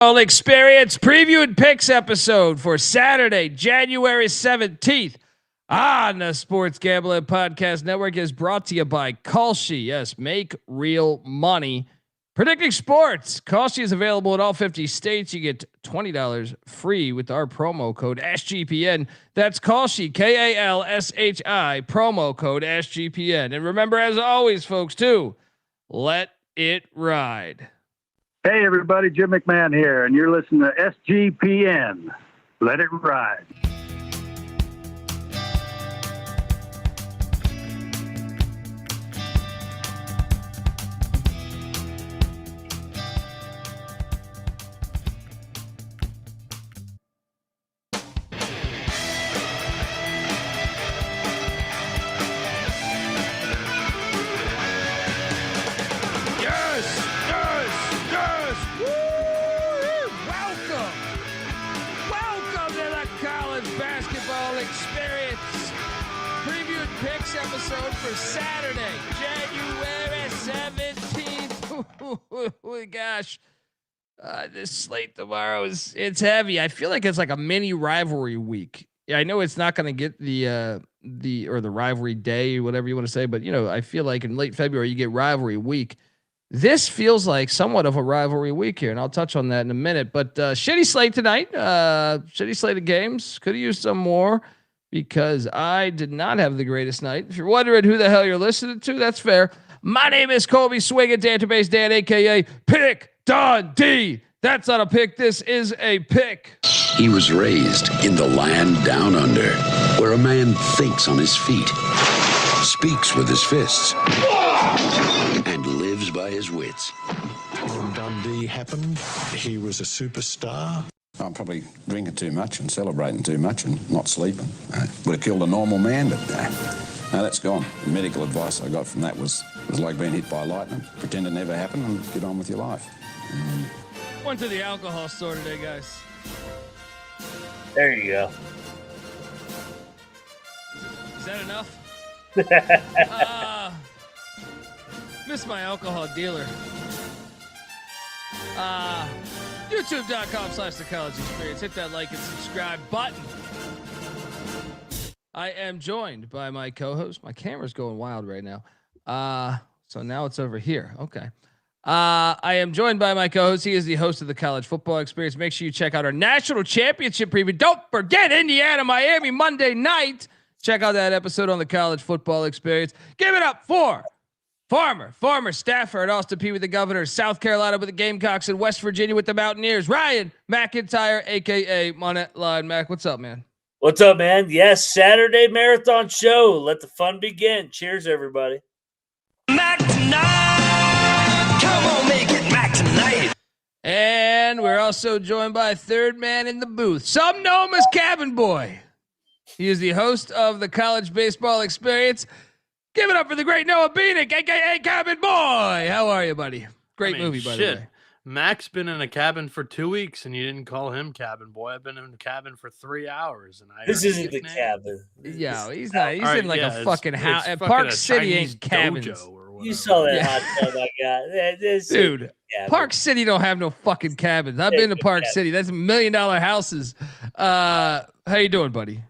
Experience preview and picks episode for Saturday, January 17th on the Sports Gambling Podcast Network is brought to you by Kalshi. Yes, make real money. Predicting sports. Kalshi is available in all 50 states. You get $20 free with our promo code SGPN. That's Kalshi, Kalshi, promo code SGPN. And remember, as always, folks, too, let it ride. Hey, everybody, Jim McMahon here, and you're listening to SGPN. Let it ride. Episode for Saturday, January 17th. Oh gosh, this slate tomorrow it's heavy. I feel like it's like a mini rivalry week. Yeah, I know it's not going to get the rivalry day, whatever you want to say, but I feel like in late February you get rivalry week. This feels like somewhat of a rivalry week here, and I'll touch on that in a minute. But shitty slate tonight, shitty slate of games. Could have used some more, because I did not have the greatest night. If you're wondering who the hell you're listening to, that's fair. My name is Colby Swinging Database Dan, a.k.a. Pick Dundee. That's not a pick. This is a pick. He was raised in the land down under, where a man thinks on his feet, speaks with his fists, and lives by his wits. When Dundee happened, he was a superstar. I'm probably drinking too much and celebrating too much and not sleeping. Would have killed a normal man, but no, that's gone. The medical advice I got from that was like being hit by lightning. Pretend it never happened and get on with your life. Went to the alcohol store today, guys. There you go. Is that enough? Miss my alcohol dealer. YouTube.com/The College Experience. Hit that like and subscribe button. I am joined by my co-host. My camera's going wild right now. So now it's over here. Okay. I am joined by my co-host. He is the host of the College Football Experience. Make sure you check out our national championship preview. Don't forget Indiana, Miami, Monday night. Check out that episode on the College Football Experience. Give it up for former staffer at Austin Peay with the Governors, South Carolina with the Gamecocks, and West Virginia with the Mountaineers, Ryan McIntyre, a.k.a. Monette Line. Mac, what's up, man? What's up, man? Yes, Saturday marathon show. Let the fun begin. Cheers, everybody. Mac tonight. Come on, make it Mac tonight. And we're also joined by a third man in the booth. Some know him as Cabin Boy. He is the host of the College Baseball Experience. Give it up for the great Noah Bieniek, a.k.a. Cabin Boy. How are you, buddy? Great movie, by the way. Mac's been in a cabin for 2 weeks, and you didn't call him Cabin Boy. I've been in a cabin for 3 hours, and this isn't the cabin. Yeah, he's not. He's in like a fucking house. Park City ain't cabins. You saw that hot tub I got, dude. Park City don't have no fucking cabins. I've been to Park City. That's $1 million houses. How you doing, buddy?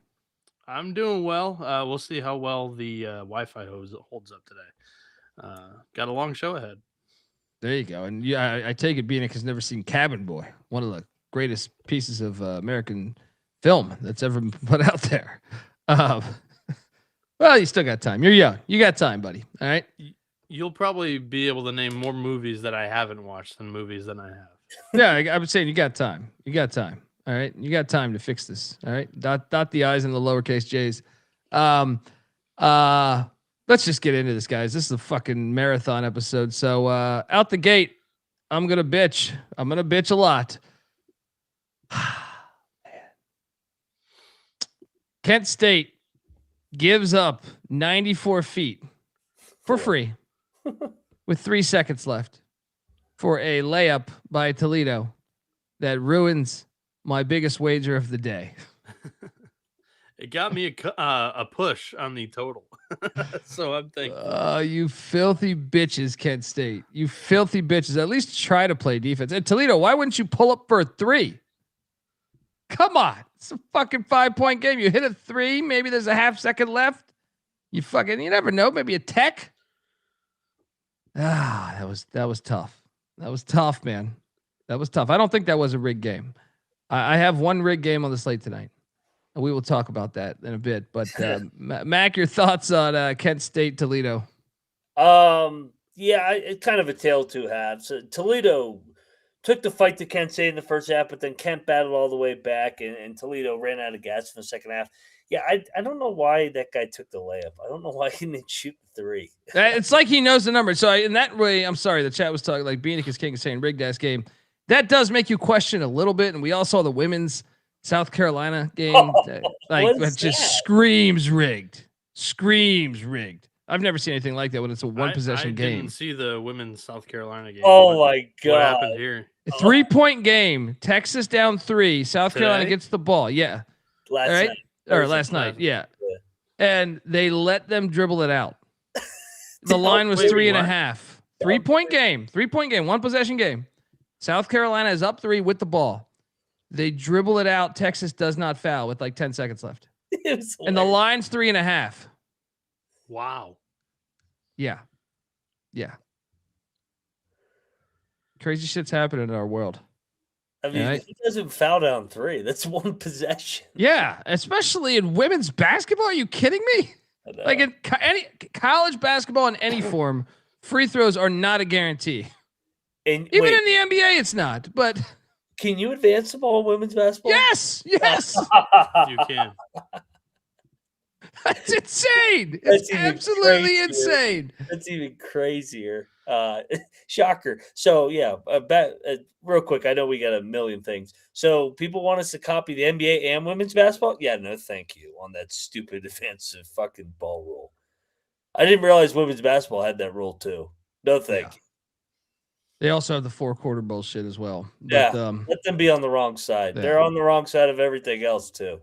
I'm doing well. We'll see how well the Wi-Fi holds up today. Got a long show ahead. There you go. And yeah, I take it Bieniek has never seen Cabin Boy, one of the greatest pieces of American film that's ever been put out there. Well, you still got time. You're young. You got time, buddy. All right. You'll probably be able to name more movies that I haven't watched than movies that I have. Yeah, I was saying you got time. You got time. All right. You got time to fix this. All right. Dot the I's and the lowercase J's. Let's just get into this, guys. This is a fucking marathon episode. So out the gate, I'm going to bitch. I'm going to bitch a lot. Kent State gives up 94 feet for free with 3 seconds left for a layup by Toledo that ruins my biggest wager of the day. It got me a push on the total. So I'm thinking. You filthy bitches, Kent State. You filthy bitches. At least try to play defense. And Toledo, why wouldn't you pull up for a 3? Come on. It's a fucking 5-point game. You hit a 3. Maybe there's a half second left. You never know. Maybe a tech. That was tough. That was tough, man. That was tough. I don't think that was a rigged game. I have one rigged game on the slate tonight. And we will talk about that in a bit. But Mac, your thoughts on Kent State, Toledo? Yeah, it's kind of a tale of two halves. Toledo took the fight to Kent State in the first half, but then Kent battled all the way back, and Toledo ran out of gas in the second half. Yeah, I don't know why that guy took the layup. I don't know why he didn't shoot the 3. It's like he knows the number. So in that way, I'm sorry, the chat was talking like Bieniek is king, saying rigged ass game. That does make you question a little bit. And we all saw the women's South Carolina game. That just screams rigged. Screams rigged. I've never seen anything like that when it's a one possession game. I didn't see the women's South Carolina game. Oh my God. What happened here? A 3-point game. Texas down 3. South Carolina gets the ball. Yeah. Last night. Yeah. And they let them dribble it out. The line was 3.5. 3-point game. 3-point game. One possession game. South Carolina is up 3 with the ball. They dribble it out. Texas does not foul with like 10 seconds left. And the line's 3.5. Wow. Yeah. Crazy shit's happening in our world. I mean, he doesn't foul down 3. That's one possession. Yeah, especially in women's basketball. Are you kidding me? Like in any college basketball in any form, free throws are not a guarantee. And even in the NBA, it's not. But can you advance the ball in women's basketball? Yes. You can. That's insane. It's absolutely insane. That's even crazier. Shocker. So yeah, real quick. I know we got a million things. So people want us to copy the NBA and women's basketball. Yeah, no, thank you on that stupid defensive fucking ball rule. I didn't realize women's basketball had that rule too. No, thank you. They also have the 4-quarter bullshit as well. But, let them be on the wrong side. Yeah. They're on the wrong side of everything else too.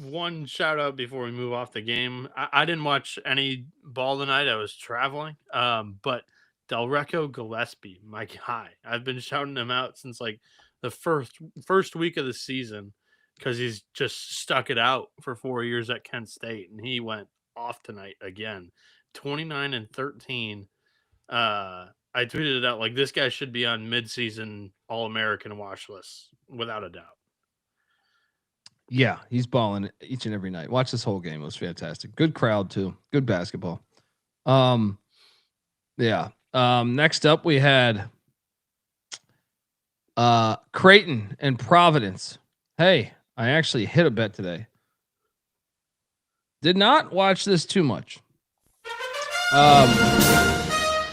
One shout out before we move off the game. I didn't watch any ball tonight. I was traveling. But Delreco Gillespie, my guy. I've been shouting him out since like the first week of the season because he's just stuck it out for 4 years at Kent State, and he went off tonight again. 29 and 13. I tweeted it out like this guy should be on midseason All-American watch list without a doubt. Yeah, he's balling each and every night. Watch this whole game. It was fantastic. Good crowd too. Good basketball. Next up we had Creighton and Providence. Hey, I actually hit a bet today. Did not watch this too much.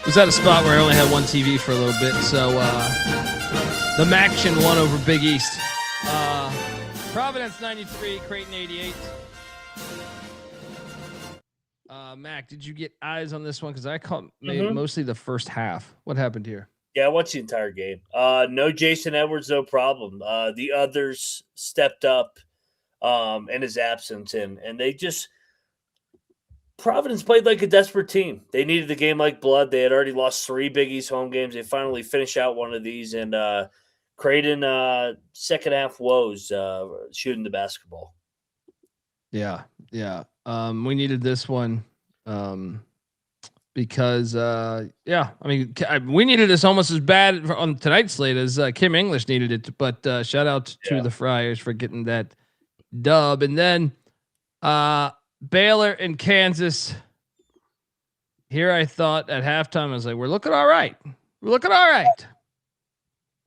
Was at a spot where I only had one TV for a little bit, so the Maction won over Big East. Providence 93, Creighton 88. Mac, did you get eyes on this one? Because I caught mostly the first half. What happened here? Yeah, I watched the entire game. No Jason Edwards, no problem. The others stepped up in his absence, and they just Providence played like a desperate team. They needed the game like blood. They had already lost 3 Big East home games. They finally finished out one of these, and Creighton second half woes shooting the basketball. Yeah. We needed this one because we needed this almost as bad on tonight's slate as Kim English needed it. But shout out to the Friars for getting that dub. And then Baylor and Kansas. Here I thought at halftime, I was like, we're looking all right.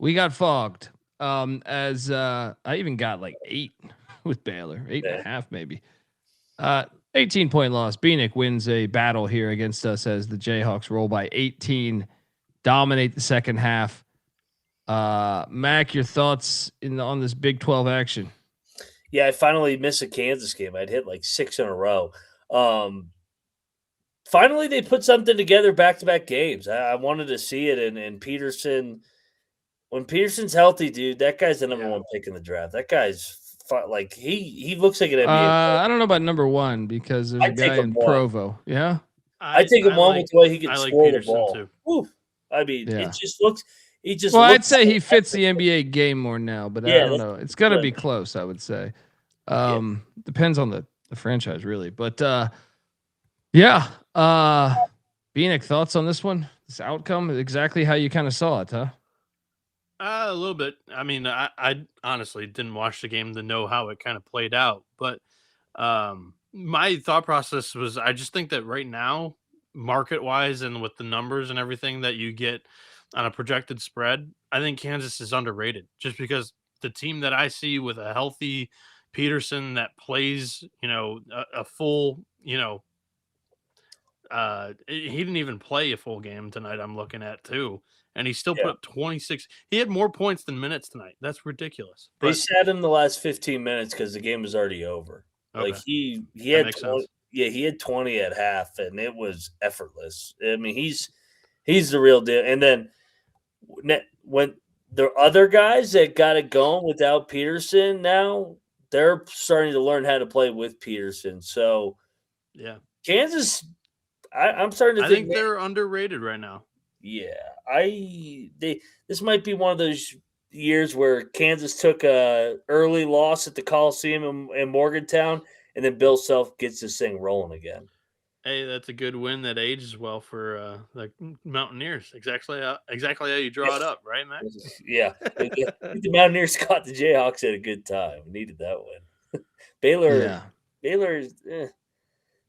We got fogged. As I even got like 8 with Baylor, 8.5 maybe. 18-point loss. Bieniek wins a battle here against us as the Jayhawks roll by 18, dominate the second half. Mac, your thoughts on this Big 12 action? Yeah, I finally missed a Kansas game. I'd hit like 6 in a row. Finally, they put something together back-to-back games. I wanted to see it, and Peterson – when Peterson's healthy, dude, that guy's the number one pick in the draft. That guy's like he looks like an NBA player. I don't know about number one because there's a I'd take guy him in one. Provo. Yeah. I take him one with the way he can I like score the Peterson, ball. too. Woo. I mean, Yeah. it just looks. He just. Well, I'd looks say so he fits the effortless. NBA game more now, but I Yeah, don't know. It's gonna be close, I would say. Depends on the franchise, really. But yeah. Bieniek, thoughts on this one? This outcome? Exactly how you kind of saw it, huh? A little bit. I mean, I honestly didn't watch the game to know how it kind of played out, but my thought process was I just think that right now, market wise, and with the numbers and everything that you get on a projected spread, I think Kansas is underrated just because the team that I see with a healthy Peterson that plays, a full, he didn't even play a full game tonight. I'm looking at too. And he still put up 26. He had more points than minutes tonight. That's ridiculous. They sat him the last 15 minutes because the game was already over. Okay. Like he That had makes 20, sense. he had 20 at half, and it was effortless. I mean, he's the real deal. And then when the other guys that got it going without Peterson now, they're starting to learn how to play with Peterson. So yeah, Kansas, I'm starting to I think they're underrated right now. Yeah, this might be one of those years where Kansas took a early loss at the Coliseum in Morgantown, and then Bill Self gets this thing rolling again. Hey, that's a good win that ages well for the Mountaineers. Exactly how you draw it up, right, Matt? Yeah, the Mountaineers caught the Jayhawks at a good time. Needed that win. Baylor,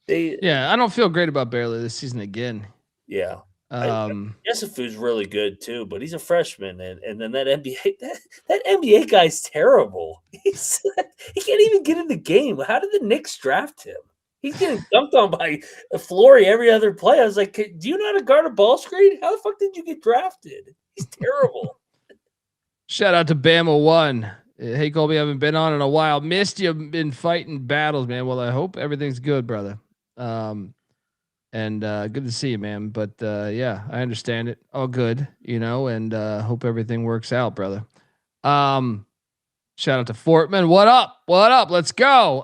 I don't feel great about Baylor this season again. Yeah. Yesufu's really good too, but he's a freshman, and then that NBA guy's terrible. He can't even get in the game. How did the Knicks draft him? He's getting dunked on by Flory every other play. I was like, do you know how to guard a ball screen? How the fuck did you get drafted? He's terrible. Shout out to Bama One. Hey Colby, I haven't been on in a while. Missed you. Been fighting battles, man. Well, I hope everything's good, brother. And good to see you, man. But yeah, I understand it. All good, and hope everything works out, brother. Shout out to Fortman. What up? What up? Let's go.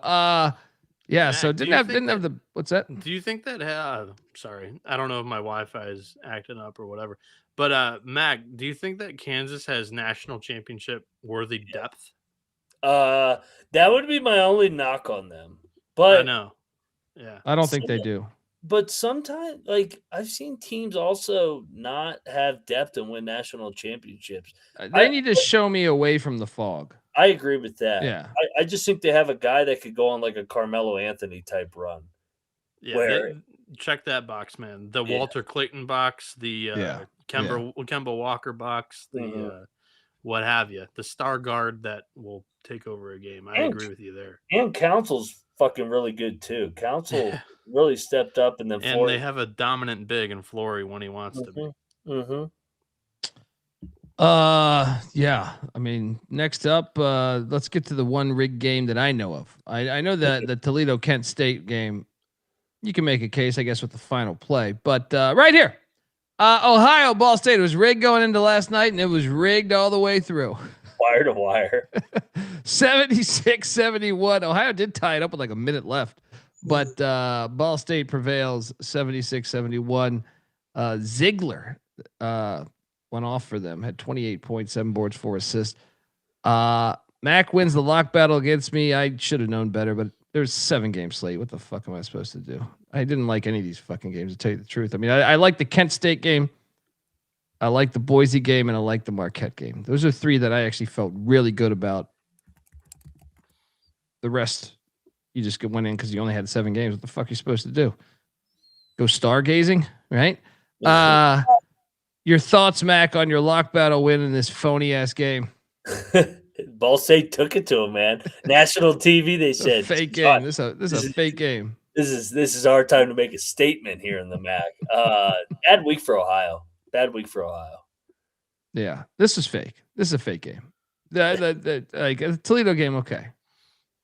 Yeah, Matt, so didn't have the what's that? Do you think that sorry, I don't know if my Wi-Fi is acting up or whatever. But Mac, do you think that Kansas has national championship worthy depth? That would be my only knock on them. But I know. Yeah. I don't think they do. But sometimes, like, I've seen teams also not have depth and win national championships. They need to show me away from the fog. I agree with that. Yeah. I just think they have a guy that could go on like a Carmelo Anthony type run. Yeah. Check that box, man. The Walter Clayton box, the Kemba Walker box, the what have you. The star guard that will take over a game. I agree with you there. And Council's fucking really good too. Council really stepped up, and then they have a dominant big in Flory when he wants to be. Mm-hmm. Yeah. I mean, next up, let's get to the one rig game that I know of. I know that the Toledo Kent State game, you can make a case, I guess, with the final play, but right here, Ohio Ball State, it was rigged going into last night, and it was rigged all the way through. Wire to wire. 76-71. Ohio did tie it up with like a minute left, but Ball State prevails 76-71. Ziegler went off for them, had 28 points, 7 boards, 4 assists. Mac wins the lock battle against me. I should have known better, but there's 7 game slate. What the fuck am I supposed to do? I didn't like any of these fucking games, to tell you the truth. I mean, I like the Kent State game. I like the Boise game, and I like the Marquette game. Those are 3 that I actually felt really good about. The rest, you just went in because you only had 7 games. What the fuck are you supposed to do? Go stargazing, right? Your thoughts, Mac, on your lock battle win in this phony ass game? Ball State took it to him, man. National TV, they said. Fake game. This is a fake game. This is our time to make a statement here in the MAC. Bad week for Ohio. Yeah, this is fake. This is a fake game. The Toledo game, okay.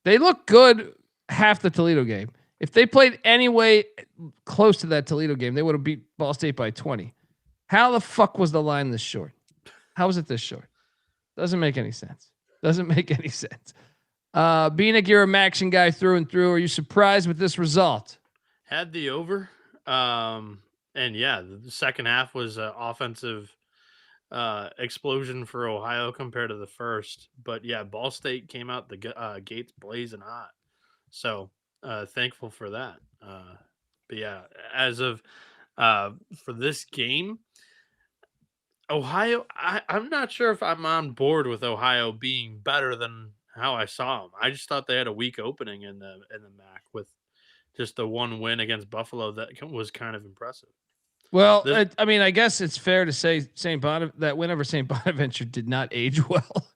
They look good half the Toledo game. If they played any way close to that Toledo game, they would have beat Ball State by 20. How the fuck was the line this short? How was it this short? Doesn't make any sense. Bieniek, you're a Maxion guy through and through. Are you surprised with this result? Had the over. And yeah, the second half was an offensive explosion for Ohio compared to the first. But yeah, Ball State came out the gates blazing hot. So thankful for that. But yeah, as of for this game, Ohio, I'm not sure if I'm on board with Ohio being better than how I saw them. I just thought they had a weak opening in the MAC with just the one win against Buffalo that was kind of impressive. Well, I mean, I guess it's fair to say that win over St. Bonaventure did not age well.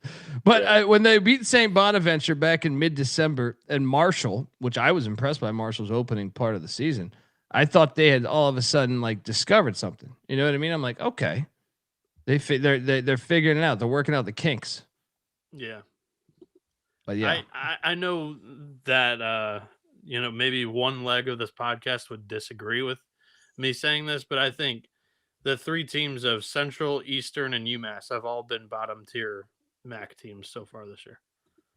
But when they beat St. Bonaventure back in mid-December and Marshall, which I was impressed by Marshall's opening part of the season, I thought they had all of a sudden like discovered something. You know what I mean? I'm like, okay, they're figuring it out. They're working out the kinks. Yeah. But yeah, I know that maybe one leg of this podcast would disagree with me saying this, but I think the three teams of Central, Eastern, and UMass have all been bottom tier MAC teams so far this year.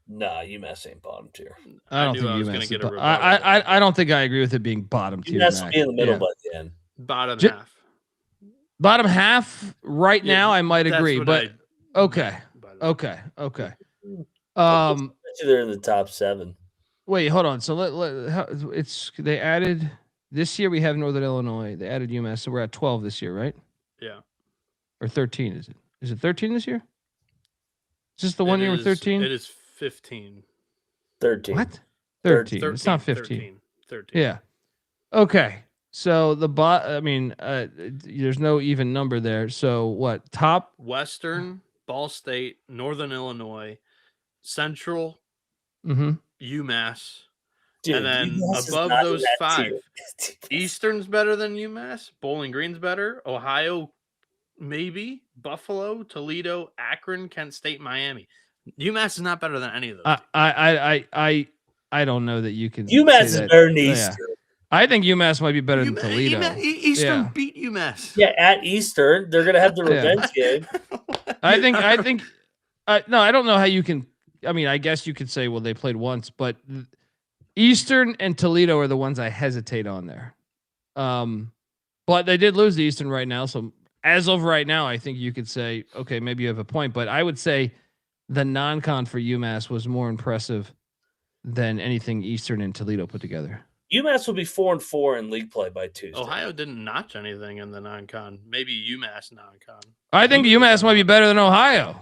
Nah, UMass ain't bottom tier. I don't think I was going to get a rebuttal. I don't think I agree with it being bottom tier. UMass will be in the middle by the end. Bottom half. Bottom half right now, I might agree, but okay. They're in the top 7. Wait, hold on. So they added this year. We have Northern Illinois. They added UMass, so we're at 12 this year, right? Yeah. Or 13? Is it? Is it 13 this year? Is this the one year with 13? It is 15. 13. What? 13. It's not 15. 13. Yeah. Okay. So there's no even number there. So what? Top Western, Ball State, Northern Illinois, Central, UMass. Dude, and then UMass above those 5, Eastern's better than UMass. Bowling Green's better. Ohio, maybe. Buffalo, Toledo, Akron, Kent State, Miami. UMass is not better than any of those. I don't know that you can. UMass is better than Eastern. Yeah. I think UMass might be better than Toledo. Eastern beat UMass. Yeah, at Eastern, they're gonna have the revenge game. I think. No, I don't know how you can. I mean, I guess you could say, well, they played once, but Eastern and Toledo are the ones I hesitate on there. But they did lose to Eastern right now, so as of right now, I think you could say, okay, maybe you have a point. But I would say the non-con for UMass was more impressive than anything Eastern and Toledo put together. UMass will be 4-4 in league play by Tuesday. Ohio didn't notch anything in the non-con. Maybe UMass non-con. I think UMass might be better than Ohio.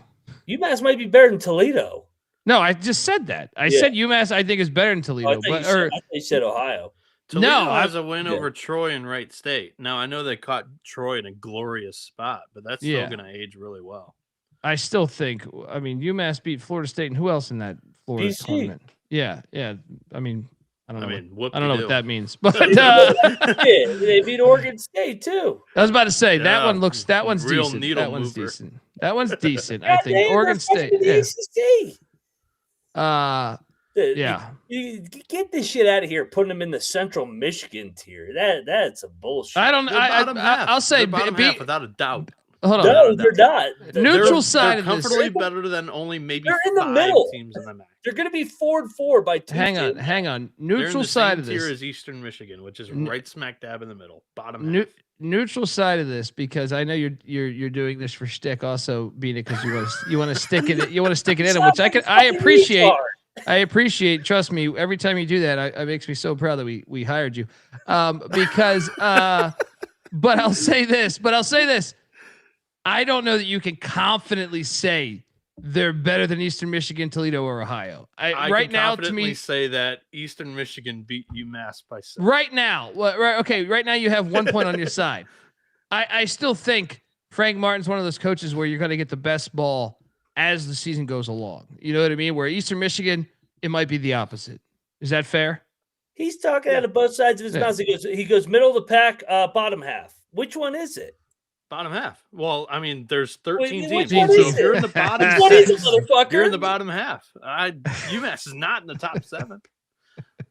UMass might be better than Toledo. No, I just said that. I said UMass I think is better than Toledo. I thought you said Ohio. Toledo has a win over Troy and Wright State. Now, I know they caught Troy in a glorious spot, but that's still going to age really well. I still think, UMass beat Florida State, and who else in that Florida tournament? Yeah. I mean, I don't know. I don't know what that means, but they beat Oregon State too. I was about to say that one's real decent. Needle That one's mover. decent. That one's decent. I think Oregon State. Yeah. You get this shit out of here, putting them in the Central Michigan tier. That's a bullshit. I don't. I'll say bottom half without a doubt. Hold on. No, they're not. Neutral side of this. Comfortably better than only maybe they're in the 5 middle. teams in the MAC. They're going to be 4-4 by Tuesday. Hang on. They're Neutral in the side same of this. tier as Eastern Michigan, which is right smack dab in the middle, bottom half. Neutral side of this, because I know you're doing this for shtick, also being it because you want to stick it. You want to stick it in, which I appreciate. I appreciate. Trust me, every time you do that, it makes me so proud that we hired you. Because, but I'll say this. I don't know that you can confidently say they're better than Eastern Michigan, Toledo, or Ohio. I right can now, confidently to me, say that Eastern Michigan beat UMass by 7. Right now, right now you have 1 point on your side. I still think Frank Martin's one of those coaches where you're going to get the best ball as the season goes along. You know what I mean? Where Eastern Michigan, it might be the opposite. Is that fair? He's talking out of both sides of his mouth. He goes middle of the pack, bottom half. Which one is it? Bottom half. Well, I mean, there's 13 Which teams. one So is if you're it? in the bottom, What is it, motherfucker? you're in the bottom half. UMass is not in the top 7.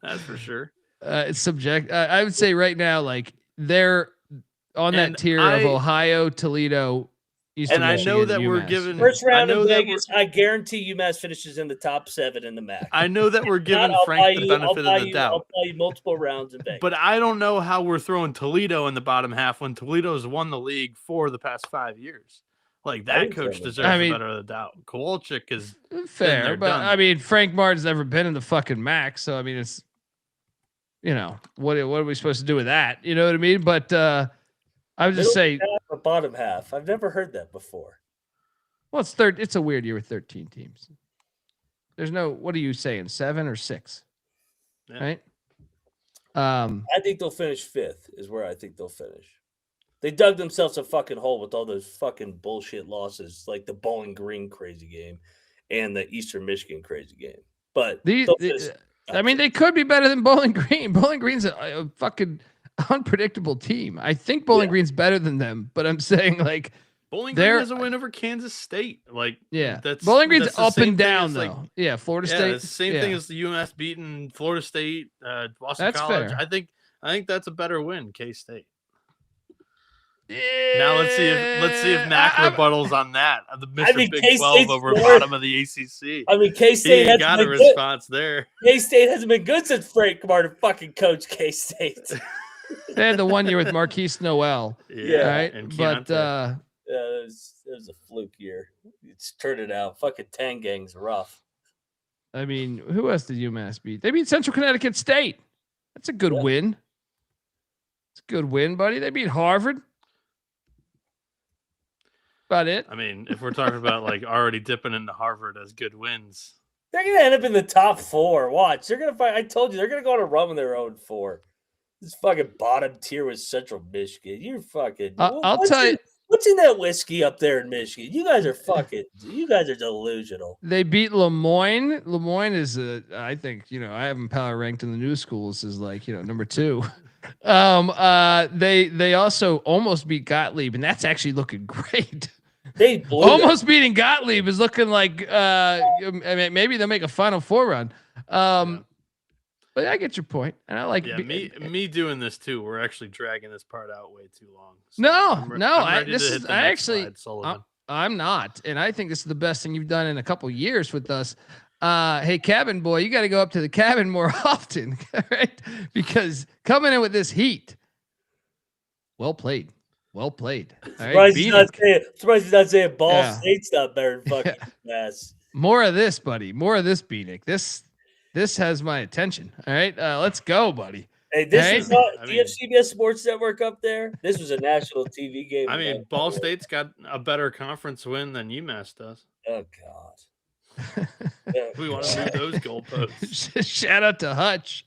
That's for sure. It's subject. I would say right now, like they're on that tier of Ohio, Toledo, And I know Michigan, that we're UMass. given First round I know in that Vegas, I guarantee UMass finishes in the top 7 in the MAC. I know that we're giving I'll Frank buy the you- benefit I'll of buy the you- doubt. I'll buy you multiple rounds in Vegas. But I don't know how we're throwing Toledo in the bottom half when Toledo's won the league for the past 5 years. Like, I that didn't throw coach them. deserves I the mean- better of the doubt. Kowalczyk is Fair, there, but done I that. mean, Frank Martin's never been in the fucking MAC, so I mean, it's what are we supposed to do with that? You know what I mean? But I would just say, Middle half or bottom half. I've never heard that before. well, it's third. It's a weird year with 13 teams. There's no. What are you saying? 7 or 6? Yeah. Right. I think they'll finish 5th is where I think they'll finish. They dug themselves a fucking hole with all those fucking bullshit losses, like the Bowling Green crazy game and the Eastern Michigan crazy game. But they'll finish I mean, they could be better than Bowling Green. Bowling Green's a fucking unpredictable team. I think Bowling Green's better than them, but I'm saying like Bowling Green has a win over Kansas State. Like, that's Bowling Green's that's the up same and thing down as, like, though. Florida yeah, State. it's the same thing as the UMass beating Florida State, Boston That's College. fair. I think that's a better win, K-State. Now let's see if Mac rebuttals on that. The Mr. Big 12 K-State's over worse. bottom of the ACC. I mean, He K-State ain't hasn't got a been good. response there. K-State hasn't been good since Frank Martin fucking coached K-State. They had the 1 year with Marquise Noel. Yeah, Right. and But Keontae. It was a fluke year. It's turned it out. Fucking Tangang's rough. I mean, who else did UMass beat? They beat Central Connecticut State. That's a good win. It's a good win, buddy. They beat Harvard. About it. I mean, if we're talking about like already dipping into Harvard as good wins, They're gonna end up in the top 4. Watch. They're gonna find. I told you they're gonna go on a run with their own 4. This fucking bottom tier with Central Michigan. You're fucking. I'll tell you. What's in that whiskey up there in Michigan? You guys are fucking. You guys are delusional. They beat Lemoyne. Lemoyne is I think, I have them power ranked in the new schools as like, number 2. They also almost beat Gottlieb, and that's actually looking great. They blew Almost beating Gottlieb is looking like I mean, maybe they'll make a Final Four run. But I get your point, and I like me doing this too. We're actually dragging this part out way too long. So I'm not, and I think this is the best thing you've done in a couple years with us. Hey, cabin boy, you got to go up to the cabin more often, right? Because coming in with this heat, well played. All right, surprised he's not saying Ball State's not better than fucking UMass. More of this, buddy. More of this, Bieniek. This has my attention. All right, let's go, buddy. Hey, this is not. Do you have CBS Sports Network up there? This was a national TV game. I mean, Ball State's got a better conference win than UMass does. Oh God. We want to move those goalposts. Shout out to Hutch.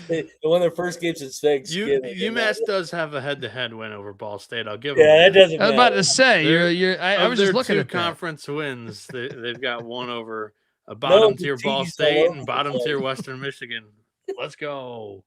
They won their first game since Thanksgiving. UMass does have a head-to-head win over Ball State. I'll give them. Yeah, that that doesn't. I was about to say I was just looking at at conference wins. They've got one over a bottom tier Ball State and bottom tier Western Michigan. Let's go!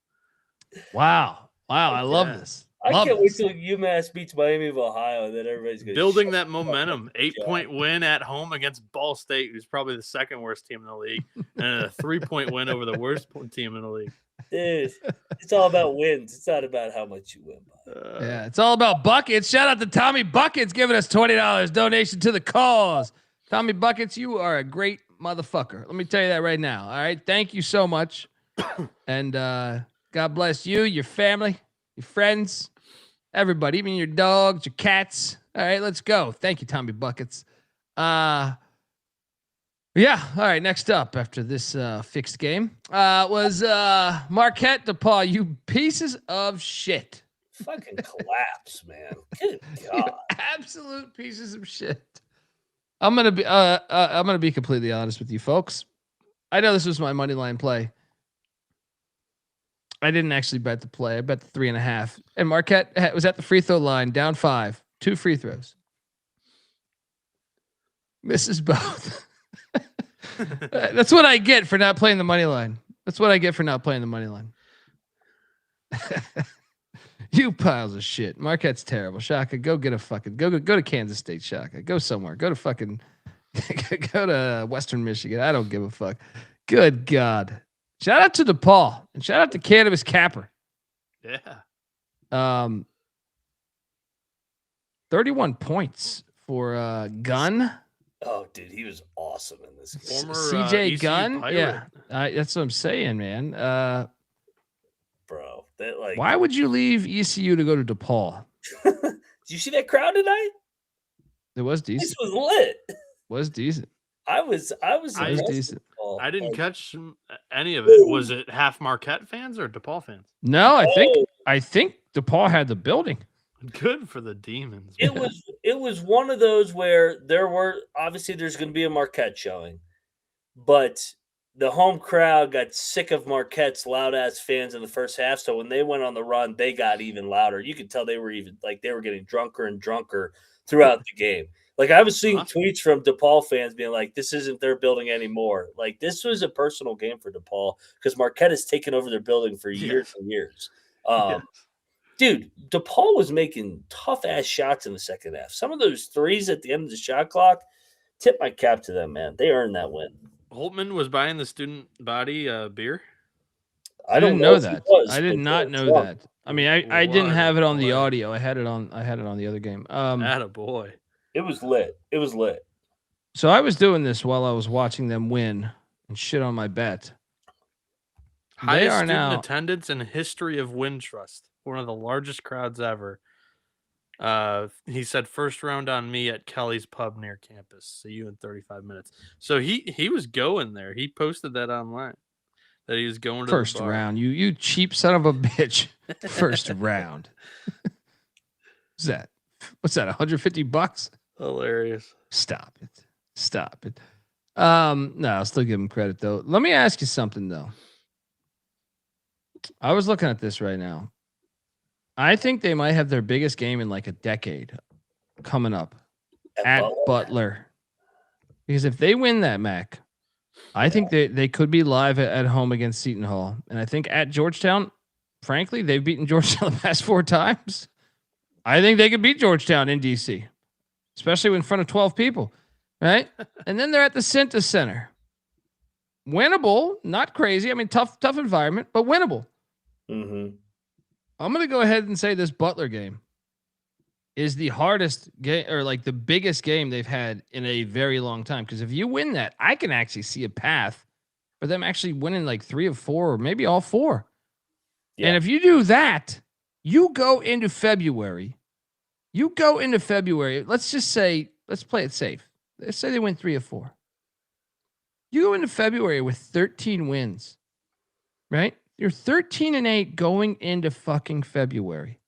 Wow! I love this. I can't wait till UMass beats Miami of Ohio. Then everybody's going to building that momentum. 8-point win at home against Ball State, who's probably the second worst team in the league, and a 3-point win over the worst team in the league. Dude, it's all about wins. It's not about how much you win by. Yeah, it's all about buckets. Shout out to Tommy Buckets giving us $20 donation to the cause. Tommy Buckets, you are a great motherfucker. Let me tell you that right now. All right, thank you so much, and God bless you, your family, your friends, everybody, even your dogs, your cats. All right, let's go. Thank you, Tommy Buckets. Yeah. All right. Next up after this fixed game was Marquette DePaul. You pieces of shit. Fucking collapse, man. Good God. Absolute pieces of shit. I'm gonna be completely honest with you, folks. I know this was my money line play. I didn't actually bet the play. I bet the 3.5. And Marquette was at the free throw line, down 5, 2 free throws. Misses both. That's what I get for not playing the money line. You piles of shit. Marquette's terrible. Shaka, go get a fucking go to Kansas State. Shaka, go somewhere. Go to fucking go to Western Michigan. I don't give a fuck. Good God. Shout out to DePaul and shout out to Cannabis Capper. Yeah. 31 points for Gunn. Oh, dude, he was awesome in this game. Former CJ ECU Gunn. Pirate. Yeah, that's what I'm saying, man. Bro, that like. Why would you leave ECU to go to DePaul? Did you see that crowd tonight? It was This decent. was lit. Was decent. I was It was impressed with decent. DePaul. I didn't Like, catch any of it. Was it half Marquette fans or DePaul fans? No, I think DePaul had the building. Good for the Demons. it was one of those where there's going to be a Marquette showing, but the home crowd got sick of Marquette's loud ass fans in the first half. So when they went on the run, they got even louder. You could tell they were getting drunker and drunker throughout the game. Like I was seeing tweets from DePaul fans being like, "This isn't their building anymore." Like this was a personal game for DePaul because Marquette has taken over their building for years and years. Dude, DePaul was making tough ass shots in the second half. Some of those threes at the end of the shot clock, tip my cap to them, man. They earned that win. Holtman was buying the student body beer. I didn't know that. I did not know that. I mean, I didn't have it on the audio. I had it on the other game. Attaboy. It was lit. It was lit. So I was doing this while I was watching them win and shit on my bet. Highest student attendance in history of Wintrust. One of the largest crowds ever. He said first round on me at Kelly's Pub near campus. See you in 35 minutes. So he was going there. He posted that online that he was going to first the bar. round. You cheap son of a bitch. First round. What's that? $150? Hilarious. Stop it. No, I'll still give him credit though. Let me ask you something though. I was looking at this right now. I think they might have their biggest game in like a decade coming up at Butler. Because if they win that, Mac, I think they could be live at home against Seton Hall. And I think at Georgetown, frankly, they've beaten Georgetown the past 4 times. I think they could beat Georgetown in DC, especially in front of 12 people, right? And then they're at the Cintas Center. Winnable, not crazy. I mean, tough environment, but winnable. Mm-hmm. I'm going to go ahead and say this Butler game is the hardest game or like the biggest game they've had in a very long time. Because if you win that, I can actually see a path for them actually winning like 3 of 4 or maybe all 4. Yeah. And if you do that, you go into February. Let's just say, let's play it safe. Let's say they win 3 of 4. You go into February with 13 wins, right? You're 13-8 going into fucking February.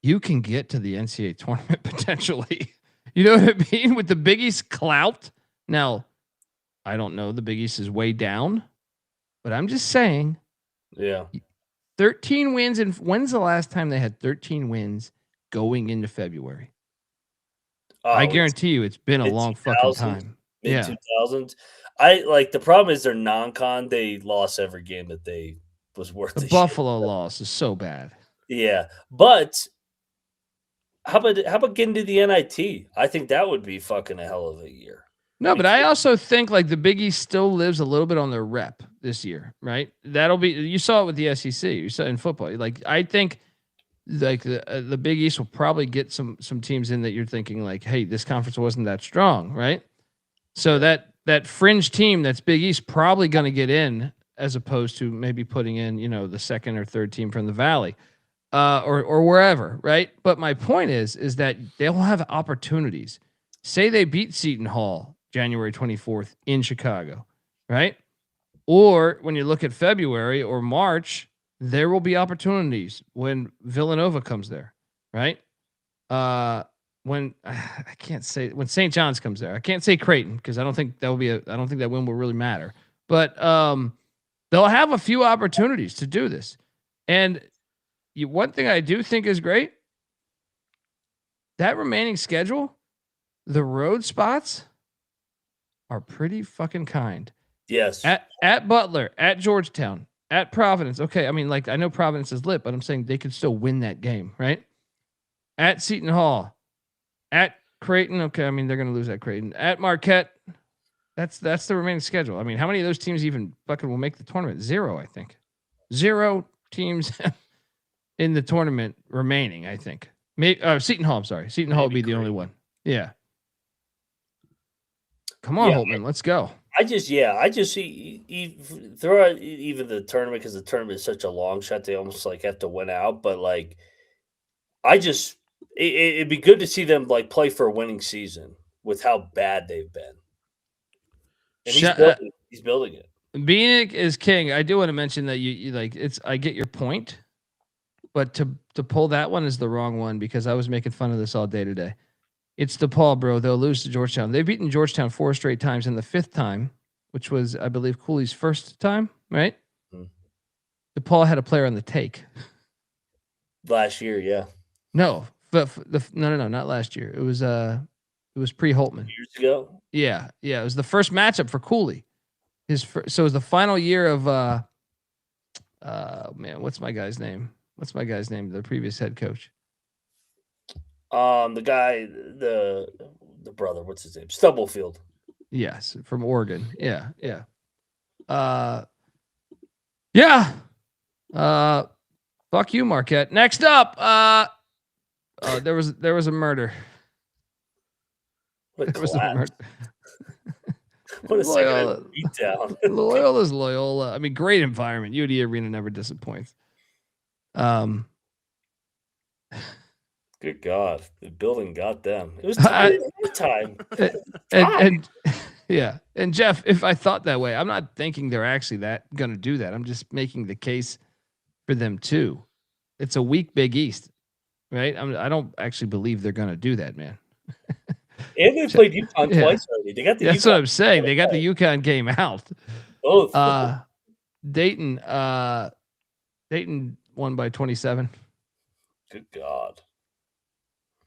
You can get to the NCAA tournament potentially. You know what I mean? With the Big East clout. Now, I don't know. The Big East is way down, but I'm just saying. Yeah. 13 wins. And when's the last time they had 13 wins going into February? I guarantee you it's been a long fucking time. Mid-2000s. The problem is they're non-con. They lost every game that they was worth. The Buffalo loss is so bad. Yeah, but how about getting to the NIT? I think that would be fucking a hell of a year. No, but I also think like the Big East still lives a little bit on their rep this year, right? That'll be, you saw it with the SEC. You saw it in football. Like I think like the Big East will probably get some teams in that you're thinking like, hey, this conference wasn't that strong, right? So that fringe team that's Big East probably going to get in as opposed to maybe putting in, the second or third team from the Valley or wherever, right? But my point is that they'll have opportunities. Say they beat Seton Hall January 24th in Chicago, right? Or when you look at February or March, there will be opportunities when Villanova comes there, right? When when St. John's comes there, I can't say Creighton because I don't think that win will really matter. But they'll have a few opportunities to do this. And one thing I do think is great, that remaining schedule, the road spots are pretty fucking kind. Yes. At Butler, at Georgetown, at Providence. Okay, I mean, like I know Providence is lit, but I'm saying they could still win that game, right? At Seton Hall. At Creighton, okay, I mean, they're going to lose at Creighton. At Marquette, that's the remaining schedule. I mean, how many of those teams even fucking will make the tournament? 0, I think. 0 teams in the tournament remaining, I think. Maybe Seton Hall. I'm sorry. Seton Hall would be the only one. Yeah. Come on, Holtman. Let's go. I just throw out even the tournament because the tournament is such a long shot. They almost like have to win out. But like, it'd be good to see them like play for a winning season with how bad they've been. And he's building it. Bieniek is king. I do want to mention that you like it's. I get your point, but to pull that one is the wrong one because I was making fun of this all day today. It's DePaul, bro. They'll lose to Georgetown. They've beaten Georgetown 4 straight times, and the 5th time, which was, I believe, Cooley's first time, right? Mm-hmm. DePaul had a player on the take. Last year, yeah. No, no, not last year. It was pre-Holtman. Years ago? Yeah. It was the first matchup for Cooley. So it was the final year of man, what's my guy's name? The previous head coach. The guy, the brother, what's his name? Stubblefield. Yes, from Oregon. Yeah. Fuck you, Marquette. Next up, there was a murder. What a second beatdown. Loyola's Loyola. I mean, great environment. UD Arena never disappoints. Good God, the building got them. It was time. And yeah, and Jeff, if I thought that way, I'm not thinking they're actually going to do that. I'm just making the case for them too. It's a weak Big East, right? I don't actually believe they're going to do that, man. And they played UConn twice already. They got the. That's what I'm saying. They got the UConn game out. Both. Dayton won by 27. Good God.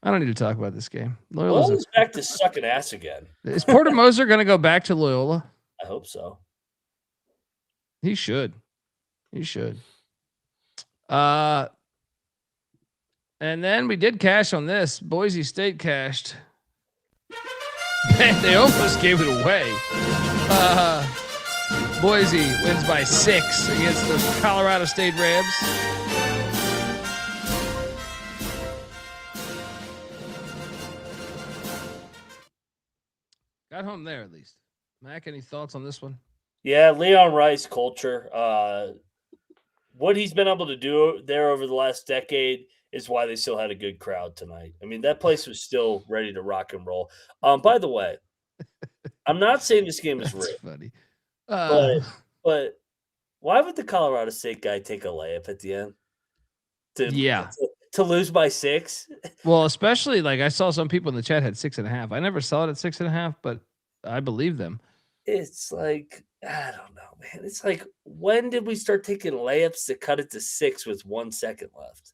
I don't need to talk about this game. Loyola's back to sucking ass again. Is Porter Moser going to go back to Loyola? I hope so. He should. And then we did cash on this. Boise State cashed. Man, they almost gave it away. Boise wins by 6 against the Colorado State Rams. Got home there at least. Mac, any thoughts on this one? Yeah, Leon Rice culture. What he's been able to do there over the last decade is why they still had a good crowd tonight. I mean, that place was still ready to rock and roll. By the way, I'm not saying this game is rigged. Funny. But why would the Colorado State guy take a layup at the end? To lose by 6? Well, especially like I saw some people in the chat had 6.5. I never saw it at 6.5, but I believe them. It's like, I don't know, man. It's like, when did we start taking layups to cut it to 6 with 1 second left?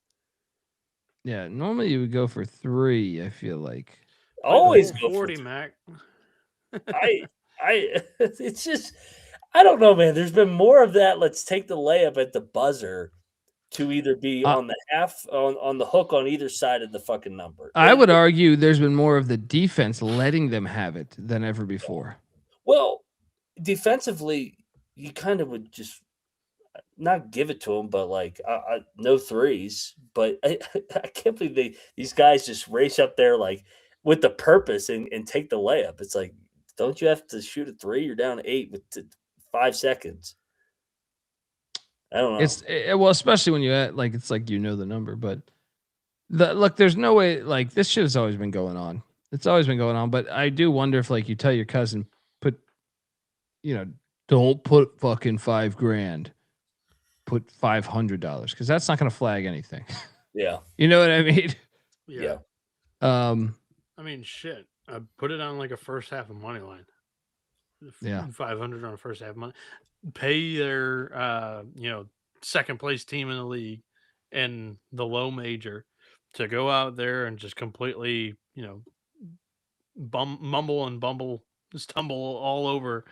Yeah, normally you would go for 3, I feel like. Always go 40, for Mac. It's just, I don't know, man. There's been more of that. Let's take the layup at the buzzer to either be on the on the hook on either side of the fucking number. I would argue there's been more of the defense letting them have it than ever before. Well, defensively, you kind of would just not give it to them, but like no threes. But I can't believe these guys just race up there like with the purpose and take the layup. It's like, don't you have to shoot a 3? You're down 8 with 5 seconds. I don't know. Well, especially when it's like the number, but look, there's no way. Like, this shit has always been going on. It's always been going on. But I do wonder if like you tell your cousin, don't put fucking $5,000, put $500 because that's not going to flag anything. Yeah, you know what I mean. Yeah. I mean, shit. I put it on like a first half of money line. Yeah, 500 on a first half money. Pay their second place team in the league and the low major to go out there and just completely mumble and bumble, stumble all over,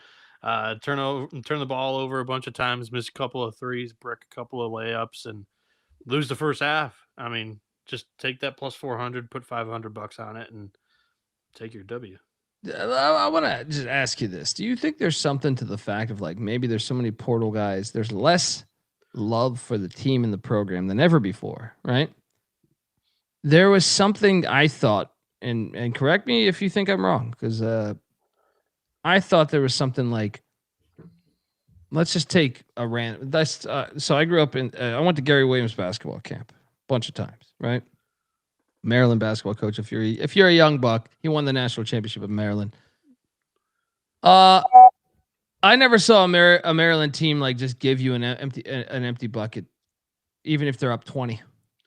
turn the ball over a bunch of times, miss a couple of threes, brick a couple of layups, and lose the first half. I mean, just take that plus 400, put $500 on it, and take your W. I want to just ask you this. Do you think there's something to the fact of like maybe there's so many portal guys, there's less love for the team and the program than ever before, right? there was something I thought, and correct me if you think I'm wrong, because I thought there was something like, let's just take a random. That's so I grew up in. I went to Gary Williams basketball camp a bunch of times, right? Maryland basketball coach. If you're a young buck, he won the national championship of Maryland. I never saw a Maryland team like just give you an empty bucket, even if they're up 20.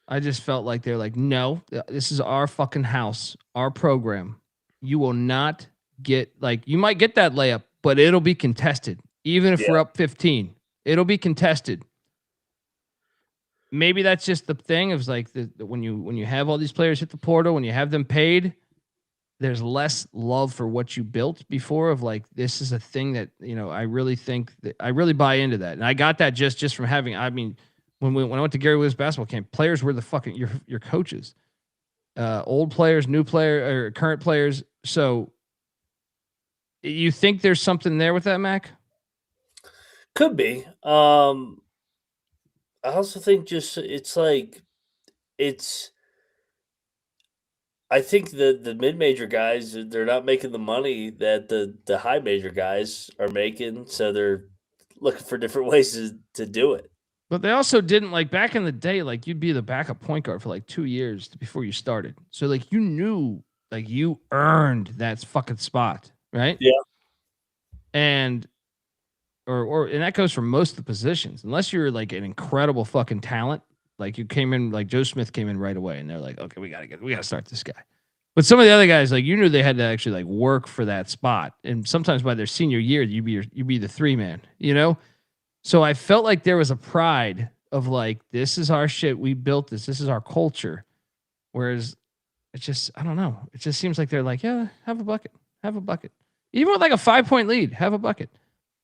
I just felt like they're like, no, this is our fucking house, our program. You will not get you might get that layup, but it'll be contested. Even if we're up 15, it'll be contested. Maybe that's just the thing of like when you have all these players hit the portal, when you have them paid, there's less love for what you built before of like, this is a thing that, I really think that I really buy into that. And I got that just from having, when I went to Gary Williams basketball camp, players were the fucking, your coaches, old players, new player or current players. So you think there's something there with that, Mac? Could be. I also think I think the mid-major guys, they're not making the money that the high major guys are making, so they're looking for different ways to do it. But they also didn't back in the day, you'd be the backup point guard for 2 years before you started. So you knew you earned that fucking spot, right? Yeah. And and that goes for most of the positions, unless you're an incredible fucking talent. You came in, Joe Smith came in right away and they're like, okay, we gotta start this guy. But some of the other guys, you knew they had to actually work for that spot. And sometimes by their senior year, you'd be the 3-man, So I felt like there was a pride of this is our shit. We built this. This is our culture. Whereas it's just, I don't know. It just seems like they're yeah, have a bucket. Even with a 5-point lead, have a bucket.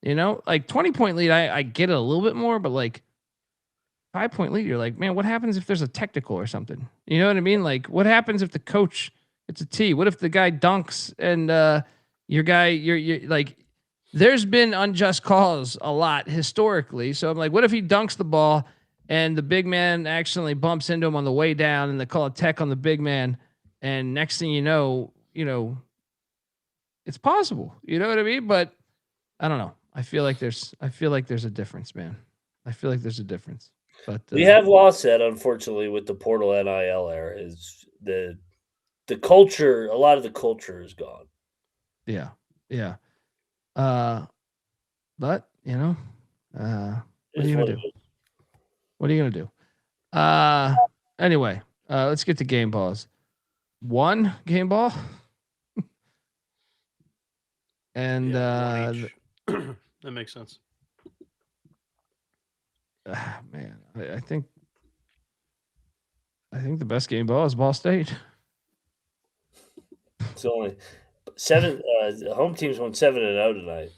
20-point lead, I get it a little bit more, but 5-point lead, you're like, man, what happens if there's a technical or something? You know what I mean? What happens if the coach, it's a T? What if the guy dunks and your guy, you're there's been unjust calls a lot historically. So I'm what if he dunks the ball and the big man accidentally bumps into him on the way down and they call a tech on the big man, and next thing you know, it's possible. You know what I mean? But I don't know. I feel like there's a difference, man. I feel like there's a difference. But we have lost that, unfortunately, with the portal NIL era. Is the culture? A lot of the culture is gone. Yeah. But what are you gonna do? What are you gonna do? Anyway, let's get to game balls. One game ball, and that makes sense. Man, I think the best game ball is Ball State. It's only 7. Home teams won 7-0 tonight.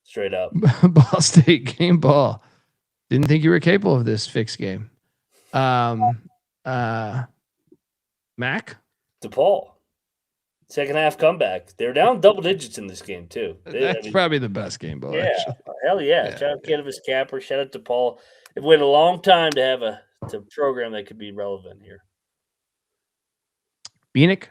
Straight up. Ball State game ball. Didn't think you were capable of this fixed game. Mac? DePaul. Second half comeback. They're down double digits in this game, too. That's probably the best game ball. Yeah. Actually. Hell yeah. Shout out Cannabis Capper. Shout out to Paul. It went a long time to have a program that could be relevant here. Bieniek?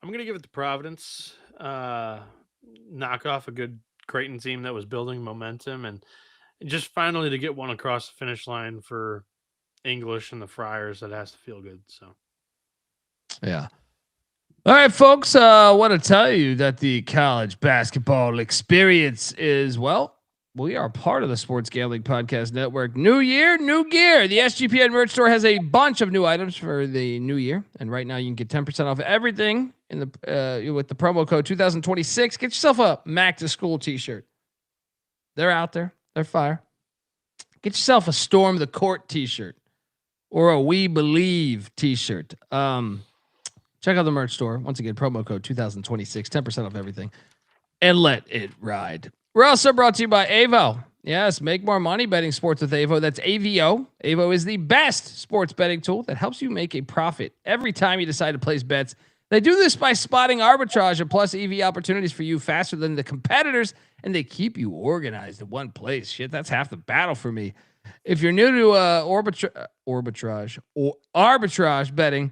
I'm going to give it to Providence. Knock off a good Creighton team that was building momentum, and just finally to get one across the finish line for English and the Friars, that has to feel good. So, yeah. All right, folks. I want to tell you that the college basketball experience is, we are part of the Sports Gambling Podcast Network. New year, new gear. The SGPN merch store has a bunch of new items for the new year, and right now you can get 10% off everything in the with the promo code 2026. Get yourself a Mac to School T-shirt. They're out there. They're fire. Get yourself a Storm the Court T-shirt or a We Believe T-shirt. Check out the merch store. Once again, promo code 2026, 10% off everything, and let it ride. We're also brought to you by Avo. Yes, make more money betting sports with Avo. That's AVO. Avo is the best sports betting tool that helps you make a profit every time you decide to place bets. They do this by spotting arbitrage and plus EV opportunities for you faster than the competitors, and they keep you organized in one place. Shit, that's half the battle for me. If you're new to arbitrage betting,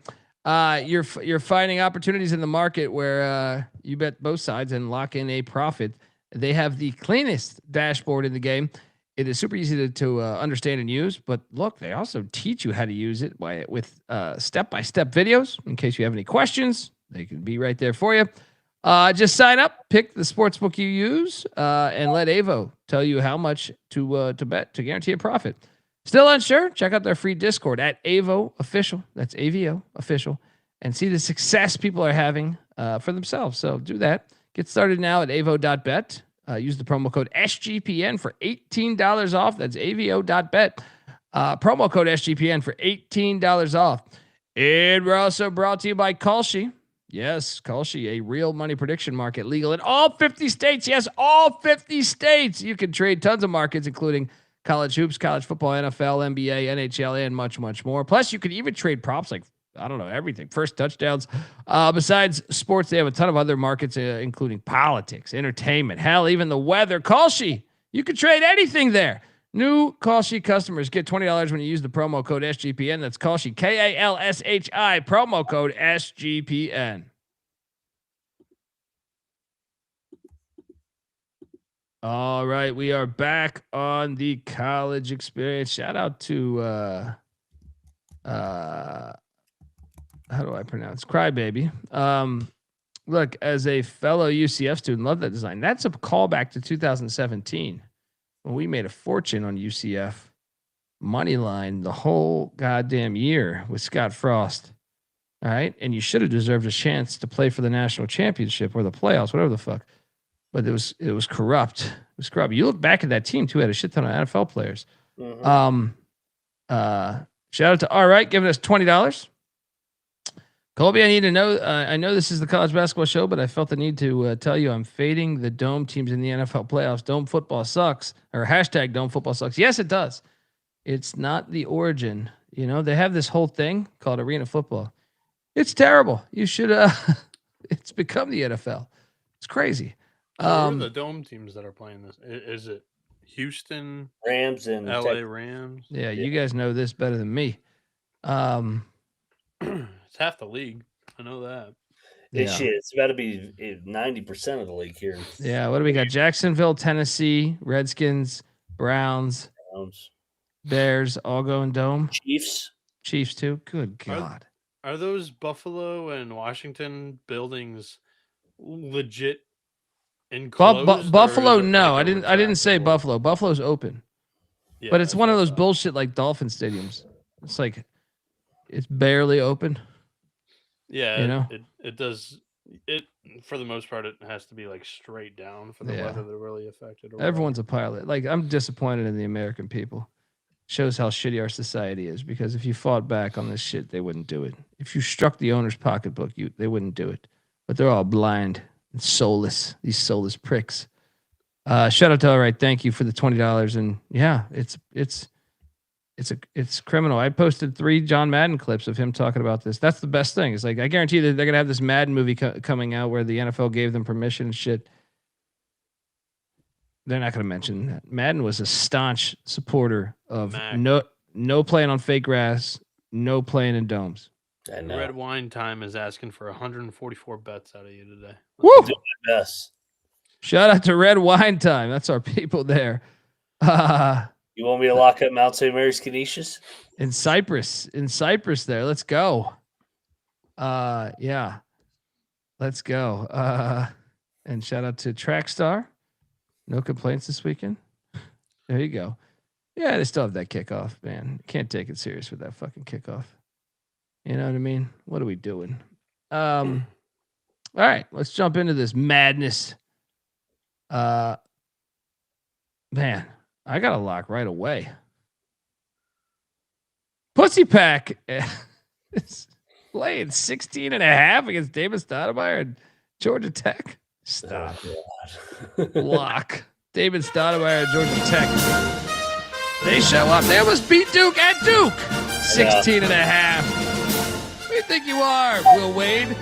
you're finding opportunities in the market where you bet both sides and lock in a profit. They have the cleanest dashboard in the game. It is super easy to understand and use, but look, they also teach you how to use it with step-by-step videos. In case you have any questions, they can be right there for you. Just sign up, pick the sportsbook you use, and let Avo tell you how much to bet to guarantee a profit. Still unsure? Check out their free Discord at Avo Official. That's AVO Official, and see the success people are having for themselves. So do that. Get started now at avo.bet. Use the promo code SGPN for $18 off. That's avo.bet. Promo code SGPN for $18 off. And we're also brought to you by Kalshi. Yes, Kalshi, a real money prediction market, legal in all 50 states. Yes, all 50 states. You can trade tons of markets, including college hoops, college football, NFL, NBA, NHL, and much, much more. Plus, you can even trade props like, I don't know, everything. First touchdowns. Besides sports, they have a ton of other markets, including politics, entertainment, hell, even the weather. Kalshi, you can trade anything there. New Kalshi customers get $20 when you use the promo code SGPN. That's Kalshi, Kalshi, promo code SGPN. All right, we are back on the college experience. Shout out to how do I pronounce Crybaby? Look, as a fellow UCF student, love that design. That's a callback to 2017 when we made a fortune on UCF money line the whole goddamn year with Scott Frost. All right, and you should have deserved a chance to play for the national championship or the playoffs, whatever the fuck. But it was corrupt. It was corrupt. You look back at that team too; had a shit ton of NFL players. Mm-hmm. Shout out to All Right, giving us $20. Colby, I need to know. I know this is the college basketball show, but I felt the need to tell you I'm fading the Dome teams in the NFL playoffs. Dome football sucks, or hashtag Dome football sucks. Yes, it does. It's not the origin. You know, they have this whole thing called arena football. It's terrible. You should. It's become the NFL. It's crazy. Who are the Dome teams that are playing this? Is it Houston, Rams, and LA Rams? Yeah, you guys know this better than me. It's half the league. I know that. It's about to be 90% of the league here. Yeah, what do we got? Jacksonville, Tennessee, Redskins, Browns, Bears, all going Dome. Chiefs too. Good God. Are those Buffalo and Washington buildings legit enclosed? Buffalo, no. I didn't say Buffalo. Buffalo's open. Yeah, but it's one of those bullshit like Dolphin stadiums. It's like it's barely open. Yeah, you know? It does. It for the most part, it has to be like straight down for the weather that really affected. Everyone's a pilot. Like, I'm disappointed in the American people. Shows how shitty our society is, because if you fought back on this shit, they wouldn't do it. If you struck the owner's pocketbook, they wouldn't do it. But they're all blind and soulless. These soulless pricks. Shout out to All Right. Thank you for the $20. And yeah, it's criminal. I posted 3 John Madden clips of him talking about this. That's the best thing. It's like, I guarantee that they're going to have this Madden movie coming out where the NFL gave them permission and shit. They're not going to mention that. Madden was a staunch supporter of no playing on fake grass, no playing in domes. Red Wine Time is asking for 144 bets out of you today. Woo! Do my best. Shout out to Red Wine Time. That's our people there. You want me to lock up Mount St. Mary's Canisius? In Cyprus there. Let's go. Yeah. Let's go. And shout out to Trackstar. No complaints this weekend. There you go. Yeah, they still have that kickoff, man. Can't take it serious with that fucking kickoff. You know what I mean? What are we doing? All right, let's jump into this madness. Man, I got a lock right away. Pussy Pack is laying 16.5 against David Stoudemire and Georgia Tech. Stop. Lock. David Stoudemire and Georgia Tech. They show up. They almost beat Duke at Duke. 16.5. Who do you think you are, Will Wade?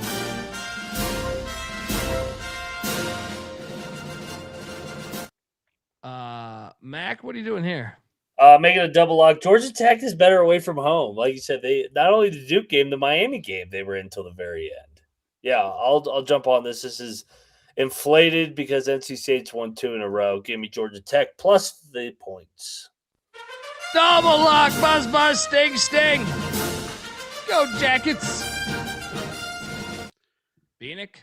Mac, what are you doing here? Making a double lock. Georgia Tech is better away from home. Like you said, they not only the Duke game, the Miami game, they were in until the very end. Yeah, I'll jump on this. This is inflated because NC State's won 2 in a row. Give me Georgia Tech plus the points. Double lock, buzz, sting. Go Jackets. Bieniek.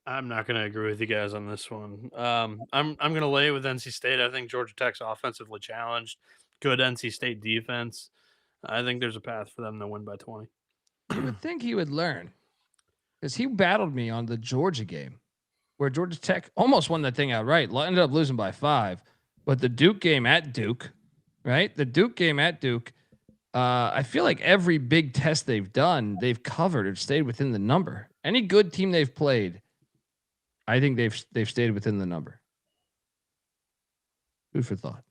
I'm not going to agree with you guys on this one. I'm going to lay with NC State. I think Georgia Tech's offensively challenged. Good NC State defense. I think there's a path for them to win by 20. You would think he would learn, because he battled me on the Georgia game, where Georgia Tech almost won that thing outright. Ended up losing by 5, but the Duke game at Duke, right? The Duke game at Duke. I feel like every big test they've done, they've covered or stayed within the number. Any good team they've played, I think they've stayed within the number. Food for thought.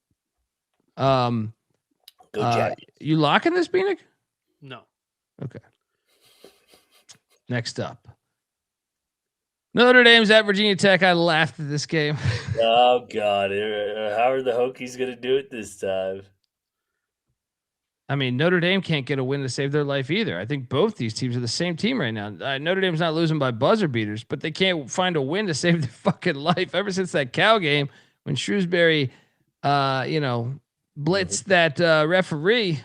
Go Jackets. You locking this, Bieniek? No. Okay. Next up, Notre Dame's at Virginia Tech. I laughed at this game. Oh God, how are the Hokies going to do it this time? I mean, Notre Dame can't get a win to save their life either. I think both these teams are the same team right now. Notre Dame's not losing by buzzer beaters, but they can't find a win to save their fucking life. Ever since that Cal game when Shrewsbury, blitzed that referee.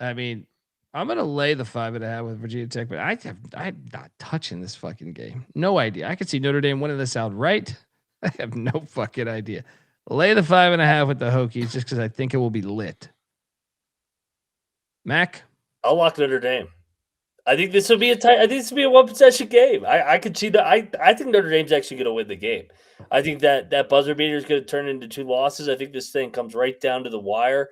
I mean, I'm gonna lay the 5.5 with Virginia Tech, but I'm not touching this fucking game. No idea. I could see Notre Dame winning this outright. I have no fucking idea. Lay the 5.5 with the Hokies just because I think it will be lit. Mac, I'll lock Notre Dame. I think this will be a tight. I think this will be a 1-possession game. I could see that. I think Notre Dame's actually going to win the game. I think that buzzer beater is going to turn into 2 losses. I think this thing comes right down to the wire.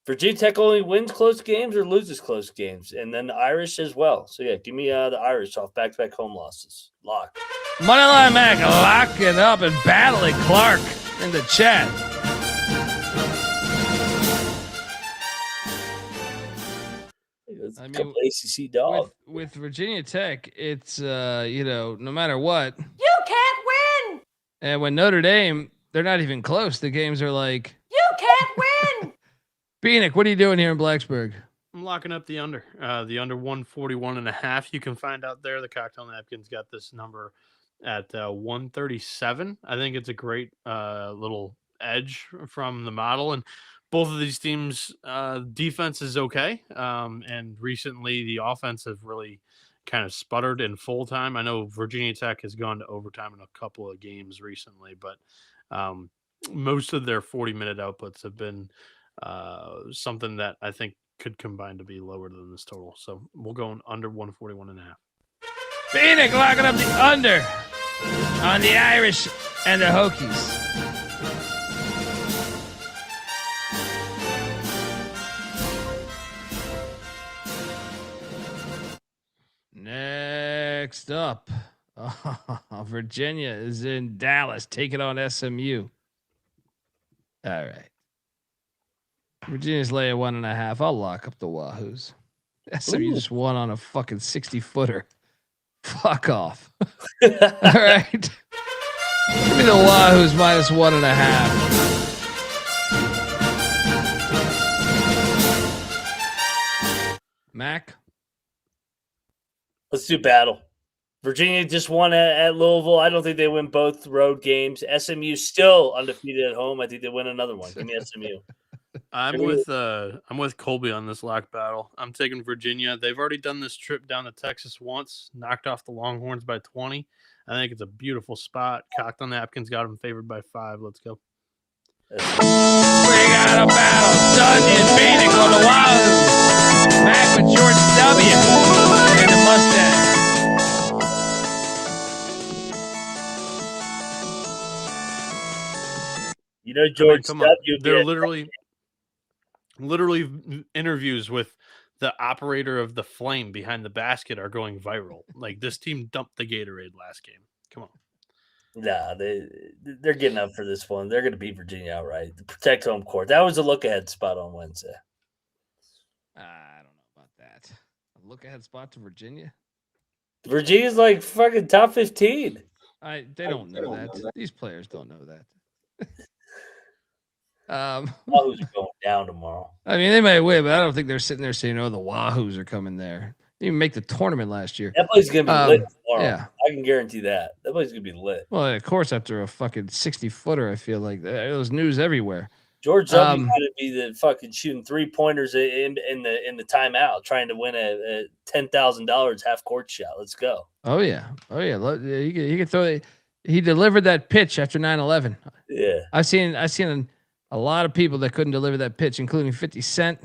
Virginia Tech only wins close games or loses close games, and then the Irish as well. So yeah, give me the Irish off back-to-back home losses. Lock. Moneyline Mac locking up and battling Clark in the chat. I mean, ACC dog. With Virginia Tech, it's no matter what, You can't win! and when Notre Dame, they're not even close. The games are like, You can't win! Bieniek, what are you doing here in Blacksburg? I'm locking up the under. The under 141.5. You can find out there. The Cocktail Napkins got this number at 137. I think it's a great little edge from the model. And both of these teams' defense is okay. And recently, the offense have really kind of sputtered in full time. I know Virginia Tech has gone to overtime in a couple of games recently, but most of their 40-minute outputs have been something that I think could combine to be lower than this total. So we'll go under 141.5. Bieniek locking up the under on the Irish and the Hokies. Next up, Virginia is in Dallas, taking on SMU. All right. Virginia's laying 1.5. I'll lock up the Wahoos. SMU just won on a fucking 60-footer. Fuck off. All right. Give me the Wahoos minus 1.5. Mac? Let's do battle. Virginia just won at Louisville. I don't think they win both road games. SMU still undefeated at home. I think they win another one. Give me SMU. I'm with Colby on this lock battle. I'm taking Virginia. They've already done this trip down to Texas once, knocked off the Longhorns by 20. I think it's a beautiful spot. Cocktail Napkins got them favored by 5. Let's go. We got a battle. Dungy and Bieniek on the Wahoos. Mac with George W. and the mustache. You know, George come W. on. They're literally interviews with the operator of the flame behind the basket are going viral. Like, this team dumped the Gatorade last game. Come on. Nah, they're getting up for this one. They're going to beat Virginia outright. Protect home court. That was a look-ahead spot on Wednesday. I don't know about that. A look-ahead spot to Virginia? Virginia's like fucking top 15. They don't know that. These players don't know that. Wahoos are going down tomorrow. I mean, they might win, but I don't think they're sitting there saying, "Oh, the Wahoos are coming there." They didn't even make the tournament last year. That place is gonna be lit tomorrow. Yeah. I can guarantee that. That place is gonna be lit. Well, of course, after a fucking 60-footer, I feel like it was news everywhere. George W. gonna be the fucking shooting 3-pointers in the timeout, trying to win a $10,000 half court shot. Let's go. Oh yeah. He could throw it. He delivered that pitch after 9/11. Yeah. I've seen a lot of people that couldn't deliver that pitch, including 50 Cent.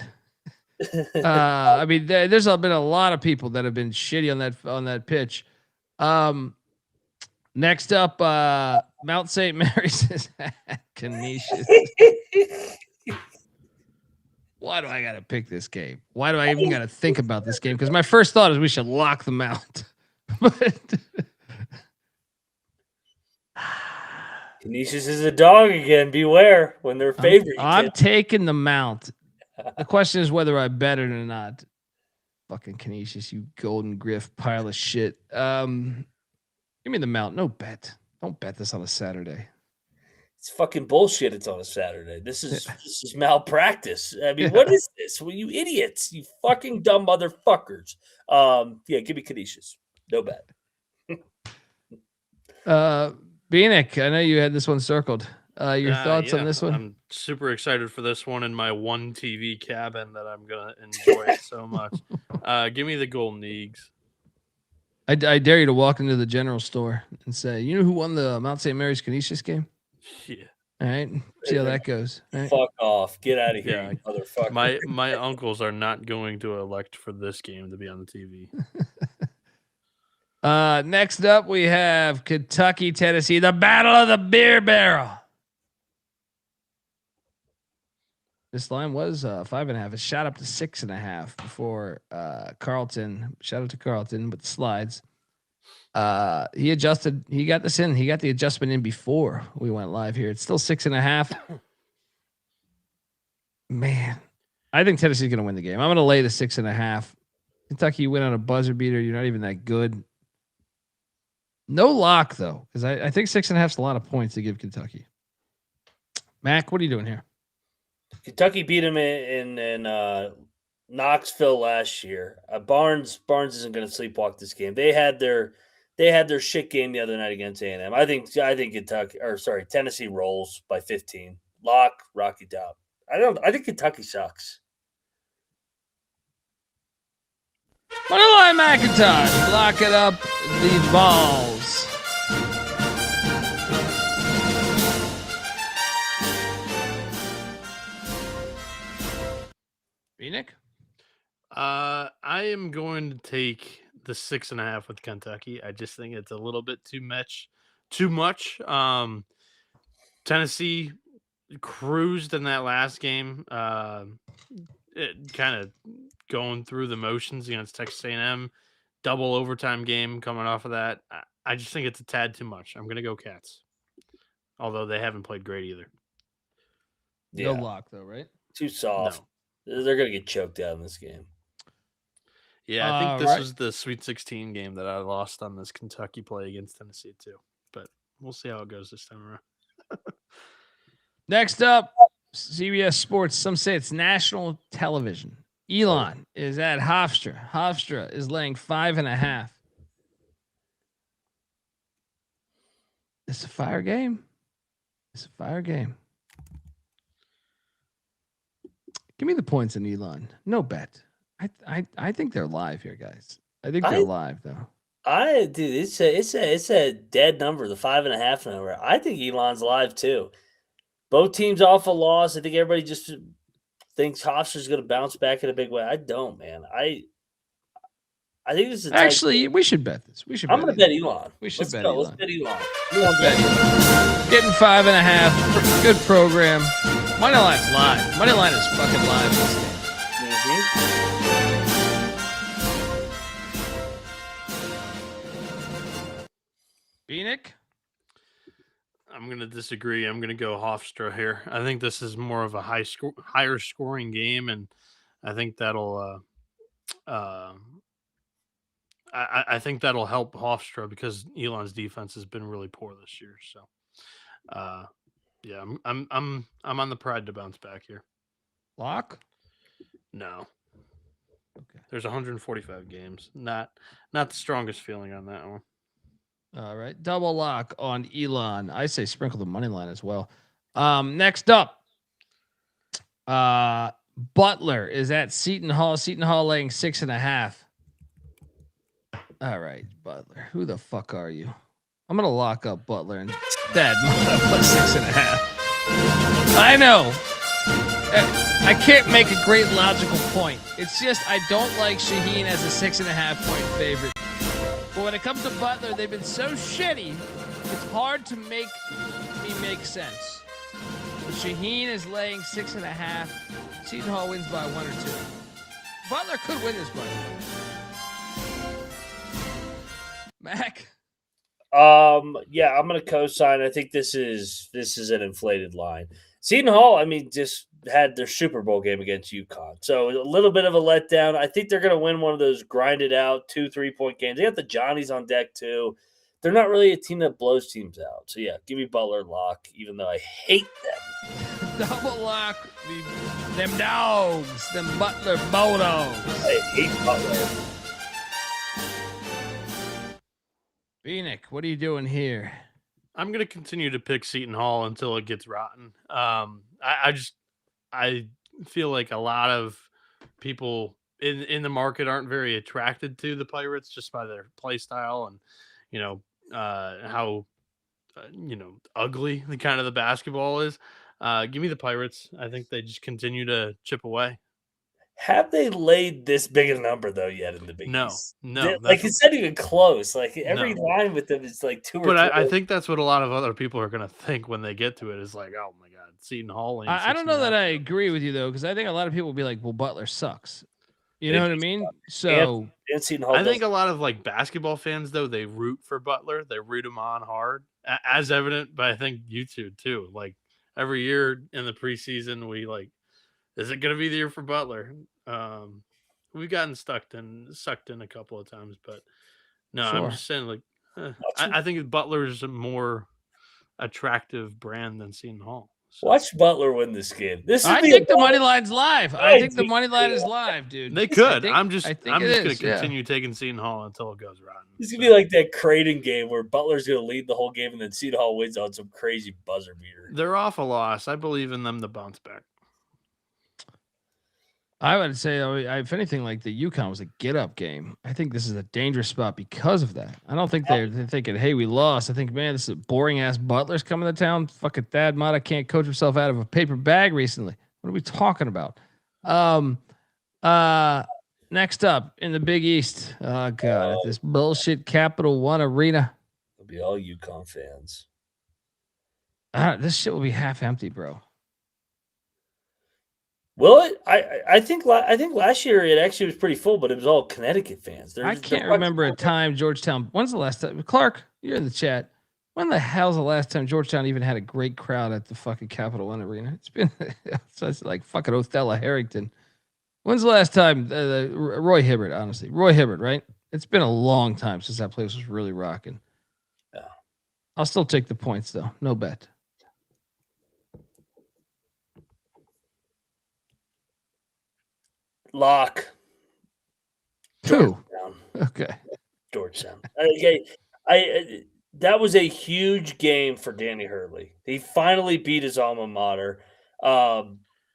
I mean, there's been a lot of people that have been shitty on that pitch. Next up, Mount St. Mary's is Canisius. Why do I got to pick this game? Why do I even got to think about this game? Because my first thought is we should lock them out. But Canisius is a dog again. Beware when they're favored. I'm taking the Mount. The question is whether I bet it or not. Fucking Canisius, you golden griff pile of shit. Give me the Mount. No bet. Don't bet this on a Saturday. It's fucking bullshit. It's on a Saturday. This is malpractice. I mean, what is this? Well, you idiots, you fucking dumb motherfuckers. Yeah, give me Canisius. No bet. Bieniek, I know you had this one circled. Your thoughts on this one? I'm super excited for this one in my one TV cabin that I'm gonna enjoy it so much. Give me the Golden Eagles. I dare you to walk into the general store and say, "You know who won the Mount St. Mary's Canisius game?" Yeah. All right. See how that goes. Right? Fuck off. Get out of here, you motherfucker. My uncles are not going to elect for this game to be on the TV. Next up we have Kentucky, Tennessee, the Battle of the Beer Barrel. This line was 5.5. It shot up to 6.5 before Carlton. Shout out to Carlton with the slides. He adjusted. He got this in. He got the adjustment in before we went live here. It's still 6.5. Man, I think Tennessee's going to win the game. I'm going to lay the 6.5. Kentucky, you win on a buzzer beater. You're not even that good. No lock though, because I think 6.5 is a lot of points to give Kentucky. Mac, what are you doing here? Kentucky beat him in Knoxville last year. Barnes isn't going to sleepwalk this game. They had their shit game the other night against A&M. I think Tennessee rolls by 15. Lock Rocky Top. I think Kentucky sucks. Moneyline McIntyre, lock it up the balls. Bieniek? I am going to take the 6.5 with Kentucky. I just think it's a little bit too much. Tennessee cruised in that last game. It kind of going through the motions against Texas A&M. Double overtime game coming off of that. I just think it's a tad too much. I'm going to go Cats. Although they haven't played great either. No lock though, right? Too soft. No. They're going to get choked out in this game. Yeah, I think this was the Sweet 16 game that I lost on this Kentucky play against Tennessee too. But we'll see how it goes this time around. Next up, CBS Sports. Some say it's national television. Elon is at Hofstra. Hofstra is laying 5.5. It's a fire game. Give me the points in Elon. No bet. I think they're live here, guys. I think they're live though. It's a dead number, the 5.5 number. I think Elon's live too. Both teams off a loss. I think everybody just thinks Hofstra's going to bounce back in a big way. I don't, man. I think this is actually we should bet this. I'm going to bet Elon. Let's bet Elon. Let's bet Elon. Getting 5.5. Good program. Moneyline's live. Moneyline is fucking live this game. Bieniek? I'm going to disagree. I'm going to go Hofstra here. I think this is more of a higher scoring game, and I think that'll I think that'll help Hofstra because Elon's defense has been really poor this year. So, Yeah, I'm on the pride to bounce back here. Lock? No. Okay. There's 145 games. Not the strongest feeling on that one. All right. Double lock on Elon. I say sprinkle the money line as well. Next up. Butler is at Seton Hall. Seton Hall laying 6.5. All right, Butler. Who the fuck are you? I'm gonna lock up Butler and Dad. Put 6.5. I know. I can't make a great logical point. It's just I don't like Shaheen as a 6.5 point favorite. But when it comes to Butler, they've been so shitty. It's hard to make me make sense. But Shaheen is laying 6.5. Seton Hall wins by 1 or 2. Butler could win this, by the way. Mac. Yeah, I'm gonna co-sign. I think this is an inflated line. Seton Hall, I mean, just had their Super Bowl game against UConn, so a little bit of a letdown. I think they're gonna win one of those grinded out 2-3 point games. They got the Johnnies on deck too. They're not really a team that blows teams out. So yeah, give me Butler lock, even though I hate them. Double lock them dogs, them Butler Bulldogs. I hate Butler. Bieniek, what are you doing here? I'm going to continue to pick Seton Hall until it gets rotten. I feel like a lot of people in the market aren't very attracted to the Pirates just by their play style and, how, ugly the kind of the basketball is. Give me the Pirates. I think they just continue to chip away. Have they laid this big a number though yet in the Big East? No. Like it's not even close. Like every line with them is like 2 or 3. But I think that's what a lot of other people are going to think when they get to it is like, oh my God, Seton Hall. I don't know that I agree with you though, because I think a lot of people will be like, well, Butler sucks. You know what I mean? So and Seton Hall I think a lot of like basketball fans though, they root for Butler. They root him on hard, as evident by I think you two too. Like every year in the preseason, we like, is it going to be the year for Butler? We've gotten sucked in a couple of times, but no, Sure. I'm just saying like I think Butler is a more attractive brand than Seton Hall. So. Watch Butler win this game. I think the money line's live. I think the money line is live, dude. They could. I'm just going to continue taking Seton Hall until it goes rotten. It's going to be like that Creighton game where Butler's going to lead the whole game and then Seton Hall wins on some crazy buzzer beater. They're off a loss. I believe in them to bounce back. I would say, if anything, like the UConn was a get-up game. I think this is a dangerous spot because of that. I don't think they're thinking, hey, we lost. I think, man, this is a boring-ass Butler's coming to town. Fucking Thad Matta can't coach himself out of a paper bag recently. What are we talking about? Next up in the Big East. Oh, God, at this bullshit Capital One Arena. It'll be all UConn fans. This shit will be half empty, bro. Will it? I think last year it actually was pretty full, but it was all Connecticut fans. I can't remember a time Georgetown. When's the last time? Clark, you're in the chat. When the hell's the last time Georgetown even had a great crowd at the fucking Capital One Arena? It's been it's like fucking Othello Harrington. When's the last time Roy Hibbert? Honestly, Roy Hibbert, right? It's been a long time since that place was really rocking. Yeah. I'll still take the points though. No bet. Lock. Two. Okay. Georgetown. That was a huge game for Danny Hurley. He finally beat his alma mater. They're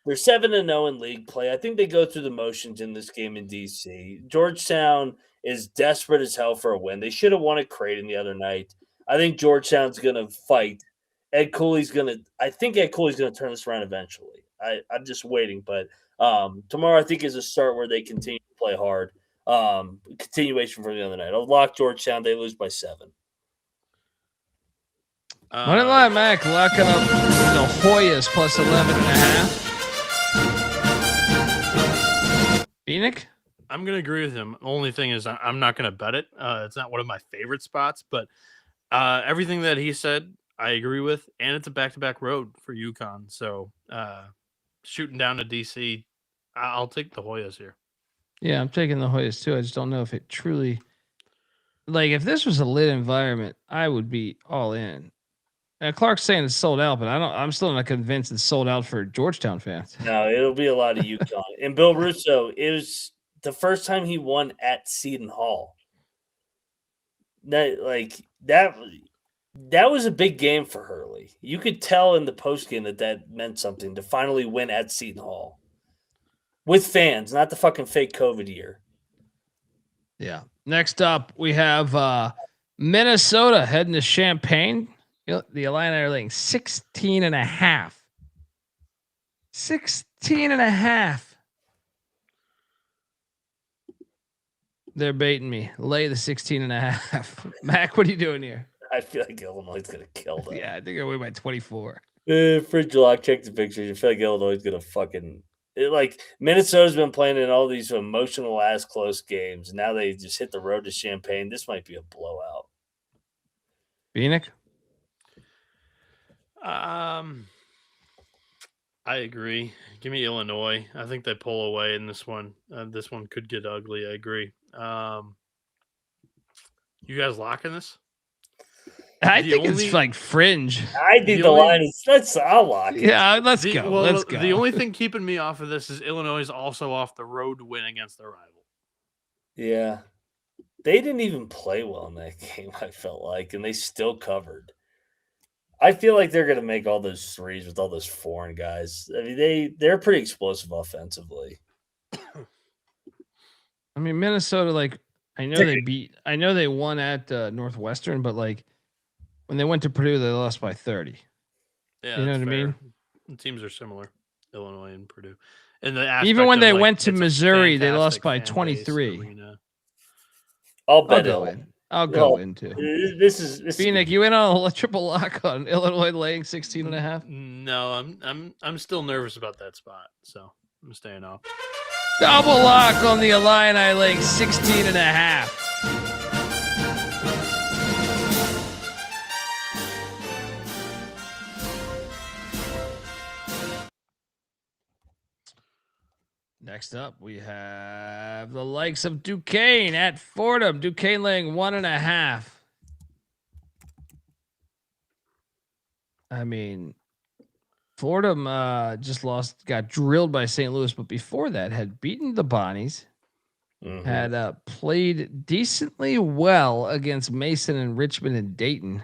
7-0 in league play. I think they go through the motions in this game in DC. Georgetown is desperate as hell for a win. They should have won at Creighton the other night. I think Georgetown's going to fight. I think Ed Cooley's going to turn this around eventually. I'm just waiting, but tomorrow I think is a start where they continue to play hard. Continuation from the other night. I'll lock Georgetown. They lose by 7. Money line, Mac, locking up the Hoyas plus 11.5. Bieniek? I'm going to agree with him. Only thing is I'm not going to bet it. It's not one of my favorite spots, but everything that he said, I agree with. And it's a back-to-back road for UConn. So shooting down to DC, I'll take the Hoyas here. Yeah, I'm taking the Hoyas too. I just don't know if it truly, like, if this was a lit environment, I would be all in. Clark's saying it's sold out, but I'm still not convinced it's sold out for Georgetown fans. No, it'll be a lot of UConn. And Bill Russo, it was the first time he won at Seton Hall. That was a big game for Hurley. You could tell in the postgame that meant something to finally win at Seton Hall with fans, not the fucking fake COVID year. Yeah. Next up, we have Minnesota heading to Champaign. The Illini are laying 16.5. 16.5. They're baiting me. Lay the 16.5. Mac, what are you doing here? I feel like Illinois is going to kill them. Yeah, I think I win by 24. Fridge Lock, check the pictures. I feel like Illinois is going to fucking Minnesota's been playing in all these emotional ass close games. Now they just hit the road to Champaign. This might be a blowout. Bieniek? I agree. Give me Illinois. I think they pull away in this one. This one could get ugly. I agree. You guys locking this? I think it's like fringe. I think the line is I'll lock it. Yeah, let's go. Let's go. The only thing keeping me off of this is Illinois is also off the road to win against their rival. Yeah. They didn't even play well in that game, I felt like, and they still covered. I feel like they're going to make all those threes with all those foreign guys. I mean, they're pretty explosive offensively. I mean, Minnesota, I know they won at Northwestern, but when they went to Purdue, they lost by 30. Yeah, you know what I mean? The teams are similar, Illinois and Purdue. And even when they went to Missouri, they lost by 23. I'll bet go in. I'll go into. This is Bieniek, you in on a triple lock on Illinois laying 16.5? No, I'm still nervous about that spot, so I'm staying off. Double lock on the Illini laying 16.5. Next up, we have the likes of Duquesne at Fordham. Duquesne laying 1.5. I mean, Fordham just got drilled by St. Louis, but before that had beaten the Bonnies, had played decently well against Mason and Richmond and Dayton.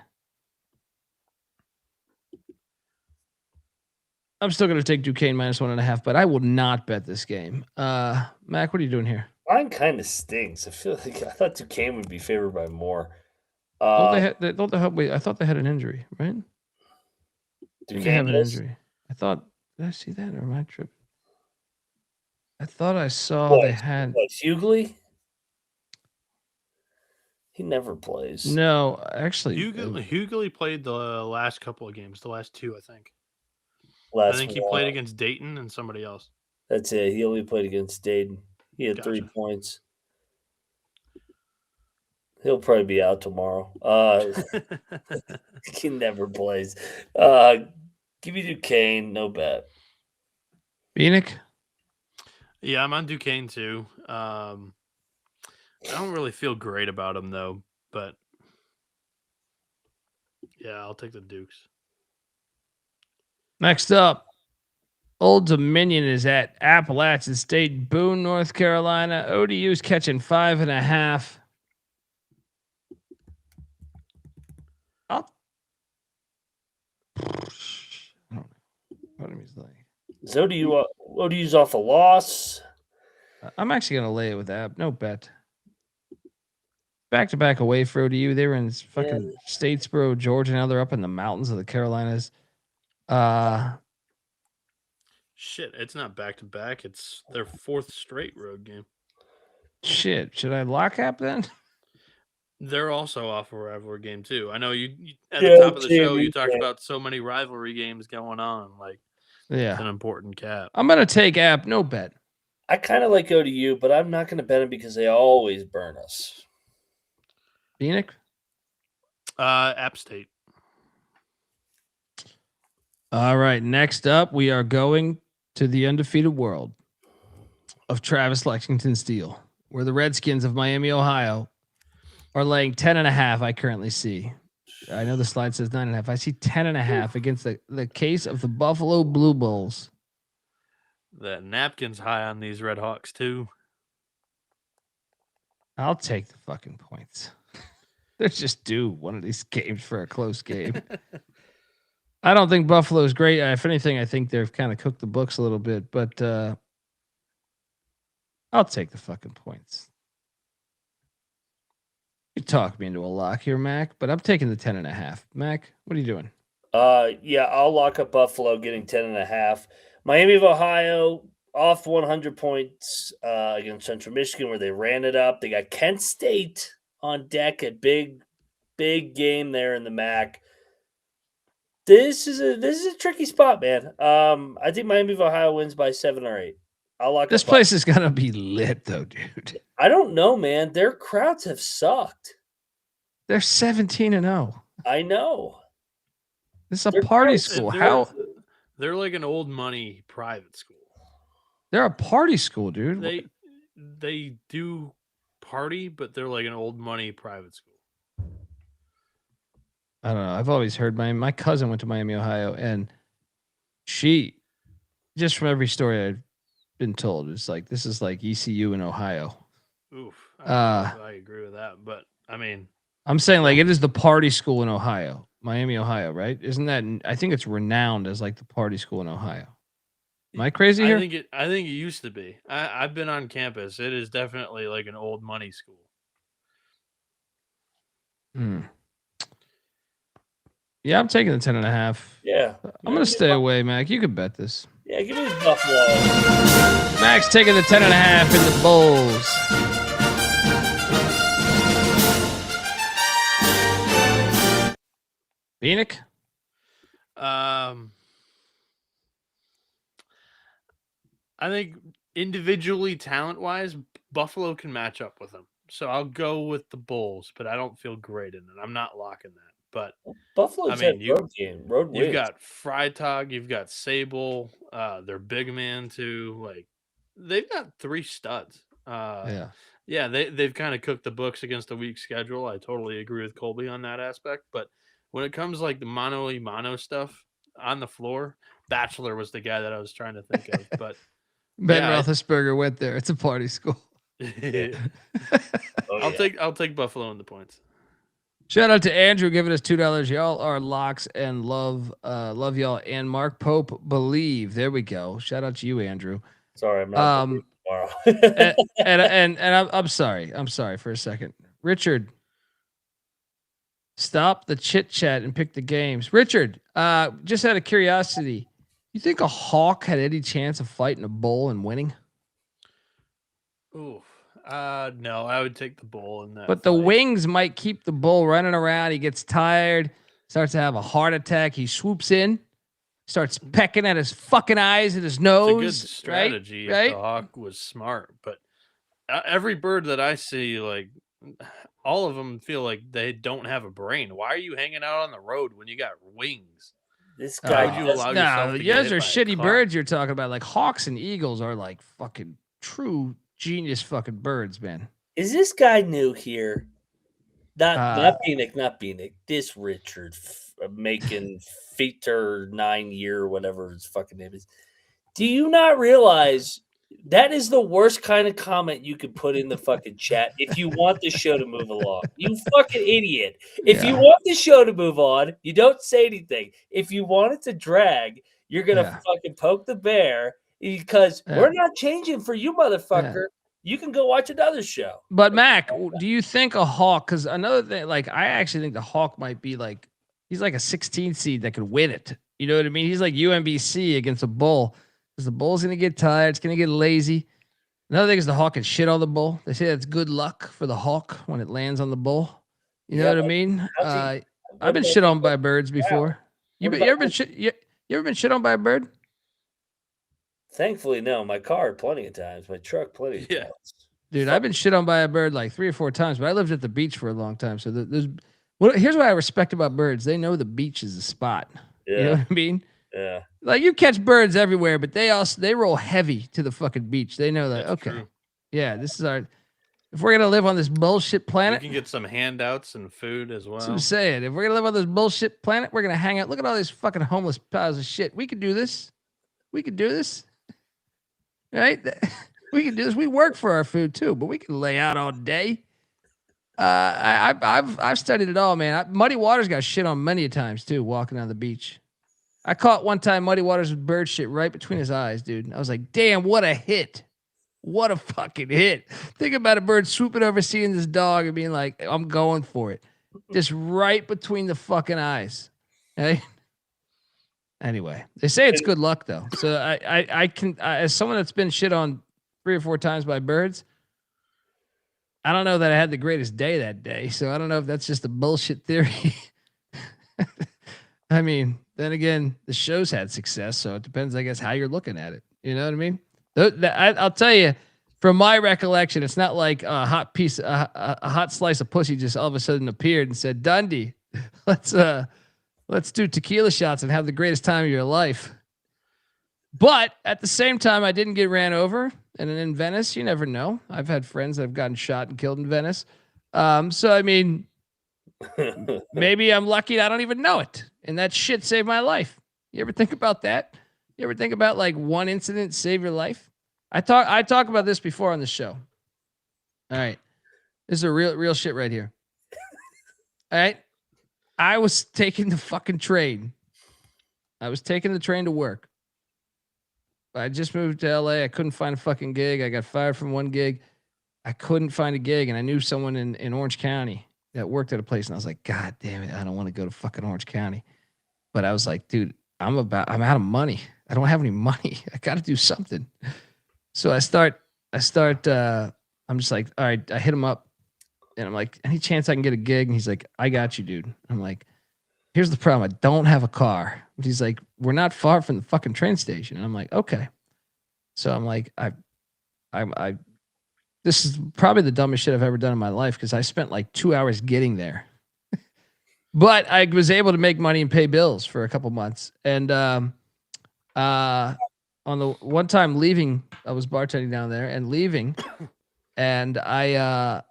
I'm still going to take Duquesne minus 1.5, but I will not bet this game. Mac, what are you doing here? Mine kind of stinks. I feel like I thought Duquesne would be favored by more. I thought they had an injury, right? They have an injury. I thought. Did I see that or am I tripping? I thought I saw they had. Hughley? He never plays. No, actually, Hughley played the last couple of games, the last two, I think. I think he played against Dayton and somebody else. That's it. He only played against Dayton. He had 3 points. He'll probably be out tomorrow. He never plays. Give me Duquesne, no bet. Bieniek? Yeah, I'm on Duquesne too. I don't really feel great about him though, but yeah, I'll take the Dukes. Next up, Old Dominion is at Appalachian State, Boone, North Carolina. ODU's catching 5.5. So ODU's off a loss. I'm actually going to lay it with App. No bet. Back-to-back away for ODU. They were in fucking Statesboro, Georgia. Now they're up in the mountains of the Carolinas. Shit, it's not back-to-back. It's their 4th straight road game. Shit, should I lock App then? They're also off a rivalry game too. I know you at the top of the show you talked about so many rivalry games going on. It's an important cap. I'm gonna take App, no bet. I kind of like ODU, but I'm not gonna bet them because they always burn us. Bieniek? App State. All right. Next up, we are going to the undefeated world of Travis Lexington Steele, where the Redskins of Miami, Ohio, are laying 10.5. I currently see. I know the slide says 9.5. I see 10.5 against the case of the Buffalo Blue Bulls. The napkin's high on these Red Hawks too. I'll take the fucking points. Let's just do one of these games for a close game. I don't think Buffalo's great. If anything, I think they've kind of cooked the books a little bit, but I'll take the fucking points. You talk me into a lock here, Mac, but I'm taking the 10.5. Mac, what are you doing? Yeah, I'll lock up Buffalo getting 10.5. Miami of Ohio off 100 points against Central Michigan, where they ran it up. They got Kent State on deck, a big game there in the MAC. This is a tricky spot, man. I think Miami of Ohio wins by 7 or 8. I'll lock This up place is gonna be lit, though, dude. I don't know, man. Their crowds have sucked. They're 17-0. I know. This is a They're party close. school. They're like an old money private school. They're a party school, dude. They do party, but they're like an old money private school. I don't know. I've always heard my cousin went to Miami, Ohio, and she, just from every story I've been told, it's like this is like ECU in Ohio. Oof. I agree with that, but I mean, I'm saying like it is the party school in Ohio, Miami, Ohio, right? Isn't that? I think it's renowned as like the party school in Ohio. Am I crazy here? I think it used to be. I've been on campus. It is definitely like an old money school. Yeah, I'm taking the 10.5. Yeah. I'm gonna stay away, Mac. You could bet this. Yeah, give me the Buffalo. Mac's taking the 10.5 in the Bulls. Bieniek? I think individually, talent-wise, Buffalo can match up with them. So I'll go with the Bulls, but I don't feel great in it. I'm not locking that. But Buffalo's road game. Road wins. You've got Freitag, you've got Sable, their big man too. Like they've got 3 studs. Yeah, they've kind of cooked the books against a weak schedule. I totally agree with Colby on that aspect. But when it comes like the mano stuff on the floor, Bachelor was the guy that I was trying to think of. But Ben Roethlisberger went there. It's a party school. I'll take Buffalo in the points. Shout out to Andrew giving us $2. Y'all are locks and love y'all. And Mark Pope believe. There we go. Shout out to you, Andrew. Sorry, I'm not tomorrow. and I'm sorry. I'm sorry for a second. Richard, stop the chit chat and pick the games. Richard, just out of curiosity, you think a hawk had any chance of fighting a bull and winning? Ooh. No, I would take the bull in that. But the wings might keep the bull running around. He gets tired, starts to have a heart attack. He swoops in, starts pecking at his fucking eyes and his nose. It's a good strategy if the hawk was smart. But every bird that I see, like all of them feel like they don't have a brain. Why are you hanging out on the road when you got wings? This guy, yours are shitty birds you're talking about. Like hawks and eagles are like fucking true genius fucking birds, man. Is this guy new here? Not Bieniek. This Richard making Feater 9 year, whatever his fucking name is. Do you not realize that is the worst kind of comment you could put in the fucking chat if you want the show to move along? You fucking idiot. If you want the show to move on, you don't say anything. If you want it to drag, you're gonna fucking poke the bear. Because we're not changing for you, motherfucker. Yeah. You can go watch another show. But Mac, do you think a hawk? Because another thing, like I actually think the hawk might be like he's like a 16 seed that could win it. You know what I mean? He's like UMBC against a bull because the bull's gonna get tired. It's gonna get lazy. Another thing is the hawk can shit on the bull. They say that's good luck for the hawk when it lands on the bull. You know what I mean? I've been shit on by birds before. You ever been shit on by a bird? Thankfully, no. My car, plenty of times. My truck, plenty of times. Dude, I've been shit on by a bird like 3 or 4 times, but I lived at the beach for a long time. So here's what I respect about birds. They know the beach is a spot. Yeah. You know what I mean? Yeah. Like you catch birds everywhere, but they roll heavy to the fucking beach. They know that. That's okay. True. Yeah, this is our. If we're gonna live on this bullshit You planet, can get some handouts and food as that's what I'm well. saying. If we're gonna live on this bullshit planet, we're gonna hang out. Look at all these fucking homeless piles of shit. We could do this. We could do this, right? We can do this. We work for our food too, but we can lay out all day. I've studied it all, man. Muddy Waters got shit on many a times too, walking on the beach. I caught one time Muddy Waters with bird shit right between his eyes, dude. I was like, damn, what a hit. What a fucking hit. Think about a bird swooping over, seeing this dog and being like, I'm going for it. Just right between the fucking eyes. Hey. Anyway, they say it's good luck though. So I can, as someone that's been shit on 3 or 4 times by birds, I don't know that I had the greatest day that day. So I don't know if that's just a bullshit theory. I mean, then again, the show's had success, so it depends, I guess, how you're looking at it. You know what I mean? I'll tell you, from my recollection, it's not like a hot piece, a hot slice of pussy just all of a sudden appeared and said, "Dundee, let's do tequila shots and have the greatest time of your life." But at the same time, I didn't get ran over. And in Venice, you never know. I've had friends that have gotten shot and killed in Venice. So, I mean, maybe I'm lucky. I don't even know it. And that shit saved my life. You ever think about that? You ever think about like one incident save your life? I talk about this before on the show. All right. This is a real shit right here. All right. I was taking the fucking train. I was taking the train to work. I just moved to LA. I couldn't find a fucking gig. I got fired from one gig. I couldn't find a gig. And I knew someone in Orange County that worked at a place. And I was like, God damn it. I don't want to go to fucking Orange County. But I was like, dude, I'm out of money. I don't have any money. I got to do something. So I'm just like, all right, I hit him up and I'm like, any chance I can get a gig? And he's like, I got you, dude. I'm like, here's the problem. I don't have a car. And he's like, we're not far from the fucking train station. And I'm like, okay. So I'm like, this is probably the dumbest shit I've ever done in my life, because I spent like 2 hours getting there. But I was able to make money and pay bills for a couple months. And on the one time leaving, I was bartending down there and leaving, and I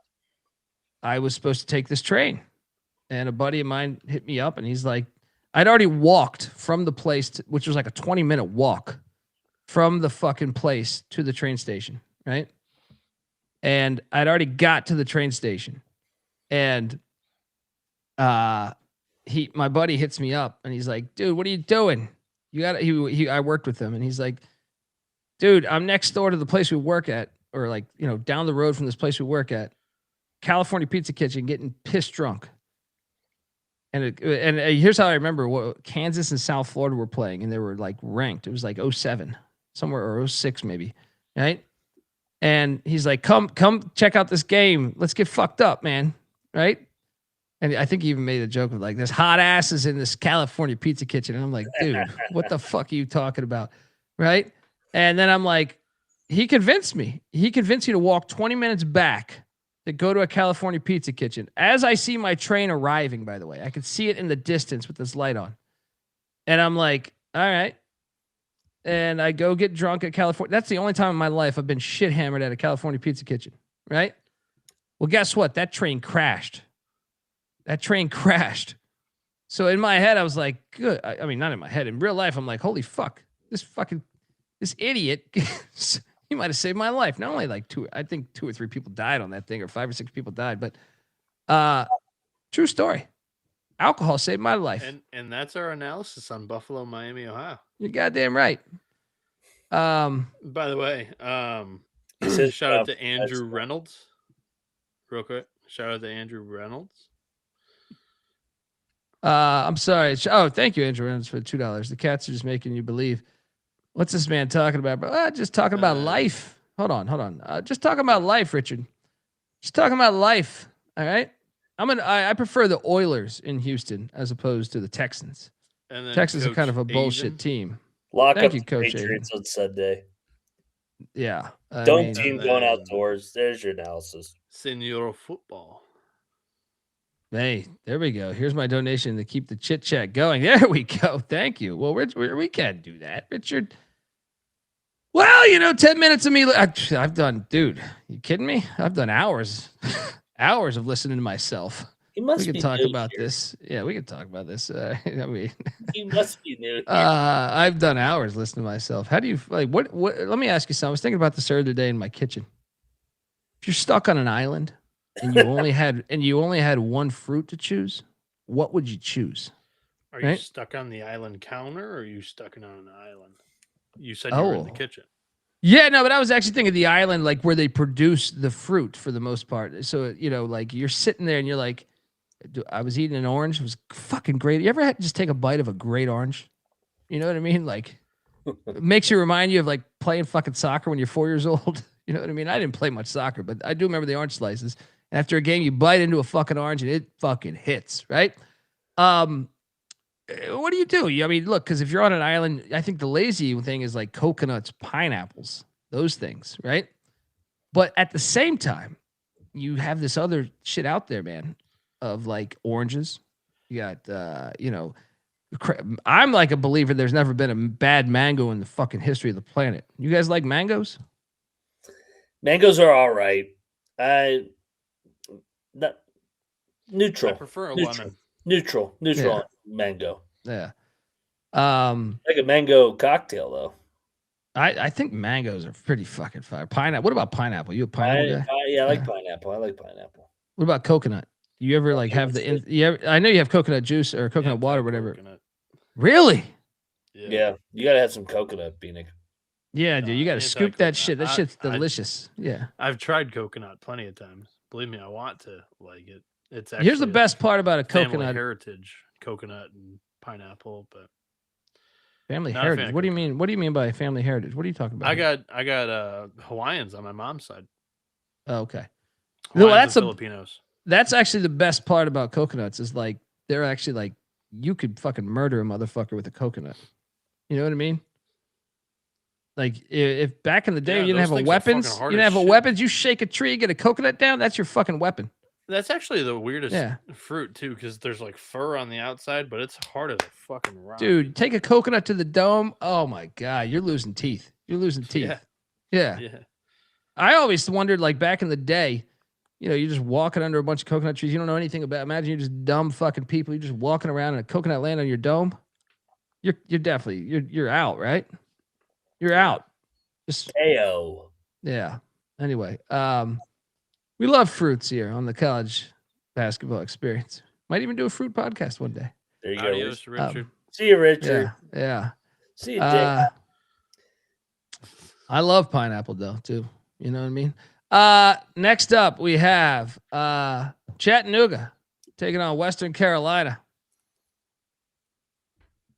was supposed to take this train. And a buddy of mine hit me up and he's like, I'd already walked from the place, which was like a 20-minute walk from the fucking place to the train station, right? And I'd already got to the train station. And my buddy hits me up and he's like, dude, what are you doing? I worked with him and he's like, dude, I'm next door to the place we work at, or like, down the road from this place we work at, California Pizza Kitchen, getting pissed drunk. And here's how I remember what Kansas and South Florida were playing, and they were like ranked. It was like 07 somewhere, or 06 maybe, right? And he's like, come check out this game. Let's get fucked up, man, right? And I think he even made a joke of like, there's hot asses in this California Pizza Kitchen. And I'm like, dude, what the fuck are you talking about, right? And then I'm like, he convinced me. He convinced me to walk 20 minutes back to go to a California Pizza Kitchen. As I see my train arriving, by the way, I could see it in the distance with this light on. And I'm like, all right. And I go get drunk at California. That's the only time in my life I've been shit hammered at a California Pizza Kitchen, right? Well, guess what? That train crashed. So in my head, I was like, good. I mean, not in my head. In real life, I'm like, holy fuck. This idiot, he might have saved my life. Not only like 2 or 3 people died on that thing, or 5 or 6 people died, but true story. Alcohol saved my life. And that's our analysis on Buffalo, Miami, Ohio. You're goddamn right. By the way, shout out to Andrew Reynolds. Real quick. Shout out to Andrew Reynolds. I'm sorry. Oh, thank you, Andrew Reynolds, for $2. The cats are just making you believe. What's this man talking about, bro? Just talking about life. Hold on. Just talking about life, Richard. Just talking about life. All right. I prefer the Oilers in Houston as opposed to the Texans. And then Texans are kind of a bullshit team. Thank you, Coach Patriots on Sunday. Yeah. Team going outdoors. There's your analysis. Senor football. Hey, there we go. Here's my donation to keep the chit chat going. There we go. Thank you. Well, we can't do that, Richard. Well, 10 minutes of me. I've done, dude. You kidding me? I've done hours, hours of listening to myself. He We must could be talk new about here. this. Yeah, we could talk about this. I mean, He must be new here. I've done hours listening to myself. How do you like? What? Let me ask you something. I was thinking about this earlier today in my kitchen. If you're stuck on an island and you only had one fruit to choose, what would you choose? Are you Right? stuck on the island counter or are you stuck on an island? You said you were in the Oh. kitchen. Yeah, no, but I was actually thinking the island, like where they produce the fruit for the most part. So, like you're sitting there and you're like, I was eating an orange. It was fucking great. You ever had just take a bite of a great orange? You know what I mean? Like, it makes you remind you of like playing fucking soccer when you're 4 years old. You know what I mean? I didn't play much soccer, but I do remember the orange slices. And after a game, you bite into a fucking orange and it fucking hits, right? What do? I mean, look, because if you're on an island, I think the lazy thing is like coconuts, pineapples, those things, right? But at the same time, you have this other shit out there, man, of like oranges. You got, I'm like a believer there's never been a bad mango in the fucking history of the planet. You guys like mangoes? Mangoes are all right. Not I neutral. prefer a neutral. lemon. Neutral Yeah. on mango. Yeah. Like a mango cocktail though. I think mangoes are pretty fucking fire. Pineapple. What about pineapple? You a pineapple guy? I like pineapple. I like pineapple. What about coconut? You ever like have I know you have coconut juice or Yeah, coconut water, Thai whatever. coconut. Really? Yeah, you gotta have some coconut, Bieniek. Yeah, dude. You got to scoop that shit. That anti-coconut. shit's delicious. Yeah. I've tried coconut plenty of times. Believe me, I want to like it. It's actually Here's the best part about a family coconut. heritage, coconut and pineapple, but Family not a fan heritage. of What do you coconut. mean? What do you mean by family heritage? What are you talking about? I got Hawaiians on my mom's side. Oh, okay. Hawaiians Well, that's and a Filipinos. that's actually the best part about coconuts is like they're actually like you could fucking murder a motherfucker with a coconut. You know what I mean? Like if back in the day Yeah, you didn't those have a things are fucking weapons, hard you didn't as have a shit. weapons. You shake a tree, get a coconut down. That's your fucking weapon. That's actually the weirdest Yeah. fruit too, because there's like fur on the outside, but it's hard as a fucking rock. Dude, take a coconut to the dome. Oh my god, you're losing teeth. You're losing teeth. Yeah. Yeah. I always wondered, like back in the day, you're just walking under a bunch of coconut trees. You don't know anything about. Imagine you're just dumb fucking people. You're just walking around in a coconut land on your dome. You're definitely you're out, right? You're out. Just Ayo. yeah. Anyway, we love fruits here on the college basketball experience. Might even do a fruit podcast one day. There you go. Adios, Richard. See you, Richard. Yeah. See you, Dick. I love pineapple though, too. You know what I mean? Next up we have Chattanooga taking on Western Carolina.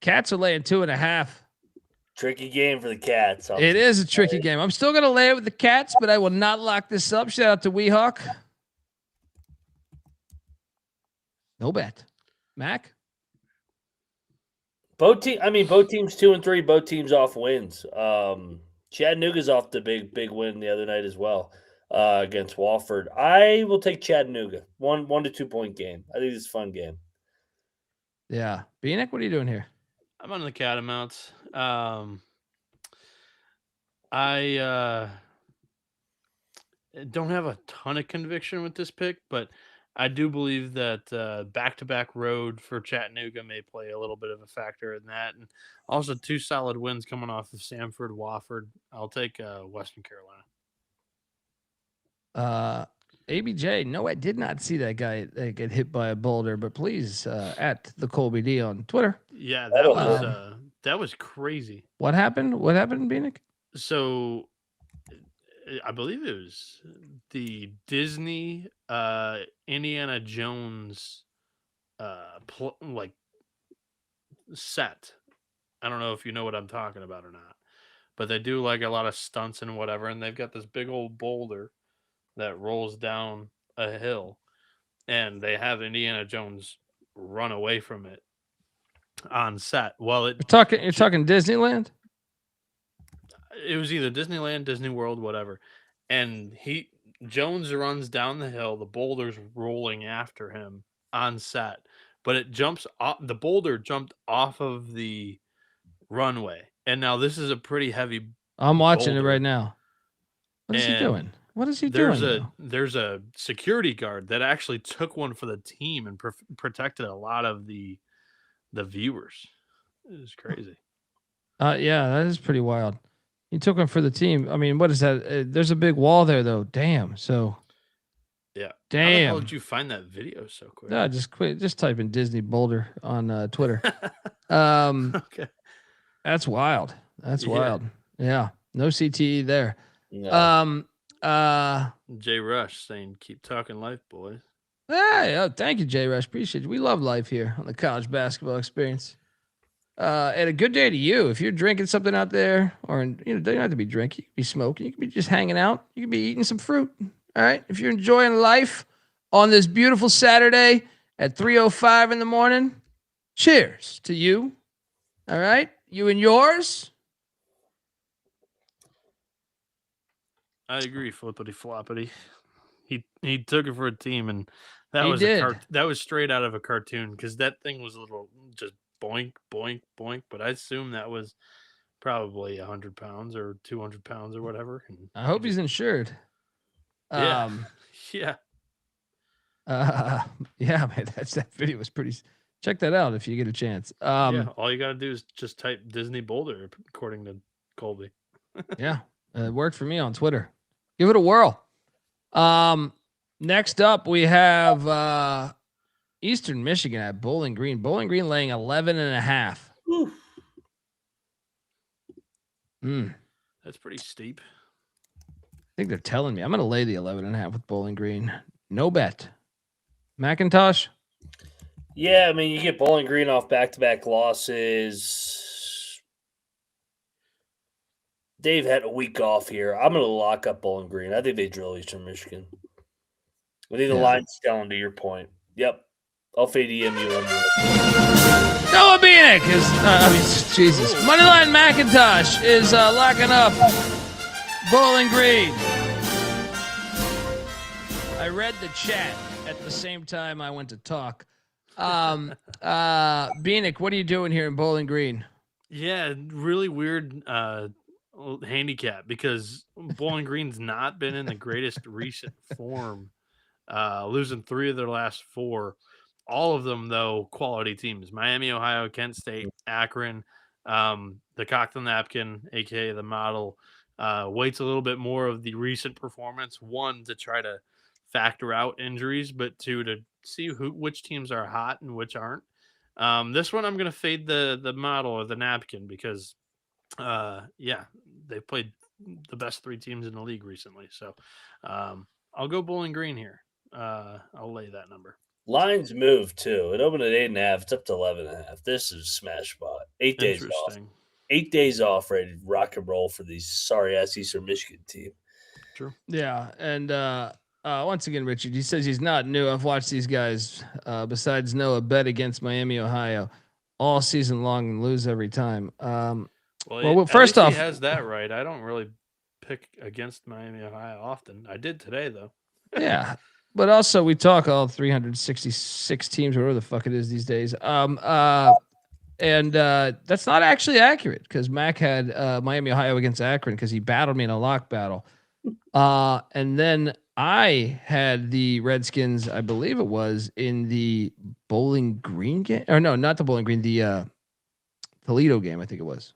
Cats are laying 2.5. Tricky game for the Cats. It is a tricky game. I'm still gonna lay it with the Cats, but I will not lock this up. Shout out to Weehawk. No bet. Mac? Both teams 2-3. Both teams off wins. Chattanooga's off the big win the other night as well against Wofford. I will take Chattanooga. 1 to 2 point game. I think it's a fun game. Yeah. Bieniek, what are you doing here? I'm on the Catamounts. I don't have a ton of conviction with this pick, but I do believe that back-to-back road for Chattanooga may play a little bit of a factor in that. And also 2 solid wins coming off of Samford, Wofford. I'll take Western Carolina. ABJ, no, I did not see that guy get hit by a boulder, but please, at the Colby D on Twitter. Yeah, That'll that was crazy. What happened? What happened, Bieniek? So I believe it was the Disney Indiana Jones set. I don't know if you know what I'm talking about or not, but they do like a lot of stunts and whatever, and they've got this big old boulder that rolls down a hill, and they have Indiana Jones run away from it on set. Well, You're talking Disneyland? It was either Disneyland, Disney World, whatever. And Jones runs down the hill, the boulder's rolling after him on set, but it jumps off, the boulder jumped off of the runway. And now this is a pretty heavy I'm watching it Boulder. right now. What is he doing? What is he doing? There's a security guard that actually took one for the team and protected a lot of the viewers. It was crazy. Yeah, that is pretty wild. He took one for the team. I mean, what is that? There's a big wall there, though. Damn. So. Yeah. Damn. How the hell did you find that video so quick? No, just quit. Just type in Disney Boulder on Twitter. Okay. That's wild. That's wild. Yeah. No CTE there. No. Jay Rush saying, "Keep talking life, boys." Hey, thank you, Jay Rush. Appreciate you. We love life here on the College Basketball Experience. And a good day to you. If you're drinking something out there, or don't have to be drinking, you can be smoking, you can be just hanging out, you can be eating some fruit. All right. If you're enjoying life on this beautiful Saturday at 3:05 in the morning, cheers to you. All right. You and yours. I agree, flippity floppity. He took it for a team, and that He was did. that was straight out of a cartoon because that thing was a little just boink, boink, boink. But I assume that was probably 100 pounds or 200 pounds or whatever. And I hope he's insured. yeah. Yeah, man, that video was pretty. Check that out if you get a chance. Yeah, all you gotta do is just type Disney Boulder, according to Colby. Yeah, it worked for me on Twitter. Give it a whirl. Next up we have Eastern Michigan at Bowling Green. Bowling Green laying 11.5. That's pretty steep. I think they're telling me I'm going to lay the 11.5 with Bowling Green. No bet. McIntosh. Yeah, I mean, you get Bowling Green off back-to-back losses. Dave had a week off here. I'm going to lock up Bowling Green. I think they drill Eastern Michigan. I think the line's down to your point. Yep. I'll fade EMU on you. Noah Bieniek is, Jesus. Moneyline McIntosh is locking up Bowling Green. I read the chat at the same time I went to talk. Bieniek, what are you doing here in Bowling Green? Yeah, really weird handicap because Bowling Green's not been in the greatest recent form, losing 3 of their last 4. All of them, though, quality teams. Miami, Ohio, Kent State, Akron, the cock the napkin, a.k.a. the model, waits a little bit more of the recent performance. 1, to try to factor out injuries, but 2, to see which teams are hot and which aren't. This one I'm going to fade the model or the napkin because, they played the best 3 teams in the league recently. So I'll go Bowling Green here. I'll lay that number. Lines move too. It opened at 8.5. It's up to 11.5. This is a smash spot. 8 days off. 8 days off, ready to rock and roll for these sorry ass Eastern Michigan team. True. Yeah, and once again, Richard, he says he's not new. I've watched these guys, besides Noah, bet against Miami, Ohio, all season long and lose every time. Well, first off, he has that right. I don't really pick against Miami, Ohio often. I did today though. Yeah. But also, we talk all 366 teams, whatever the fuck it is these days. And that's not actually accurate because Mac had Miami, Ohio against Akron because he battled me in a lock battle. And then I had the Redskins, I believe it was, in the Bowling Green game. Or no, not the Bowling Green, the Toledo game, I think it was.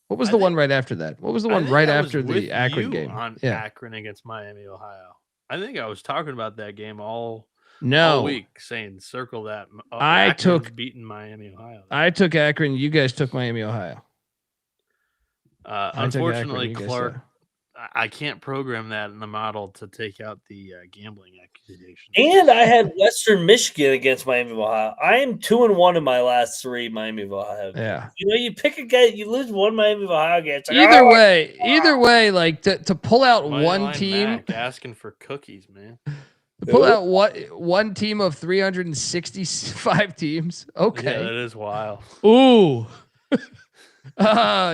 What was the one right after that? What was the one right after the Akron game? On Akron against Miami, Ohio. I think I was talking about that game all week, saying circle that. I took beating Miami, Ohio. I took Akron. You guys took Miami, Ohio. Unfortunately, Clark, I can't program that in the model to take out the gambling accusations. And I had Western Michigan against Miami, Ohio. I am 2-1 in my last 3 Miami, Ohio games. Yeah. You pick a guy, you lose 1 Miami, Ohio game. It's like, either way, like to pull out one team, Mac asking for cookies, man. To pull out one team of 365 teams. Okay, yeah, that is wild. Ooh,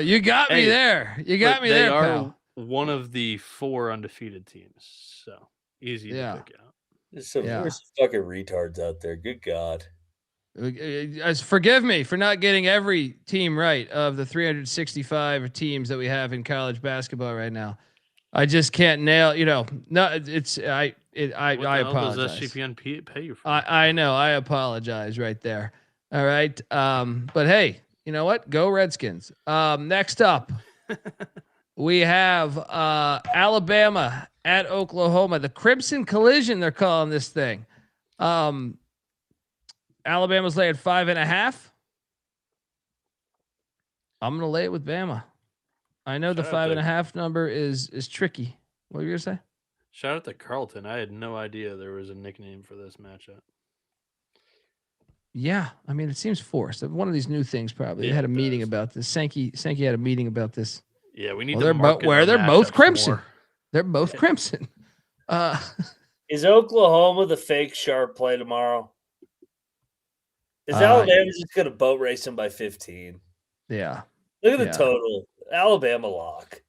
you got me there. You got me there, pal. One of the 4 undefeated teams, so easy to pick out. There's some fucking retards out there. Good God. Forgive me for not getting every team right of the 365 teams that we have in college basketball right now. I just can't nail. No, it's I apologize. Does SGPN pay you for? I know. I apologize right there. All right. But hey, you know what? Go Redskins. Next up, we have Alabama at Oklahoma. The Crimson Collision, they're calling this thing. Alabama's laying 5.5. I'm gonna lay it with Bama. I know the 5.5 number is tricky. What were you gonna say? Shout out to Carlton. I had no idea there was a nickname for this matchup. Yeah, I mean it seems forced. One of these new things probably. They had a meeting about this. Sankey had a meeting about this. Yeah, we need they're both crimson. More. They're both crimson. Is Oklahoma the fake sharp play tomorrow? Is Alabama just going to boat race them by 15? Yeah. Look at the total. Alabama lock.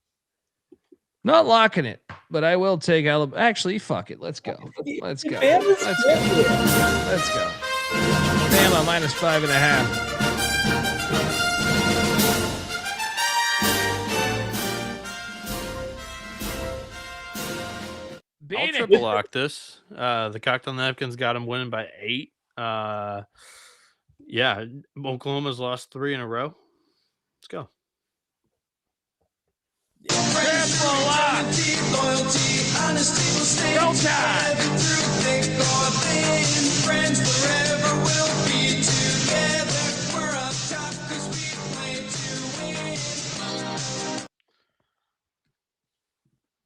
Not locking it, but I will take Alabama. Actually, fuck it. Let's go. Let's go. Let's go. Bama minus 5.5. I'll triple lock this. The cocktail napkins got him winning by 8. Yeah, Oklahoma's lost 3 in a row. Let's go.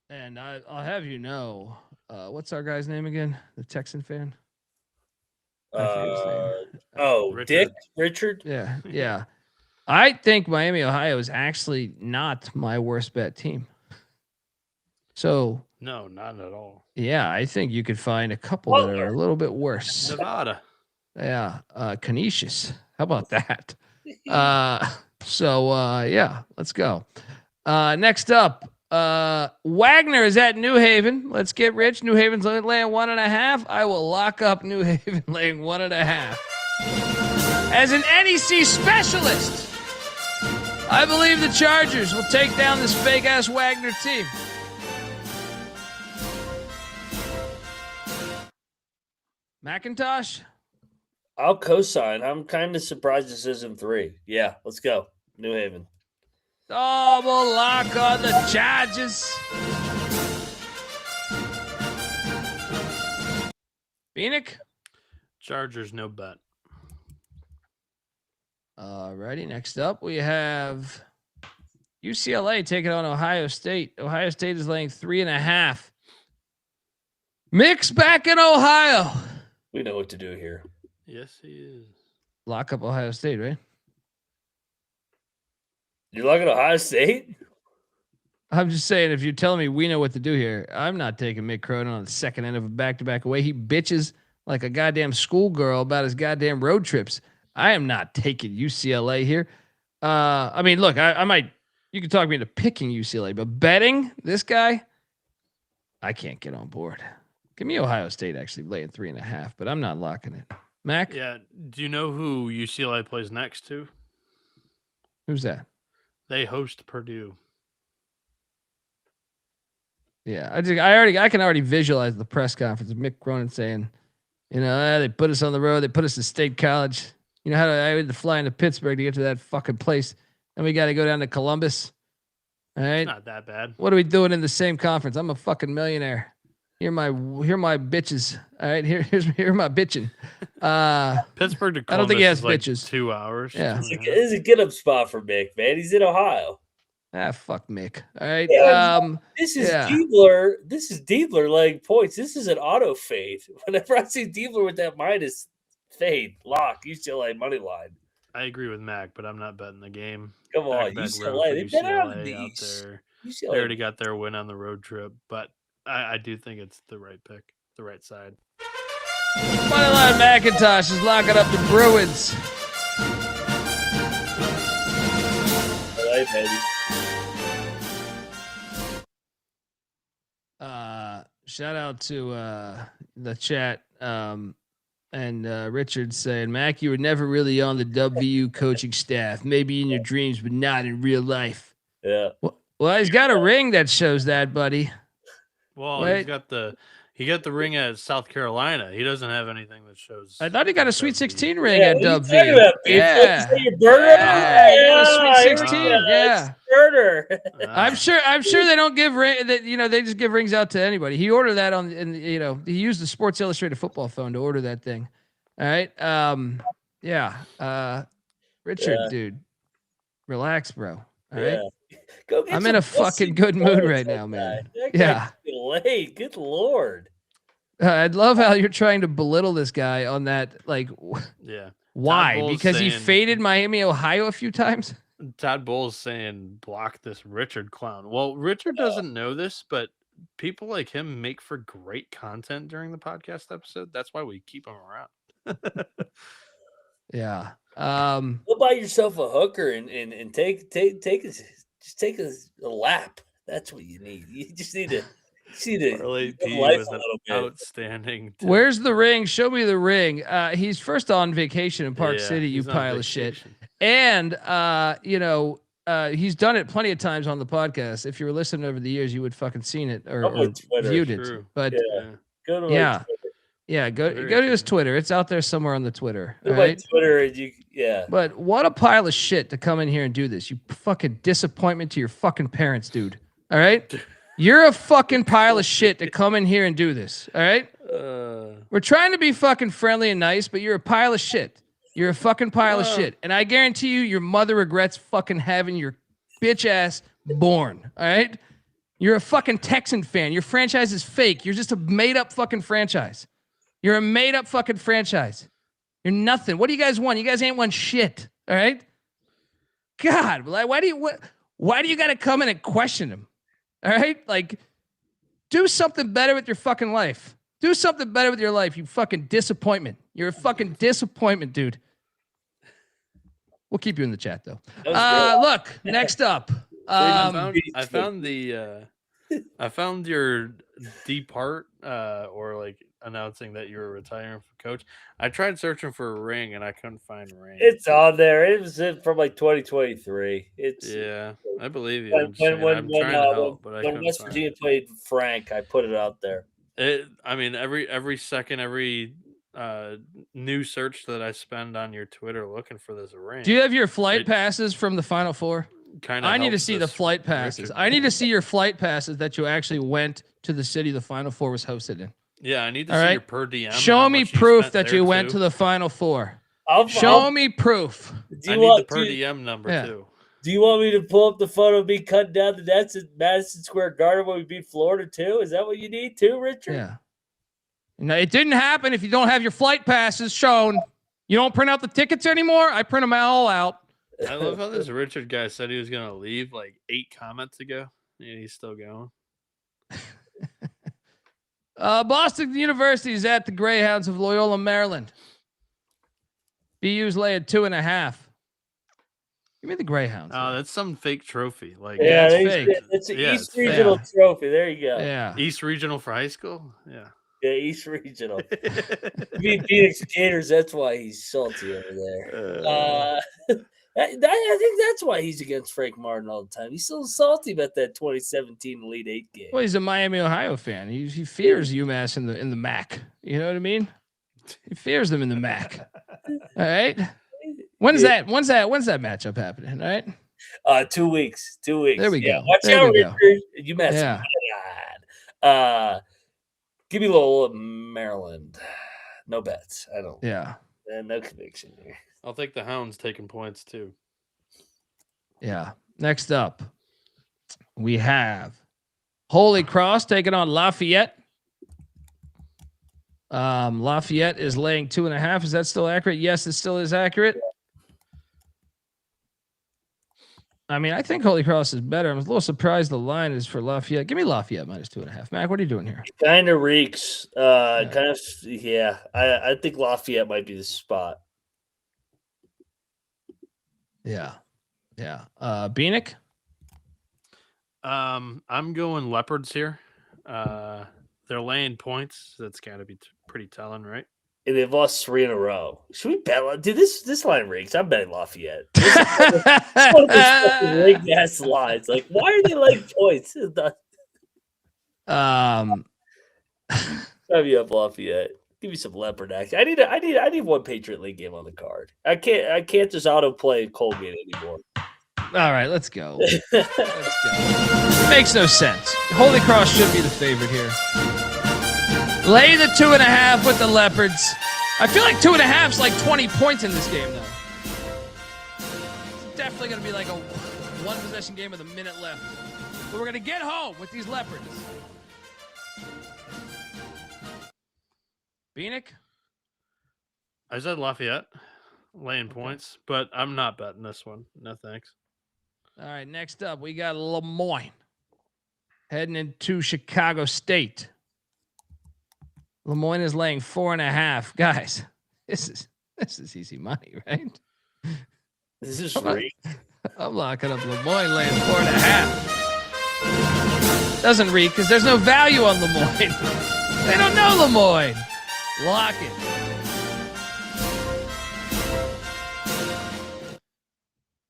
And I'll have you know, what's our guy's name again? The Texan fan. Richard. Yeah. I think Miami, Ohio is actually not my worst bet team. So no, not at all. Yeah, I think you could find a couple that are a little bit worse. Nevada. Yeah, Canisius. How about that? Yeah, let's go. Next up, Wagner is at New Haven. Let's get rich. New Haven's laying 1.5. I will lock up New Haven laying 1.5. As an NEC specialist, I believe the Chargers will take down this fake ass Wagner team. McIntosh? I'll co-sign. I'm kind of surprised this isn't 3. Yeah, let's go. New Haven. Double lock on the Chargers. Bieniek? Chargers, no bet. Alrighty, next up we have UCLA taking on Ohio State. Ohio State is laying 3.5. Mix back in Ohio. We know what to do here. Yes, he is. Lock up Ohio State, right? You're locking Ohio State? I'm just saying, if you're telling me we know what to do here, I'm not taking Mick Cronin on the second end of a back-to-back away. He bitches like a goddamn schoolgirl about his goddamn road trips. I am not taking UCLA here. I mean, look, I might, you can talk me into picking UCLA, but betting this guy, I can't get on board. Give me Ohio State actually laying 3.5, but I'm not locking it. Mac? Yeah. Do you know who UCLA plays next to? Who's that? They host Purdue. Yeah, I can already visualize the press conference of Mick Cronin saying, they put us on the road, they put us to State College. I had to fly into Pittsburgh to get to that fucking place, and we got to go down to Columbus. All right, it's not that bad. What are we doing in the same conference? I'm a fucking millionaire. Here my bitches. All right, here my bitching. Pittsburgh to Columbus, I don't think he has bitches. bitches. 2 hours. Yeah, it's a get up spot for Mick, man. He's in Ohio. Fuck Mick. All right. This is Diebler. This is Diebler laying points. This is an auto fade. Whenever I see Diebler with that minus fade, lock, UCLA money line. I agree with Mac, but I'm not betting the game. Come on, UCLA. They've been out of these. Out there. UCLA. They already got their win on the road trip, but I do think it's the right pick, the right side. Moneyline McIntosh is locking up the Bruins. LA, baby. Shout out to the chat. And Richard's saying, Mac, you were never really on the WVU coaching staff. Maybe in your dreams, but not in real life. Yeah. Well, he's got a ring that shows that, buddy. Well, Right? he got the ring at South Carolina. He doesn't have anything that shows. I thought he got a Sweet WVU. 16 ring Yeah, at what are you WVU. talking about, people? Yeah. Is that your burner? Yeah, he got a Sweet here we 16. go. Yeah. It's burner. I'm sure they don't give that, they just give rings out to anybody. He ordered that he used the Sports Illustrated football phone to order that thing. All right. Richard, dude, relax, bro. All right. Go get I'm some in a pussy fucking good mood bullets right now, sometime. man. That Yeah. guy's late. Good Lord. I love how you're trying to belittle this guy on that. Like, Yeah. why? Bowles Because he saying- faded Miami, Ohio a few times. Todd Bowles saying block this Richard clown. Well, Richard doesn't know this, but people like him make for great content during the podcast episode. That's why we keep him around. Yeah. Go buy yourself a hooker and take a lap. That's what you need. You just need to Parlay P life with a an little bit. outstanding. tip. Where's the ring? Show me the ring. He's first on vacation in Park Yeah, City, you he's on pile of shit. vacation. And he's done it plenty of times on the podcast. If you were listening over the years, you would fucking seen it or Twitter. viewed it. True. But Yeah. Go to my yeah. Twitter. Yeah, go Very to his true. Twitter. It's out there somewhere on the Twitter. Go All to my right. Twitter and But what a pile of shit to come in here and do this. You fucking disappointment to your fucking parents, dude. All right? You're a fucking pile of shit to come in here and do this. All right? We're trying to be fucking friendly and nice, but you're a pile of shit. You're a fucking pile of shit. And I guarantee you your mother regrets fucking having your bitch ass born. All right? You're a fucking Texan fan. Your franchise is fake. You're just a made up fucking franchise. You're a made up fucking franchise. You're nothing. What do you guys want? You guys ain't won shit. All right? God, why do you got to come in and question him? All right? Like, do something better with your fucking life. Do something better with your life, you fucking disappointment. You're a fucking disappointment, dude. We'll keep you in the chat, though. Look, next up. I found your depart or like announcing that you were retiring from coach. I tried searching for a ring and I couldn't find a ring. It's on there. It was from like 2023. Yeah, I believe you. When, I'm trying to help, but I when couldn't West find Virginia it. played Frank, I put it out there. I mean, every second, every new search that I spend on your Twitter looking for this ring. Do you have your flight passes from the Final Four? Kind of. I need to see the flight passes. I need to see your flight passes that you actually went to the city the Final Four was hosted in. Yeah, I need to All see right. your per DM. Show me proof that you went to the Final Four. Show me proof. I need the per DM number too. Do you want me to pull up the photo of me cutting down the nets at Madison Square Garden when we beat Florida too? Is that what you need too, Richard? Yeah. No, it didn't happen if you don't have your flight passes shown. You don't print out the tickets anymore? I print them all out. I love how this Richard guy said he was going to leave like 8 comments ago. And he's still going. Boston University is at the Greyhounds of Loyola, Maryland. BU's laying 2.5. Give me the Greyhounds. Oh, that's some fake trophy. Like it's fake. It's an Yeah, East it's fake. Regional trophy. There you go. Yeah. East Regional for high school. Yeah. Yeah, East Regional. Beat Phoenix Gators. That's why he's salty over there. I think that's why he's against Frank Martin all the time. He's still salty about that 2017 Elite Eight game. Well, he's a Miami, Ohio fan. He fears UMass in the MAC. You know what I mean? He fears them in the MAC. All right. When's that matchup happening? All right. 2 weeks. 2 weeks. There we go. Watch There out, we go. Richard. UMass. Yeah. Give me a little Maryland. No bets. I don't. Yeah. No conviction here. I'll take the Hounds taking points too. Yeah. Next up, we have Holy Cross taking on Lafayette. Lafayette is laying 2.5. Is that still accurate? Yes, it still is accurate. I mean, I think Holy Cross is better. I'm a little surprised the line is for Lafayette. Give me Lafayette minus 2.5. Mac, what are you doing here? Kind of reeks. I think Lafayette might be the spot. Yeah. Yeah. Bieniek? I'm going Leopards here. They're laying points. That's got to be pretty telling, right? and they've lost 3 in a row. Should we bet? Dude, this line rigs. I'm betting Lafayette. This is one of those fucking rigged ass lines. Like, why are they like points? Um, Have you up Lafayette? Give me some leopard action. I need one Patriot League game on the card. I can't just auto play Colby anymore. all right, let's go. Let's go. It makes no sense. Holy Cross should be the favorite here. Lay the 2.5 with the Leopards. I feel like 2.5 is like 20 points in this game, though. It's definitely going to be like a one-possession game with a minute left. But we're going to get home with these Leopards. Bieniek? I said Lafayette laying points, but I'm not betting this one. No thanks. All right, next up, we got Lemoyne heading into Chicago State. Lemoyne is laying 4.5. Guys, this is easy money, right? This is free. I'm locking up Lemoyne laying 4.5. Doesn't read because there's no value on Lemoyne. They don't know Lemoyne. Lock it.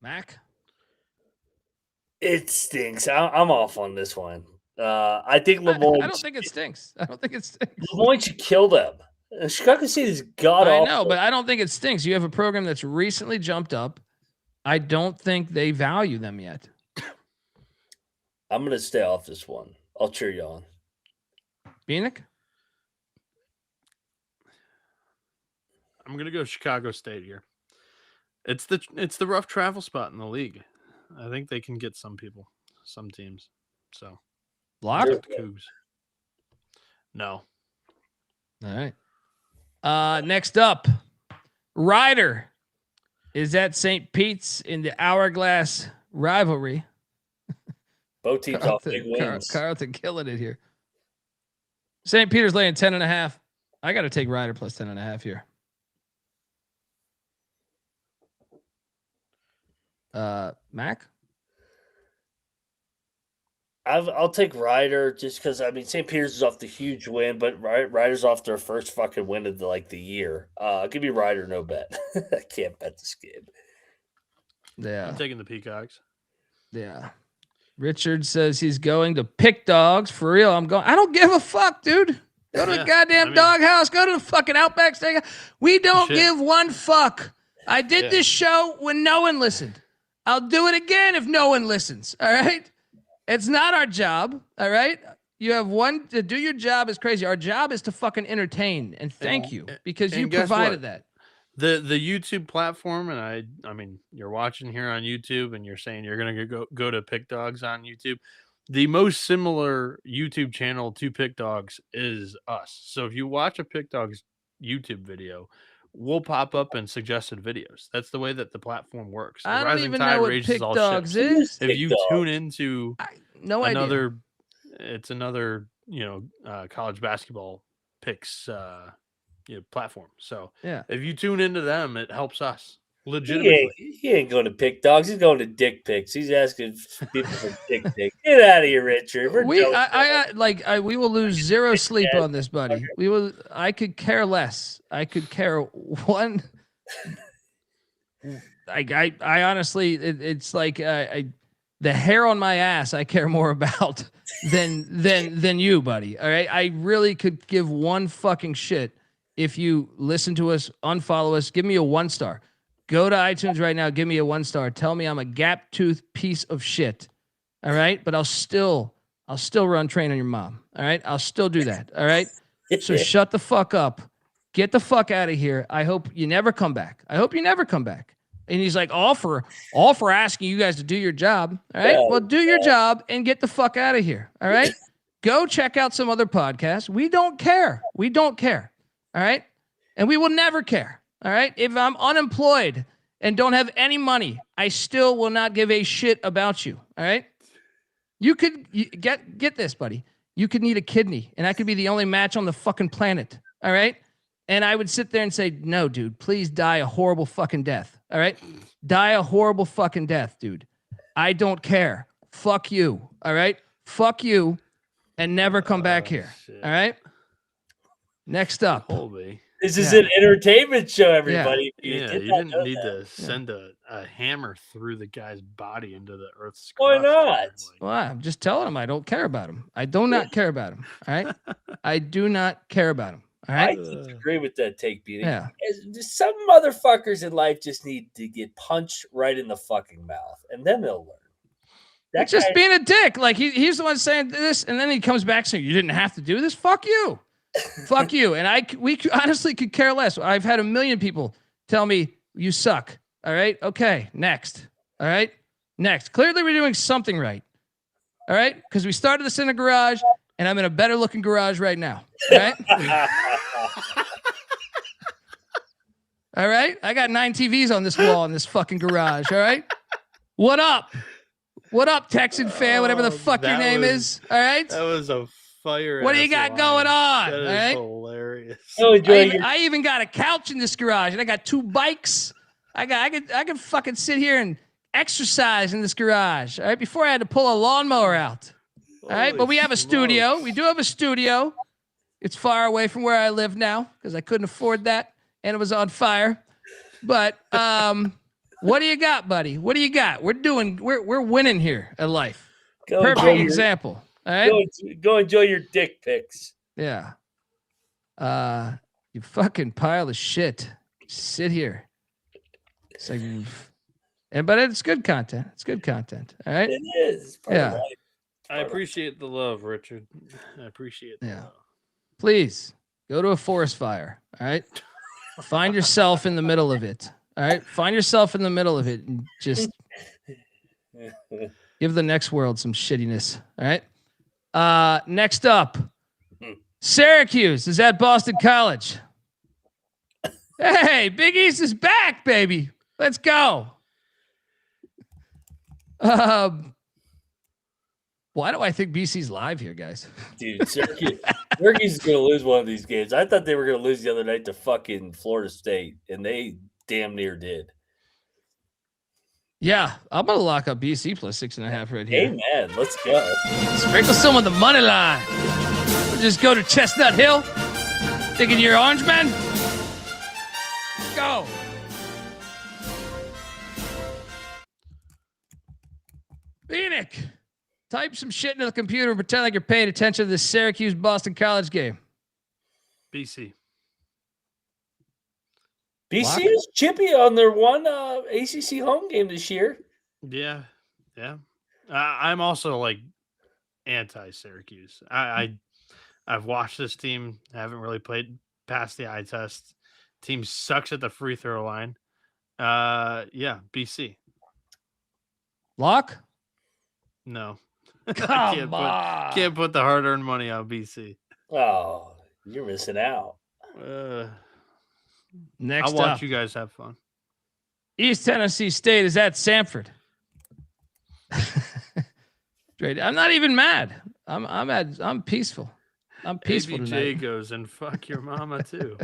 Mac? It stinks. I'm off on this one. I think Lemoyne. I don't think it stinks. Lemoyne should kill them. Chicago State is god awful. I know, but I don't think it stinks. You have a program that's recently jumped up. I don't think they value them yet. I'm going to stay off this one. I'll cheer you on. Bieniek? I'm going to go Chicago State here. It's the rough travel spot in the league. I think they can get some people, some teams. So, Lock? Cougs. No. All right. Next up, Ryder is at St. Pete's in the Hourglass rivalry. Both teams off big wins. Carlton killing it here. St. Peter's laying 10.5. I got to take Ryder plus 10.5 here. Mac? I'll take Ryder just because St. Peter's is off the huge win, but Ryder's off their first fucking win of the year. Give me Ryder, no bet. I can't bet this game. Yeah, I'm taking the Peacocks. Yeah, Richard says he's going to pick dogs for real. I'm going. I don't give a fuck, dude. Go to the goddamn doghouse. Go to the fucking Outback Steakhouse. We don't give one fuck. I did this show when no one listened. I'll do it again if no one listens. All right. It's not our job, all right? You have one to do your job is crazy. Our job is to fucking entertain, and thank you because you provided that. The YouTube platform, and I mean, you're watching here on YouTube, and you're saying you're gonna go to Pick Dogs on YouTube. The most similar YouTube channel to Pick Dogs is us. So if you watch a Pick Dogs YouTube video, we'll pop up in suggested videos. That's the way that the platform works. The I don't rising even tide know what raises Pick all Dogs ships. is. If you tune into idea. It's another college basketball picks platform. So if you tune into them, it helps us legitimately. He ain't going to Pick Dogs. He's going to Dick Pics. He's asking people for Dick Pics. Get out of here, Richard. We will lose zero sleep on this, buddy. I could care less. I could care one. I honestly, it's like the hair on my ass I care more about than you, buddy. All right, I really could give one fucking shit if you listen to us, unfollow us, give me a 1-star. Go to iTunes right now, give me a 1-star. Tell me I'm a gap-toothed piece of shit. All right, but I'll still run train on your mom. All right, I'll still do that. All right, so shut the fuck up, get the fuck out of here. I hope you never come back. And he's like, all for asking you guys to do your job. All right. Well, do your job and get the fuck out of here. All right. Go check out some other podcasts. We don't care. All right. And we will never care. All right. If I'm unemployed and don't have any money, I still will not give a shit about you. All right. You get this, buddy. You could need a kidney and I could be the only match on the fucking planet. All right. And I would sit there and say, no, dude, please die a horrible fucking death. All right. Die a horrible fucking death, dude. I don't care. Fuck you. All right. Fuck you and never come back here. Shit. All right. Next up. Colby. This is Yeah. an entertainment show, everybody. Yeah, you not didn't know need that. to send a hammer through the guy's body into the Earth's Why crust there, not? like- Well, I'm just telling him I don't care about him. I do not care about him. All right. I do not care about him. All I right. disagree with that take, Beanie. Yeah. Some motherfuckers in life just need to get punched right in the fucking mouth, and then they'll learn. It's just being a dick. Like he's the one saying this, and then he comes back saying, "You didn't have to do this. Fuck you, fuck you." And we honestly could care less. I've had a million people tell me you suck. All right, okay, next. All right, next. Clearly, we're doing something right. All right, because we started this in a garage, and I'm in a better looking garage right now. All right. All right. I got 9 TVs on this wall in this fucking garage. All right. What up? What up, Texan fan? Whatever the fuck your name is. All right. That was a fire. What do you got going on? That is all right. hilarious. I even got a couch in this garage, and I got 2 bikes. I can fucking sit here and exercise in this garage. All right. Before I had to pull a lawnmower out. All right. But we have a studio. We do have a studio. It's far away from where I live now because I couldn't afford that, and it was on fire. But what do you got, buddy? What do you got? We're winning here at life. Perfect example. All right. Go enjoy your dick pics. Yeah. You fucking pile of shit. Sit here. It's like, but it's good content. It's good content. All right. It is. Yeah. I appreciate the love, Richard. I appreciate the love. Please go to a forest fire. All right. Find yourself in the middle of it. All right. Find yourself in the middle of it and just give the next world some shittiness. All right. Next up, Syracuse is at Boston College. Hey, Big East is back, baby. Let's go. Why do I think BC's live here, guys? Dude, Syracuse is going to lose one of these games. I thought they were going to lose the other night to fucking Florida State, and they damn near did. Yeah, I'm going to lock up BC plus 6.5 right here. Amen. Let's go. Sprinkle some on the money line. We'll just go to Chestnut Hill. Thinking you're Orange Man? Go. Bieniek. Type some shit into the computer and pretend like you're paying attention to this Syracuse-Boston College game. BC. BC is chippy on their one ACC home game this year. Yeah. I'm also like anti-Syracuse. I've watched this team. Haven't really played past the eye test. Team sucks at the free throw line. Yeah, BC. Lock? No. Can't put the hard-earned money on BC. Oh, you're missing out. Next I'll watch up, you guys have fun. East Tennessee State is at Samford. I'm not even mad. I'm peaceful. I'm peaceful ABJ tonight. goes and fuck your mama too.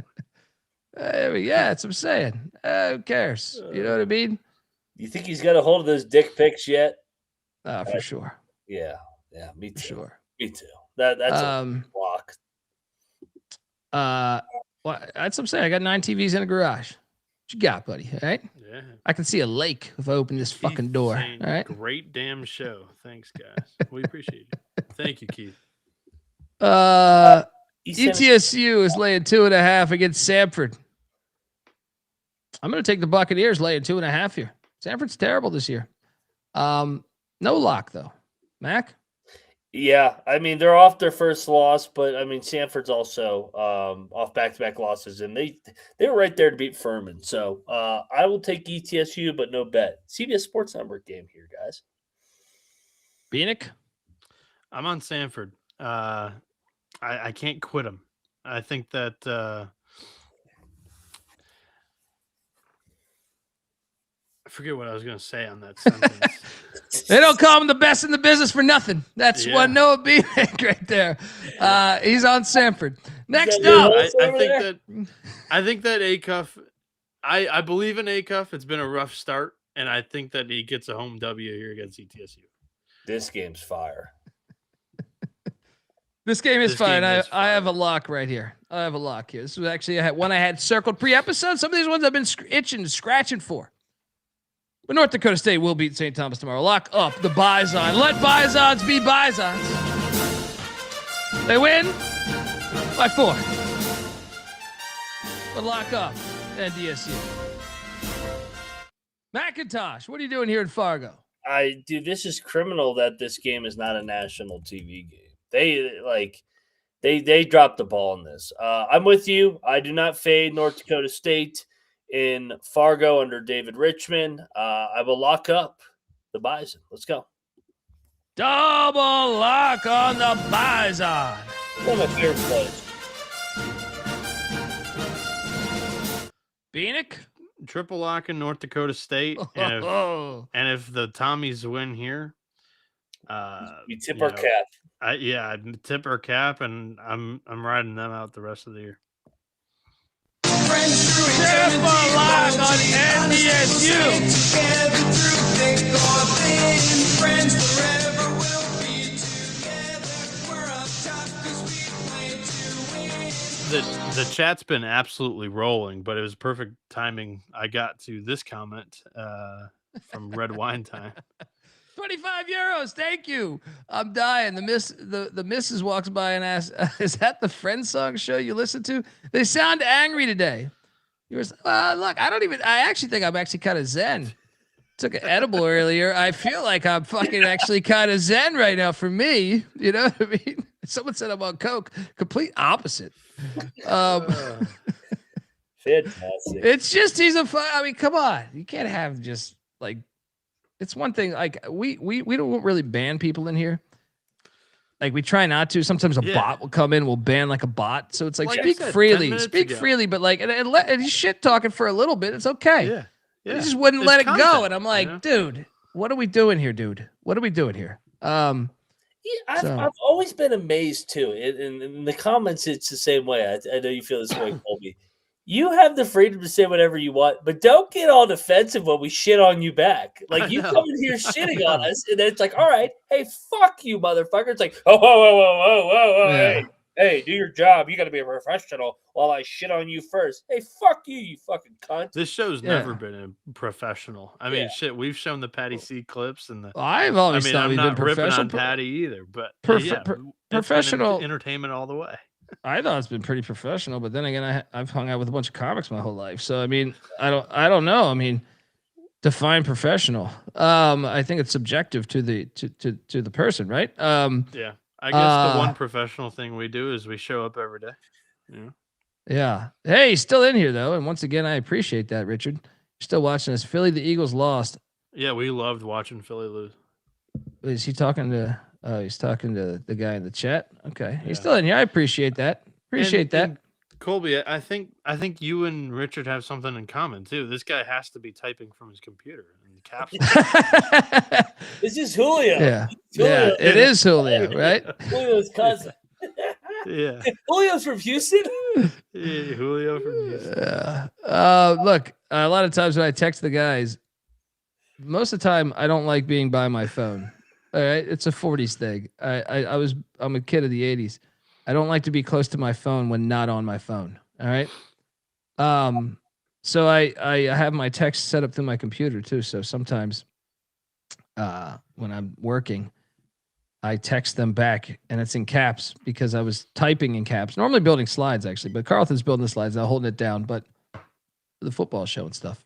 Yeah, that's what I'm saying. Who cares? You know what I mean? You think he's got a hold of those dick pics yet? For sure. Yeah, me too. For sure. Me too. That's a block. Well, that's what I'm saying. I got 9 TVs in a garage. What you got, buddy? All right. Yeah. I can see a lake if I open this fucking door. Saying, all right. Great damn show. Thanks, guys. We appreciate you. Thank you, Keith. ETSU is laying 2.5 against Samford. I'm going to take the Buccaneers laying 2.5 here. Samford's terrible this year. No lock though. Mac? Yeah, I mean they're off their first loss, but I mean Samford's also off back-to-back losses, and they were right there to beat Furman. So I will take ETSU, but no bet. CBS Sports Network game here, guys. Bieniek? I'm on Samford. I can't quit him. I think that I forget what I was going to say on that sentence. They don't call him the best in the business for nothing. That's one Noah Bieniek right there. He's on Samford. Next up, I think that Acuff. I believe in Acuff. It's been a rough start, and I think that he gets a home W here against ETSU. This game's fire. This game is This fine. game is I have a fire. lock right here. I have a lock here. This was actually one I had circled pre-episode. Some of these ones I've been itching, scratching for. But North Dakota State will beat St. Thomas tomorrow. Lock up the Bison. Let Bisons be Bisons. They win by 4. But lock up NDSU. McIntyre, what are you doing here in Fargo? Dude, this is criminal that this game is not a national TV game. They dropped the ball in this. I'm with you. I do not fade North Dakota State in Fargo under David Richmond. I will lock up the Bison. Let's go. Double lock on the Bison. One of my favorite plays. Bieniek? Triple lock in North Dakota State. And if the Tommies win here, We tip our cap. I'd tip our cap, and I'm riding them out the rest of the year. Triple lock on NDSU. The chat's been absolutely rolling, but it was perfect timing. I got to this comment from Red Wine Time. 25 euros. Thank you. I'm dying. The missus walks by and asks, is that the Friends song show you listen to? They sound angry today. Look, I actually think I'm actually kind of zen. Took an edible earlier. I feel like I'm fucking actually kind of zen right now for me. You know what I mean? Someone said I'm on coke. Complete opposite. Fantastic. It's just I mean, come on. You can't have just like, it's one thing. Like we don't really ban people in here. Like we try not to. Sometimes a bot will come in, we'll ban like a bot. So it's like, speak freely, but like, and he's shit talking for a little bit. It's okay. Yeah. He just wouldn't let it go. content, And I'm like, dude, what are we doing here, dude? What are we doing here? I've always been amazed too. In the comments, it's the same way. I know you feel this way, Colby. You have the freedom to say whatever you want, but don't get all defensive when we shit on you back. Like you come in here shitting on us, and then it's like, all right, hey, fuck you, motherfucker. It's like, whoa, Yeah. hey, do your job. You got to be a professional while I shit on you first. Hey, fuck you, you fucking cunt. This show's never been a professional. I mean, shit, we've shown the Patty C clips and the. I've always thought I'm we've not been ripping professional. on Patty either, but Professional professional entertainment all the way. I thought it's been pretty professional, but then again, I've hung out with a bunch of comics my whole life, so I mean, I don't know. I mean, define professional. I think it's subjective to the person, right? Yeah, I guess the one professional thing we do is we show up every day. Yeah. Hey, he's still in here though, and once again, I appreciate that, Richard. You're still watching us. Philly, the Eagles lost. Yeah, we loved watching Philly lose. Is he talking to? Oh, he's talking to the guy in the chat. Okay, he's still in here. I appreciate that. And Colby, I think you and Richard have something in common too. This guy has to be typing from his computer in the capsule. This is Julio. Yeah, Julio. it is Julio, right? Julio's cousin. Yeah, Julio's from Houston. Yeah, Julio from Houston. Look, a lot of times when I text the guys, most of the time I don't like being by my phone. All right, it's a 40s thing. I'm a kid of the 80s. I don't like to be close to my phone when not on my phone. All right. So I have my text set up through my computer too. So sometimes when I'm working, I text them back and it's in caps because I was typing in caps. Normally building slides actually, but Carlton's building the slides. I'm holding it down, but for the football show and stuff,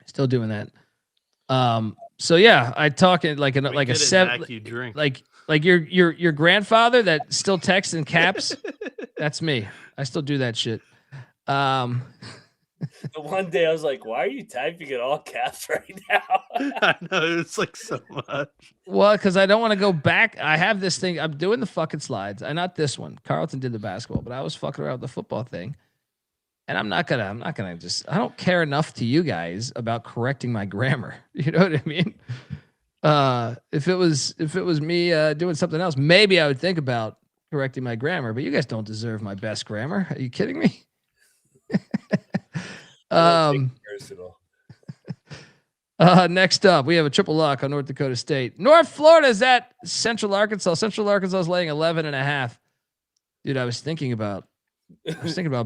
still doing that. So yeah, I talk in like a seven, like your grandfather that still texts in caps. That's me. I still do that shit. One day I was like, "Why are you typing in all caps right now?" I know it's like so much. Well, because I don't want to go back. I have this thing. I'm doing the fucking slides. Not this one. Carlton did the basketball, but I was fucking around with the football thing. And I'm not gonna I don't care enough to you guys about correcting my grammar. You know what I mean? If it was me doing something else, maybe I would think about correcting my grammar, but you guys don't deserve my best grammar. Are you kidding me? Next up, we have a triple lock on North Dakota State. North Florida is at Central Arkansas. Central Arkansas is laying 11.5. Dude, I was thinking about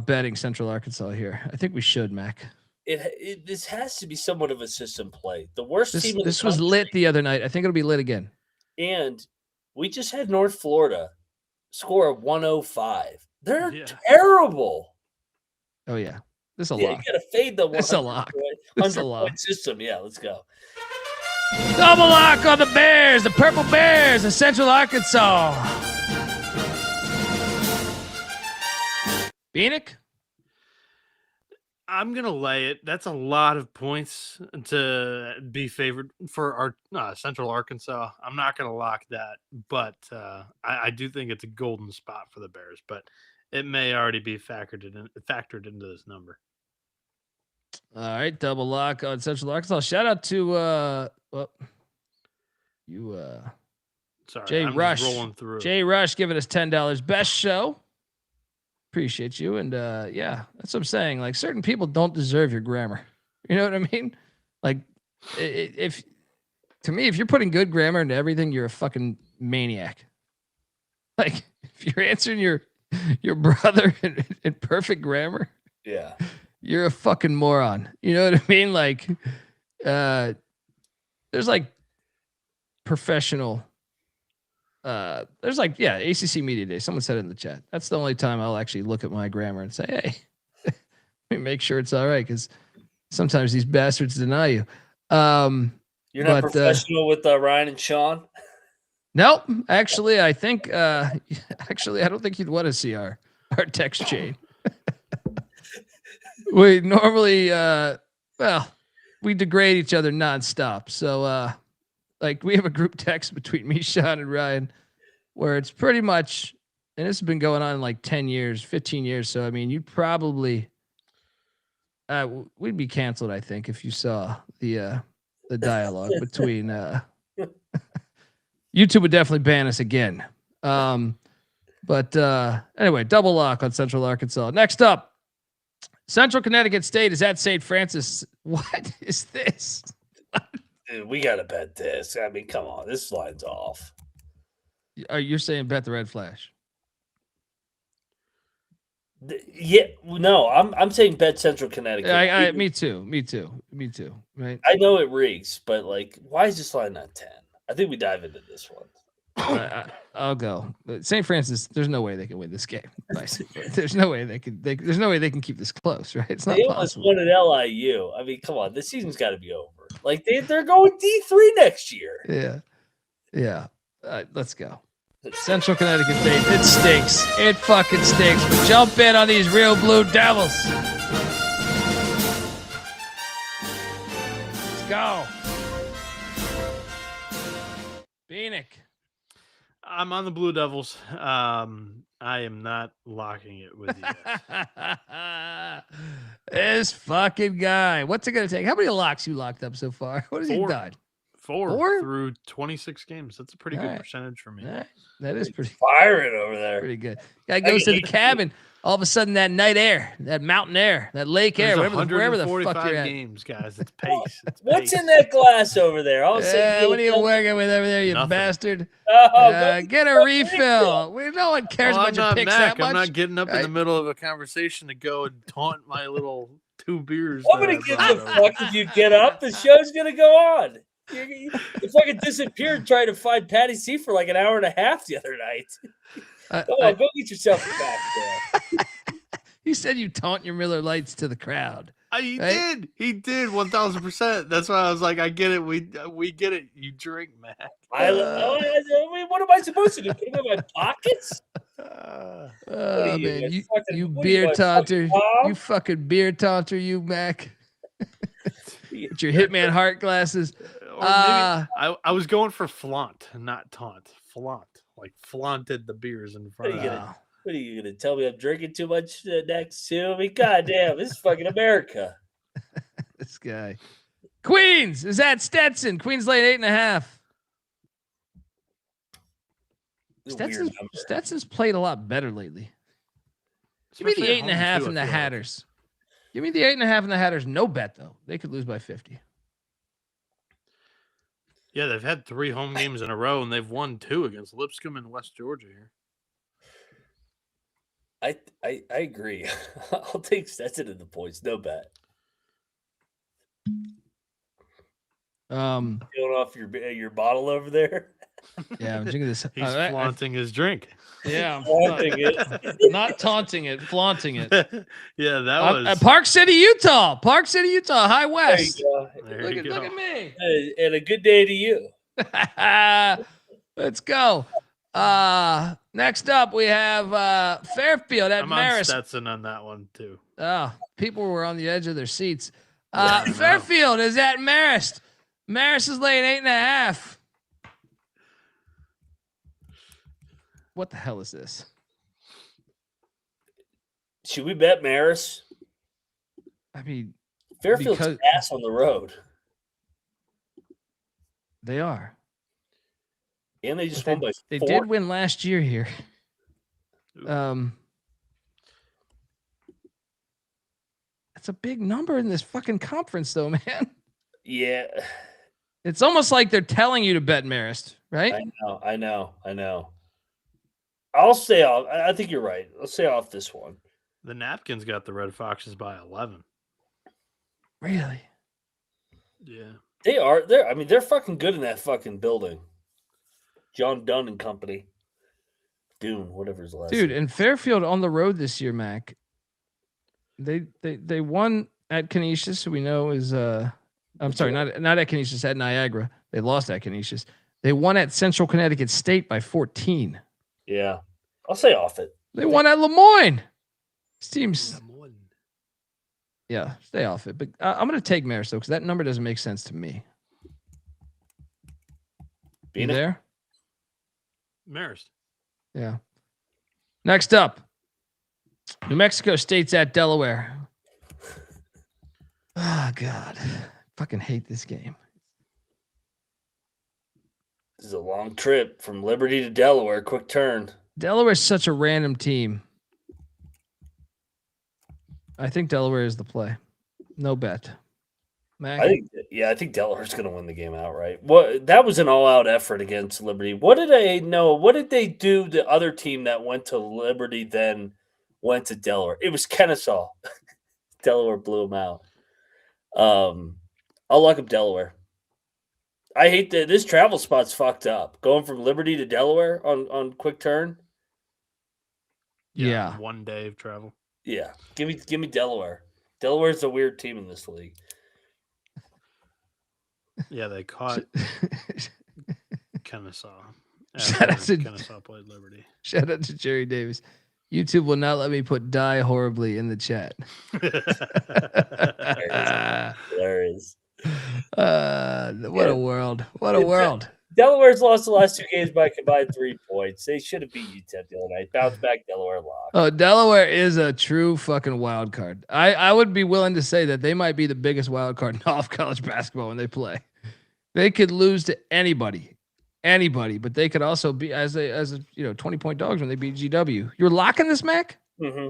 betting Central Arkansas here. I think we should, Mac. This has to be somewhat of a system play. The worst team in This the was country, lit the other night. I think it'll be lit again. and we just had North Florida score a 105. They're Yeah. terrible. Oh yeah, this a Yeah, lot. you gotta fade the This a lock. This a 100 lock. point system. Yeah, let's go. Double lock on the Bears, the Purple Bears of Central Arkansas. Bieniek? I'm gonna lay it. That's a lot of points to be favored for our Central Arkansas. I'm not gonna lock that, but I do think it's a golden spot for the Bears. But it may already be factored into this number. All right, double lock on Central Arkansas. Shout out to Sorry, Jay I'm Rush. just rolling through. Jay Rush giving us $10. Best show. Appreciate you. And yeah, that's what I'm saying. Like certain people don't deserve your grammar. You know what I mean? Like if to me, if you're putting good grammar into everything, you're a fucking maniac. Like if you're answering your brother in perfect grammar, Yeah. you're a fucking moron. You know what I mean? Like there's like professional there's like, yeah, ACC Media Day. Someone said it in the chat. That's the only time I'll actually look at my grammar and say, hey, let me make sure it's all right. Because sometimes these bastards deny you. You're not professional with Ryan and Sean? Nope. Actually, I think, I don't think you'd want to see our text chain. We normally, we degrade each other nonstop. So, like we have a group text between me, Sean, and Ryan where it's pretty much, and this has been going on like 10 years, 15 years. So, I mean, you'd probably, we'd be canceled, I think, if you saw the dialogue between, YouTube would definitely ban us again. But anyway, double lock on Central Arkansas. Next up, Central Connecticut State is at St. Francis. What is this? Dude, we got to bet this. I mean, come on. This line's off. You're saying bet the red flash? Yeah, no, I'm saying bet Central Connecticut. Me too. Right? I know it rigs, but like, why is this line not 10? I think we dive into this one. I'll go. St. Francis. There's no way they can win this game. There's no way they can. There's no way they can keep this close, right? It's not they almost possible. won at LIU. I mean, come on, this season's got to be over. Like they're going D3 next year. Yeah. Let's go. Central Connecticut State. It stinks. It fucking stinks. But jump in on these real blue devils. Let's go. Bieniek. I'm on the Blue Devils. I am not locking it with you. This fucking guy. What's it going to take? How many locks you locked up so far? What has he done? Four through 26 games. That's a pretty good right. percentage for me. That is pretty firing over there. Pretty good. Guy goes to the cabin. All of a sudden, that night air, that mountain air, that lake air, wherever the fuck you're at. Games, guys. It's pace. What's in that glass over there? What are you working with over there, you Nothing. bastard? Oh, Get a refill. No one cares about your picks that much. I'm not getting up in the middle of a conversation to go and taunt my little 2 beers. I'm going to give a fuck if you get up. The show's going to go on. You fucking disappeared trying to find Patty C for like an hour and a half the other night. Go get yourself back there. You said you taunt your Miller Lights to the crowd. He did. He did 1,000%. That's why I was like, I get it. We get it. You drink, Mac. I mean, what am I supposed to do? Put them in my pockets? Oh man, you beer taunter, you fucking beer taunter, you Mac. With your Hitman Heart glasses. I was going for flaunt, not taunt. Flaunt, like flaunted the beers in front of you. What are you going to tell me I'm drinking too much next to? I mean, goddamn, this is fucking America. This guy. Queens is at Stetson. Queens lane 8.5. Stetson's played a lot better lately. Give me the 8.5 and the Hatters. Give me the 8.5 and the Hatters. No bet though. They could lose by 50. Yeah, they've had 3 home games in a row, and they've won 2 against Lipscomb and West Georgia here. I agree. I'll take Stetson in the points. No bet. Feeling off your bottle over there. Yeah, I'm drinking this. He's flaunting his drink. Yeah, I'm Flaunting it. not taunting it, flaunting it. Yeah, that was Park City, Utah. Park City, Utah. High West. There you go. Look at me. And a good day to you. Let's go. Next up we have Fairfield at I'm on Marist. Stetson on that one too. Oh, people were on the edge of their seats. I know. Fairfield is at Marist. Marist is laying 8.5. What the hell is this? Should we bet Maris? I mean, Fairfield's because- ass on the road. they are. And they just They, won by they 4. did win last year here. That's a big number in this fucking conference, though, man. Yeah. It's almost like they're telling you to bet Marist, right? I know. I'll stay off. I think you're right. I'll stay off this one. The Napkins got the Red Foxes by 11. Really? Yeah. They're fucking good in that fucking building. John Dunn and company. Dune, whatever his last Dude, name. and Fairfield on the road this year, Mac. They won at Canisius, who we know is I'm sorry, not at Canisius, at Niagara. They lost at Canisius. They won at Central Connecticut State by 14. Yeah. I'll stay off it. They won at Lemoyne. This team's stay off it. But I'm going to take Marist though, because that number doesn't make sense to me. You Bina? there? Marist. Yeah. Next up, New Mexico State's at Delaware. Oh, God. Fucking hate this game. This is a long trip from Liberty to Delaware. Quick turn. Delaware's such a random team. I think Delaware is the play. No bet. Mac? I think Delaware's going to win the game outright. That was an all-out effort against Liberty. What did they do the other team that went to Liberty then went to Delaware? It was Kennesaw. Delaware blew them out. I'll lock up Delaware. I hate that this travel spot's fucked up. Going from Liberty to Delaware on quick turn. Yeah. 1 day of travel. Yeah. Give me Delaware. Delaware's a weird team in this league. Yeah, they caught Kennesaw. Shout out to- Kennesaw played Liberty. Shout out to Jerry Davis. YouTube will not let me put die horribly in the chat. There is. What a world. What a world. Delaware's lost the last 2 games by combined 3 points. They should have beat UTEP the other night. Bounce back, Delaware lock. Oh, Delaware is a true fucking wild card. I would be willing to say that they might be the biggest wild card in all of college basketball when they play. They could lose to anybody, but they could also be as a 20-point dogs when they beat GW. You're locking this, Mac? Mm-hmm.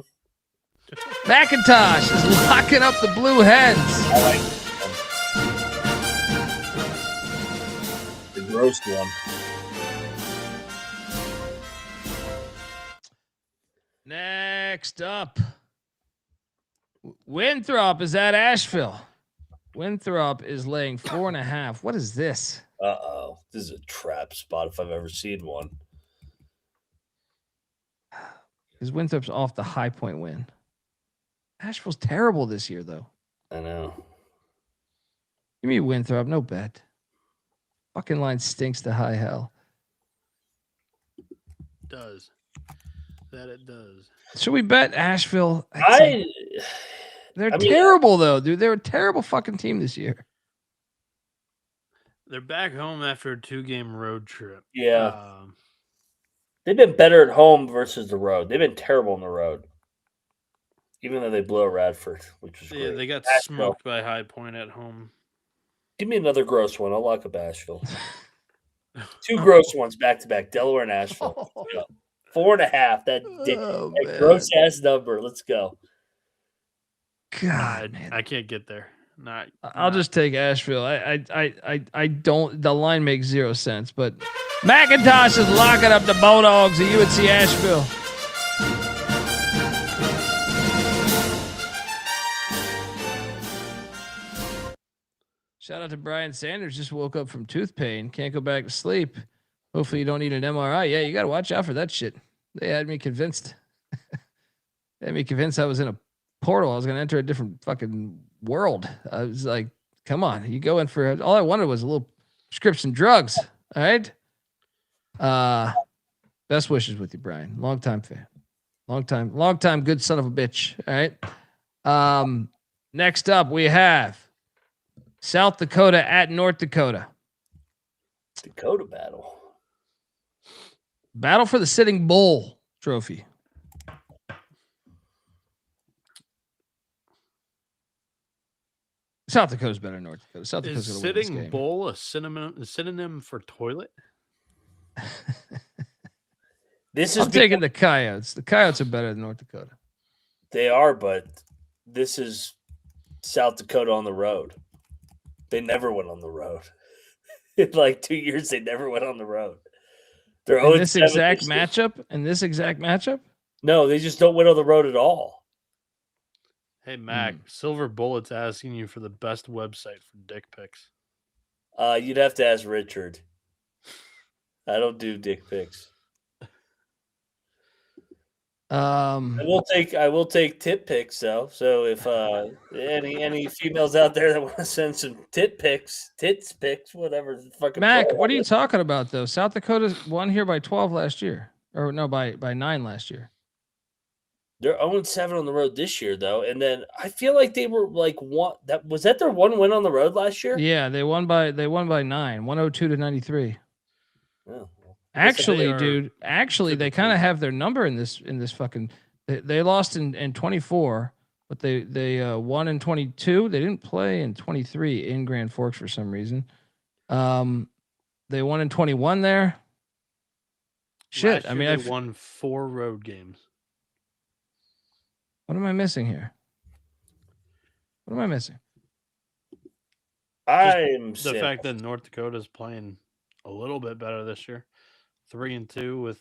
McIntyre is locking up the Blue Hens. I like it. The gross one. Next up, Winthrop is at Asheville. Winthrop is laying 4.5. What is this? Uh-oh. This is a trap spot if I've ever seen one. Because Winthrop's off the High Point win. Asheville's terrible this year, though. I know. Give me Winthrop, no bet. Fucking line stinks to high hell. Does. That it does. Should we bet Asheville? They're I mean, terrible, though, dude. They're a terrible fucking team this year. They're back home after a 2-game road trip. Yeah. They've been better at home versus the road. They've been terrible on the road. Even though they blew at Radford, which was great. Yeah, they got Asheville. smoked by High Point at home. Give me another gross one. I'll lock up Asheville. 2 gross ones back to back. Delaware and Asheville. Yeah. 4.5. That gross ass number. Let's go. God, man. I can't get there. I'll just take Asheville. I don't. The line makes 0 sense. But McIntyre is locking up the Bulldogs at UNC Asheville. Shout out to Brian Sanders. Just woke up from tooth pain. Can't go back to sleep. Hopefully you don't need an MRI. Yeah, you got to watch out for that shit. They had me convinced. They had me convinced I was in a portal. I was going to enter a different fucking world. I was like, come on. You go in for all I wanted was a little prescription drugs. All right. Best wishes with you, Brian. Long time fan. Long time good son of a bitch. All right. Next up we have South Dakota at North Dakota. Dakota battle. Battle for the Sitting Bull trophy. South Dakota's better than North Dakota. South Dakota's Is going to win this sitting game. bull a synonym for toilet? I'm taking the Coyotes. The Coyotes are better than North Dakota. They are, but this is South Dakota on the road. They never went on the road. In like 2 years, they never went on the road. They're In this exact matchup? No, they just don't win on the road at all. Hey, Mac, Silver Bullet's asking you for the best website for dick pics. You'd have to ask Richard. I don't do dick pics. I will take tit pics though. So if any females out there that want to send some tits pics, whatever the fucking Mac, what are you talking about though? South Dakota won here by 12 last year, or no, by 9 last year. They're 0-7 on the road this year though, and then I feel like they were like was that their one win on the road last year? Yeah, they won by 9, 102-93. Oh. Actually, dude, they kind of have their number in this fucking. They lost in 24, but they won in 22. They didn't play in 23 in Grand Forks for some reason. They won in 21 there. Shit, I mean, they won 4 road games. What am I missing here? What am I missing? The fact that North Dakota is playing a little bit better this year. 3-2 with,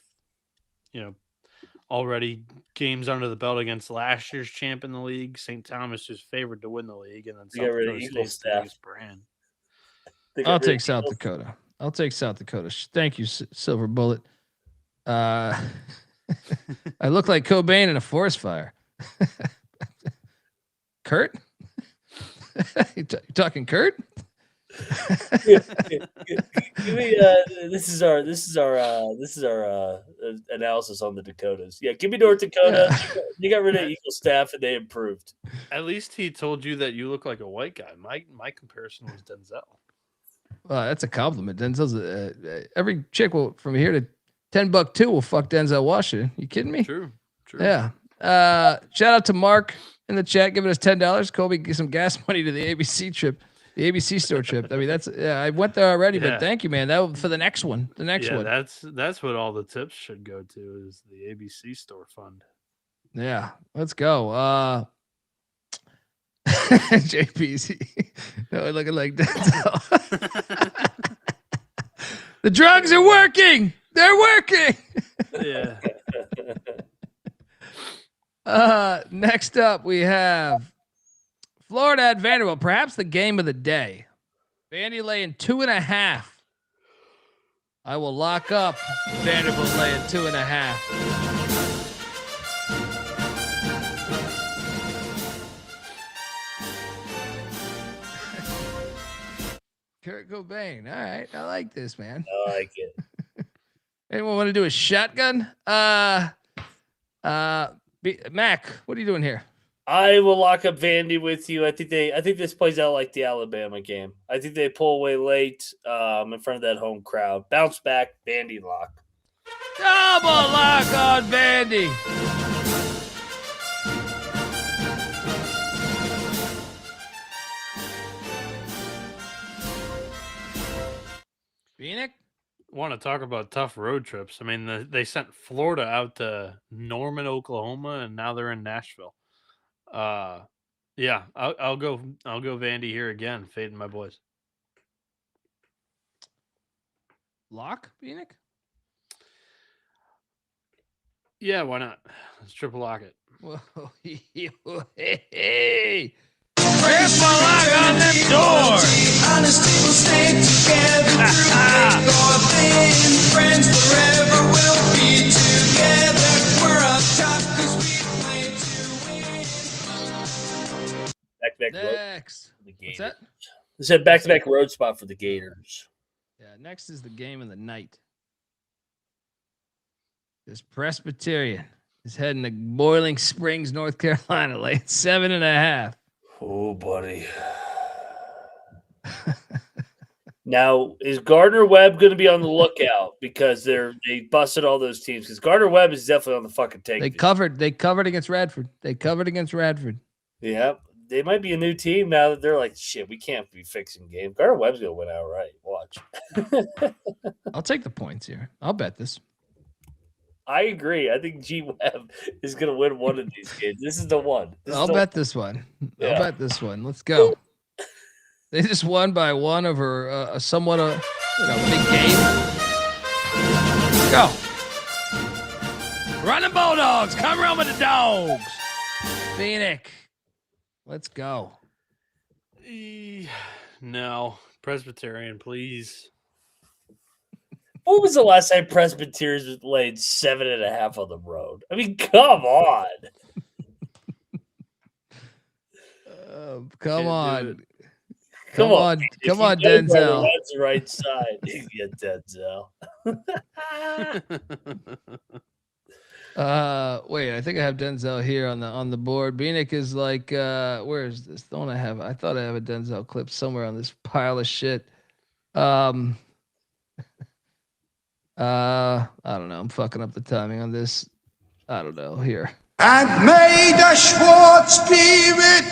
already games under the belt against last year's champ in the league. St. Thomas is favored to win the league, and then South Dakota State's the biggest brand. I'll take South Dakota. Thank you, Silver Bullet. I look like Cobain in a forest fire. Kurt? You talking Kurt? Give me, this is our analysis on the Dakotas. Yeah, give me North Dakota. Yeah. You got rid of Eagle staff and they improved. At least he told you that you look like a white guy. My comparison was Denzel. Well, that's a compliment. Denzel's every chick will from here to $10 will fuck Denzel Washington. You kidding me? True. Yeah. Shout out to Mark in the chat giving us $10. Colby, give some gas money to the ABC trip. The ABC store trip. I mean, I went there already, but thank you, man. That for the next one. The next one. That's what all the tips should go to is the ABC store fund. Yeah, let's go. JPC, no, looking like that. The drugs are working. They're working. Yeah. Next up, we have Florida at Vanderbilt, perhaps the game of the day. Vandy laying 2.5. I will lock up Vanderbilt laying 2.5. Kurt Cobain. All right, I like this, man. I like it. Anyone want to do a shotgun? Mac, what are you doing here? I will lock up Vandy with you. I think this plays out like the Alabama game. I think they pull away late in front of that home crowd. Bounce back, Vandy lock. Double lock on Vandy. Bieniek? Want to talk about tough road trips? I mean, they sent Florida out to Norman, Oklahoma, and now they're in Nashville. Yeah, I'll go Vandy here again, fading my boys. Lock, Bieniek? Yeah, why not? Let's triple lock it. Whoa, hey. Careful, lock on them doors. Honesty will stay together through thick or thin. Friends forever will be together. We're up top 'cause we play to win. Back-to-back road Next. for the What's Gators. that? They said back-to-back road spot for the Gators. Yeah, next is the game of the night. This Presbyterian is heading to Boiling Springs, North Carolina, laying 7.5. Oh, buddy. Now, is Gardner Webb going to be on the lookout because they busted all those teams? Because Gardner Webb is definitely on the fucking take. They covered against Radford. Yeah, they might be a new team now that they're like, shit, we can't be fixing games. Gardner Webb's going to win outright. Watch. I'll take the points here. I'll bet this. I agree. I think G Webb is going to win one of these games. This is the one. I'll bet this one. Yeah. I'll bet this one. Let's go. They just won by one over a somewhat big game. Go. Running Bulldogs. Come run with the dogs. Bieniek. Let's go. No, Presbyterian, please. When was the last time Presbyterians laid 7.5 on the road? I mean, come on. Come on. Come on. Come on, Denzel. That's the right side. Yeah, Denzel. Wait, I think I have Denzel here on the board. Bieniek is like, where is this? Don't I have? I thought I have a Denzel clip somewhere on this pile of shit. I don't know. I'm fucking up the timing on this. I don't know. Here. And may the Schwartz be with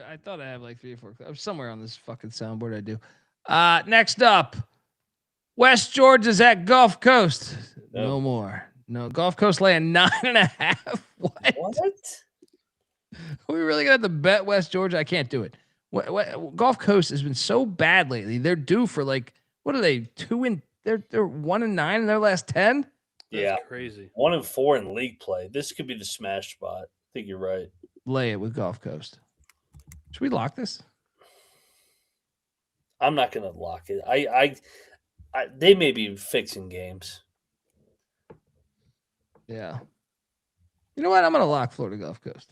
I thought I have like 3 or 4 clips somewhere on this fucking soundboard. I do. Next up, West Georgia's at Gulf Coast. No more. No, Gulf Coast laying 9.5. What? Are we really gonna have to bet West Georgia? I can't do it. Gulf Coast has been so bad lately. They're due for like, what are they? They're 1-9 in their last 10. Yeah, crazy. 1-4 in league play. This could be the smash spot. I think you're right. Lay it with Gulf Coast. Should we lock this? I'm not gonna lock it. I they may be fixing games. Yeah. You know what? I'm gonna lock Florida Gulf Coast.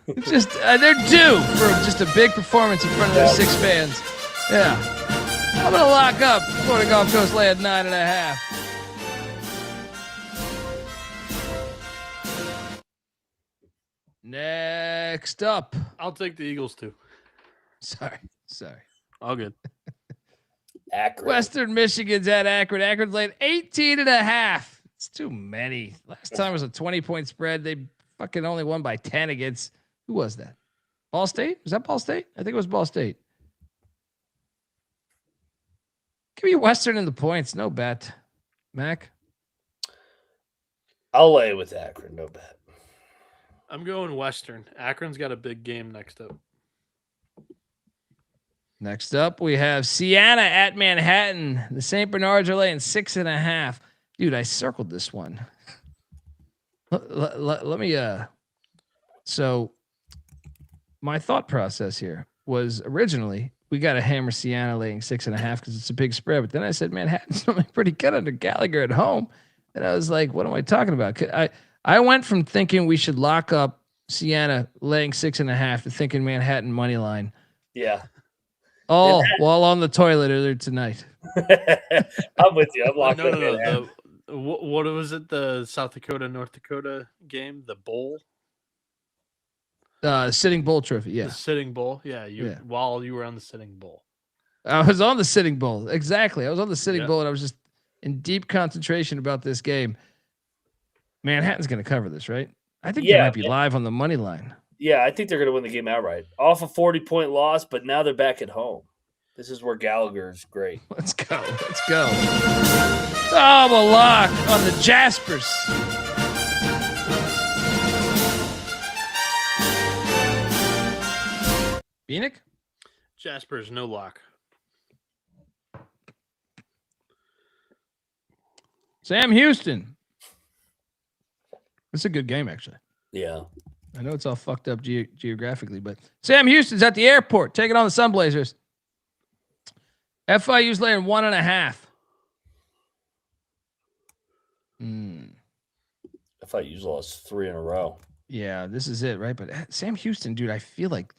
It's just they're due for just a big performance in front of their 6 fans. Yeah. I'm gonna lock up Florida Gulf Coast lay at 9.5. Next up. I'll take the Eagles too. Sorry. All good. Akron. Western Michigan's at Akron. Akron's laid 18.5. It's too many. Last time was a 20-point spread. They fucking only won by 10 against, who was that? Ball State? Was that Ball State? I think it was Ball State. Give me Western in the points. No bet. Mac? I'll lay with Akron. No bet. I'm going Western. Akron's got a big game next up. Next up, we have Siena at Manhattan. The St. Bernards are laying 6.5. Dude, I circled this one. Let me. So, my thought process here was originally we got to hammer Siena laying 6.5 because it's a big spread. But then I said Manhattan's only pretty good under Gallagher at home, and I was like, what am I talking about? I went from thinking we should lock up Siena laying 6.5 to thinking Manhattan money line. Yeah. All while on the toilet earlier tonight. I'm with you. I'm locked up. No. What was it? The South Dakota, North Dakota game? The bowl? Sitting Bull Trophy. Yeah. The Sitting Bull. Yeah. While you were on the Sitting Bull. I was on the Sitting Bull. Exactly. I was on the Sitting Yeah. Bull and I was just in deep concentration about this game. Manhattan's going to cover this, right? I think they might be live on the money line. Yeah, I think they're going to win the game outright. Off a 40-point loss, but now they're back at home. This is where Gallagher's great. Let's go. Double lock on the Jaspers. Bieniek? Jasper's no lock. Sam Houston. It's a good game, actually. Yeah. I know it's all fucked up geographically, but Sam Houston's at the airport taking on the Sunblazers. FIU's laying 1.5. FIU's lost 3 in a row. Yeah, this is it, right? But Sam Houston, dude, I feel like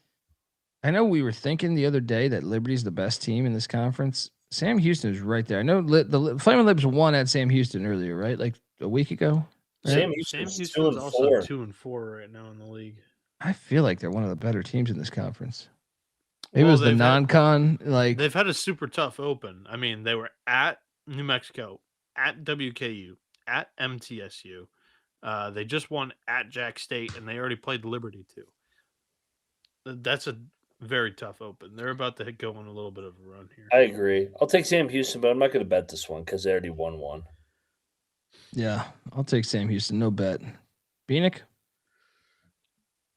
I know we were thinking the other day that Liberty's the best team in this conference. Sam Houston is right there. I know the Flaming Lips won at Sam Houston earlier, right? Like a week ago. Right? Sam Houston's 2-4. also 2-4 right now in the league. I feel like they're one of the better teams in this conference. Maybe Well, it was the they've had- non-con. Like They've had a super tough open. I mean, they were at New Mexico, at WKU, at MTSU. They just won at Jack State, and they already played Liberty too. That's a very tough open. They're about to go on a little bit of a run here. I agree. I'll take Sam Houston, but I'm not going to bet this one because they already won one. yeah, I'll take Sam Houston. No bet. Bieniek?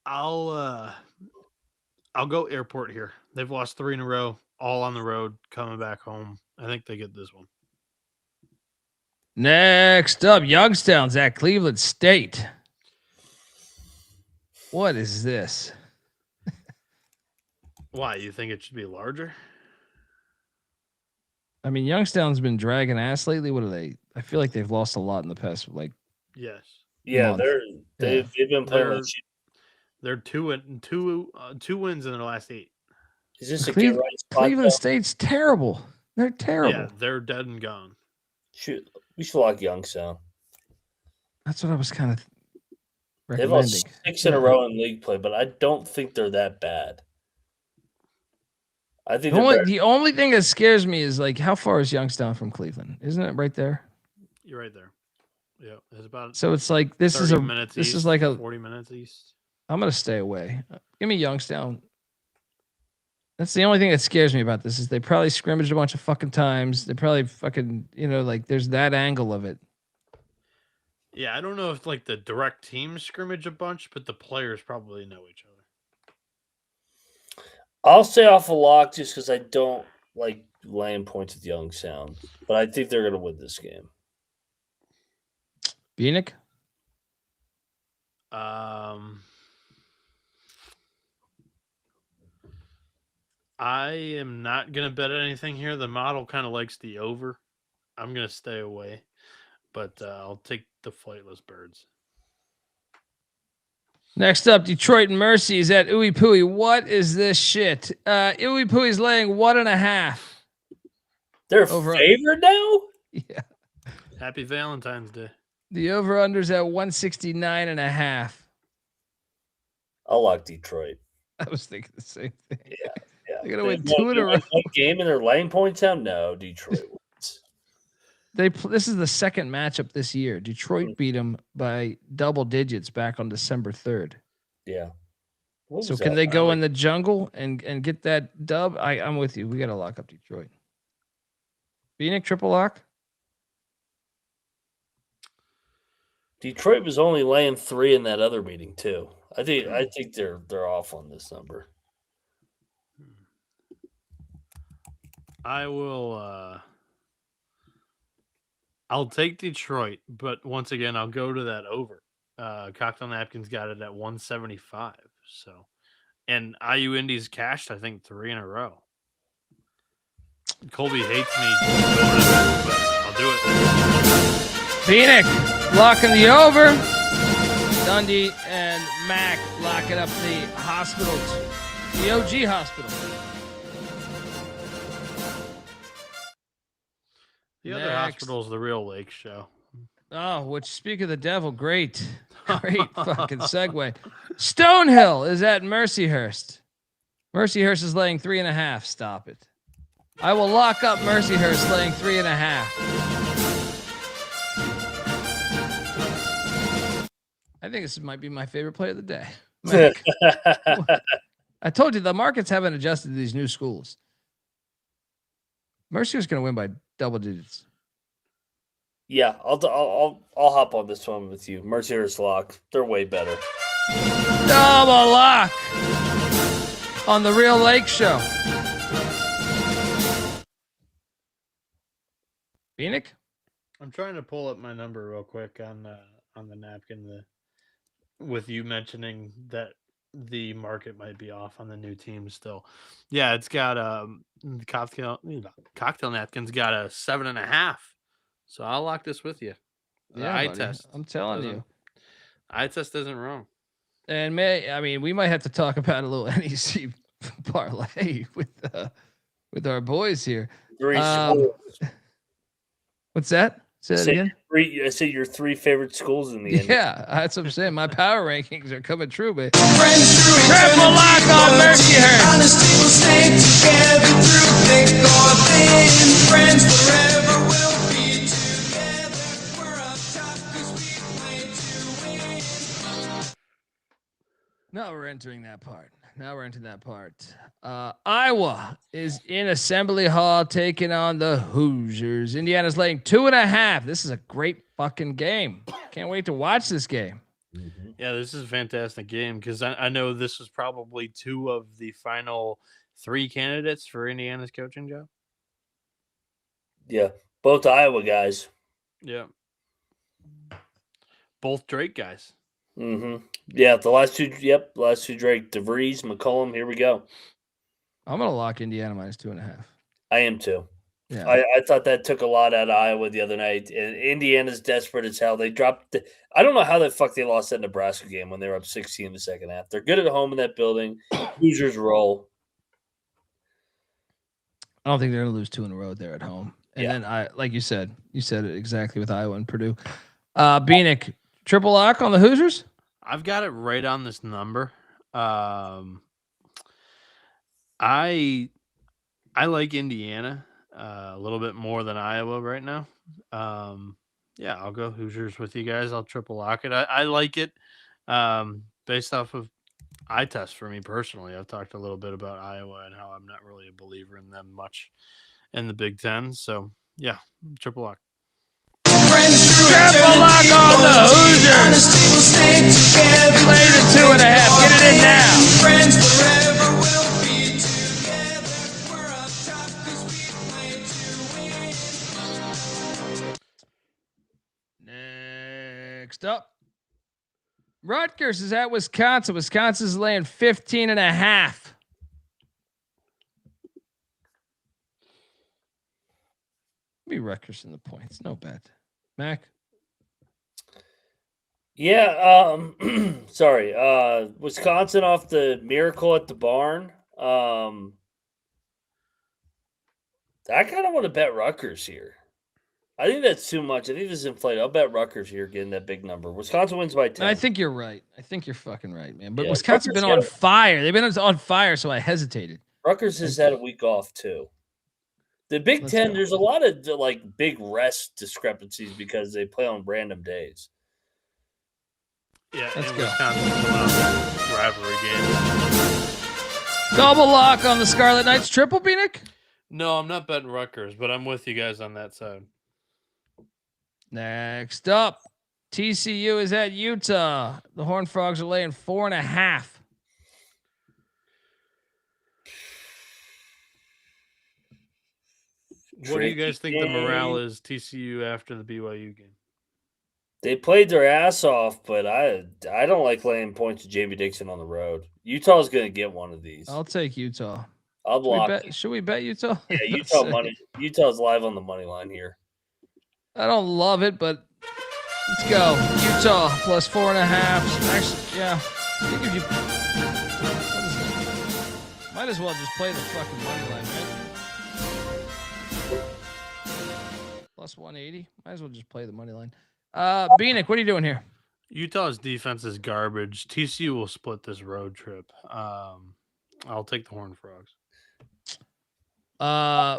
I'll go Airport here. They've lost 3 in a row, all on the road, coming back home. I think they get this one. Next up, Youngstown's at Cleveland State. What is this? Why? You think it should be larger? I mean, Youngstown's been dragging ass lately. What are they? I feel like they've lost a lot in the past, like Yes. Yeah, month. they've been playing. They're- They're 2 wins in their last 8. Is this a Cleve- get right spot? Cleveland though? State's terrible. They're terrible. Yeah, they're dead and gone. Shoot, we should lock Youngstown. That's what I was kind of They've recommending. lost 6 in a row in league play, but I don't think they're that bad. I think The only thing that scares me is like how far is Youngstown from Cleveland? Isn't it right there? You're right there. Yeah, it's about So it's like this 30 is a minutes this east, is like a 40 minutes east. I'm gonna stay away. Give me Youngstown. That's the only thing that scares me about this is they probably scrimmaged a bunch of fucking times. They probably fucking like there's that angle of it. Yeah, I don't know if like the direct teams scrimmage a bunch, but the players probably know each other. I'll stay off a lock just because I don't like laying points with Youngstown, but I think they're going to win this game. Bieniek? I am not gonna bet anything here. The model kind of likes the over. I'm gonna stay away, but I'll take the flightless birds. Next up, Detroit Mercy is at Ooey Pooey. What is this shit? Ooey Pooey's laying 1.5. They're Over- favored now? Yeah. Happy Valentine's Day. The over-under's at 169.5. I'll lock Detroit. I was thinking the same thing. Yeah. They're gonna win They 2 in a row. won one game and they're laying points down? No, Detroit wins. This is the second matchup this year. Detroit beat them by double digits back on December 3rd. Yeah. What So was can that? they go in the jungle and get that dub? I'm with you. We got to lock up Detroit. Bieniek, triple lock? Detroit was only laying 3 in that other meeting too. I think they're off on this number. I will. I'll take Detroit, but once again, I'll go to that over. Cocktail Napkins got it at 175. So, and IU Indies cashed, I think, 3 in a row. Colby hates me, but I'll do it. Bieniek locking the over. Dundee and Mac locking up the hospitals. The OG hospital. The other Next. hospital is the real Lake Show. Oh, which speak of the devil, great fucking segue. Stonehill is at Mercyhurst. Mercyhurst is laying 3.5. Stop it. I will lock up Mercyhurst laying 3.5. I think this might be my favorite play of the day. Mac. I told you the markets haven't adjusted to these new schools. Mercyhurst's going to win by double digits. Yeah, I'll hop on this one with you. Mercyhurst lock. They're way better. Double lock on the Real Lake Show. Bieniek? I'm trying to pull up my number real quick on the napkin. With you mentioning that the market might be off on the new team still. Yeah, it's got the cocktail napkins got a 7.5. So I'll lock this with you. The Yeah, eye buddy. test. I'm telling you. Eye test isn't wrong. And we might have to talk about a little NEC parlay with our boys here. Three schools. What's that? Say that again. I say your 3 favorite schools in the end. Yeah, that's what I'm saying. My power rankings are coming true, baby. Friends through Triple lock on Mercyhurst. Honesty will stay together through thick or thin. Friends forever will be together. We're up top 'cause we play to win. Now we're entering that part. Iowa is in Assembly Hall taking on the Hoosiers. Indiana's laying 2.5. This is a great fucking game. Can't wait to watch this game. Yeah, this is a fantastic game because I know this was probably 2 of the final 3 candidates for Indiana's coaching job. Yeah, both Iowa guys. Yeah. Both Drake guys. Mm-hmm. Yeah, the last 2 Drake, DeVries, McCollum. Here we go. I'm gonna lock Indiana minus 2.5. I am too. Yeah, I thought that took a lot out of Iowa the other night. And Indiana's desperate as hell. They dropped. I don't know how the fuck they lost that Nebraska game when they were up 16 in the second half. They're good at home in that building. Hoosiers roll. I don't think they're gonna lose 2 in a row there at home. And Yeah. then like you said it exactly with Iowa and Purdue. Bieniek, triple lock on the Hoosiers. I've got it right on this number. I like Indiana a little bit more than Iowa right now. Yeah, I'll go Hoosiers with you guys. I'll triple lock it. I like it based off of eye test for me personally. I've talked a little bit about Iowa and how I'm not really a believer in them much in the Big Ten. So yeah, triple lock. Triple lock on the Hoosiers. Honesty will stay together. Play the 2.5. Get it in now. Friends forever will be together. We're up top 'cause we play to win. Next up, Rutgers is at Wisconsin. Wisconsin's laying 15.5. Be Rutgers in the points. No bet. Mac. Yeah. Sorry. Wisconsin off the miracle at the barn. I kind of want to bet Rutgers here. I think that's too much. I think this is inflated. I'll bet Rutgers here getting that big number. Wisconsin wins by 10. I think you're right. I think you're fucking right, man. But Yeah, Wisconsin's been Rutgers on fire. They've been on fire, so I hesitated. Rutgers has had a week off too. The Big Let's Ten, go. there's a lot of like big rest discrepancies because they play on random days. Yeah, Let's and go. Wisconsin's a rivalry game. Double lock on the Scarlet Knights. Triple, Bieniek. No, I'm not betting Rutgers, but I'm with you guys on that side. Next up, TCU is at Utah. The Horned Frogs are laying 4.5. What do you guys think the morale game. is TCU after the BYU game? They played their ass off, but I don't like laying points to Jamie Dixon on the road. Utah's going to get one of these. I'll take Utah. I'll block. Should we bet Utah? Yeah, Utah money. Utah's live on the money line here. I don't love it, but let's go. Utah plus 4.5. Actually, yeah. I think if you might as well just play the fucking money line, right? Plus 180. Might as well just play the money line. Bieniek, what are you doing here? Utah's defense is garbage. TCU will split this road trip. I'll take the Horned Frogs.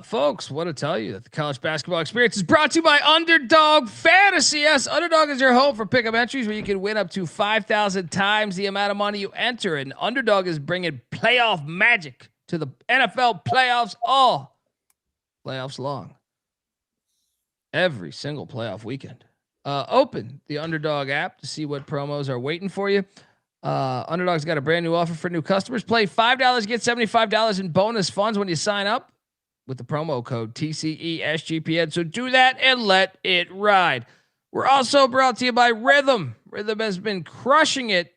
Folks, what to tell you that the college basketball experience is brought to you by Underdog Fantasy. Yes, Underdog is your home for pick-up entries where you can win up to 5,000 times the amount of money you enter. And Underdog is bringing playoff magic to the NFL playoffs all playoffs long. Every single playoff weekend. Open the Underdog app to see what promos are waiting for you. Underdog's got a brand new offer for new customers. Play $5, get $75 in bonus funds when you sign up. with the promo code TCESGPN. So do that and let it ride. We're also brought to you by Rhythm. Rhythm has been crushing it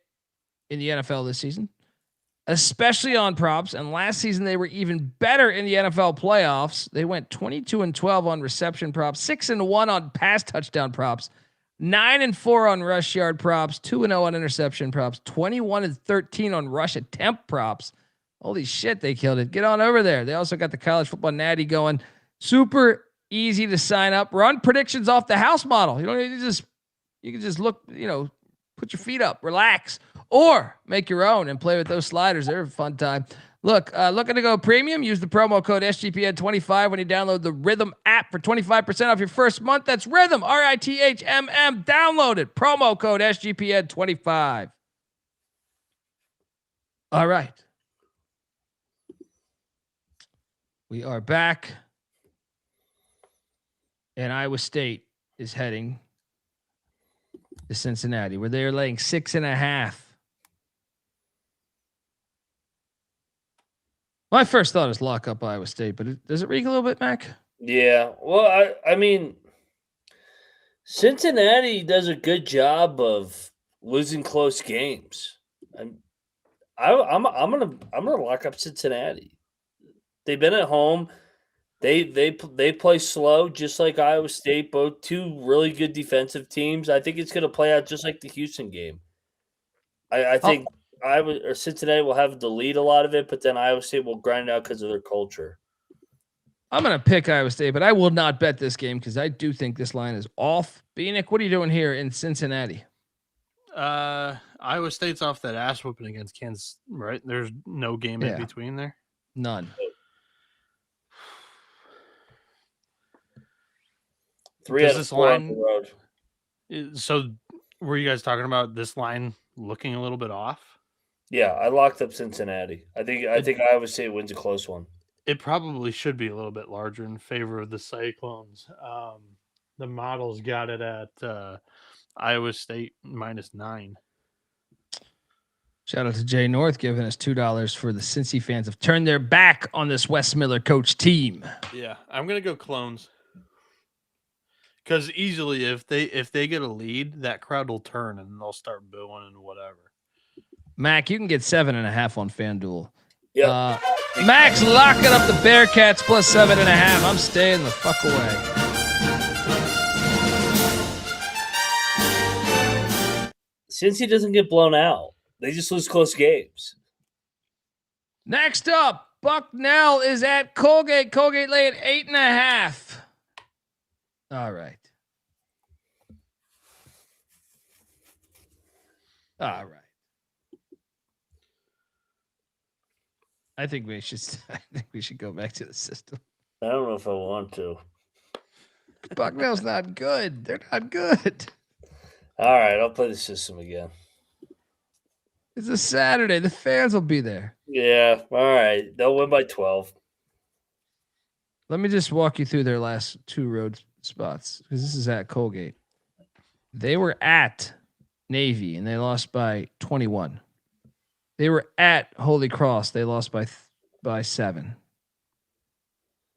in the NFL this season, especially on props. And last season, they were even better in the NFL playoffs. They went 22-12 on reception props, 6-1 on pass touchdown props, 9-4 on rush yard props, 2-0 on interception props, 21-13 on rush attempt props. Holy shit, they killed it. Get on over there. They also got the college football natty going. Super easy to sign up. Run predictions off the house model. You don't need to you can just look, put your feet up, relax, or make your own and play with those sliders. They're a fun time. Look, looking to go premium? Use the promo code SGPN25 when you download the Rhythm app for 25% off your first month. That's Rhythm, RITHMM. Download it. Promo code SGPN25. All right. We are back. And Iowa State is heading to Cincinnati, where they're laying 6.5. My first thought is lock up Iowa State, but does it reek a little bit, Mac? Yeah. Well, I mean, Cincinnati does a good job of losing close games. I'm gonna lock up Cincinnati. They've been at home. They play slow, just like Iowa State. Both two really good defensive teams. I think it's going to play out just like the Houston game. I think Cincinnati will have to lead a lot of it, but then Iowa State will grind it out because of their culture. I'm going to pick Iowa State, but I will not bet this game because I do think this line is off. Bieniek, what are you doing here in Cincinnati? Iowa State's off that ass whooping against Kansas, right? There's no game in between there. None. 3 out of 4 on the road. So, were you guys talking about this line looking a little bit off? Yeah, I locked up Cincinnati. I think Iowa State wins a close one. It probably should be a little bit larger in favor of the Cyclones. The models got it at Iowa State -9. Shout out to Jay North giving us $2 for the Cincy fans have turned their back on this Wes Miller coach team. Yeah, I'm gonna go Clones. Because easily, if they get a lead, that crowd will turn and they'll start booing and whatever. Mac, you can get 7.5 on FanDuel. Yeah. Max locking up the Bearcats plus 7.5. I'm staying the fuck away. Cincy doesn't get blown out. They just lose close games. Next up, Bucknell is at Colgate. Colgate laying 8.5. All right. All right. I think we should go back to the system. I don't know if I want to. Bucknell's not good. They're not good. All right, I'll play the system again. It's a Saturday. The fans will be there. Yeah, all right. They'll win by 12. Let me just walk you through their last 2 road spots because this is at Colgate. They were at Navy and they lost by 21. They were at Holy Cross. They lost by 7.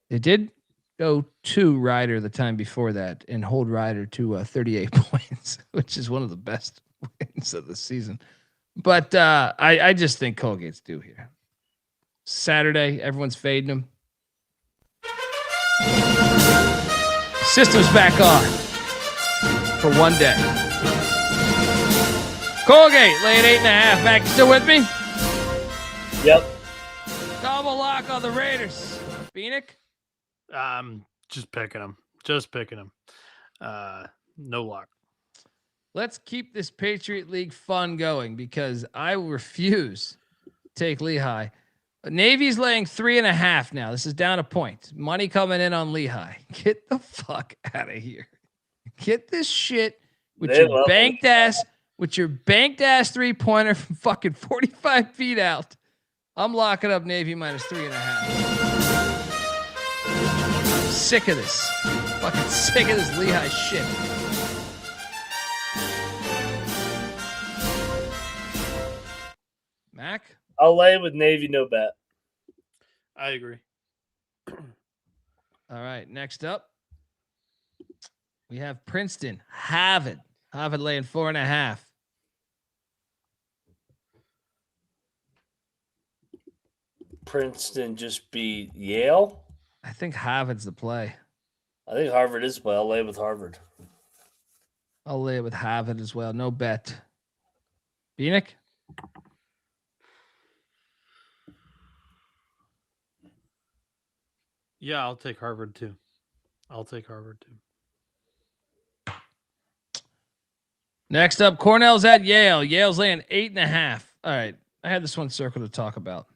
They did go to Ryder the time before that and hold Ryder to 38 points, which is one of the best wins of the season. But I just think Colgate's due here. Saturday, everyone's fading them. System's back on for one day. Colgate laying 8.5. Mac, you still with me? Yep. Double lock on the Raiders. Bieniek? Just picking them. Just picking them. No lock. Let's keep this Patriot League fun going because I refuse to take Lehigh. Navy's laying 3.5 now. This is down a point. Money coming in on Lehigh. Get the fuck out of here. Get this shit with your banked ass 3-pointer from fucking 45 feet out. I'm locking up Navy minus 3.5. I'm sick of this. Fucking sick of this Lehigh shit. Mac? I'll lay with Navy, no bet. I agree. All right. Next up, we have Princeton. Harvard. Harvard laying 4.5. Princeton just beat Yale. I think Harvard's the play. I think Harvard is well. I'll lay with Harvard. I'll lay it with Harvard as well. No bet. Bieniek? Yeah, I'll take Harvard too. Next up, Cornell's at Yale. Yale's laying 8.5. All right. I had this one circled to talk about.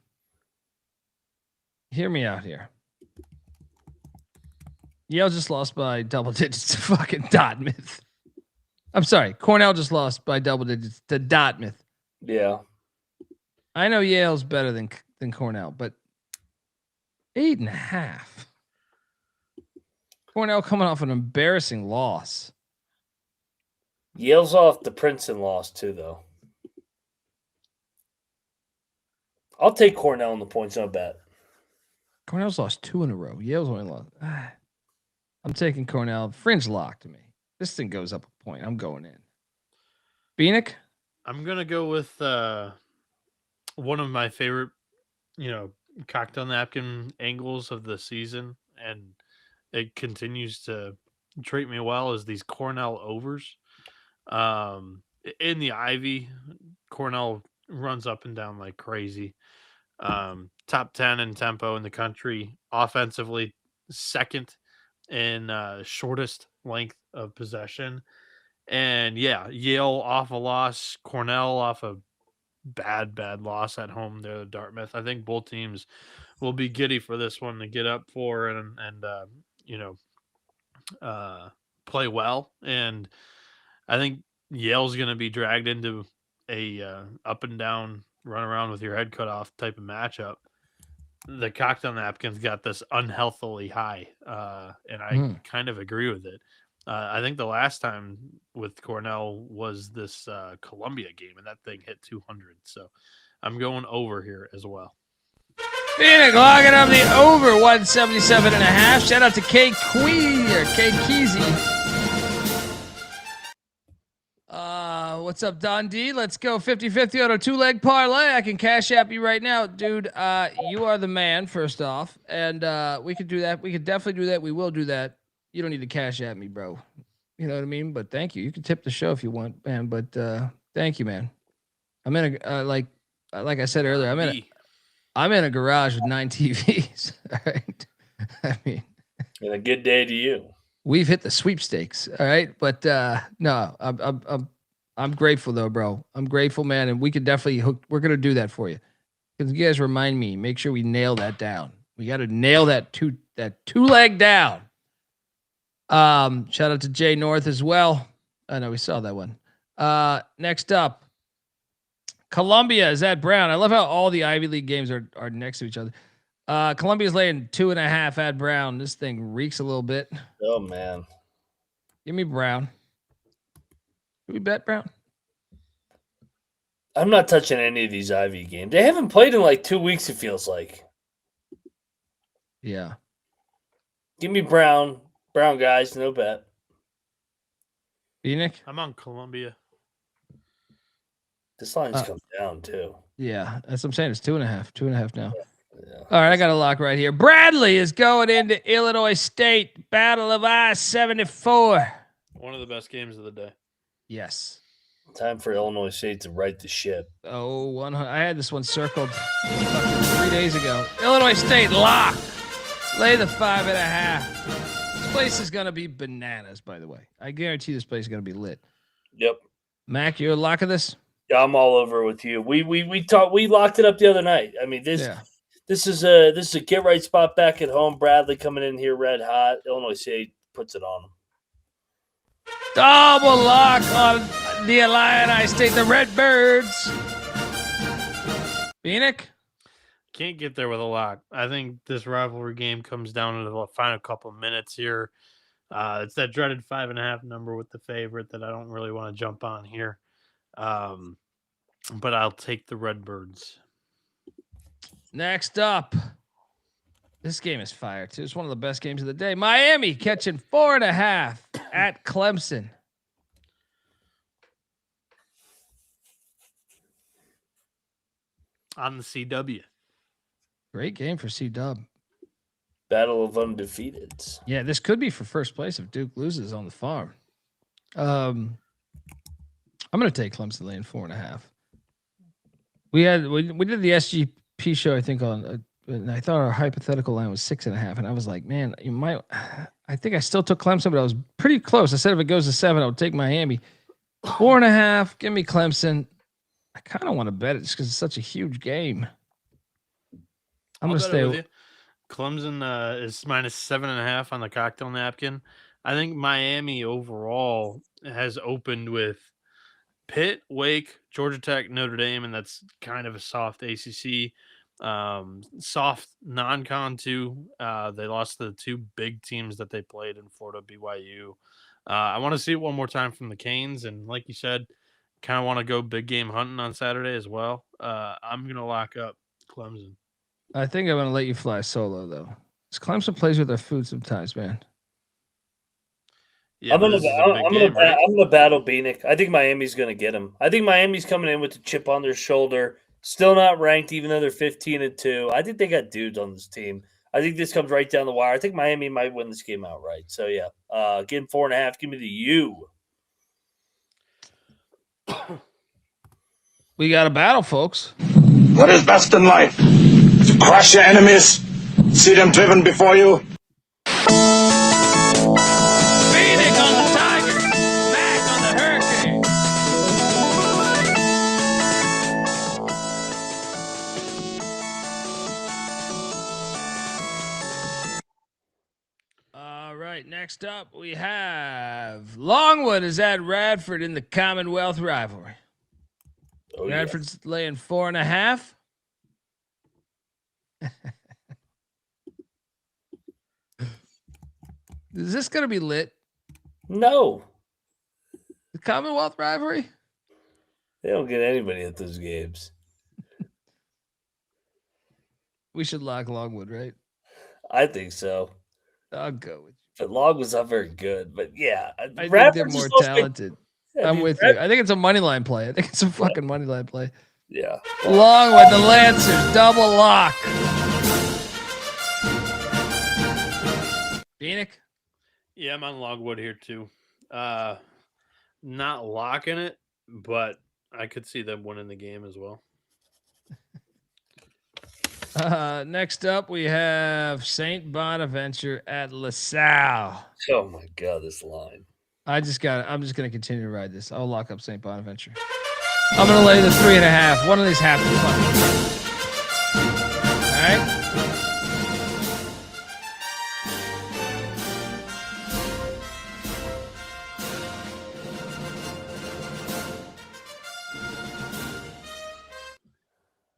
Hear me out here. Yale just lost by double digits to fucking Dartmouth. I'm sorry. Cornell just lost by double digits to Dartmouth. Yeah. I know Yale's better than Cornell, but 8.5. Cornell coming off an embarrassing loss. Yale's off the Princeton loss too, though. I'll take Cornell in the points, no bet. Cornell's lost 2 in a row. Yale's only lost. I'm taking Cornell. Fringe lock to me. This thing goes up a point. I'm going in. Bieniek? I'm gonna go with one of my favorite, cocktail napkin angles of the season, and it continues to treat me well. Is these Cornell overs? In the Ivy, Cornell runs up and down like crazy. Top 10 in tempo in the country, offensively, second in shortest length of possession. And yeah, Yale off a loss, Cornell off a bad loss at home there to Dartmouth. I think both teams will be giddy for this one to get up for and play well. And I think Yale's going to be dragged into a up and down, run around with your head cut off type of matchup. The cocktail napkins got this unhealthily high, and I kind of agree with it. I think the last time with Cornell was this Columbia game, and that thing hit 200. So I'm going over here as well. Bieniek logging up the over 177.5. Shout out to K Keezy. What's up, Don D? Let's go 50-50 on a 2-leg parlay. I can cash app you right now. Dude, you are the man, first off. And we could do that. We could definitely do that. We will do that. You don't need to cash at me, bro. You know what I mean? But thank you. You can tip the show if you want, man. But thank you, man. I'm in a like I said earlier, I'm in a garage with 9 TVs. All right. I mean, and a good day to you. We've hit the sweepstakes. All right. But no, I'm grateful though, bro. I'm grateful, man. And we could definitely we're gonna do that for you. Because you guys remind me, make sure we nail that down. We got to nail that two leg down. Shout out to Jay North as well. I know we saw that one. Next up, Columbia is at Brown. I love how all the Ivy League games are next to each other. Columbia's laying 2.5 at Brown. This thing reeks a little bit. Oh man. Give me Brown. Can we bet Brown? I'm not touching any of these Ivy games. They haven't played in like 2 weeks, it feels like. Yeah. Give me Brown. Brown guys, no bet. Bieniek? I'm on Columbia. This line's come down too. Yeah, that's what I'm saying. It's 2.5. 2.5 now. Yeah. All right, I got a lock right here. Bradley is going into Illinois State. Battle of I-74. One of the best games of the day. Yes. Time for Illinois State to right the ship. Oh, 100. I had this one circled 3 days ago. Illinois State lock. Lay the 5.5. This place is going to be bananas, by the way. I guarantee this place is going to be lit. Yep. Mac, you're a lock of this? Yeah, I'm all over with you. We locked it up the other night. I mean, this is a get right spot back at home. Bradley coming in here red hot. Illinois State puts it on them. Double lock on the Illini State, the Redbirds. Bieniek? Can't get there with a lock. I think this rivalry game comes down to the final couple of minutes here. It's that dreaded 5.5 number with the favorite that I don't really want to jump on here. But I'll take the Redbirds. Next up, This game is fire too. It's one of the best games of the day. Miami catching 4.5 at Clemson. On the CW. Great game for C-Dub. Battle of undefeateds. Yeah, this could be for first place if Duke loses on the farm. I'm going to take Clemson laying 4.5. We did the SGP show, I think, on and I thought our hypothetical line was 6.5, and I was like, man, you might. I think I still took Clemson, but I was pretty close. I said if it goes to 7, I'll take Miami. 4.5, give me Clemson. I kind of want to bet it just because it's such a huge game. I'm going to stay with you. Clemson is minus 7.5 on the cocktail napkin. I think Miami overall has opened with Pitt, Wake, Georgia Tech, Notre Dame, and that's kind of a soft ACC. Soft non-con too. They lost to the 2 big teams that they played in Florida, BYU. I want to see it one more time from the Canes, and like you said, kind of want to go big game hunting on Saturday as well. I'm gonna lock up Clemson. I think I'm going to let you fly solo though. Because Clemson plays with their food sometimes, man. Yeah, I'm gonna battle Bieniek. I think Miami's gonna get him. I think Miami's coming in with a chip on their shoulder. Still not ranked, even though they're 15-2. I think they got dudes on this team. I think this comes right down the wire. I think Miami might win this game outright. So yeah, give him 4.5. Give me the U. We got a battle, folks. What is best in life? To crush your enemies, see them driven before you. Bieniek on the Tigers, Mac on the Hurricane. All right, next up we have Longwood is at Radford in the Commonwealth rivalry. Oh, Radford's laying 4.5. Is this going to be lit? No, The Commonwealth rivalry? they don't get anybody at those games. We should lock Longwood, right? I think so. I'll go with you. But Long was not very good. But yeah, I think Radford's they're more just supposed to be- talented. Yeah, I'm dude, with you. I think it's a money line play. I think it's a fucking money line play. Yeah. Longwood, the Lancers, double lock. Bieniek? Yeah, I'm on Longwood here too. Not locking it, but I could see them winning the game as well. Next up, we have St. Bonaventure at LaSalle. Oh my God, this line. I'm just going to continue to ride this. I'll lock up St. Bonaventure. I'm going to lay the 3.5. One of these have to fucking. All right.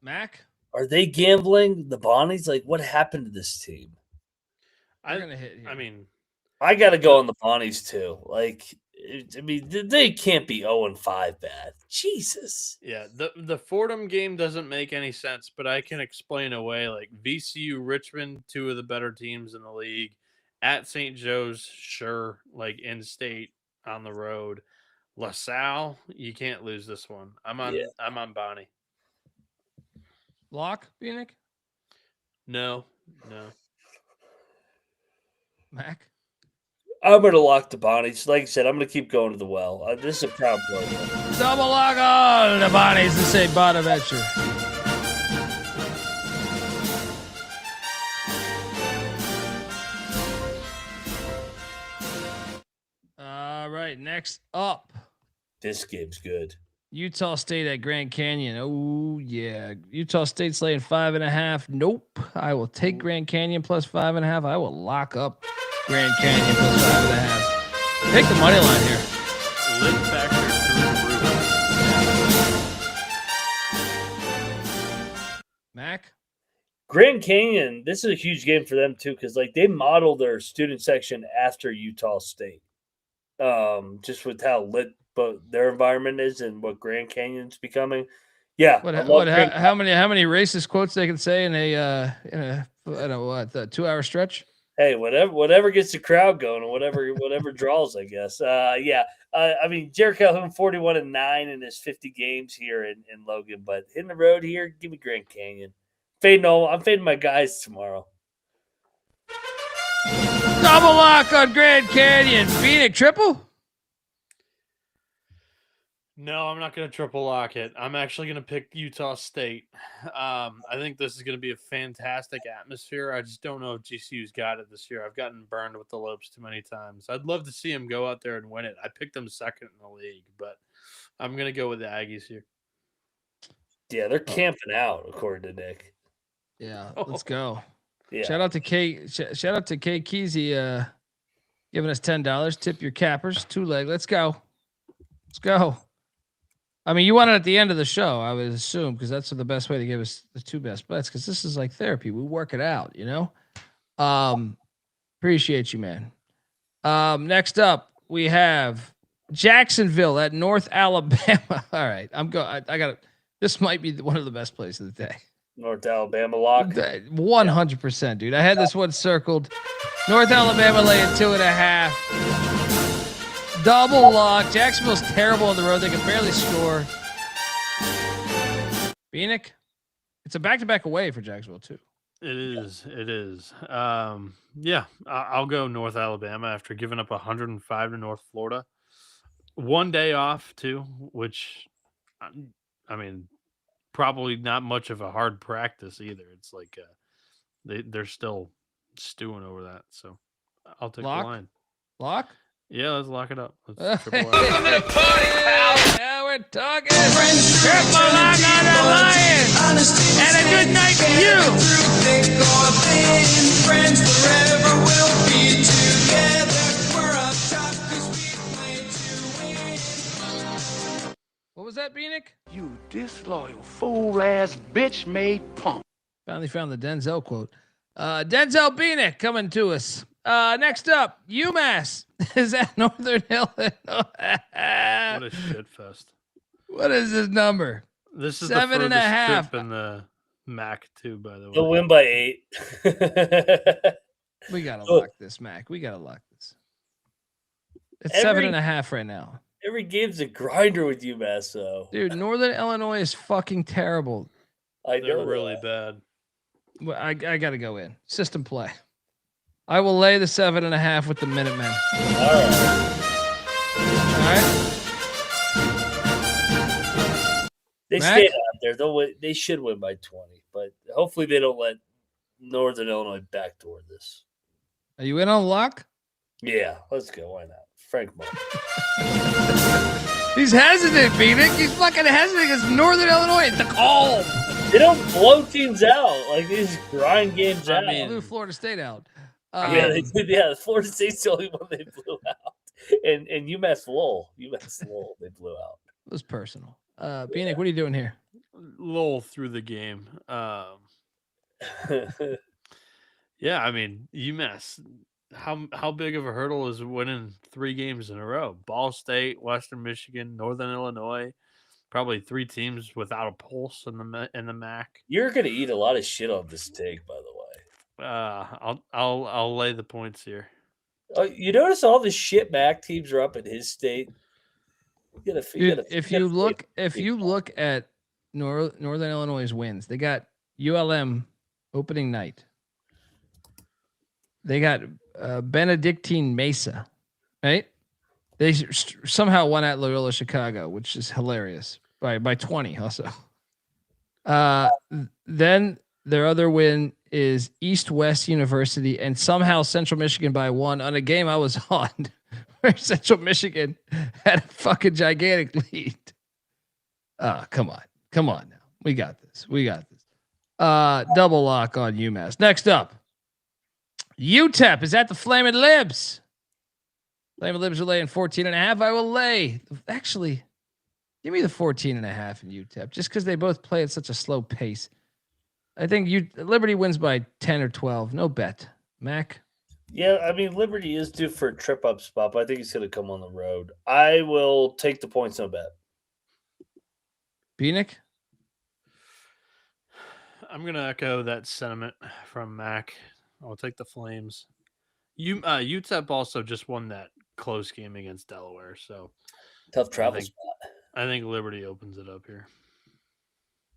Mac? Are they gambling the Bonnies? Like, what happened to this team? They're going to hit here. I mean, I got to go on the Bonnies too. Like, I mean, they can't be 0-5 bad. Jesus. yeah, the Fordham game doesn't make any sense, but I can explain away like VCU, Richmond, 2 of the better teams in the league. At St. Joe's, sure, like in state on the road. LaSalle, you can't lose this one. I'm on Bonnie. Lock, Bieniek? No. Mac? I'm going to lock the Bonnies. Like I said, I'm going to keep going to the well. This is a proud play. Double lock all the bodies to St. Bonaventure. All right, next up, This game's good. Utah State at Grand Canyon. Oh, yeah. Utah State's laying 5.5. Nope. I will take Grand Canyon plus 5.5. I will lock up Grand Canyon plus 5.5. Take the money line here. Lit factor through the roof. Mac? Grand Canyon, this is a huge game for them too, because like they model their student section after Utah State. Just with how lit their environment is and what Grand Canyon's becoming. Yeah. How many racist quotes they can say in a I don't know what, the 2-hour stretch? Hey, whatever gets the crowd going, and whatever draws, I guess. Yeah. I mean, Jared Calhoun 41-9 in his 50 games here in Logan, but hitting the road here, give me Grand Canyon. I'm fading my guys tomorrow. Double lock on Grand Canyon. Bieniek triple? No, I'm not going to triple lock it. I'm actually going to pick Utah State. I think this is going to be a fantastic atmosphere. I just don't know if GCU's got it this year. I've gotten burned with the Lopes too many times. I'd love to see him go out there and win it. I picked them second in the league, but I'm going to go with the Aggies here. Yeah, they're camping out, according to Nick. Yeah, let's go. Yeah. Shout out to K Kesey giving us $10. Tip your cappers. 2-leg. Let's go. Let's go. I mean, you want it at the end of the show, I would assume, because that's the best way to give us the 2 best bets, because this is like therapy. We work it out, you know? Appreciate you, man. Next up, we have Jacksonville at North Alabama. All right. I got it. This might be one of the best plays of the day. North Alabama lock. 100%, dude. I had this one circled. North Alabama laying 2.5. Double lock. Jacksonville's terrible on the road. They can barely score. Bieniek, it's a back-to-back away for Jacksonville too. It is. It is. Yeah, I'll go North Alabama after giving up 105 to North Florida. 1 day off too, which, I mean, probably not much of a hard practice either. It's like they're still stewing over that. So I'll take the line. Lock? Yeah, let's lock it up. Let's triple Welcome to the party, pal. Yeah, we're talking. Triple lock on the Lions. And a good night to you. Thick or thin, friends forever will be together. We're up top 'cause we play to win. What was that, Bieniek? You disloyal fool-ass bitch-made punk. Finally found the Denzel quote. Denzel Bieniek coming to us. Next up, UMass is at Northern Illinois. What a shit fest. What is this number? This is 7.5 trip in the MAC too, by the way. They'll win by 8. We gotta lock this, Mac. We gotta lock this. It's 7.5 right now. Every game's a grinder with UMass, though. Dude, Northern Illinois is fucking terrible. They're really bad. Well, I gotta go in. System play. I will lay the 7.5 with the Minutemen. All right. They Mac? stay out there. They should win by 20, but hopefully they don't let Northern Illinois backdoor this. Are you in on lock? Yeah, let's go. Why not? Frank Martin. He's hesitant, Bieniek. He's fucking hesitant against Northern Illinois. It's the call. They don't blow teams out. Like, they just grind games out. Blew Florida State out. Yeah, they did. Yeah, Florida State's the only one they blew out. And UMass Lowell, they blew out. It was personal. Bieniek, what are you doing here? Lowell through the game. Yeah, I mean, UMass, how big of a hurdle is winning 3 games in a row? Ball State, Western Michigan, Northern Illinois, probably 3 teams without a pulse in the MAC. You're gonna eat a lot of shit on this take, by the way. I'll lay the points here. You notice all the shit MAC teams are up in his state. If you look at Northern Illinois' wins, they got ULM opening night. They got Benedictine Mesa, right? They somehow won at Loyola Chicago, which is hilarious by 20 also. Then their other win is East West University and somehow Central Michigan by 1 on a game I was on where Central Michigan had a fucking gigantic lead. Come on now. We got this. Double lock on UMass. Next up, UTEP is at the Flamin' Libs. Flamin' Libs are laying 14.5. I will lay. Actually, give me the 14.5 in UTEP just because they both play at such a slow pace. I think Liberty wins by 10 or 12. No bet. Mac? Yeah, I mean, Liberty is due for a trip-up spot, but I think he's going to come on the road. I will take the points, no bet. Bieniek? I'm gonna echo that sentiment from Mac. I'll take the Flames. UTEP also just won that close game against Delaware, so Tough I travel think spot. I think Liberty opens it up here.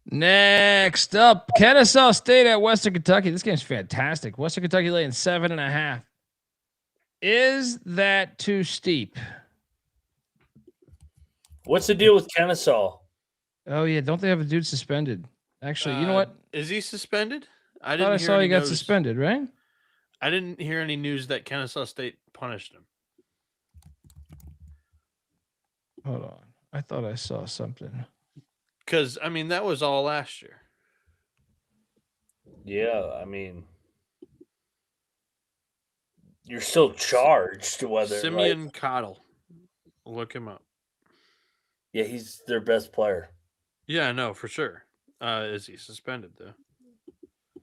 Next up, Kennesaw State at Western Kentucky. This game's fantastic. Western Kentucky laying 7.5. Is that too steep? What's the deal with Kennesaw? Oh yeah, don't they have a dude suspended? Actually, you know what? Is he suspended? I I thought I didn't hear saw any he got news. suspended, right? I didn't hear any news that Kennesaw State punished him. Hold on. I thought I saw something. Because I mean that was all last year. Yeah, I mean, you're still charged. Whether Simeon Cottle, look him up. yeah, he's their best player. Yeah, no, for sure. Is he suspended though?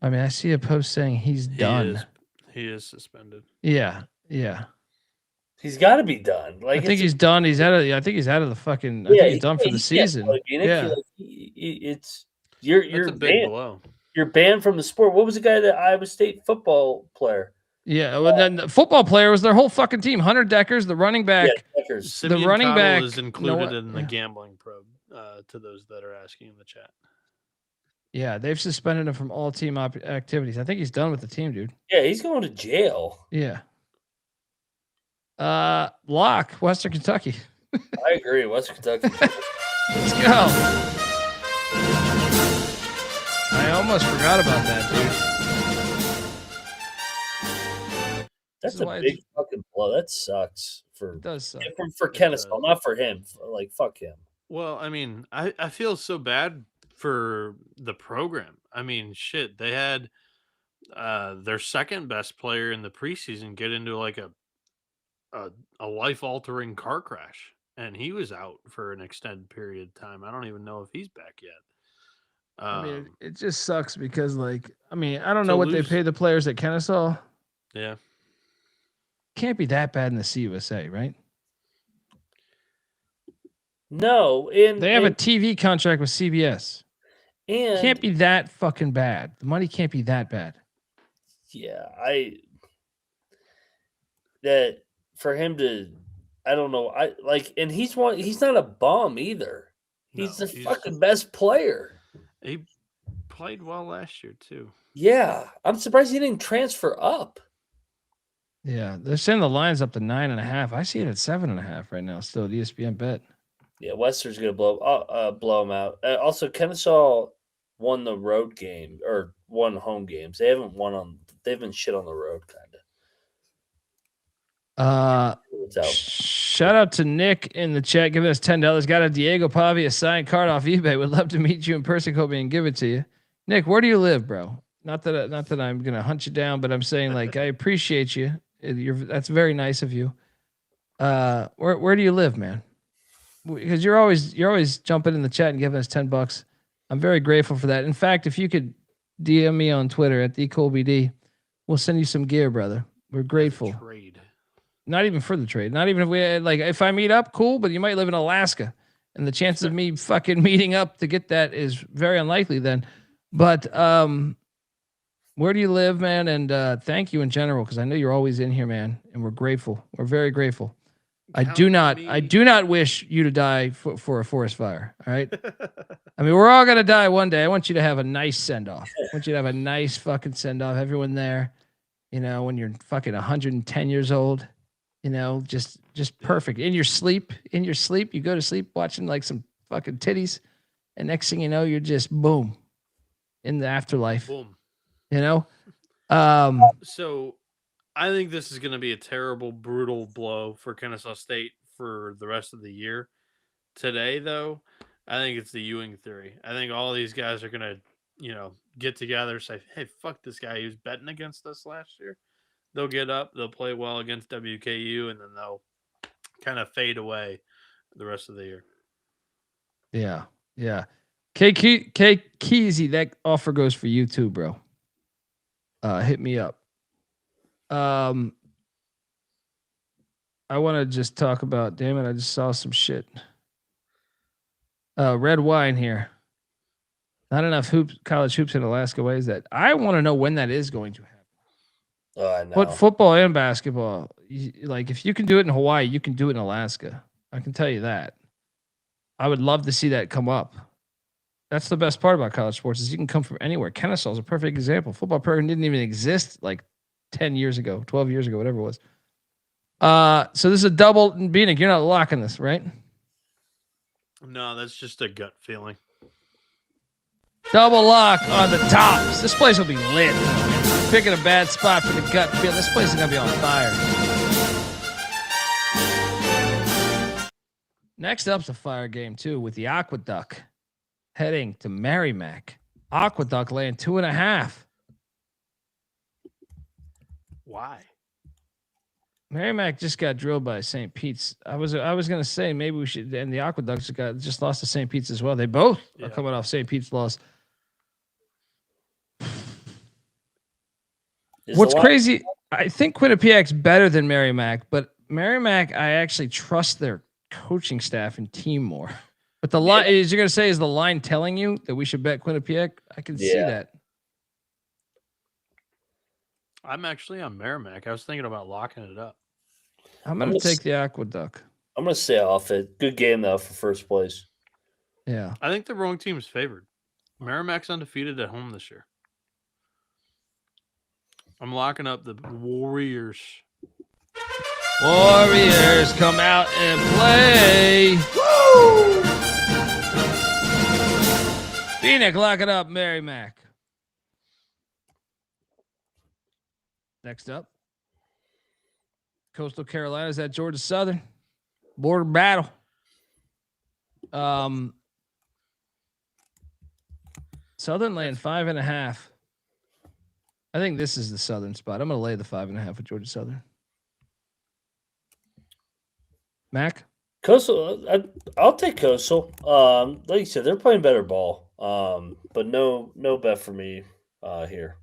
I mean, I see a post saying he's done. He is suspended. Yeah, yeah. He's got to be done. Like I think he's done. He's out of. I think he's out of the fucking. I Yeah, think he's done for the season. Yeah. It's you're That's a big banned. blow. You're banned from the sport. What was the guy that Iowa State football player? Yeah, well, then the football player was their whole fucking team. Hunter Deckers, the running back. Yeah, Deckers. Simeon the running Cottle back is included Noah- in the gambling probe. To those that are asking in the chat. Yeah, they've suspended him from all team activities. I think he's done with the team, dude. Yeah, he's going to jail. Yeah. Lock, Western Kentucky. I agree. West Kentucky. Let's go. I almost forgot about that, dude. That's is a why big fucking blow. That sucks for It does suck. for Kennesaw, not for him. Like fuck him. Well, I mean, I feel so bad for the program. I mean, shit, they had their second best player in the preseason get into like a life altering car crash, and he was out for an extended period of time. I don't even know if he's back yet. I mean, it just sucks because, like, I mean, I don't know to what they lose- pay the players at Kennesaw. Yeah, Can't be that bad in the CUSA, right? No, and They have a TV contract with CBS. and Can't be that fucking bad. The money can't be that bad. yeah, that for him to, I don't know, I like, and he's not a bum either. He's No, the he's- fucking best player. he played well last year too. Yeah, I'm surprised he didn't transfer up. Yeah, they're sending the lines up to 9.5. I see it at 7.5 right now. Still at ESPN bet. Yeah, Western's gonna blow him out. Also, Kennesaw won the road game or won home games. They haven't won on. They've been shit on the road, kind of. Shout out to Nick in the chat, giving us $10. Got a Diego Pavia signed card off eBay. Would love to meet you in person, Colby, and give it to you. Nick, where do you live, bro? Not that I'm gonna hunt you down, but I'm saying, like, I appreciate you. That's very nice of you. Where do you live, man? Because you're always jumping in the chat and giving us $10. I'm very grateful for that. In fact, if you could DM me on Twitter at @thecolbyd, we'll send you some gear, brother. We're grateful. Trade. Not even for the trade. Not even if we had, like, if I meet up, cool. But you might live in Alaska, and the chances of me fucking meeting up to get that is very unlikely. Then, but where do you live, man? And thank you in general, because I know you're always in here, man, and we're grateful. We're very grateful. I do not wish you to die for a forest fire. All right. I mean, we're all gonna die one day. I want you to have a nice send off. I want you to have a nice fucking send off. Everyone there, you know, when you're fucking 110 years old, you know, just perfect. In your sleep, you go to sleep watching like some fucking titties, and next thing you know, you're just boom in the afterlife. Boom. You know. So I think this is going to be a terrible, brutal blow for Kennesaw State for the rest of the year. Today, though, I think it's the Ewing theory. I think all these guys are going to, you know, get together, say, hey, fuck this guy who's betting against us last year. They'll get up, they'll play well against WKU, and then they'll kind of fade away the rest of the year. Yeah. Yeah. K Keezy, that offer goes for you too, bro. Hit me up. I want to just talk about, damn it, I just saw some shit. Red wine here. Not enough college hoops in Alaska. Why is that? I want to know when that is going to happen. Oh, I know. But football and basketball, like if you can do it in Hawaii, you can do it in Alaska. I can tell you that. I would love to see that come up. That's the best part about college sports is you can come from anywhere. Kennesaw is a perfect example. Football program didn't even exist like 10 years ago, 12 years ago, whatever it was. So this is a double. Bieniek, you're not locking this, right? No, that's just a gut feeling. Double lock on the tops. This place will be lit. Picking a bad spot for the gut feel. This place is going to be on fire. Next up's a fire game, too, with the Aqueduct heading to Merrimack. Aqueduct laying 2.5. Why? Merrimack just got drilled by St. Pete's. I was going to say maybe we should, and the Aqueducts just lost to St. Pete's as well. They both are coming off St. Pete's loss. What's crazy, I think Quinnipiac's better than Merrimack, but Merrimack, I actually trust their coaching staff and team more. But the line, is you're going to say, is the line telling you that we should bet Quinnipiac? I can see that. I'm actually on Merrimack. I was thinking about locking it up. I'm going to take the Aqueduct. I'm going to stay off it. Good game, though, for first place. Yeah. I think the wrong team's favored. Merrimack's undefeated at home this year. I'm locking up the Warriors. Warriors come out and play. Woo! Bieniek, lock it up, Merrimack. Next up, Coastal Carolina's at Georgia Southern. Border battle. Southern laying 5.5. I think this is the Southern spot. I'm going to lay the 5.5 with Georgia Southern. Mac? Coastal, I'll take Coastal. Like you said, they're playing better ball. But no bet for me here.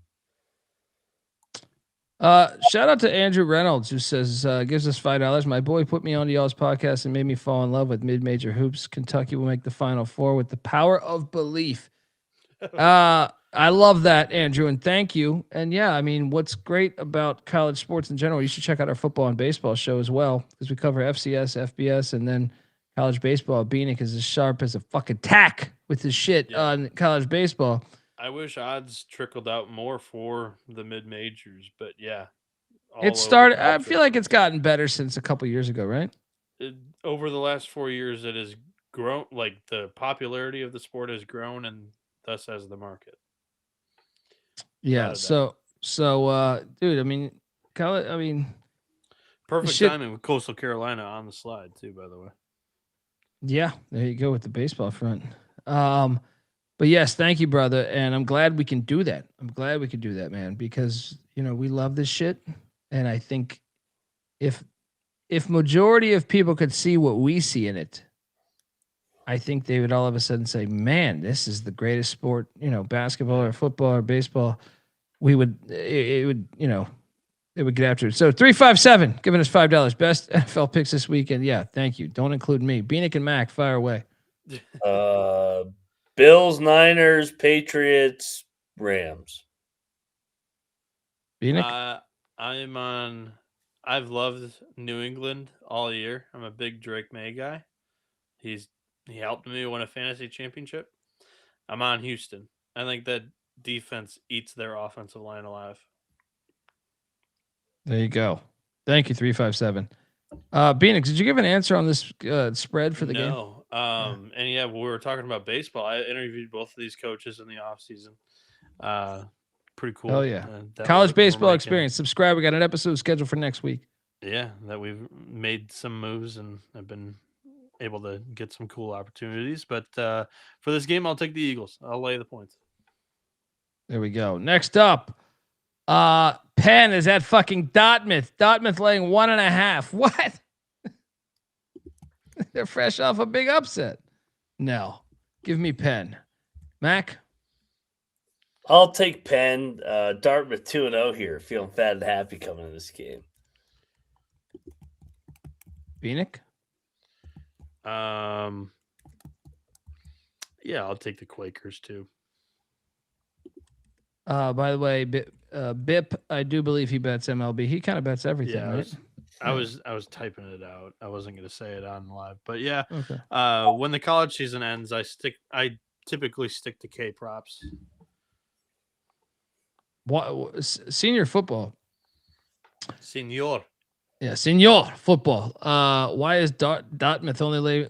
Shout out to Andrew Reynolds who says gives us $5. My boy put me on y'all's podcast and made me fall in love with mid-major hoops. Kentucky will make the Final Four with the power of belief. I love that, Andrew, and thank you. And yeah, I mean, what's great about college sports in general, you should check out our football and baseball show as well, because we cover FCS, FBS, and then college baseball. Bieniek is as sharp as a fucking tack with his shit on college baseball. I wish odds trickled out more for the mid majors, but yeah. It started. I feel like it's gotten better since a couple years ago, right? Over the last 4 years, it has grown. Like the popularity of the sport has grown, and thus has the market. Yeah. So, dude, I mean, perfect timing with Coastal Carolina on the slide too. By the way. Yeah, there you go with the baseball front. But yes, thank you, brother, and I'm glad we can do that. I'm glad we can do that, man, because we love this shit, and I think if majority of people could see what we see in it, I think they would all of a sudden say, "Man, this is the greatest sport." Basketball or football or baseball. It would get after it. So 357 giving us $5. Best NFL picks this weekend. Yeah, thank you. Don't include me. Bieniek and Mac, fire away. Bills, Niners, Patriots, Rams. Bieniek? I've loved New England all year. I'm a big Drake May guy. He helped me win a fantasy championship. I'm on Houston. I think that defense eats their offensive line alive. There you go. Thank you, 357. Bieniek, did you give an answer on this spread for the game? No. And yeah, we were talking about baseball. I interviewed both of these coaches in the offseason. Pretty cool. Oh, yeah. College baseball experience. Subscribe. We got an episode scheduled for next week. Yeah, that we've made some moves and have been able to get some cool opportunities. But for this game, I'll take the Eagles. I'll lay the points. There we go. Next up, Penn is at fucking Dartmouth. Dartmouth laying 1.5. What? They're fresh off a big upset. No. Give me Penn. Mac? I'll take Penn. Dartmouth 2-0 here. Feeling fat and happy coming in this game. Bieniek? Yeah, I'll take the Quakers too. By the way, Bip, I do believe he bets MLB. He kind of bets everything, Yeah, right? I was typing it out. I wasn't going to say it on live, but yeah. Okay. When the college season ends, I typically stick to K props. What senior football? Senor. Yeah, senior football. Why is Dartmouth only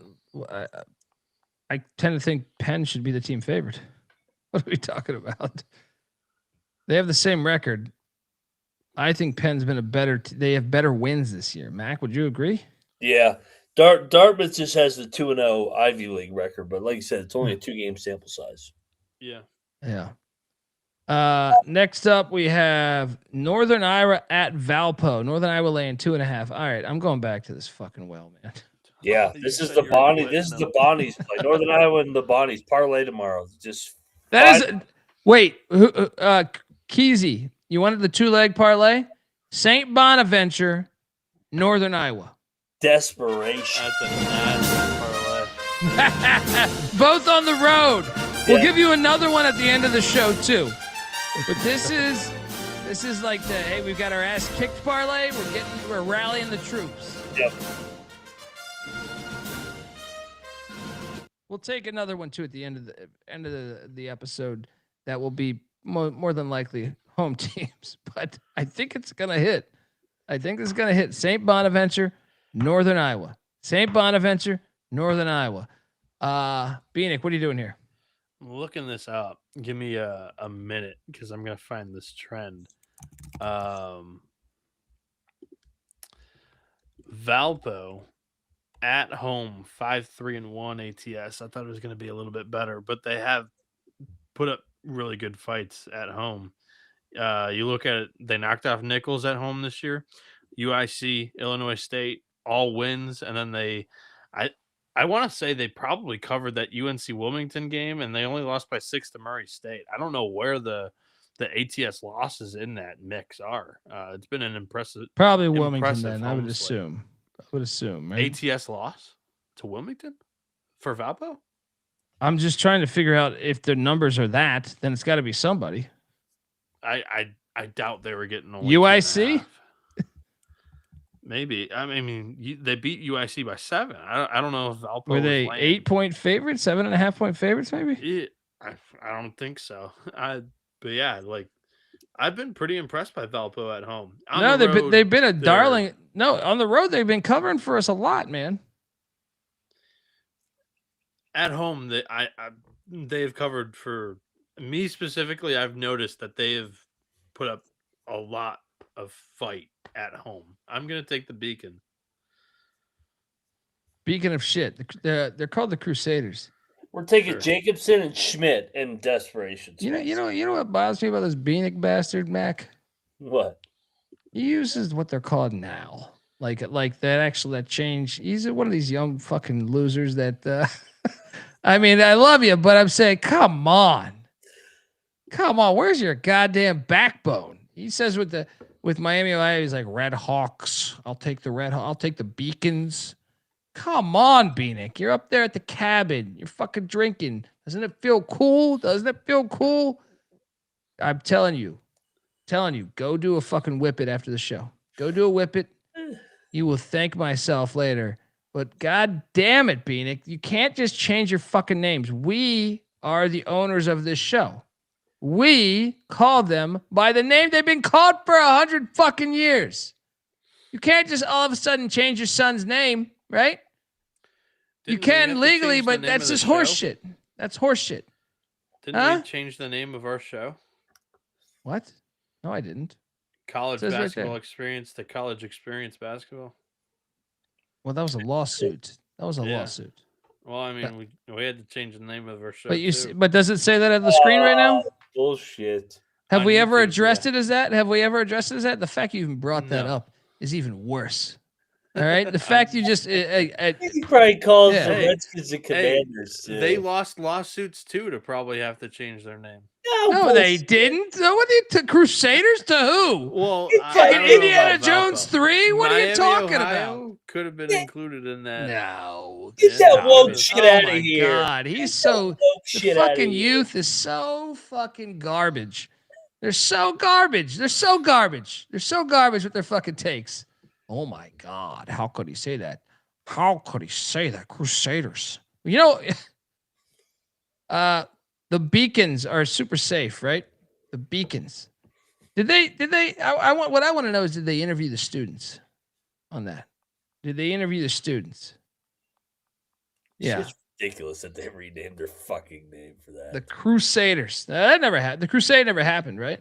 I tend to think Penn should be the team favorite. What are we talking about? They have the same record. I think Penn's been they have better wins this year. Mac, would you agree? Yeah. Dartmouth just has the 2-0 Ivy League record, but like you said, it's only a 2-game sample size. Yeah. Yeah. Next up we have Northern Iowa at Valpo. Northern Iowa laying 2.5. All right, I'm going back to this fucking well, man. Yeah, this is the Bonnie. This is the Bonnies play. Northern Iowa and the Bonnies parlay tomorrow. Just Wait, Keezy, you wanted the 2-leg parlay? St. Bonaventure, Northern Iowa. Desperation. That's a nasty parlay. Both on the road. We'll give you another one at the end of the show too. But this is like the hey, we've got our ass kicked parlay. We're rallying the troops. Yep. We'll take another one too at the end of the episode. That will be more than likely home teams, but I think it's gonna hit. I think it's gonna hit St. Bonaventure, Northern Iowa. St. Bonaventure, Northern Iowa. Bieniek, what are you doing here? I'm looking this up. Give me a minute because I'm gonna find this trend. Valpo at home 5-3-1 ATS. I thought it was going to be a little bit better, but they have put up really good fights at home. You look at it, they knocked off Nichols at home this year. UIC, Illinois State, all wins, and then I want to say they probably covered that UNC Wilmington game, and they only lost by 6 to Murray State. I don't know where the ATS losses in that mix are. It's been an impressive, probably Wilmington. Then I would assume. Right? ATS loss to Wilmington for Valpo. I'm just trying to figure out if the numbers are that. Then it's got to be somebody. I doubt they were getting only UIC. Maybe. I mean, they beat UIC by 7. I don't know if Valpo were they 8-point favorites, 7.5-point favorites, maybe. I don't think so. But yeah, like I've been pretty impressed by Valpo at home. They've been a darling. No, on the road they've been covering for us a lot, man. At home, they've covered for me specifically. I've noticed that they have put up a lot of fight at home. I'm gonna take the Beacon. Beacon of shit. They're called the Crusaders. We're taking Jacobson and Schmidt in desperation. You know what bothers me about this Bieniek bastard, Mac? What? He uses what they're called now. Like that change. He's one of these young fucking losers that I mean, I love you, but I'm saying, come on. Where's your goddamn backbone? He says with Miami Ohio, he's like Red Hawks. I'll take the Beacons. Come on, Bieniek. You're up there at the cabin. You're fucking drinking. Doesn't it feel cool? I'm telling you, go do a fucking whip it after the show. Go do a whip it. You will thank myself later. But god damn it, Bieniek, you can't just change your fucking names. We are the owners of this show. We call them by the name they've been called for 100 fucking years. You can't just all of a sudden change your son's name, right? You can legally, but that's just horseshit. That's horseshit. Didn't we change the name of our show? What? No, I didn't. College basketball experience to college experience basketball. Well, that was a lawsuit. Lawsuit. Well, I mean, we had to change the name of our show. But does it say that on the screen right now? Bullshit. Have we ever addressed it as that? The fact you even brought that up is even worse. All right, the fact you just he probably calls the Redskins and Commanders. They lost lawsuits too to probably have to change their name. No, they didn't. No, what to Crusaders to who? Well, Indiana Jones 3. What are you talking about? Could have been included in that. No, get that woke shit out of here. God, he's so fucking youth is so fucking garbage. They're so garbage. They're so garbage. They're so garbage with their fucking takes. Oh my God. How could he say that? How could he say that? Crusaders. You know, the beacons are super safe, right? The beacons. Did they, I want, what I want to know is, did they interview the students on that? Did they interview the students? Yeah. It's ridiculous that they renamed their fucking name for that. The Crusaders. That never happened. The Crusade never happened, right?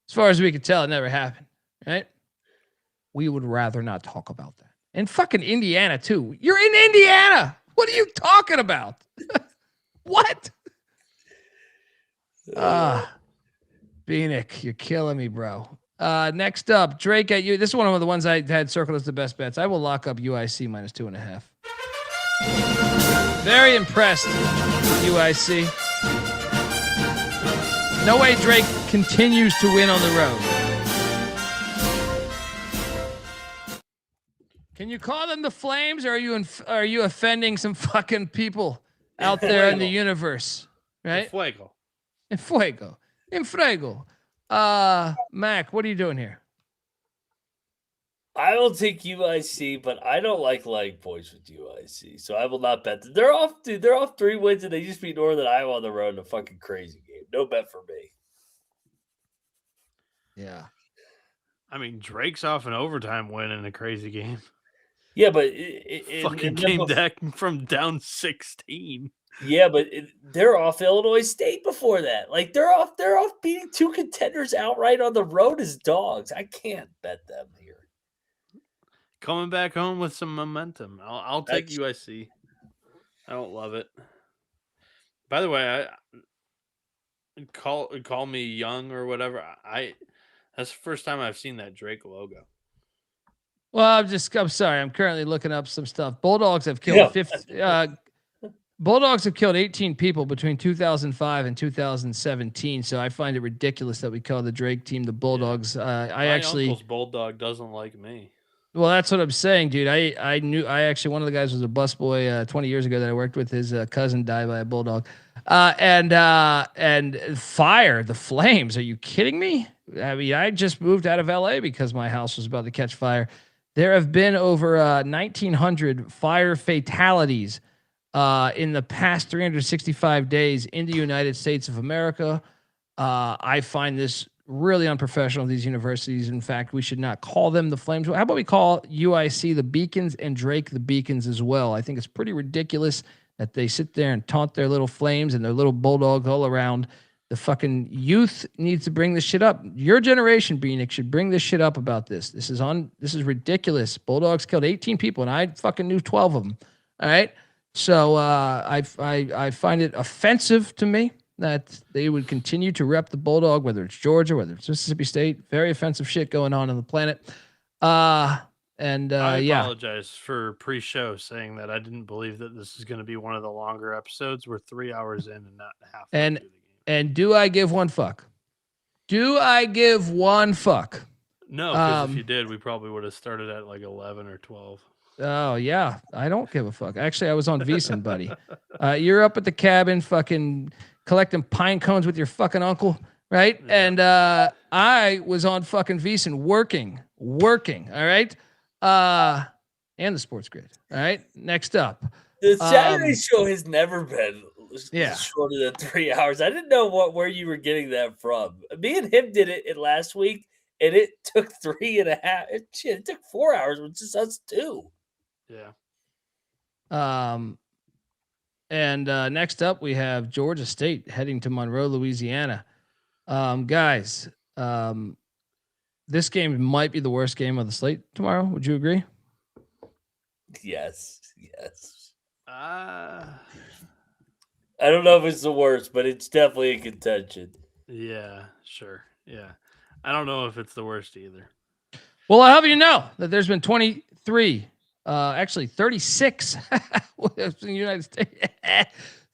As far as we could tell, it never happened, right? We would rather not talk about that. And fucking Indiana, too. You're in Indiana. What are you talking about? What? Bieniek, you're killing me, bro. Next up, Drake at you. This is one of the ones I had circled as the best bets. I will lock up UIC minus 2.5. Very impressed with UIC. No way Drake continues to win on the road. Can you call them the Flames, or are you offending some fucking people out there in the universe? Right? Fuego. In fuego. In fuego. Mac, what are you doing here? I will take UIC, but I don't like laying points with UIC, so I will not bet them. They're off, dude. They're off 3 wins, and they just beat Northern Iowa on the road in a fucking crazy game. No bet for me. Yeah. I mean, Drake's off an overtime win in a crazy game. Yeah, but Fucking came back from down 16. Yeah, but they're off Illinois State before that. Like they're off beating 2 contenders outright on the road as dogs. I can't bet them here. Coming back home with some momentum. I'll take UIC. I don't love it. By the way, I call me young or whatever. That's the first time I've seen that Drake logo. Well, I'm sorry. I'm currently looking up some stuff. Bulldogs have killed 50. Bulldogs have killed 18 people between 2005 and 2017. So I find it ridiculous that we call the Drake team the Bulldogs. My uncle's bulldog doesn't like me. Well, that's what I'm saying, dude. I knew actually one of the guys was a busboy 20 years ago that I worked with. His cousin died by a bulldog. And fire the Flames. Are you kidding me? I mean, I just moved out of LA because my house was about to catch fire. There have been over 1,900 fire fatalities in the past 365 days in the United States of America. I find this really unprofessional, these universities. In fact, we should not call them the Flames. How about we call UIC the Beacons and Drake the Beacons as well? I think it's pretty ridiculous that they sit there and taunt their little Flames and their little Bulldogs all around. The fucking youth needs to bring this shit up. Your generation, Bieniek, should bring this shit up about this. This is ridiculous. Bulldogs killed 18 people, and I fucking knew 12 of them. All right? So I find it offensive to me that they would continue to rep the Bulldog, whether it's Georgia, whether it's Mississippi State. Very offensive shit going on the planet. I apologize for pre-show saying that I didn't believe that this is going to be one of the longer episodes. We're 3 hours in and not half. And do I give one fuck? Do I give one fuck? No, because if you did, we probably would have started at like 11 or 12. Oh, yeah. I don't give a fuck. Actually, I was on VEASAN, buddy. You're up at the cabin fucking collecting pine cones with your fucking uncle, right? Yeah. And I was on fucking VEASAN working, all right? And the Sports Grid, all right? Next up. The Saturday show has never been shorter than 3 hours. I didn't know where you were getting that from. Me and him did it last week, and it took 3.5. It took 4 hours, which is us too. Yeah. And next up, we have Georgia State heading to Monroe, Louisiana. Guys, this game might be the worst game of the slate tomorrow. Would you agree? Yes. I don't know if it's the worst, but it's definitely in contention. Yeah, sure. Yeah. I don't know if it's the worst either. Well, I'll have you know that there's been 36 in the United States.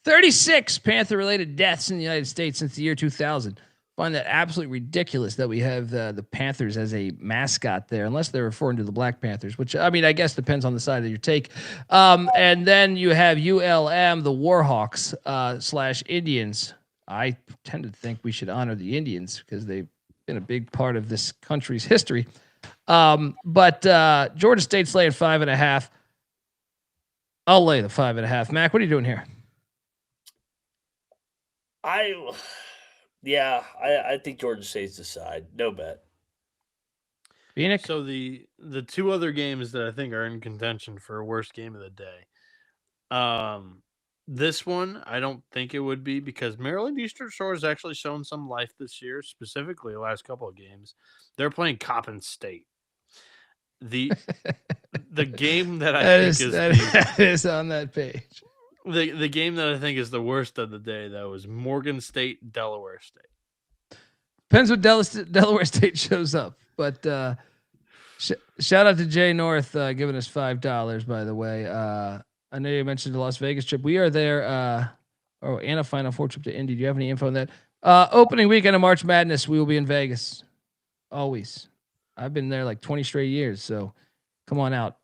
36 Panther-related deaths in the United States since the year 2000. Find that absolutely ridiculous that we have the Panthers as a mascot there, unless they're referring to the Black Panthers, which, I mean, I guess depends on the side of your take. And then you have ULM, the Warhawks / Indians. I tend to think we should honor the Indians because they've been a big part of this country's history. But Georgia State's laying 5.5. I'll lay the 5.5. Mac, what are you doing here? I think Georgia State's the side. No bet. Bieniek? So the two other games that I think are in contention for worst game of the day. This one I don't think it would be because Maryland Eastern Shore has actually shown some life this year, specifically the last couple of games. They're playing Coppin State. The game that I think is on that page. The game that I think is the worst of the day, though, is Morgan State, Delaware State. Depends what Delaware State shows up. But shout out to Jay North giving us $5, by the way. I know you mentioned the Las Vegas trip. We are there. And a Final Four trip to Indy. Do you have any info on that? Opening weekend of March Madness, we will be in Vegas. Always. I've been there like 20 straight years, so come on out.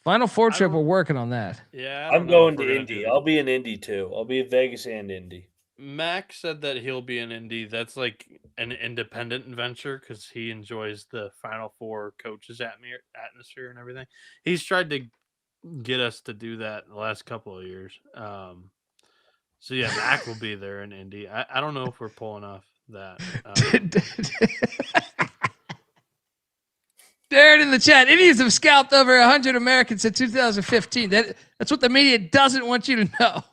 Final Four trip, we're working on that. Yeah, I'm going to Indy. I'll be in Indy too. I'll be in Vegas and Indy. Mac said that he'll be in Indy. That's like an independent venture because he enjoys the Final Four coaches atmosphere and everything. He's tried to get us to do that in the last couple of years. So yeah, Mac will be there in Indy. I don't know if we're pulling off that. Darren in the chat. Indians have scalped over 100 Americans since 2015. That's what the media doesn't want you to know.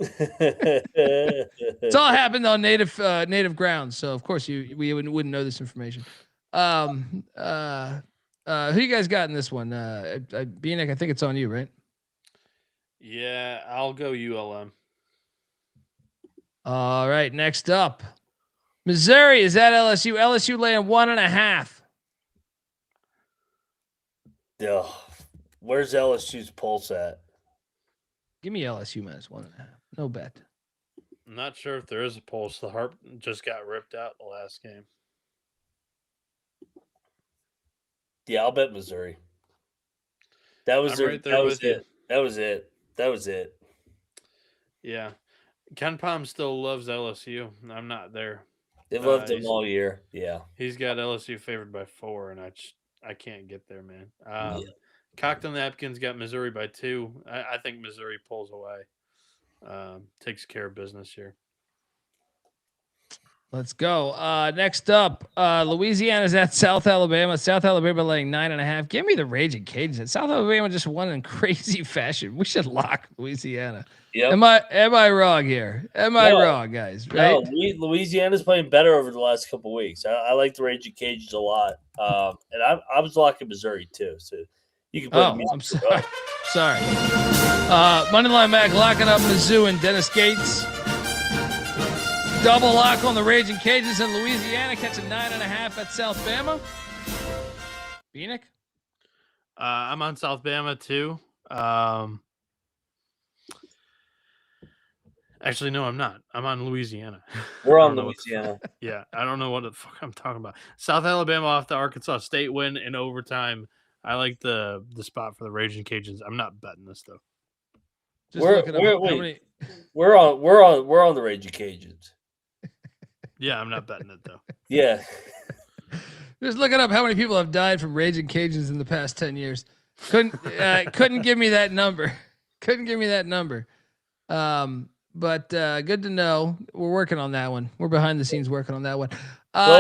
It's all happened on native grounds, so of course we wouldn't know this information. Who you guys got in this one? Bieniek, I think it's on you, right? Yeah, I'll go ULM. All right, next up, Missouri is at LSU. LSU laying 1.5. Ugh. Where's LSU's pulse at? Give me LSU minus 1.5. No bet. I'm not sure if there is a pulse. The Harp just got ripped out the last game. Yeah, I'll bet Missouri. That was it. Yeah. Ken Palm still loves LSU. I'm not there. They loved him all year. Yeah. He's got LSU favored by 4, and I can't get there, man. Yeah. Cocktail Napkins got Missouri by 2. I think Missouri pulls away. Takes care of business here. Let's go. Next up, Louisiana's at South Alabama. South Alabama laying 9.5. Give me the Raging Cajuns. South Alabama just won in crazy fashion. We should lock Louisiana. Yep. Am I wrong here? Am I wrong, guys? Right? No, Louisiana's playing better over the last couple of weeks. I like the Raging Cajuns a lot. And I was locking Missouri too. So you can play the music. I'm sorry. Moneyline Mac locking up Mizzou and Dennis Gates. Double lock on the Raging Cajuns in Louisiana, catching 9.5 at South Bama. Bieniek? I'm on South Bama too. Actually, no, I'm not. I'm on Louisiana. We're on Louisiana. Yeah, I don't know what the fuck I'm talking about. South Alabama off the Arkansas State win in overtime. I like the spot for the Raging Cajuns. I'm not betting this though. We're on the Raging Cajuns. Yeah, I'm not betting it though. Yeah. Just looking up how many people have died from Raging Cajuns in the past 10 years. Couldn't give me that number. But good to know. We're working on that one. We're behind the scenes working on that one.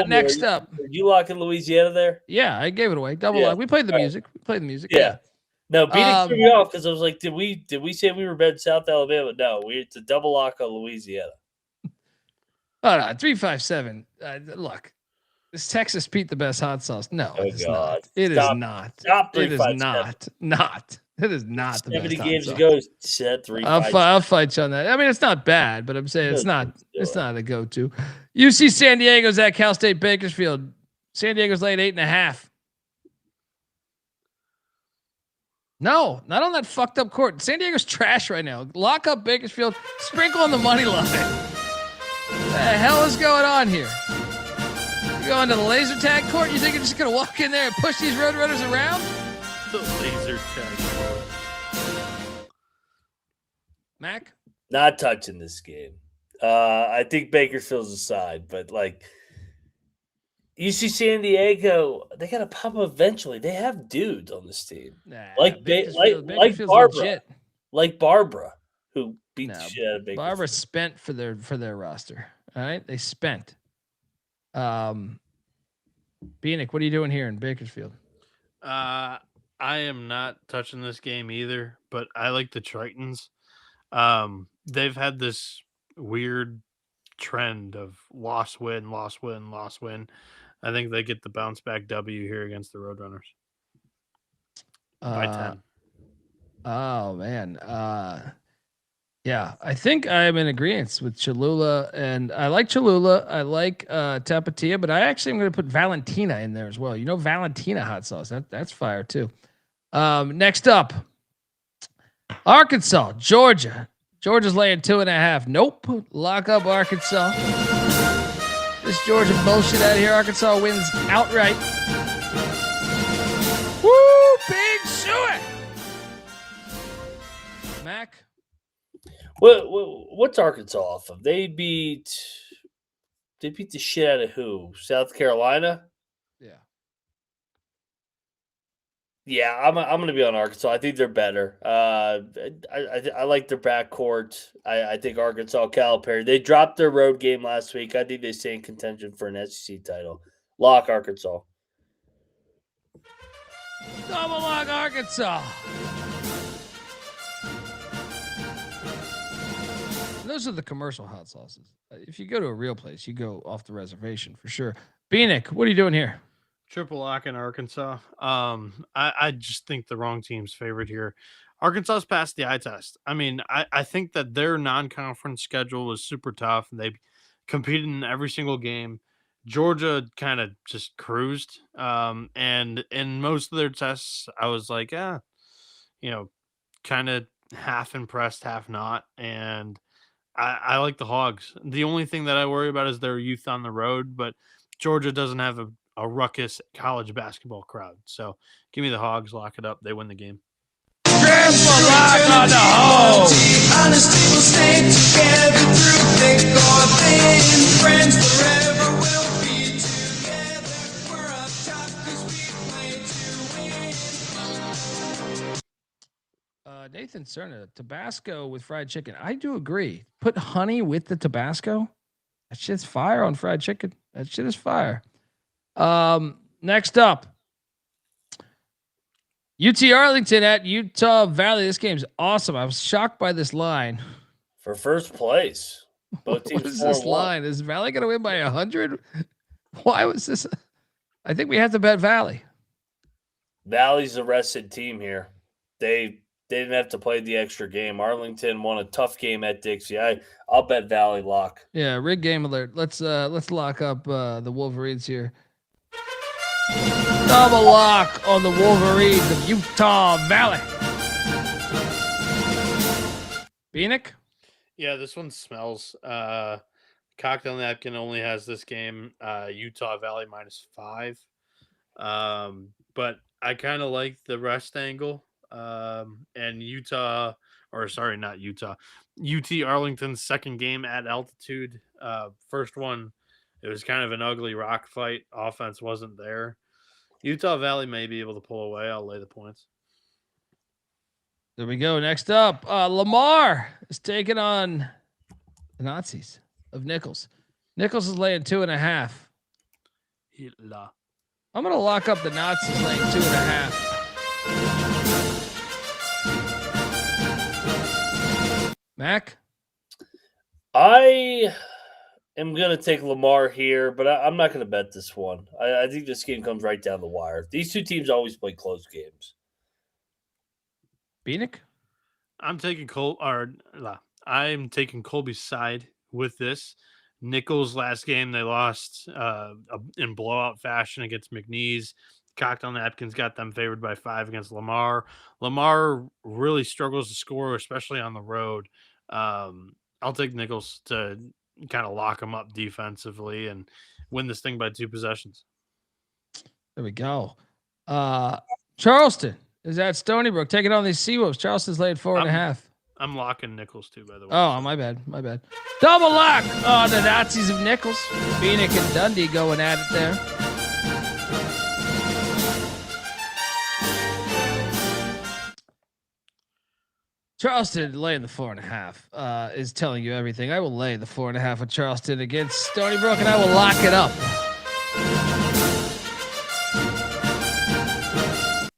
Next up. Are you locking Louisiana there? Yeah, I gave it away. Double lock. We played the music. Yeah. No, Bieniek threw me off because I was like, did we say we were betting South Alabama? No, it's a double lock on Louisiana. Oh, no, 357. Look, is Texas Pete the best hot sauce? No, it's not. It is not. Stop it is not. It is not the 70 best games hot ago, said 3. I'll fight you on that. I mean, it's not bad, but I'm saying it's not a go-to. UC San Diego's at Cal State Bakersfield. San Diego's laid 8.5. No, not on that fucked up court. San Diego's trash right now. Lock up Bakersfield. Sprinkle on the money line. What the hell is going on here? You going to the laser tag court? You think you're just going to walk in there and push these Roadrunners around? The laser tag. Mac? Not touching this game. I think Bakersfield's a side, but like you see San Diego, they got to pop up eventually. They have dudes on this team, Nah, like Bakersfield's Barbara, legit. like Barbara, who beat the No, shit out of Bakersfield. Barbara spent for their roster. All right, they spent. Bieniek, what are you doing here in Bakersfield? I am not touching this game either, but I like the Tritons. They've had this weird trend of loss, win, loss, win, loss, win. I think they get the bounce back W here against the Roadrunners by 10. Oh man. Yeah, I think I'm in agreement with Cholula, and I like Cholula. I like Tapatía, but I actually am going to put Valentina in there as well. You know, Valentina hot sauce. That's fire too. Next up, Arkansas, Georgia. Georgia's laying 2.5. Nope. Lock up Arkansas. This Georgia bullshit out here. Arkansas wins outright. Woo! Big suet. Mac. What's Arkansas off of? They beat the shit out of who? South Carolina? Yeah. Yeah, I'm going to be on Arkansas. I think they're better. I like their backcourt. I think Arkansas, Calipari. They dropped their road game last week. I think they stay in contention for an SEC title. Lock Arkansas. Double lock Arkansas. Those are the commercial hot sauces. If you go to a real place, you go off the reservation for sure. Bieniek, what are you doing here? Triple lock in Arkansas. I just think the wrong team's favored here. Arkansas's passed the eye test. I mean, I think that their non-conference schedule was super tough, and they competed in every single game. Georgia kind of just cruised. And in most of their tests, I was like, kind of half impressed, half not. And I like the Hogs. The only thing that I worry about is their youth on the road, but Georgia doesn't have a ruckus college basketball crowd. So give me the Hogs, lock it up. They win the game. Honesty will stay together through thick or thin. Friends forever will be together. We're up top 'cause we play to win. Nathan Cerna, Tabasco with fried chicken. I do agree. Put honey with the Tabasco. That shit's fire on fried chicken. That shit is fire. Next up, UT Arlington at Utah Valley. This game's awesome. I was shocked by this line. For first place. Both teams What is this 4-1. line? Is Valley going to win by 100? Why was this? I think we have to bet Valley. Valley's the rested team here. They didn't have to play the extra game. Arlington won a tough game at Dixie. I'll bet Valley lock. Yeah, rig game alert. Let's lock up the Wolverines here. Double lock on the Wolverines of Utah Valley. Bieniek? Yeah, this one smells. Cocktail Napkin only has this game Utah Valley -5. But I kind of like the rest angle. And Utah, or sorry, not Utah, UT Arlington's second game at altitude. First one, it was kind of an ugly rock fight. Offense wasn't there. Utah Valley may be able to pull away. I'll lay the points. There we go. Next up, Lamar is taking on the Nazis of Nichols. Nichols is laying 2.5. Hitler. I'm going to lock up the Nazis laying 2.5. Mac? I am going to take Lamar here, but I'm not going to bet this one. I think this game comes right down the wire. These two teams always play close games. Bieniek? I'm taking Colby's side with this. Nichols last game they lost in blowout fashion against McNeese. Cocktail Napkins got them favored by 5 against Lamar. Lamar really struggles to score, especially on the road. I'll take Nichols to kind of lock him up defensively and win this thing by 2 possessions. There we go. Charleston is at Stony Brook taking on these Seawolves. Charleston's laid 4.5. I'm locking Nichols too, by the way. Oh, my bad. Double lock on the Nazis of Nichols. Bieniek and Dundee going at it there. Charleston laying the 4.5 is telling you everything. I will lay the 4.5 with Charleston against Stony Brook, and I will lock it up.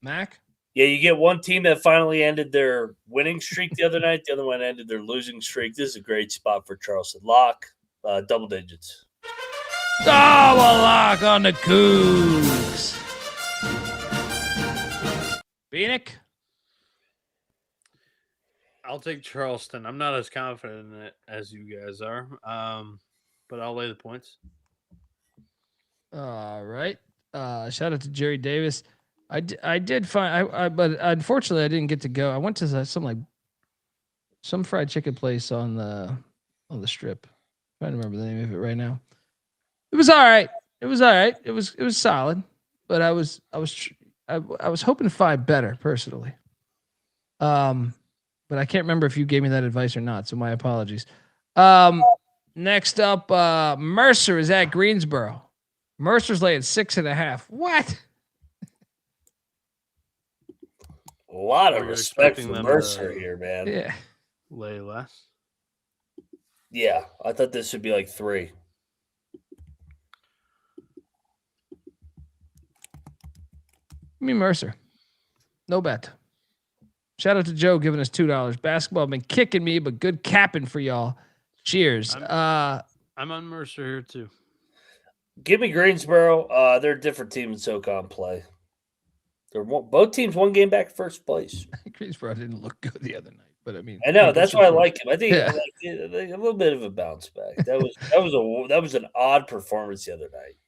Mac? Yeah, you get one team that finally ended their winning streak the other night. The other one ended their losing streak. This is a great spot for Charleston. Lock, double digits. Double lock on the Cougs. Bieniek? I'll take Charleston. I'm not as confident in it as you guys are, but I'll lay the points. All right. Shout out to Jerry Davis. I did find but unfortunately I didn't get to go. I went to some fried chicken place on the strip. I'm trying to remember the name of it right now. It was all right. It was solid, but I was hoping to find better personally. But I can't remember if you gave me that advice or not, so my apologies. Next up, Mercer is at Greensboro. Mercer's laying 6.5. What? A lot of You're respect expecting for them Mercer to- here, man. Yeah. Lay less. Yeah, I thought this would be like 3. Me Mercer. No bet. Shout out to Joe giving us $2. Basketball been kicking me, but good capping for y'all. Cheers. I'm on Mercer here too. Give me Greensboro. They're a different team in SoCon play. Both teams one game back first place. Greensboro didn't look good the other night, but I mean, I know that's why I like him. I think Yeah. a little bit of a bounce back. That was an odd performance the other night.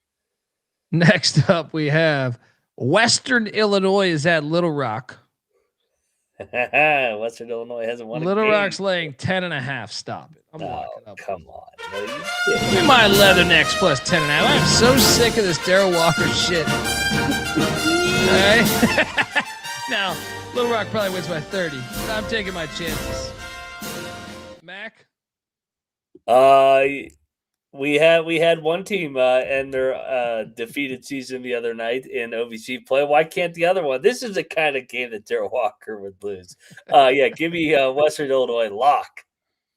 Next up, we have Western Illinois is at Little Rock. Western Illinois hasn't won. Little a game. Rock's laying 10.5h. Stop it. I'm locking Oh, up. come on. No, you Give shouldn't. me my Leathernecks plus 10.5. I'm so sick of this Darryl Walker shit. All right. Now, Little Rock probably wins by 30. But I'm taking my chances. Mac? We had one team end their defeated season the other night in OVC play. Why can't the other one? This is the kind of game that Darryl Walker would lose. Yeah, give me Western Illinois lock.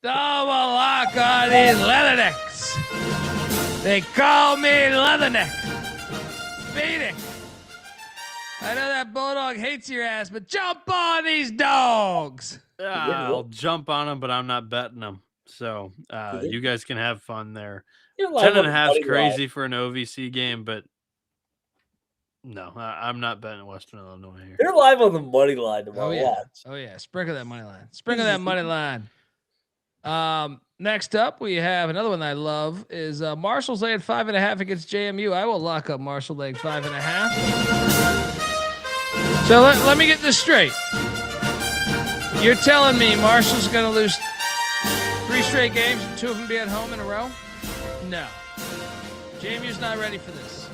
Double lock on these Leathernecks. They call me Leatherneck. Beating. I know that Bulldog hates your ass, but jump on these dogs. I'll jump on them, but I'm not betting them. So you guys can have fun there. You're live 10.5 on is the crazy for an OVC game, but no, I'm not betting Western Illinois here. They're live on the money line tomorrow. Oh yeah. Watch. Oh yeah. Sprinkle that money line. Sprinkle that money line. Next up, we have another one I love is Marshall's laying 5.5 against JMU. I will lock up Marshall laying 5.5. So let me get this straight. You're telling me Marshall's going to lose 3 straight games and 2 of them be at home in a row? No. JMU's not ready for this.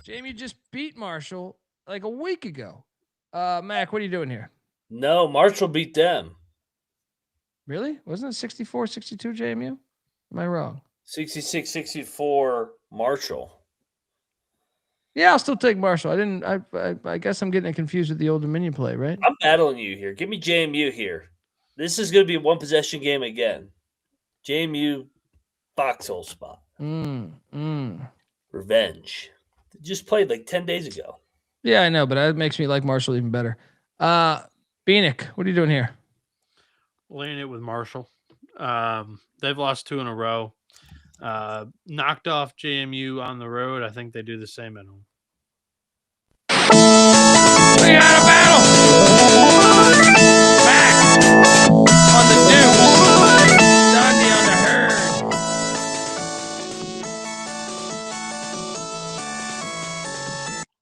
JMU just beat Marshall like a week ago. Mac, what are you doing here? No, Marshall beat them. Really? Wasn't it 64-62 JMU? Am I wrong? 66-64 Marshall. Yeah, I'll still take Marshall. I guess I'm getting it confused with the Old Dominion play, right? I'm battling you here. Give me JMU here. This is going to be a one-possession game again. JMU foxhole spot. Revenge. They just played like 10 days ago. Yeah, I know, but that makes me like Marshall even better. Bieniek, what are you doing here? Laying it with Marshall. They've lost 2 in a row. Knocked off JMU on the road. I think they do the same at home. We got a battle. Mac on the deuce. Dundee on the herd.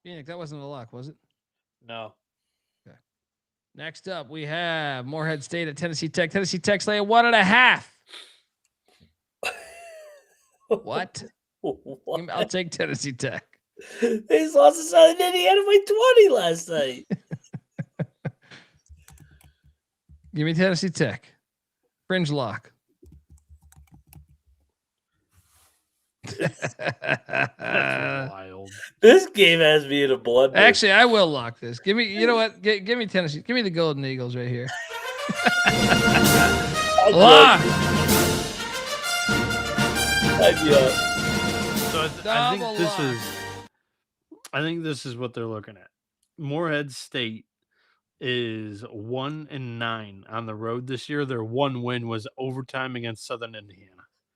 Bieniek, that wasn't a lock, was it? No. Okay. Next up, we have Morehead State at Tennessee Tech. Tennessee Tech's laying 1.5. What? What? I'll take Tennessee Tech. They just lost to Southern Indiana by 20 last night. Give me Tennessee Tech. Fringe lock. That's wild. This game has me in a blood. Actually, I will lock this. Give me, you know what? Give me Tennessee. Give me the Golden Eagles right here. Lock. So I think this is what they're looking at. Morehead State is 1-9 on the road this year. Their one win was overtime against Southern Indiana.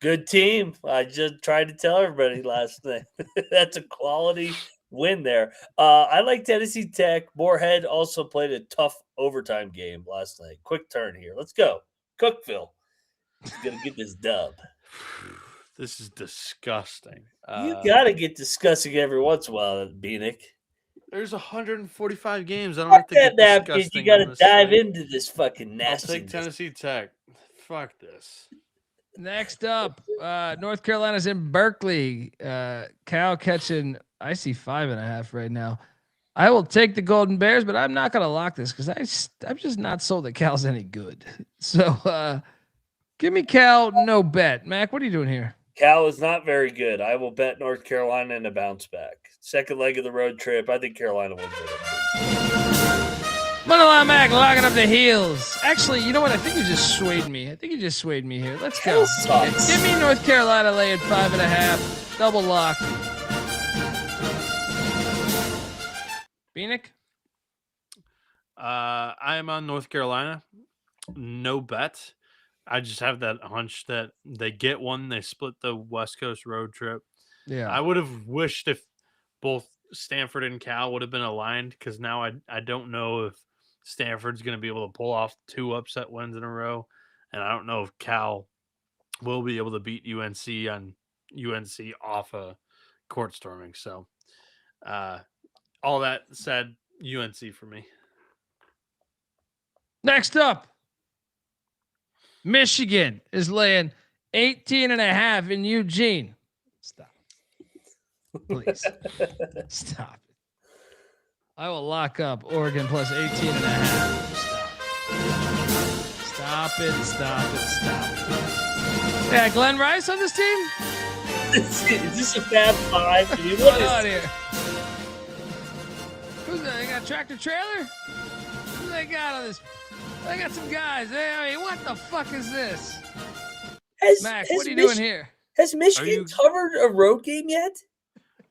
Good team. I just tried to tell everybody last night. That's a quality win there. I like Tennessee Tech. Morehead also played a tough overtime game last night. Quick turn here. Let's go. Cookville is going to get this dub. This is disgusting. You got to get disgusting every once in a while, Bieniek. There's 145 games. I don't have to get disgusting. You got to dive into this fucking nasty. I'll take Tennessee Tech. Fuck this. Next up, North Carolina's in Berkeley. Cal catching, I see 5.5 right now. I will take the Golden Bears, but I'm not going to lock this because I'm just not sold that Cal's any good. So give me Cal, no bet. Mac, what are you doing here? Cal is not very good. I will bet North Carolina in a bounce back. Second leg of the road trip. I think Carolina wins it. Moneyline Mac locking up the heels. Actually, you know what? I think you just swayed me. Here. Let's go. Give me North Carolina laying 5.5. Double lock. Bieniek? I am on North Carolina. No bet. I just have that hunch that they get one. They split the West Coast road trip. Yeah. I would have wished if both Stanford and Cal would have been aligned because now I don't know if Stanford's going to be able to pull off 2 upset wins in a row. And I don't know if Cal will be able to beat UNC on UNC off a court storming. So all that said, UNC for me. Next up, Michigan is laying 18.5 in Eugene. Stop. Please. Stop. I will lock up Oregon plus 18.5. Stop it. Yeah, Glenn Rice on this team? Is this a Fab 5? What's going on here? Who's that? They got a tractor trailer? Who they got on this? They got some guys. What the fuck is this? Mac, what are you doing here? Has Michigan covered a road game yet?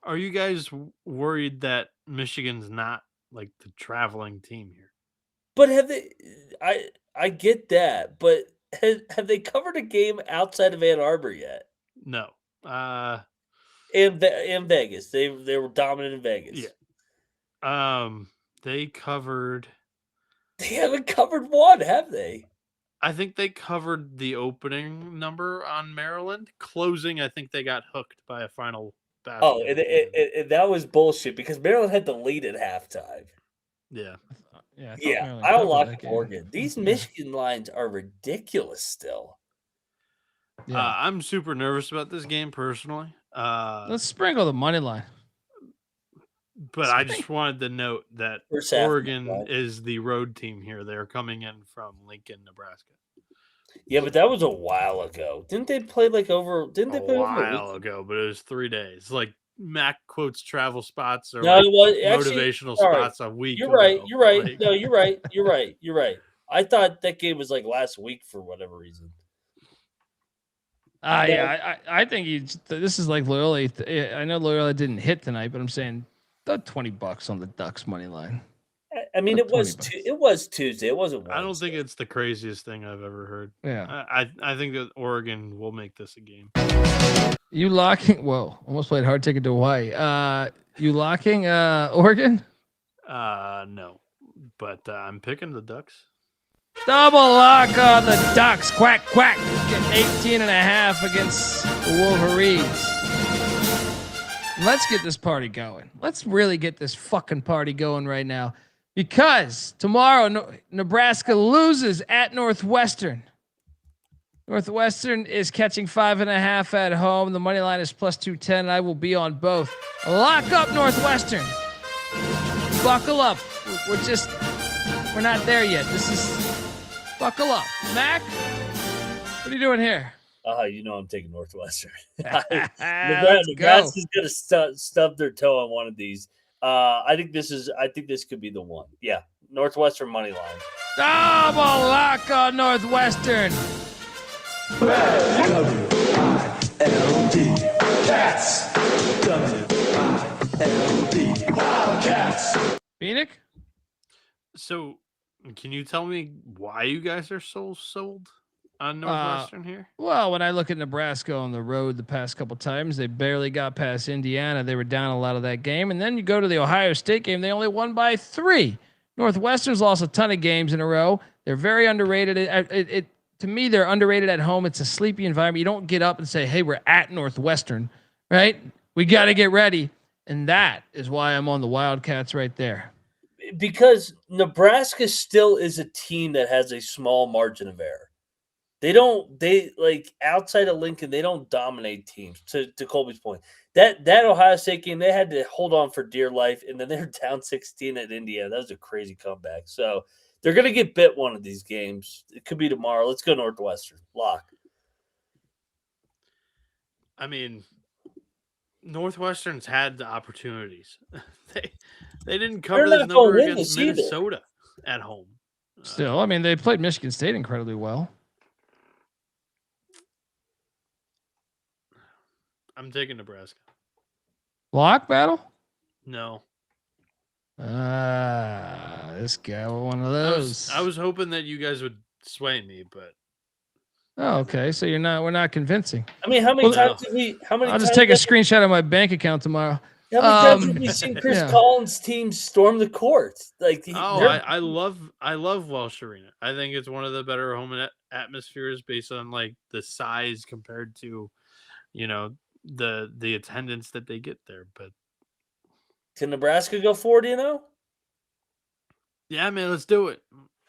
Are you guys worried that Michigan's not like the traveling team here? But have they? I get that, but have they covered a game outside of Ann Arbor yet? No. In Vegas, they were dominant in Vegas. Yeah. They covered. They haven't covered one, have they? I think they covered the opening number on Maryland. Closing, I think they got hooked by a final basket. Oh, and that was bullshit because Maryland had the lead at halftime. Yeah. Yeah. I'll lock Oregon. These Michigan lines are ridiculous still. Yeah. I'm super nervous about this game personally. Let's sprinkle the money line. But I just wanted to note that Oregon is the road team here. They're coming in from Lincoln, Nebraska. Yeah, but that was a while ago. Didn't they play like over? Didn't they play a over while ago? But it was 3 days. Like Mac quotes travel spots or no, it was actually, motivational spots a week. You're right. ago. You're right. Like, no, you're right. You're right. You're right. I thought that game was like last week for whatever reason. Yeah, I think this is like Loyola. I know Loyola didn't hit tonight, but I'm saying the $20 on the Ducks money line. I mean, it was Tuesday. It wasn't Wednesday. I don't think it's the craziest thing I've ever heard. Yeah, I think that Oregon will make this a game. You locking? Whoa, almost played hard ticket to Hawaii. You locking Oregon? No, but I'm picking the Ducks. Double lock on the Ducks. Quack, quack. Get 18.5 against the Wolverines. Let's get this party going. Let's really get this fucking party going right now. Because tomorrow, Nebraska loses at Northwestern. Northwestern is catching 5.5 at home. The money line is plus 210. I will be on both. Lock up Northwestern. Buckle up. We're not there yet. This is Buckle up. Mac, what are you doing here? I'm taking Northwestern. Let's go. Nebraska's gonna stub their toe on one of these. I think this could be the one. Yeah, Northwestern money line. Double lock on Northwestern. W-I-L-D. Cats. W-I-L-D. Wildcats. Bieniek? So, can you tell me why you guys are so sold on Northwestern here? Well, when I look at Nebraska on the road the past couple times, they barely got past Indiana. They were down a lot of that game. And then you go to the Ohio State game, they only won by 3. Northwestern's lost a ton of games in a row. They're very underrated. To me, they're underrated at home. It's a sleepy environment. You don't get up and say, hey, we're at Northwestern, right? We got to get ready. And that is why I'm on the Wildcats right there. Because Nebraska still is a team that has a small margin of error. They outside of Lincoln, they don't dominate teams. To Colby's point, that Ohio State game, they had to hold on for dear life, and then they're down 16 at Indiana. That was a crazy comeback. So they're going to get bit one of these games. It could be tomorrow. Let's go Northwestern. Lock. I mean, Northwestern's had the opportunities. they didn't cover this number against Minnesota at home. Still, I mean, they played Michigan State incredibly well. I'm taking Nebraska. Lock battle? No. This guy was one of those. I was hoping that you guys would sway me, but oh, okay. So we're not convincing. I mean, how many times did we? I'll just take a screenshot of my bank account tomorrow. How many times have we seen Chris Collins' team storm the court? I love Welsh Arena. I think it's one of the better home atmospheres based on like the size compared to, the attendance that they get there. But can Nebraska go 40-0? Yeah, man, let's do it.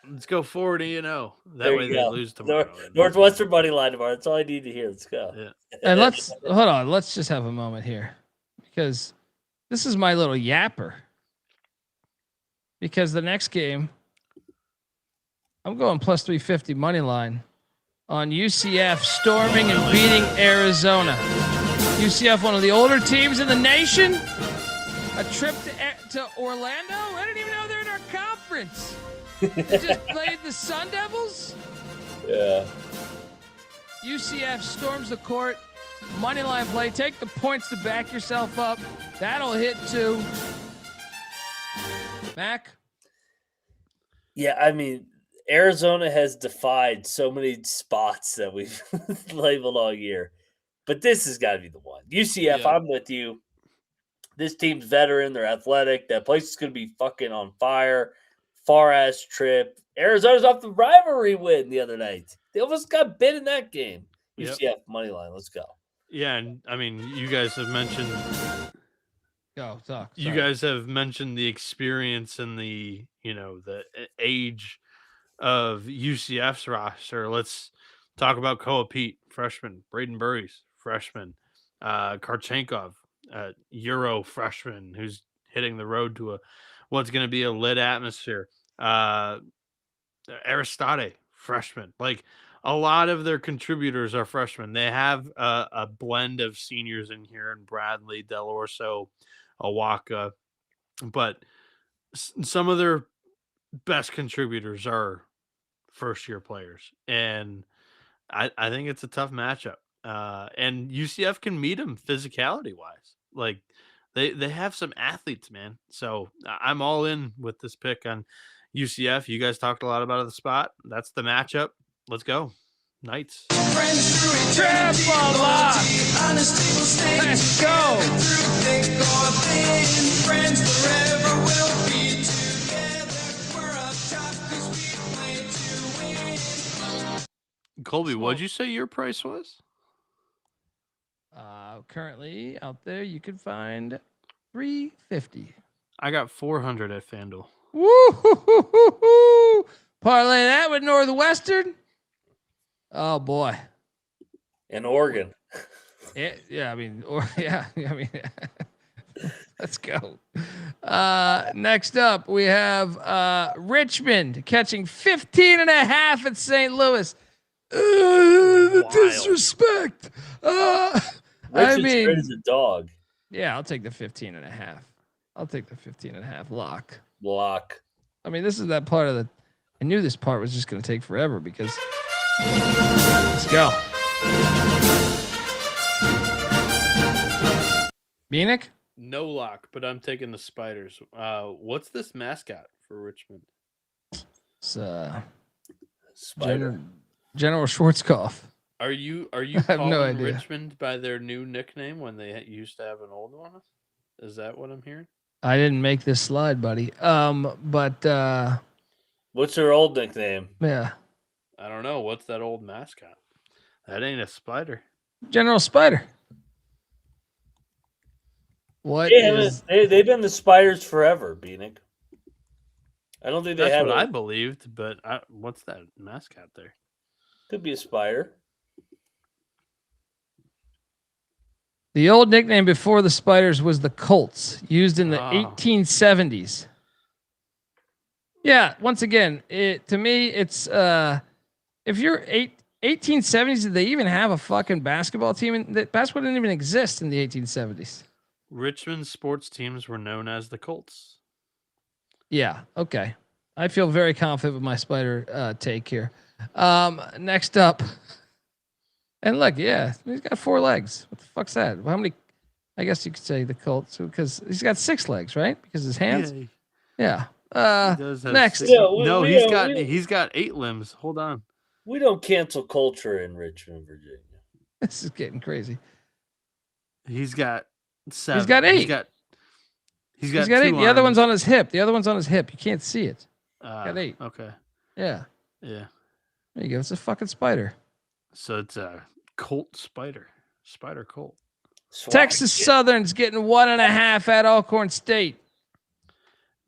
Let's go 40-0. That there way they lose tomorrow. Northwestern money line tomorrow. That's all I need to hear. Let's go. Yeah. And hold on. Let's just have a moment here, because this is my little yapper. Because the next game, I'm going plus 350 money line on UCF storming and beating Arizona. UCF, one of the older teams in the nation. A trip to Orlando? I didn't even know they're in our conference. They just played the Sun Devils? Yeah. UCF storms the court. Moneyline play. Take the points to back yourself up. That'll hit too. Mac? Yeah, I mean, Arizona has defied so many spots that we've labeled all year. But this has got to be the one. UCF, yeah. I'm with you. This team's veteran. They're athletic. That place is going to be fucking on fire. Far-ass trip. Arizona's off the rivalry win the other night. They almost got bit in that game. UCF money line. Let's go. Yeah, and I mean, you guys have mentioned. Go talk. You guys have mentioned the experience and the the age of UCF's roster. Let's talk about Koa Pete, freshman. Braden Burries, freshman. Karchenkov, Euro freshman, who's hitting the road to what's going to be a lit atmosphere. Aristide, freshman. Like, a lot of their contributors are freshmen. They have a blend of seniors in here, and Bradley, Del Orso, Awaka, but some of their best contributors are first-year players, and I think it's a tough matchup. And UCF can meet them physicality-wise. Like, they have some athletes, man. So I'm all in with this pick on UCF. You guys talked a lot about the spot. That's the matchup. Let's go. Knights. Triple lock. Let's go. Colby, what'd you say your price was? Currently out there, you can find $350. I got 400 at FanDuel. Woo! Parlay that with Northwestern. Oh boy. In Oregon. Yeah, I mean, let's go. Next up, we have Richmond catching 15.5 at St. Louis. The disrespect. Richard's great as a dog. Yeah, I'll take the 15.5. I'll take the 15.5 lock. Lock. I mean, this is that part of the. I knew this part was just going to take forever because. Let's go. Bieniek? No lock, but I'm taking the Spiders. What's this mascot for Richmond? It's Spider. General Schwarzkopf. Are you I have calling no idea. Richmond by their new nickname when they used to have an old one? Is that what I'm hearing? I didn't make this slide, buddy. But What's their old nickname? yeah, I don't know. What's that old mascot? That ain't a spider. General Spider. What Yeah, is? they've been the Spiders forever, Bieniek. I don't think they That's have. what I believed, but what's that mascot there? Could be a spider. The old nickname before the Spiders was the Colts, used in the Oh. 1870s. Yeah, once again, to me, it's if you're 1870s, did they even have a fucking basketball team? Basketball didn't even exist in the 1870s. Richmond sports teams were known as the Colts. Yeah, okay. I feel very confident with my Spider take here. Next up. And look, yeah, he's got 4 legs. What the fuck's that? How many? I guess you could say the Colts because he's got 6 legs, right? Because his hands. Yeah. He does have Next. six- Yeah, no, we he's got 8 limbs. Hold on. We don't cancel culture in Richmond, Virginia. This is getting crazy. He's got 7. He's got 8. He's got 8. 2 The other one's arms. on his hip. You can't see it. Got 8. Okay. Yeah. Yeah. There you go. It's a fucking spider. So it's a Colt spider. Spider Colt. Texas Southern's getting 1.5 at Alcorn State.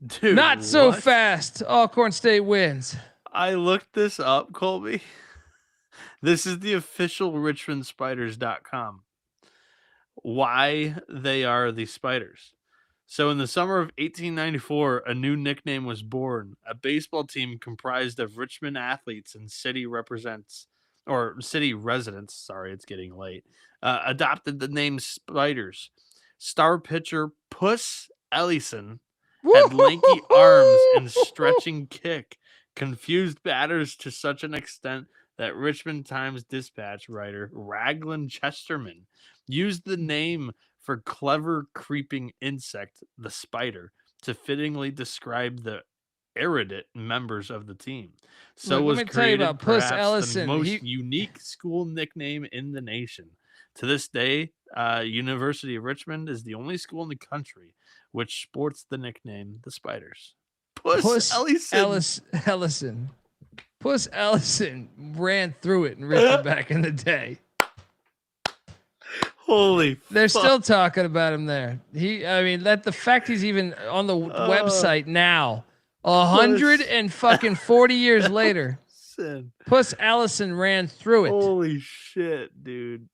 Dude. Not so what? fast. Alcorn State wins. I looked this up, Colby. This is the official RichmondSpiders.com. Why they are the Spiders. So in the summer of 1894, a new nickname was born. A baseball team comprised of Richmond athletes and city residents. Sorry, it's getting late. Adopted the name Spiders. Star pitcher Puss Ellison had lanky arms and stretching kick, confused batters to such an extent that Richmond Times-Dispatch writer Raglan Chesterman used the name for clever creeping insect, the spider, to fittingly describe the erudite members of the team. So Look, was let me tell you created about Puss perhaps Ellison. the most unique school nickname in the nation. To this day, University of Richmond is the only school in the country which sports the nickname the Spiders. Puss Ellison. Puss Ellison ran through it in Richmond back in the day. Holy They're fuck. still talking about him there. The fact he's even on the website now, 140 years later, Sin. Puss Ellison ran through it. Holy shit, dude.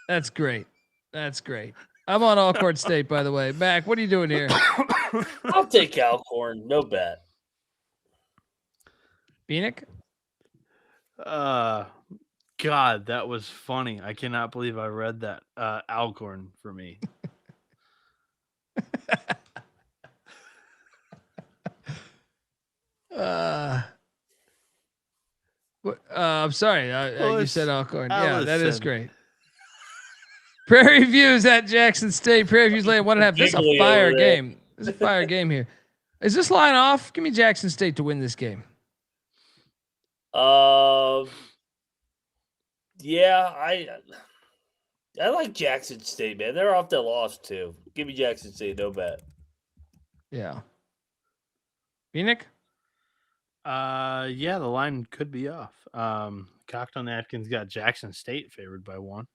That's great. That's great. I'm on Alcorn State, by the way. Mac, what are you doing here? I'll take Alcorn. No bet. Bieniek? God, that was funny. I cannot believe I read that. Alcorn for me. I'm sorry. You said Alcorn. Yeah, that is Ellison. great. Prairie Views at Jackson State. Prairie Views laying 1.5. This is a Giggly fire over there. game. This is a fire game here. Is this line off? Give me Jackson State to win this game. Yeah, I like Jackson State, man. They're off their loss too. Give me Jackson State, no bet. Yeah. Bieniek? Yeah, the line could be off. Cocktail Napkins got Jackson State favored by 1.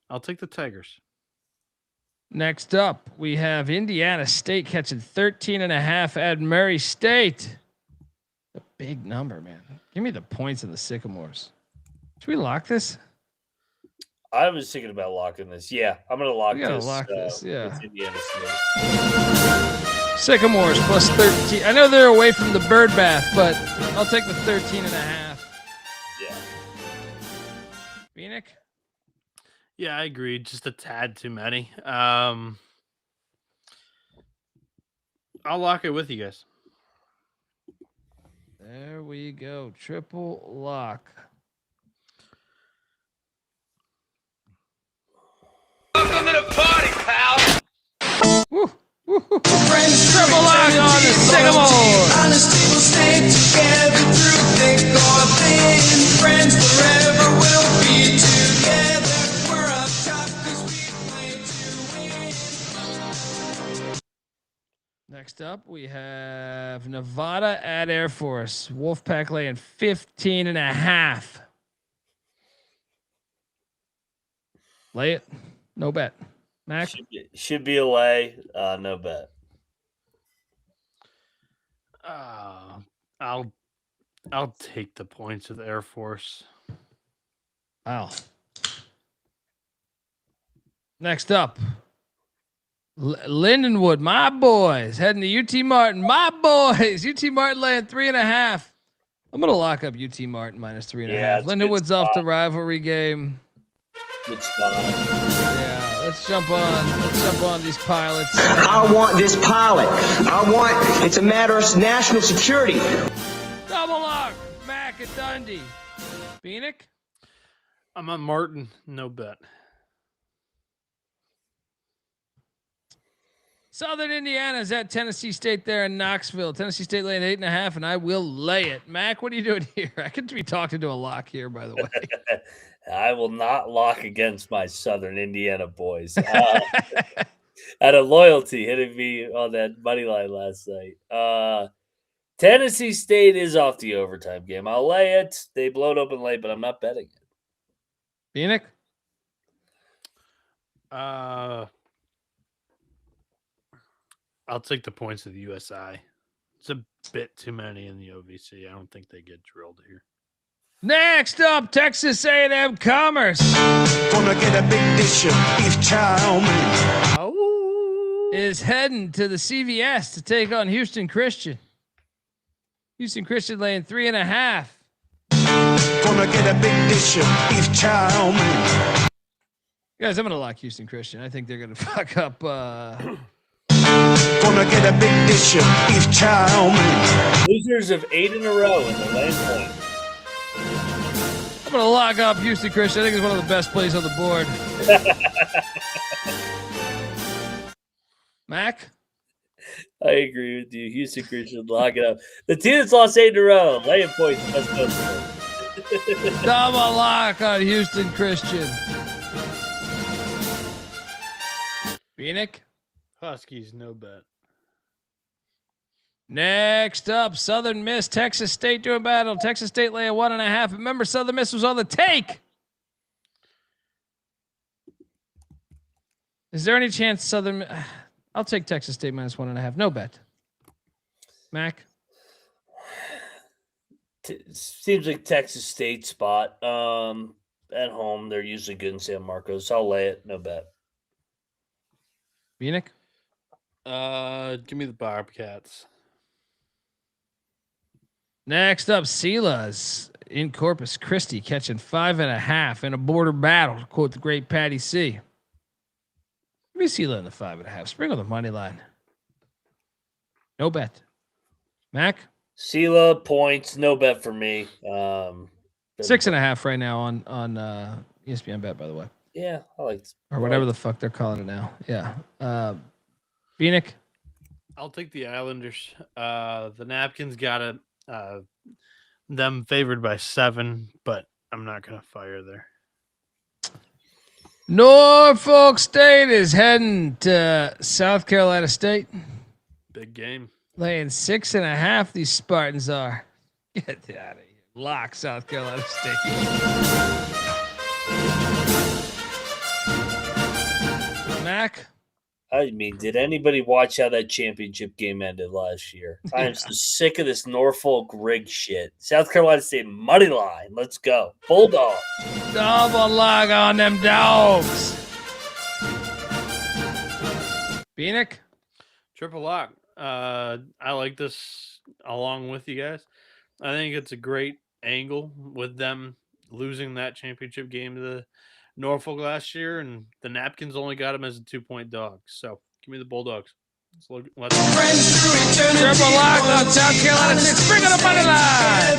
I'll take the Tigers. Next up, we have Indiana State catching 13.5 at Murray State. A big number, man. Give me the points in the Sycamores. Should we lock this? I was thinking about locking this. Yeah, I'm going to lock We gotta this. lock this, yeah. With Indiana State. Sycamores plus 13. I know they're away from the bird bath, but I'll take the 13.5. Yeah. Bieniek? Yeah, I agree. Just a tad too many. I'll lock it with you guys. There we go. Triple lock. Welcome to the party, pal. Woo. Triple lock on the Sycamores. Honesty will stay together through thick or thin. Friends forever will be together. We're up top 'cause we play to win. Next up, we have Nevada at Air Force. Wolfpack laying 15.5. Lay it. No bet. Mac? Should be a lay. No bet. I'll take the points with Air Force. Wow. Next up, Lindenwood, my boys, heading to UT Martin. My boys, UT Martin laying 3.5. I'm gonna lock up UT Martin minus 3.5. Yeah, it's a good Lindenwood's off the spot. rivalry game. Good spot. Yeah, let's jump on these pilots. I want this pilot. It's a matter of national security. Double lock, Mac at Dundee. Bieniek? I'm on Martin. No bet. Southern Indiana's at Tennessee State there in Knoxville. Tennessee State laying 8.5, and I will lay it. Mac, what are you doing here? I could be talking to a lock here, by the way. I will not lock against my Southern Indiana boys. Out of loyalty, hitting me on that money line last night. Tennessee State is off the overtime game. I'll lay it. They blow it open late, but I'm not betting it. Bieniek? I'll take the points of the USI. It's a bit too many in the OVC. I don't think they get drilled here. Next up, Texas A&M Commerce. Gonna get a big dish of beef chow mein. Is heading to the CVS to take on Houston Christian. Houston Christian laying 3.5. Gonna get a big dish of beef chow mein. Guys, I'm gonna lock Houston Christian. I think they're gonna fuck up. Gonna get a big dish of beef chow mein. Losers of 8 in a row in the lane point. I'm gonna lock up Houston Christian. I think it's one of the best plays on the board. Mac? I agree with you. Houston Christian, lock it up. The team that's lost 8 in a row, laying points. That's Double lock on Houston Christian. Bieniek? Huskies, no bet. Next up, Southern Miss, Texas State doing battle. Texas State laying 1.5. Remember, Southern Miss was on the take. Is there any chance Southern? I'll take Texas State minus 1.5. No bet. Mac? Seems like Texas State spot. At home, they're usually good in San Marcos. I'll lay it. No bet. Bieniek? Give me the Bobcats. Next up, Sila's in Corpus Christi catching 5.5 in a border battle, to quote the great Patty C. Give me Sila in the 5.5. Sprinkle the money line. No bet. Mac? Sela points, no bet for me. 6.5 right now on ESPN Bet, by the way. Yeah, I like Or whatever the fuck they're calling it now. Yeah. Bieniek? I'll take the Islanders. The Napkins got it. Them favored by 7, but I'm not gonna fire there. Norfolk State is heading to South Carolina State. Big game. Laying 6.5. These Spartans are. Get out of here. Lock South Carolina State. Mac? I mean, did anybody watch how that championship game ended last year? I am so sick of this Norfolk rig shit. South Carolina State money line. Let's go. Bulldog. Double log on them dogs. Bieniek? Triple lock. I like this along with you guys. I think it's a great angle with them losing that championship game to the Norfolk last year, and the Napkins only got them as a 2-point dog. So give me the Bulldogs. Let's Triple lock on South Carolina State. Bring it up on the line.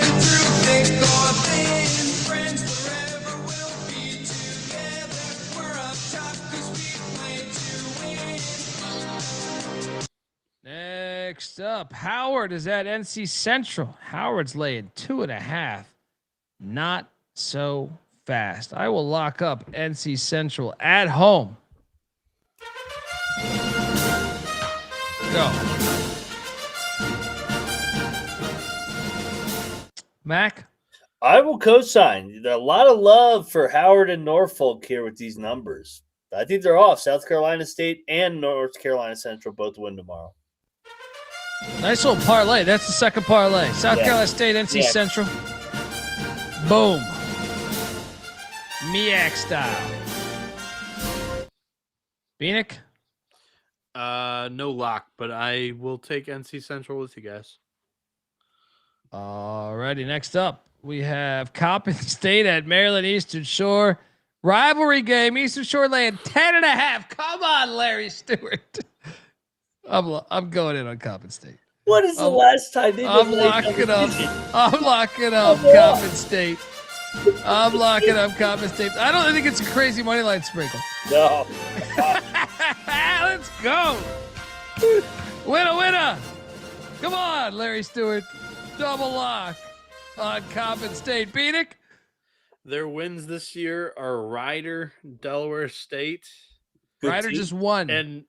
Next up, Howard is at NC Central. Howard's laying 2.5. Not so fast. I will lock up NC Central at home. Go. Mac? I will co-sign. There's a lot of love for Howard and Norfolk here with these numbers. I think they're off. South Carolina State and North Carolina Central both win tomorrow. Nice little parlay. That's the second parlay. South Carolina State, NC Central. Boom. MEAC style. Bieniek? No lock, but I will take NC Central with you guys. Alrighty, next up, we have Coppin State at Maryland Eastern Shore. Rivalry game. Eastern Shore laying 10.5. Come on, Larry Stewart. I'm going in on Coppin State. What is the last time they I'm locking up. I'm locking up Coppin State. I'm locking up Coppin State. I don't think it's a crazy money line sprinkle. No. Let's go. Winner. Come on, Larry Stewart. Double lock on Coppin State. Bieniek? Their wins this year are Rider, Delaware State. Rider just won. And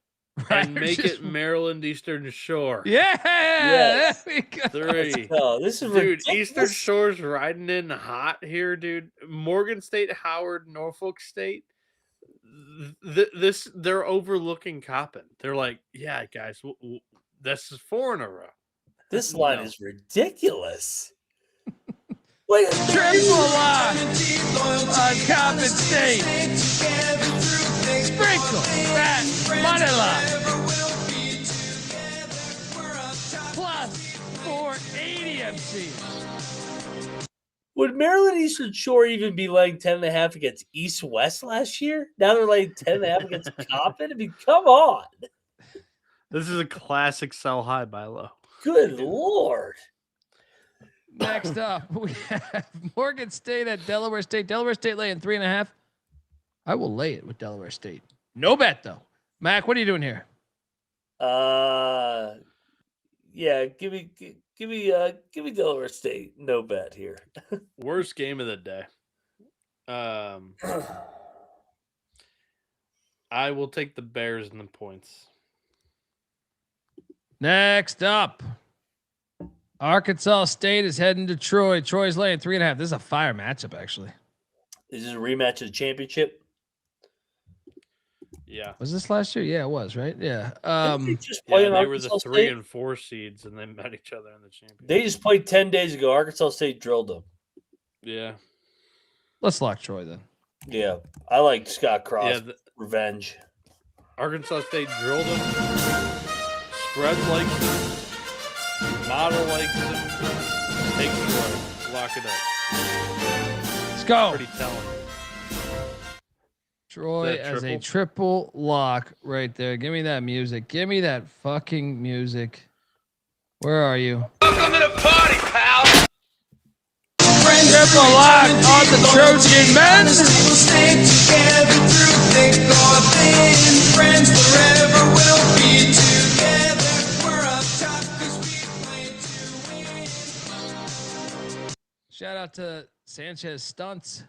make just it Maryland Eastern Shore. Yeah. Yes. There we go. 3. Oh, this is Dude, ridiculous. Eastern Shore's riding in hot here, dude. Morgan State, Howard, Norfolk State. They're overlooking Coppin. They're like, yeah, guys, this is 4 in a row. This line is ridiculous. Wait, Triple lock on Coppin State. Sprinkle that money line. Plus 480 MC. Would Maryland Eastern Shore even be laying 10.5 against East West last year? Now they're laying 10.5 against Coppin? I mean, come on. This is a classic sell high buy low. Good Lord. Next up, we have Morgan State at Delaware State. Delaware State laying 3.5. I will lay it with Delaware State. No bet though. Mac, what are you doing here? Yeah, give me Delaware State. No bet here. Worst game of the day. I will take the Bears and the points. Next up, Arkansas State is heading to Troy. Troy's laying 3.5. This is a fire matchup, actually. Is this a rematch of the championship? Yeah. Was this last year? Yeah, it was, right? Yeah. They were the 3 and 4 seeds, and they met each other in the championship. They just played 10 days ago. Arkansas State drilled them. Yeah. Let's lock Troy then. Yeah, I like Scott Cross. Revenge. Arkansas State drilled them. Spread likes them. Model likes them. Take Troy. Lock it up. Let's go. Pretty telling. Troy as a triple lock right there. Give me that music. Give me that fucking music. Where are you? Welcome to the party, pal. Triple lock on the Trojan men. We'll stay together through thick or thin. Friends forever will be together. We're up top 'cause we play to win. Shout out to Sanchez Stunts.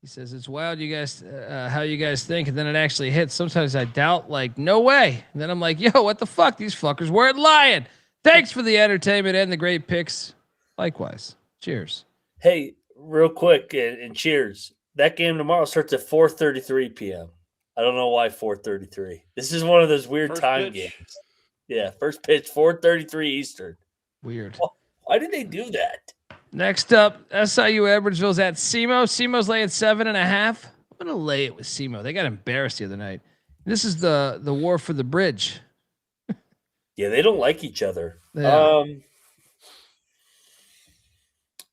He says it's wild, you guys, how you guys think, and then it actually hits. Sometimes I doubt, like, no way. And then I'm like, yo, what the fuck? These fuckers weren't lying. Thanks for the entertainment and the great picks. Likewise. Cheers. Hey, real quick and cheers. That game tomorrow starts at 4:33 p.m. I don't know why 4:33. This is one of those weird First time pitch. games. Yeah, first pitch, 4:33 Eastern. Weird. Why did they do that? Next up, SIU Edwardsville's at SEMO. SEMO's laying 7.5. I'm gonna lay it with SEMO. They got embarrassed the other night. This is the war for the bridge. Yeah, they don't like each other. Yeah.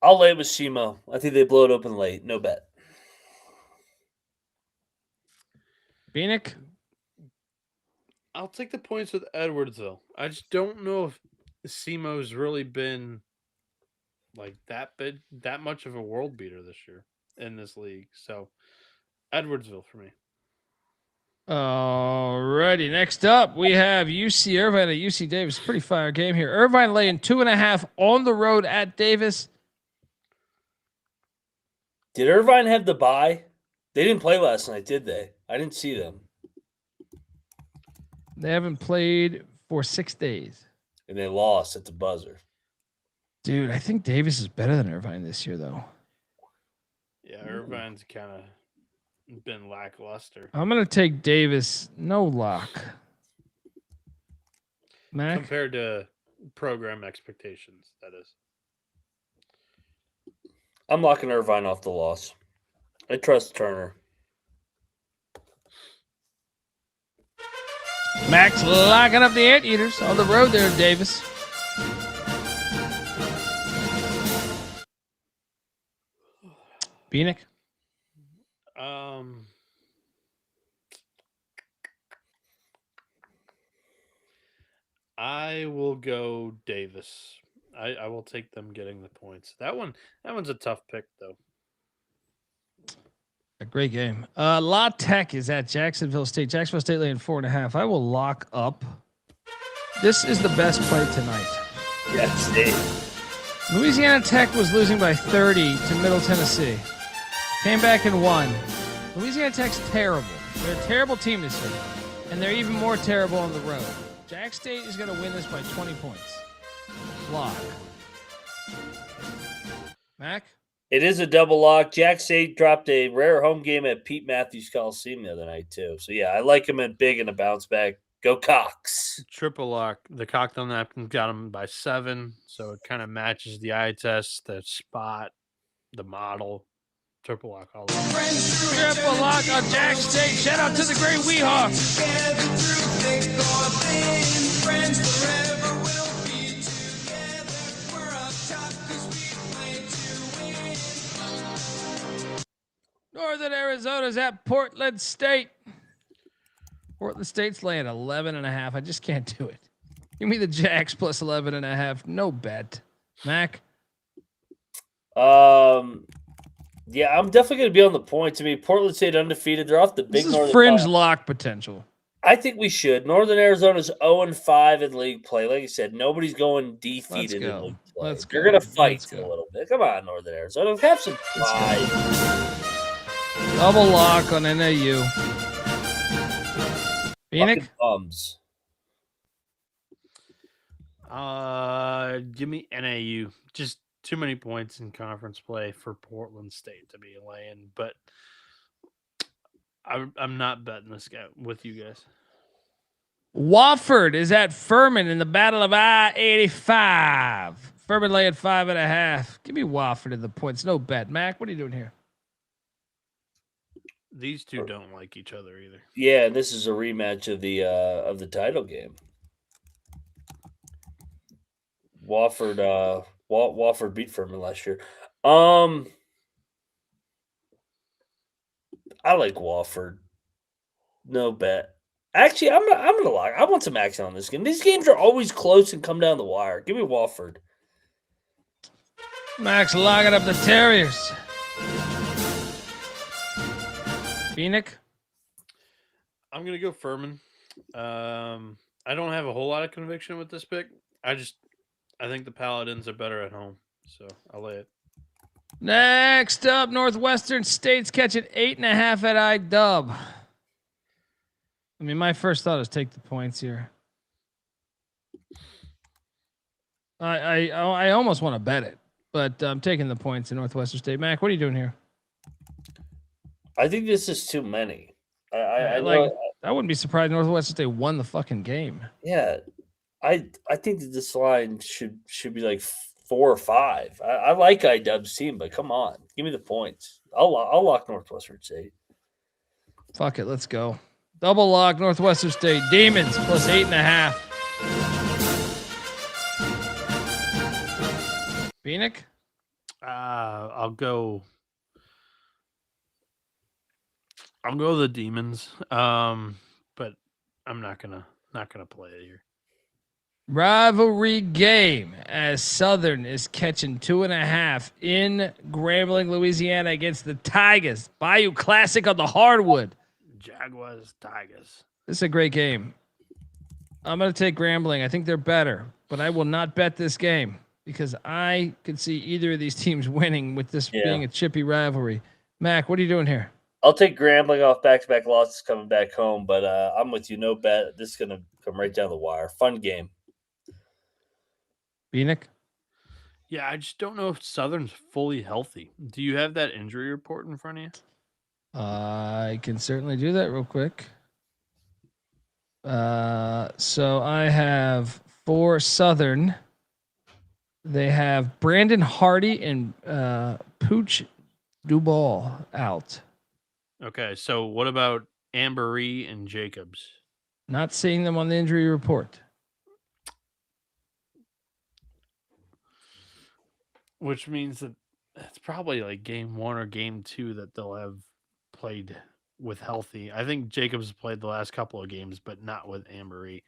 I'll lay it with SEMO. I think they blow it open late. No bet. Bieniek? I'll take the points with Edwardsville. I just don't know if SEMO's really been like that much of a world beater this year in this league. So Edwardsville for me. Alrighty. Next up, we have UC Irvine at UC Davis. Pretty fire game here. Irvine laying 2.5 on the road at Davis. Did Irvine have the bye? They didn't play last night, did they? I didn't see them. They haven't played for 6 days. And they lost at the buzzer. Dude, I think Davis is better than Irvine this year, though. Yeah, Irvine's kind of been lackluster. I'm going to take Davis. No lock. Mac? Compared to program expectations, that is. I'm locking Irvine off the loss. I trust Turner. Max locking up the Anteaters on the road there in Davis. Bieniek? I will go Davis. I will take them getting the points. That one's a tough pick though. A great game. La Tech is at Jacksonville State. Jacksonville State laying 4.5. I will lock up. This is the best play tonight. Yes, Louisiana Tech was losing by 30 to Middle Tennessee. Came back and won. Louisiana Tech's terrible. They're a terrible team this year. And they're even more terrible on the road. Jack State is going to win this by 20 points. Lock. Mac? It is a double lock. Jack State dropped a rare home game at Pete Matthews Coliseum the other night, too. So, yeah, I like him at big in a bounce back. Go Cox. Triple lock. The cocktail napkin got them by 7, so it kind of matches the eye test, the spot, the model. Triple lock. All Triple lock on Jack State. Shout out to the great Weehawks. Northern Arizona's at Portland State. Portland State's laying 11.5. I just can't do it. Give me the Jacks plus 11.5. No bet. Mac? Yeah, I'm definitely going to be on the points. I mean, Portland State undefeated. They're off the big This is Northern fringe Iowa. lock potential. I think we should. Northern Arizona's 0-5 in league play. Like you said, nobody's going defeated in league play. Let's They're go. going to fight Let's a go. little bit. Come on, Northern Arizona. Have some pride. Double lock on NAU. Bieniek? Fucking bums. Give me NAU. Just too many points in conference play for Portland State to be laying, but I'm not betting this guy with you guys. Wofford is at Furman in the Battle of I-85. Furman laying 5.5. Give me Wofford in the points. No bet. Mac, what are you doing here? These two don't like each other either. Yeah, and this is a rematch of the title game. Wofford beat Furman last year. I like Wofford. No bet. Actually, I'm gonna lock. I want some action on this game. These games are always close and come down the wire. Give me Wofford. Max locking up the Terriers. Bieniek? I'm gonna go Furman. I don't have a whole lot of conviction with this pick. I think the Paladins are better at home, so I'll lay it. Next up, Northwestern State's catching 8.5 at iDub. I mean, my first thought is take the points here. I almost want to bet it, but I'm taking the points in Northwestern State. Mac, what are you doing here? I think this is too many. I like know. I wouldn't be surprised Northwestern State won the fucking game. Yeah, I think that this line should be like 4 or 5. I like IW's team, but come on, give me the points. I'll lock Northwestern State. Fuck it, let's go. Double lock Northwestern State Demons plus 8.5. Bieniek? I'll go the Demons. But I'm not gonna play it here. Rivalry game as Southern is catching 2.5 in Grambling, Louisiana against the Tigers. Bayou Classic on the hardwood. Jaguars, Tigers. This is a great game. I'm going to take Grambling. I think they're better, but I will not bet this game because I could see either of these teams winning with this being a chippy rivalry. Mac, what are you doing here? I'll take Grambling off back-to-back losses coming back home, but I'm with you. No bet. This is going to come right down the wire. Fun game. Bieniek? Yeah, I just don't know if Southern's fully healthy. Do you have that injury report in front of you? I can certainly do that real quick. So I have for Southern, they have Brandon Hardy and Pooch Duval out. Okay, so what about Ambery and Jacobs? Not seeing them on the injury report. Which means that it's probably like game 1 or game 2 that they'll have played with healthy. I think Jacobs played the last couple of games, but not with Ambery.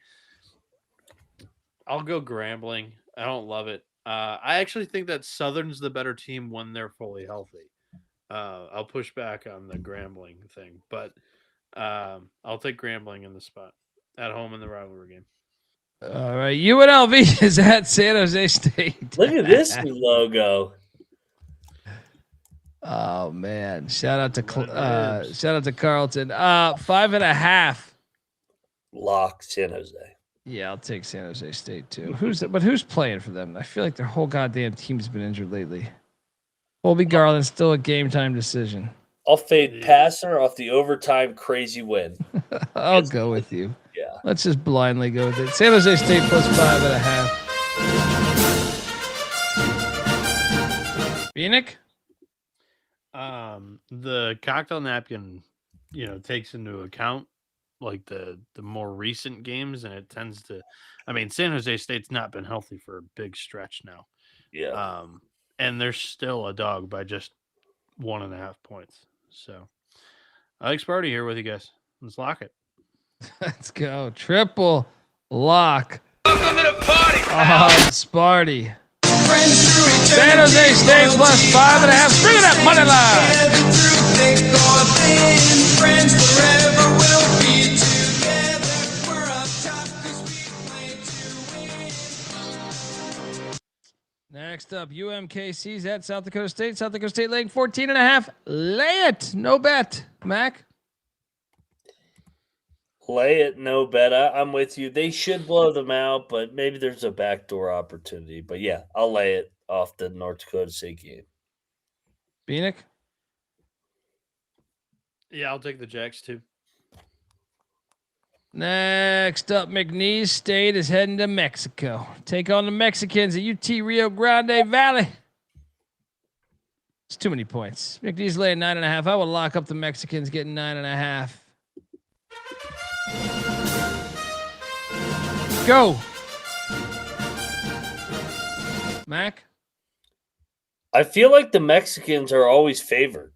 I'll go Grambling. I don't love it. I actually think that Southern's the better team when they're fully healthy. I'll push back on the Grambling thing, but I'll take Grambling in the spot at home in the rivalry game. All right, UNLV is at San Jose State. Look at this new logo. Oh man! Shout out to Carlton. 5.5. Lock San Jose. Yeah, I'll take San Jose State too. Who's playing for them? I feel like their whole goddamn team's been injured lately. Colby Garland's still a game time decision. I'll fade Passer off the overtime crazy win. I'll go with you. Yeah. Let's just blindly go with it. San Jose State plus 5.5. Bieniek? The cocktail napkin, takes into account like the more recent games, and it tends to. I mean, San Jose State's not been healthy for a big stretch now. Yeah. And they're still a dog by just 1.5 points. So, Alex Sparty here with you guys. Let's lock it. Let's go. Triple lock. Welcome to the party. Sparty. San Jose State plus 5.5. String it up, money line. Next up, UMKC's at South Dakota State. South Dakota State laying 14.5. Lay it. No bet. Mac? Lay it, no bet. I'm with you. They should blow them out, but maybe there's a backdoor opportunity. But yeah, I'll lay it off the North Dakota State game. Bieniek? Yeah, I'll take the Jacks too. Next up, McNeese State is heading to Mexico. Take on the Mexicans at UT Rio Grande Valley. It's too many points. McNeese laying 9.5. I will lock up the Mexicans getting 9.5. Go. Mac? I feel like the Mexicans are always favored.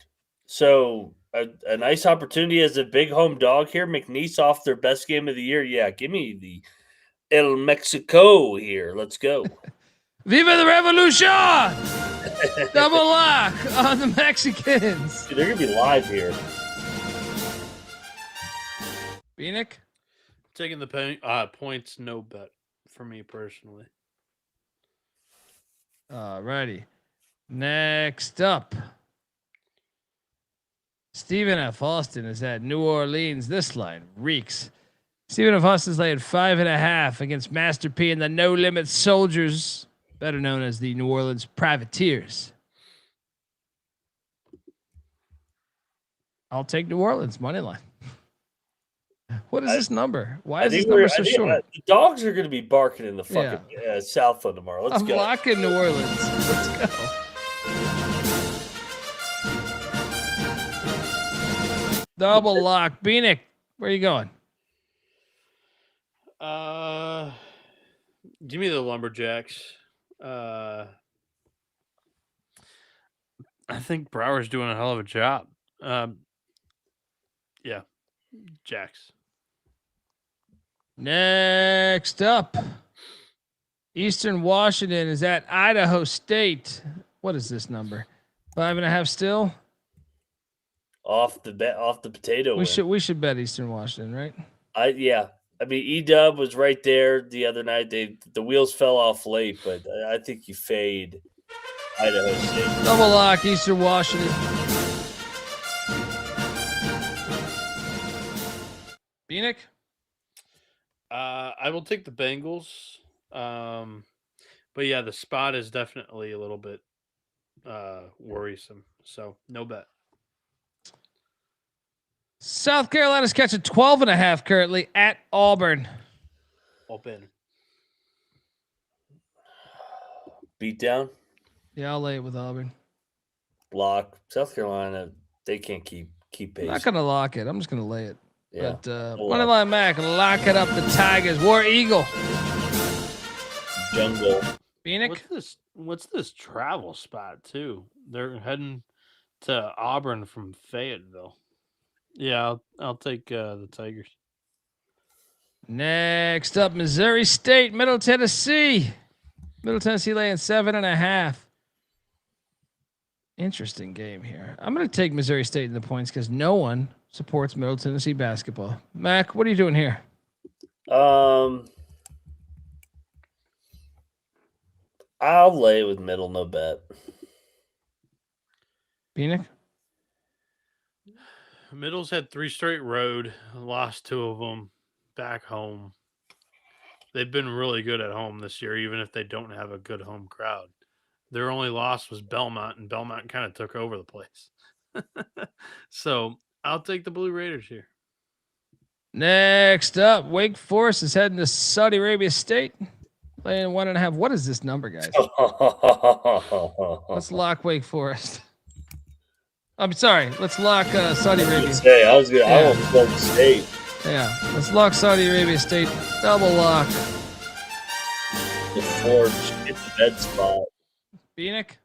So a nice opportunity as a big home dog here. McNeese off their best game of the year. Yeah, give me the El Mexico here. Let's go. Viva the Revolution! Double lock on the Mexicans. Dude, they're going to be live here. Bieniek? Taking the points, no bet for me personally. Alrighty. Next up, Stephen F. Austin is at New Orleans. This line reeks. Stephen F. Austin's laying 5.5 against Master P and the No Limit Soldiers, better known as the New Orleans Privateers. I'll take New Orleans money line. What is this number? Why I is this think number so short? the dogs are going to be barking in the Yeah. fucking Southland tomorrow. Let's I'm go. locking New Orleans. Let's go. Double lock. Bieniek, where are you going? Give me the Lumberjacks. I think Brower's doing a hell of a job. Yeah, Jacks. Next up, Eastern Washington is at Idaho State. What is this number? 5.5 still. Off the potato. We should bet Eastern Washington, right? I mean, Edub was right there the other night. The wheels fell off late, but I think you fade Idaho State. Double lock Eastern Washington. Bieniek? I will take the Bengals. But yeah, the spot is definitely a little bit worrisome. So no bet. South Carolina's catching 12.5 currently at Auburn. Auburn. Beat down. Yeah, I'll lay it with Auburn. Block. South Carolina, they can't keep pace. I'm not gonna lock it. I'm just gonna lay it. Yeah. But Moneyline Mac, lock it up. The Tigers. War Eagle. Jungle. Bieniek? What's this travel spot too? They're heading to Auburn from Fayetteville. Yeah, I'll take the Tigers. Next up, Missouri State, Middle Tennessee. Middle Tennessee laying 7.5. Interesting game here. I'm going to take Missouri State in the points because no one supports Middle Tennessee basketball. Mac, what are you doing here? I'll lay it with Middle, no bet. Bieniek? Middle's had 3 straight road, lost 2 of them back home. They've been really good at home this year, even if they don't have a good home crowd. Their only loss was Belmont, and Belmont kind of took over the place. So I'll take the Blue Raiders here. Next up, Wake Forest is heading to Saudi Arabia State, laying 1.5. What is this number, guys? Let's lock Wake Forest. I'm sorry. Let's lock Saudi Arabia. I want Florida State. Yeah, let's lock Saudi Arabia State. Double lock. The Forge, get the bed spot. Bieniek?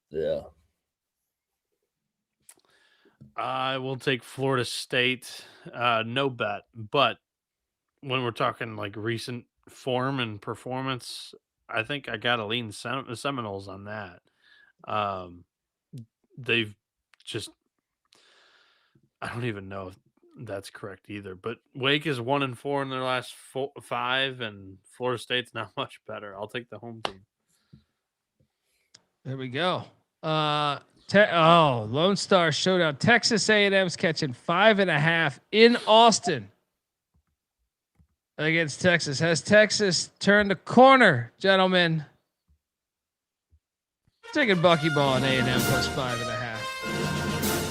Yeah. I will take Florida State. No bet. But when we're talking like recent form and performance, I think I got to lean the Seminoles on that. They've just, I don't even know if that's correct either. But Wake is 1-4 in their last 5, and Florida State's not much better. I'll take the home team. There we go. Lone Star Showdown. Texas A&M's catching 5.5 in Austin against Texas. Has Texas turned a corner, gentlemen? Taking Bucky Ball and A&M plus 5.5.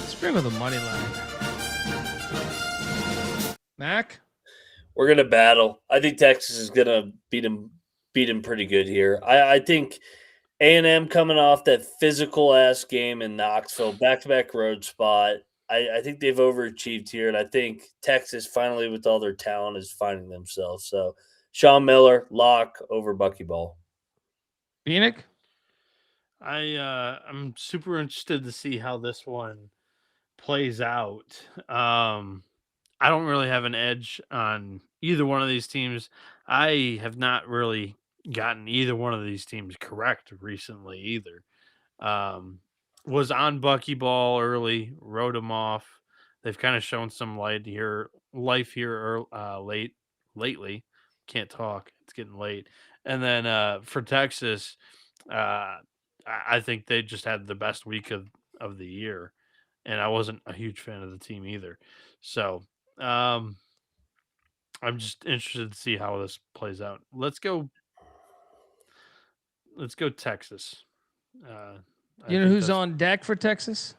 Sprinkle the money line. Mac? We're gonna battle. I think Texas is gonna beat him pretty good here. I think A&M coming off that physical ass game in Knoxville, back-to-back road spot. I think they've overachieved here, and I think Texas finally, with all their talent, is finding themselves. So, Sean Miller, lock over Bucky Ball. Bieniek? I'm super interested to see how this one plays out. I don't really have an edge on either one of these teams. I have not really gotten either one of these teams correct recently either. Was on Bucky Ball early, wrote him off. They've kind of shown some life here lately. Can't talk. It's getting late. And then for Texas, I think they just had the best week of the year, and I wasn't a huge fan of the team either. So I'm just interested to see how this plays out. Let's go Texas. You know who's on deck for Texas?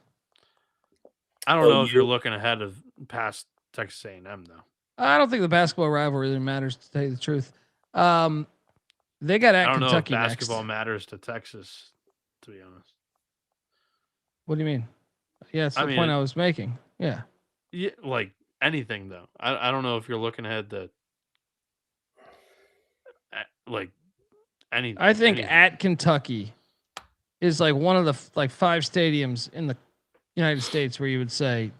I don't know if you're looking ahead of past Texas A&M though. I don't think the basketball rivalry really matters, to tell you the truth. They got I at don't know if Kentucky basketball next. matters to Texas, to be honest. What do you mean? Yeah, that's I the mean, point I was making. Yeah. Yeah, like anything though. I don't know if you're looking ahead to like anything. I think at Kentucky is like one of the like 5 stadiums in the United States where you would say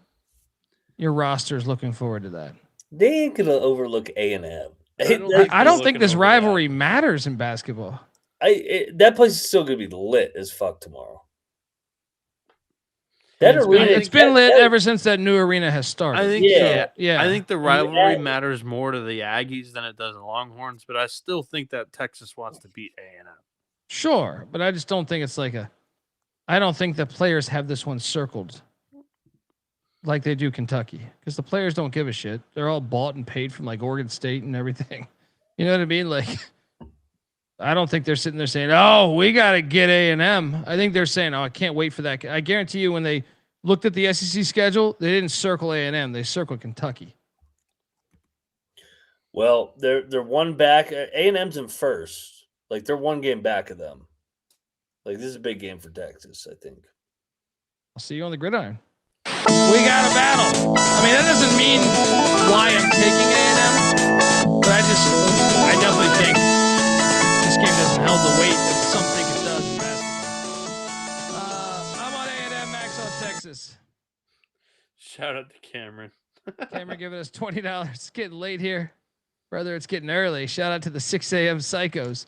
your roster is looking forward to that. They ain't gonna overlook A&M. I don't think this rivalry matters in basketball. That place is still gonna be lit as fuck tomorrow. That arena, It's been lit ever since that new arena has started. I think yeah. I think the rivalry matters more to the Aggies than it does the Longhorns, but I still think that Texas wants to beat A&M. Sure, but I just don't think it's like I don't think the players have this one circled like they do Kentucky, because the players don't give a shit. They're all bought and paid from like Oregon State and everything. You know what I mean? Like, I don't think they're sitting there saying, "Oh, we got to get A&M." I think they're saying, "Oh, I can't wait for that." I guarantee you, when they looked at the SEC schedule, they didn't circle A&M; they circled Kentucky. Well, they're one back. A&M's in first. Like, they're one game back of them. Like, this is a big game for Texas, I think. I'll see you on the gridiron. We got a battle. I mean, that doesn't mean why I'm taking A&M, but I definitely think this game doesn't hold the weight that some think it does in basketball. I'm on A&M, Max on Texas. Shout out to Cameron. Cameron giving us $20. It's getting late here. Brother, it's getting early. Shout out to the 6 a.m. psychos.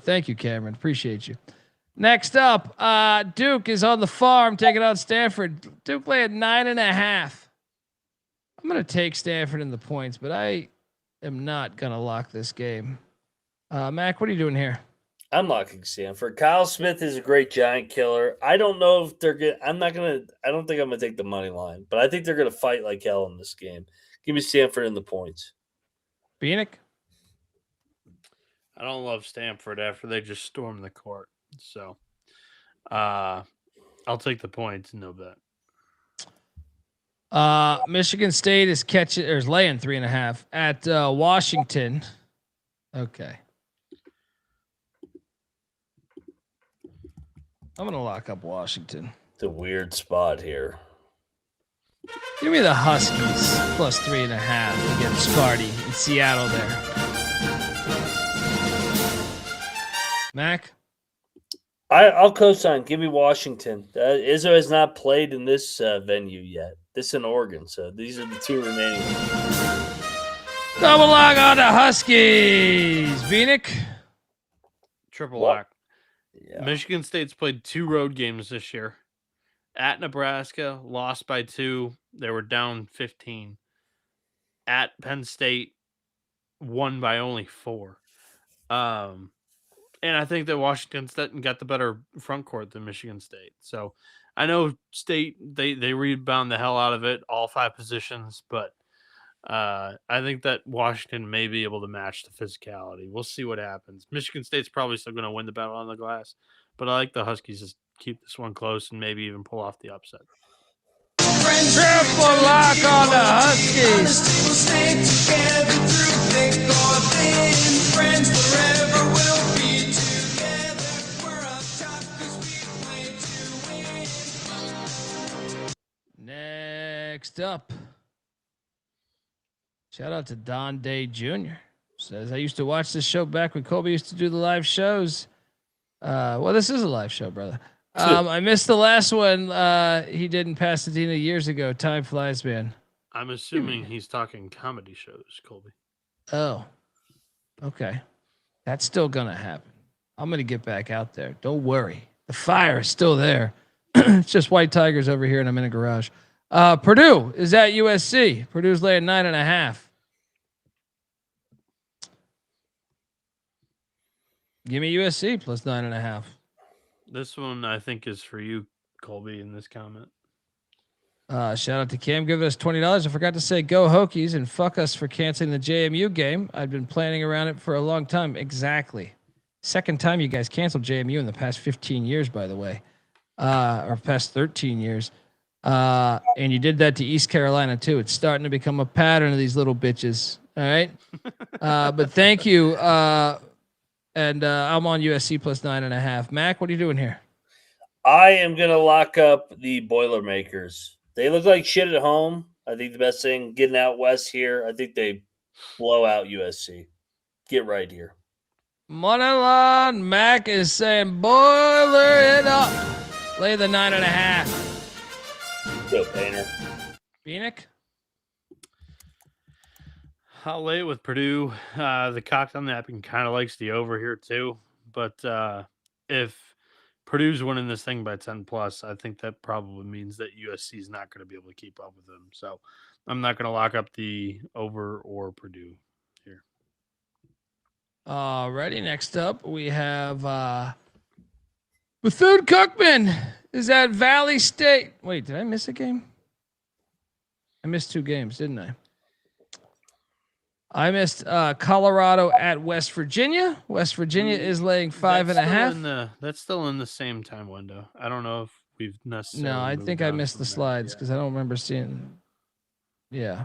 Thank you, Cameron. Appreciate you. Next up, Duke is on the farm taking on Stanford. Duke laying 9.5. I'm going to take Stanford in the points, but I am not going to lock this game. Mac, what are you doing here? I'm locking Stanford. Kyle Smith is a great giant killer. I don't know if they're good. I don't think I'm going to take the money line, but I think they're going to fight like hell in this game. Give me Stanford in the points. Bieniek? I don't love Stanford after they just stormed the court. So I'll take the points, no bet. Michigan State is laying 3.5 at Washington. Okay. I'm gonna lock up Washington. It's a weird spot here. Give me the Huskies plus 3.5 against Sparty in Seattle there. Mac? I'll co-sign. Give me Washington. Izzo has not played in this venue yet. This in Oregon, so these are the two remaining. Double lock on the Huskies. Bieniek? Triple lock. Yeah. Michigan State's played 2 road games this year. At Nebraska, lost by 2. They were down 15. At Penn State, won by only 4. And I think that Washington State got the better front court than Michigan State. So I know State, they rebound the hell out of it, all 5 positions, but I think that Washington may be able to match the physicality. We'll see what happens. Michigan State's probably still going to win the battle on the glass, but I like the Huskies to keep this one close and maybe even pull off the upset. Triple lock on the Huskies. Next up, shout out to Don Day Jr. Says, I used to watch this show back when Colby used to do the live shows. Well, this is a live show, brother. I missed the last one he did in Pasadena years ago. Time flies, man. I'm assuming he's talking comedy shows, Colby. Oh, okay. That's still going to happen. I'm going to get back out there. Don't worry. The fire is still there. It's just white tigers over here, and I'm in a garage. Purdue is at USC. Purdue's laying 9.5. Give me USC plus 9.5. This one, I think, is for you, Colby, in this comment. Shout out to Cam. Give us $20. I forgot to say go Hokies and fuck us for canceling the JMU game. I've been planning around it for a long time. Exactly. Second time you guys canceled JMU in the past 15 years, by the way. Or past 13 years. And you did that to East Carolina too. It's starting to become a pattern of these little bitches. All right. But thank you. And I'm on USC plus 9.5. Mac, what are you doing here? I am going to lock up the Boilermakers. They look like shit at home. I think the best thing getting out west here, I think they blow out USC. Get right here. Moneyline Mac is saying boiler it up. Lay the 9.5. Go, Painter. Bieniek? I'll lay it with Purdue. The cocktail napkin kind of likes the over here too. But if Purdue's winning this thing by 10 plus, I think that probably means that USC is not going to be able to keep up with them. So I'm not going to lock up the over or Purdue here. Alrighty, next up we have Bethune-Cookman is at Valley State. Wait, did I miss a game? I missed 2 games, didn't I? I missed Colorado at West Virginia. West Virginia is laying 5.5. That's still in the same time window. I don't know if we've necessarily. No, I think I missed the slides because I don't remember seeing. Yeah,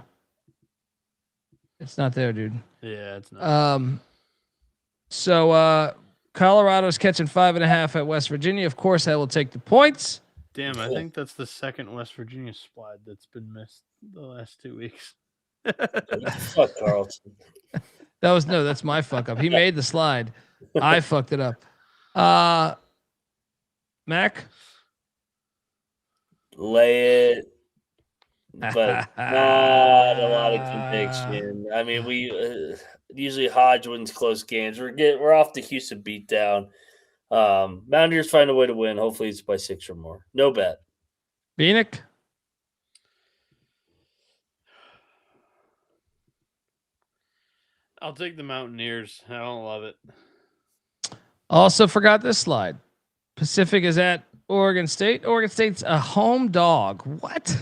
it's not there, dude. Yeah, it's not. So Colorado's catching 5.5 at West Virginia. Of course, I will take the points. Damn, I think that's the second West Virginia slide that's been missed the last 2 weeks. Fuck Carlson. That's my fuck up. He made the slide. I fucked it up. Mac? Lay it. But not a lot of conviction. I mean, we usually Hodge wins close games. We're off the Houston beatdown. Mountaineers find a way to win. Hopefully it's by 6 or more. No bet. Bieniek? I'll take the Mountaineers. I don't love it. Also forgot this slide. Pacific is at Oregon State. Oregon State's a home dog. What?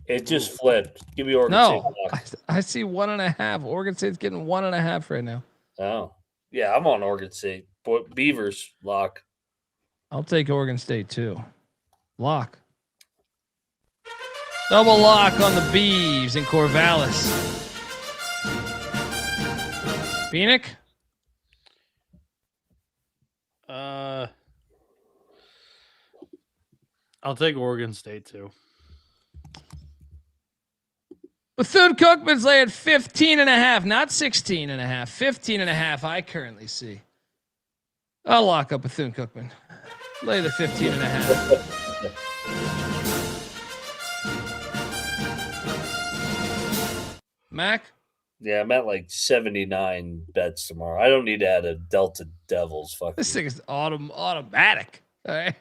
It just flipped. Give me Oregon No, State. I see 1.5. Oregon State's getting 1.5 right now. Oh, yeah, I'm on Oregon State. Beavers lock. I'll take Oregon State too. Lock. Double lock on the Beavs in Corvallis. Bieniek? I'll take Oregon State too. Bethune-Cookman's laying 15.5, not 16.5. 15.5 I currently see. I'll lock up Bethune-Cookman. Lay the 15.5. Mac? Yeah, I'm at like 79 bets tomorrow. I don't need to add a Delta Devils. Fuck this thing is automatic. All right.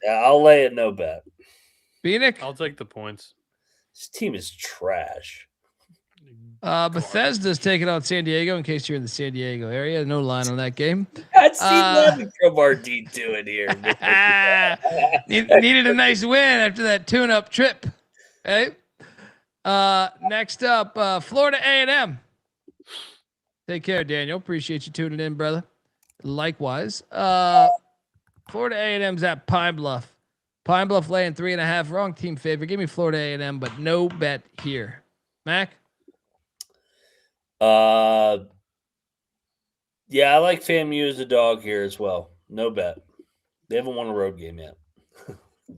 Yeah, I'll lay it. No bet. Bieniek? I'll take the points. This team is trash. Bethesda's taking out San Diego in case you're in the San Diego area. No line on that game. That's Steve from RD doing here. Needed a nice win after that tune-up trip. Okay. Next up, Florida A&M. Take care, Daniel. Appreciate you tuning in, brother. Likewise. Florida A&M's at Pine Bluff. Pine Bluff laying 3.5. Wrong team favorite. Give me Florida A&M, but no bet here. Mac? Yeah, I like FAMU as a dog here as well. No bet. They haven't won a road game yet.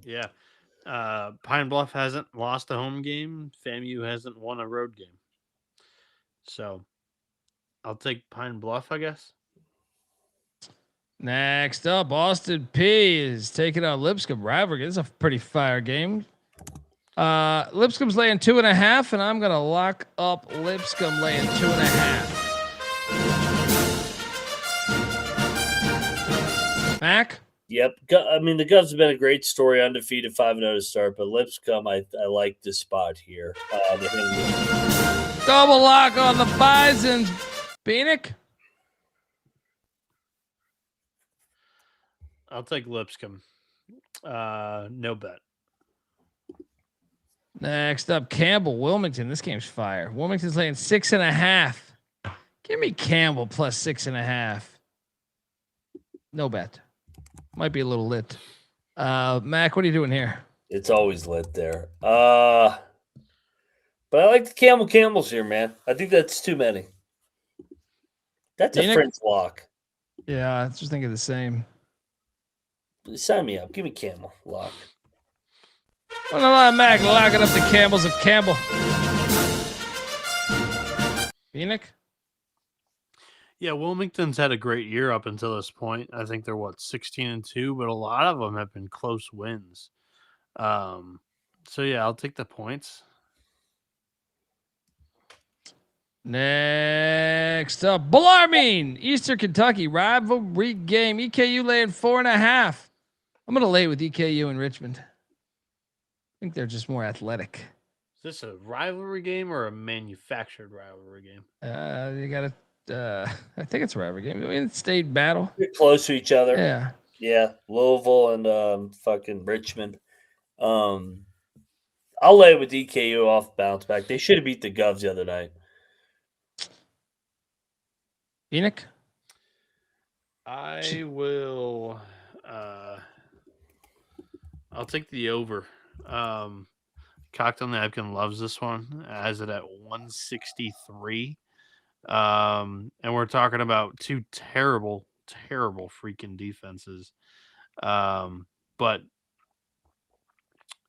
Yeah. Pine Bluff hasn't lost a home game. FAMU hasn't won a road game. So I'll take Pine Bluff, I guess. Next up, Austin P is taking out Lipscomb rivalry. This is a pretty fire game. Lipscomb's laying 2.5, and I'm going to lock up Lipscomb laying 2.5. Mac? Yep. I mean, the Govs have been a great story, undefeated 5-0 to start, but Lipscomb, I like this spot here. Double lock on the Bisons. Bieniek? I'll take Lipscomb. No bet. Next up, Campbell, Wilmington. This game's fire. Wilmington's laying 6.5. Give me Campbell plus 6.5. No bet. Might be a little lit. Mac, what are you doing here? It's always lit there. But I like the Camels here, man. I think that's too many. That's a Bieniek? French lock. Yeah, I was just thinking the same. Sign me up. Give me Camel lock. Well, on Mac locking up the Camels of Campbell. Bieniek? Yeah, Wilmington's had a great year up until this point. I think they're 16-2, but a lot of them have been close wins. So yeah, I'll take the points. Next up, Bellarmine, Eastern Kentucky rivalry game. EKU laying 4.5. I'm gonna lay with EKU in Richmond. I think they're just more athletic. Is this a rivalry game or a manufactured rivalry game? You gotta. I think it's a rivalry game. I mean, it's state battle. They're close to each other. Yeah. Yeah. Louisville and fucking Richmond. I'll lay with EKU off bounce back. They should have beat the Govs the other night. Bieniek? I will. I'll take the over. Cocktail Napkin loves this one. Has it at 163. And we're talking about two terrible freaking defenses. But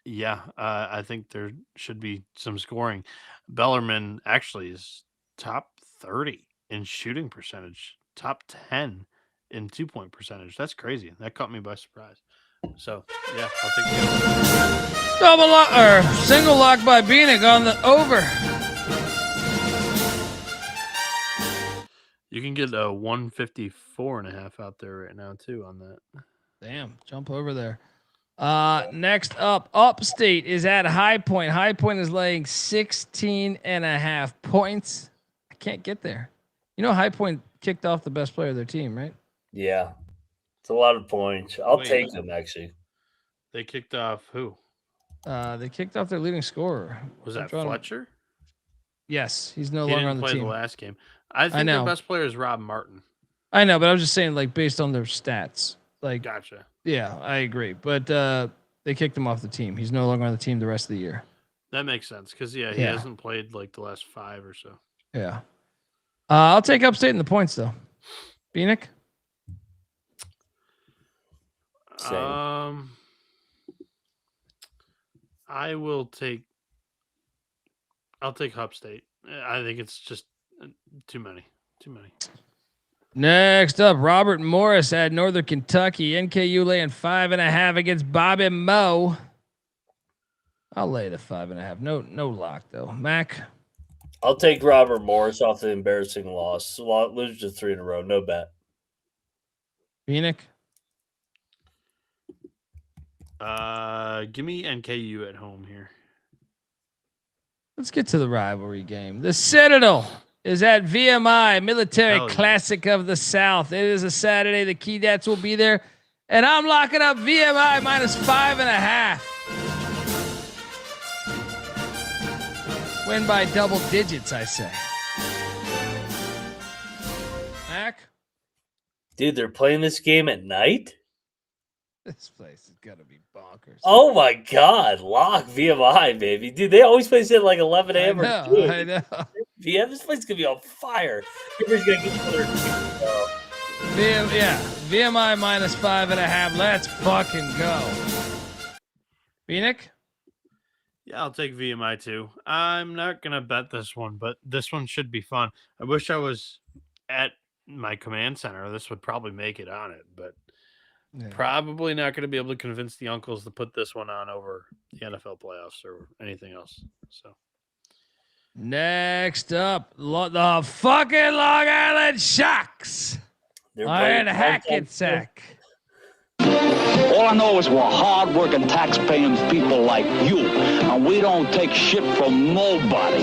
yeah, I think there should be some scoring. Bellarmine actually is top 30 in shooting percentage, top 10 in 2-point percentage. That's crazy. That caught me by surprise. So yeah, I'll take the over. Double lock or single lock by Bieniek on the over. You can get a 154.5 out there right now too on that. Damn, jump over there. Next up, Upstate is at High Point. High Point is laying 16.5 points. I can't get there. You know, High Point kicked off the best player of their team, right? Yeah. It's a lot of points. I'll Wait. take them, actually. They kicked off who? They kicked off their leading scorer. Was that Fletcher? Yes, he's no He longer didn't on the play team. the last game. I think know. their best player is Rob Martin. I know, but I was just saying, like, based on their stats. Like, Gotcha. yeah, I agree. But they kicked him off the team. He's no longer on the team the rest of the year. That makes sense because he hasn't played like the last 5 or so. Yeah. I'll take Upstate in the points though. Bieniek? Same. I'll take Upstate. I think it's just too many. Next up, Robert Morris at Northern Kentucky. NKU laying 5.5 against Bobby Moe. I'll lay the 5.5. No lock though. Mac? I'll take Robert Morris off the embarrassing loss. Lose to 3 in a row. No bet. Bieniek? Give me NKU at home here. Let's get to the rivalry game. The Citadel is at VMI, Military Hell yeah. Classic of the South. It is a Saturday. The Keydets will be there. And I'm locking up VMI minus 5.5. Win by double digits, I say. Mac? Dude, they're playing this game at night? This place is going to be bonkers. Oh, my God. Lock VMI, baby. Dude, they always play this at like 11 a.m. or 2. I know. Yeah, this place is going to be on fire. Everybody's going to get another VMI minus 5.5. Let's fucking go. Bieniek? Yeah, I'll take VMI too. I'm not going to bet this one, but this one should be fun. I wish I was at my command center. This would probably make it on it, but probably not going to be able to convince the uncles to put this one on over the NFL playoffs or anything else. So next up, the fucking Long Island Sharks. Iron Hackensack. All I know is we're hard-working, tax-paying people like you, and we don't take shit from nobody.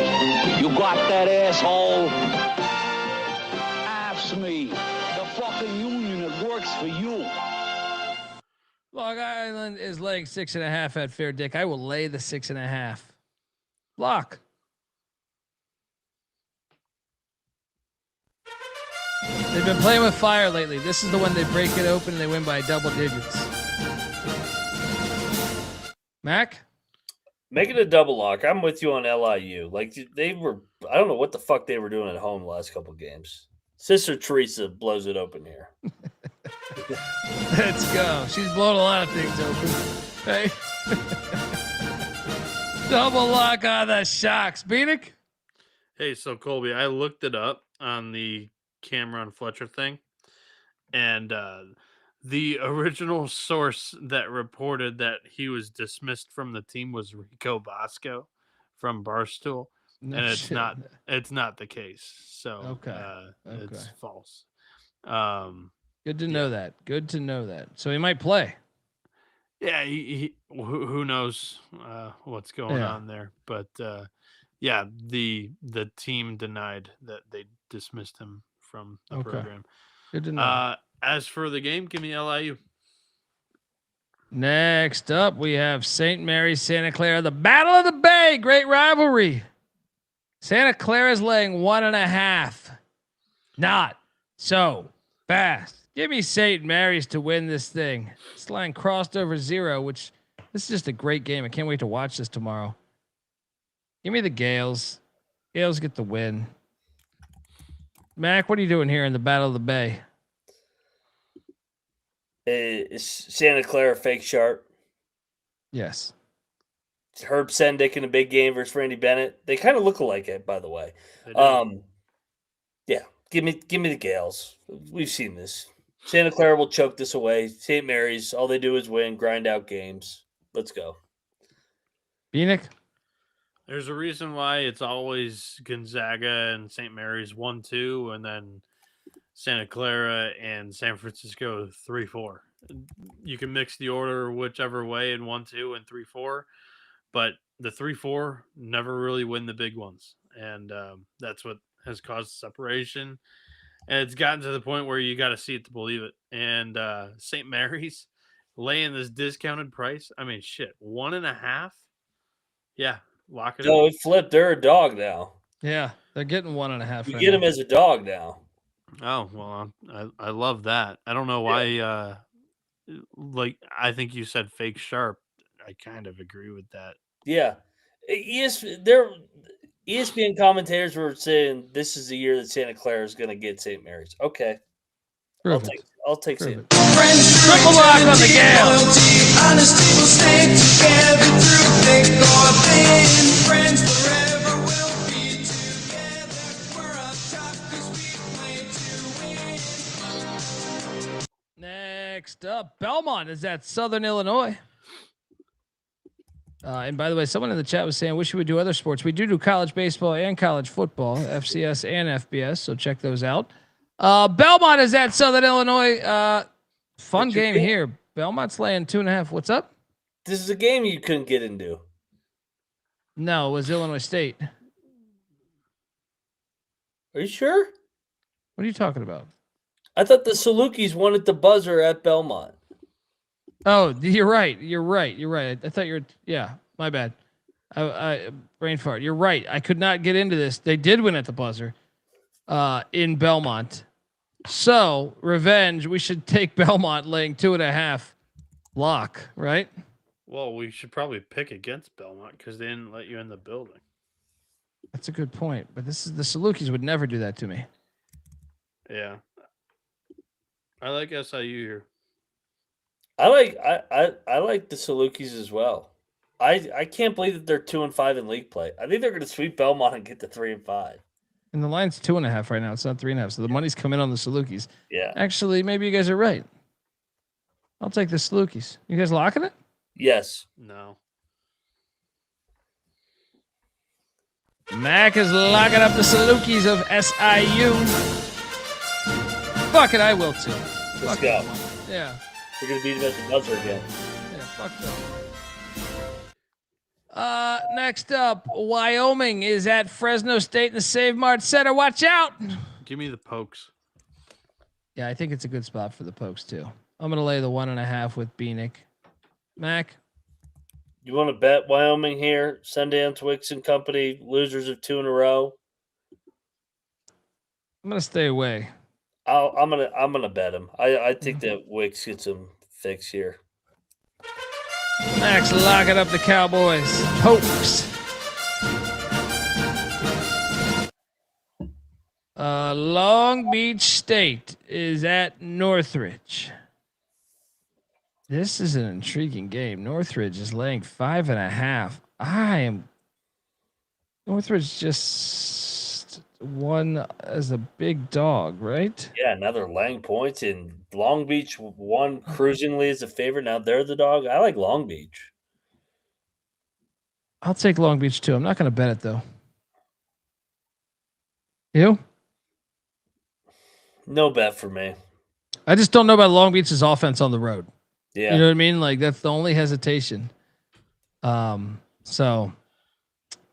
You got that, asshole? Ask me. The fucking union, it works for you. Long Island is laying 6.5 at Fair Dick. I will lay the 6.5. Lock. They've been playing with fire lately. This is the one they break it open and they win by double digits. Mac? Make it a double lock. I'm with you on LIU. Like they were, I don't know what the fuck they were doing at home the last couple games. Sister Teresa blows it open here. Let's go. She's blown a lot of things open. Hey. Double lock on the Sharks. Bieniek? Hey, so Colby, I looked it up on the Cameron Fletcher thing, and the original source that reported that he was dismissed from the team was Rico Bosco from Barstool, No and it's shit. not the case. So it's false. Good to know that. Good to know that. So he might play. Yeah, who knows what's going on there, but yeah, the team denied that they dismissed him from the program. Good to know. As for the game, give me LIU. Next up, we have St. Mary's, Santa Clara, the Battle of the Bay. Great rivalry. Santa Clara's laying 1.5. Not so fast. Give me St. Mary's to win this thing. This line crossed over 0, which this is just a great game. I can't wait to watch this tomorrow. Give me the Gales. Gales get the win. Mac, what are you doing here in the Battle of the Bay? Is Santa Clara fake sharp? Yes. Herb Sendick in a big game versus Randy Bennett. They kind of look alike, by the way. Yeah, give me the Gales. We've seen this. Santa Clara will choke this away. St. Mary's, all they do is win, grind out games. Let's go. Bieniek? There's a reason why it's always Gonzaga and St. Mary's 1-2, and then Santa Clara and San Francisco 3-4. You can mix the order whichever way in 1-2 and 3-4, but the 3-4 never really win the big ones, and that's what has caused separation. And it's gotten to the point where you got to see it to believe it. And St. Mary's laying this discounted price. I mean, shit, 1.5. Yeah, lock it. No, it flipped. They're a dog now. Yeah, they're getting 1.5. You get them as a dog now. Oh well, I love that. I don't know why. Like I think you said fake sharp. I kind of agree with that. Yeah, ESPN commentators were saying this is the year that Santa Clara is going to get St. Mary's. Okay, I'll take St. Triple lock on the Gales. Honesty will stay together through thick or thin. Friends forever will be together. We're up top 'cause we play to win. Next up, Belmont is at Southern Illinois. And by the way, someone in the chat was saying, wish we would do other sports. We do college baseball and college football, FCS and FBS, so check those out. Belmont is at Southern Illinois. Fun game here. Belmont's laying 2.5. What's up? This is a game you couldn't get into. No, it was Illinois State. Are you sure? What are you talking about? I thought the Salukis won at the buzzer at Belmont. Oh, you're right. I thought yeah, my bad. I brain fart. You're right. I could not get into this. They did win at the buzzer in Belmont. So, revenge, we should take Belmont laying 2.5 lock, right? Well, we should probably pick against Belmont because they didn't let you in the building. That's a good point. But this is the Salukis would never do that to me. Yeah. I like SIU here. I like the Salukis as well. I can't believe that they're 2-5 in league play. I think they're going to sweep Belmont and get to 3-5. And the line's 2.5 right now. It's not 3.5. So the money's come in on the Salukis. Yeah. Actually, maybe you guys are right. I'll take the Salukis. You guys locking it? Yes. No. Mac is locking up the Salukis of SIU. Fuck it, I will too. Let's go. Yeah. We're going to beat them at the buzzer again. Yeah, fuck them. Next up, Wyoming is at Fresno State in the Save Mart Center. Watch out. Give me the Pokes. Yeah, I think it's a good spot for the Pokes too. I'm going to lay the 1.5 with Bieniek. Mac? You want to bet Wyoming here? Sundance, Wicks and Company, losers of 2 in a row. I'm going to stay away. I'm gonna bet him. I think that Wicks gets him fixed here. Max locking up the Cowboys. Pokes. Long Beach State is at Northridge. This is an intriguing game. Northridge is laying 5.5. Northridge just won as a big dog, right? Yeah, another laying points, and Long Beach won cruisingly as a favorite. Now they're the dog. I like Long Beach. I'll take Long Beach too. I'm not going to bet it though. You? No bet for me. I just don't know about Long Beach's offense on the road. Yeah. You know what I mean? Like that's the only hesitation. So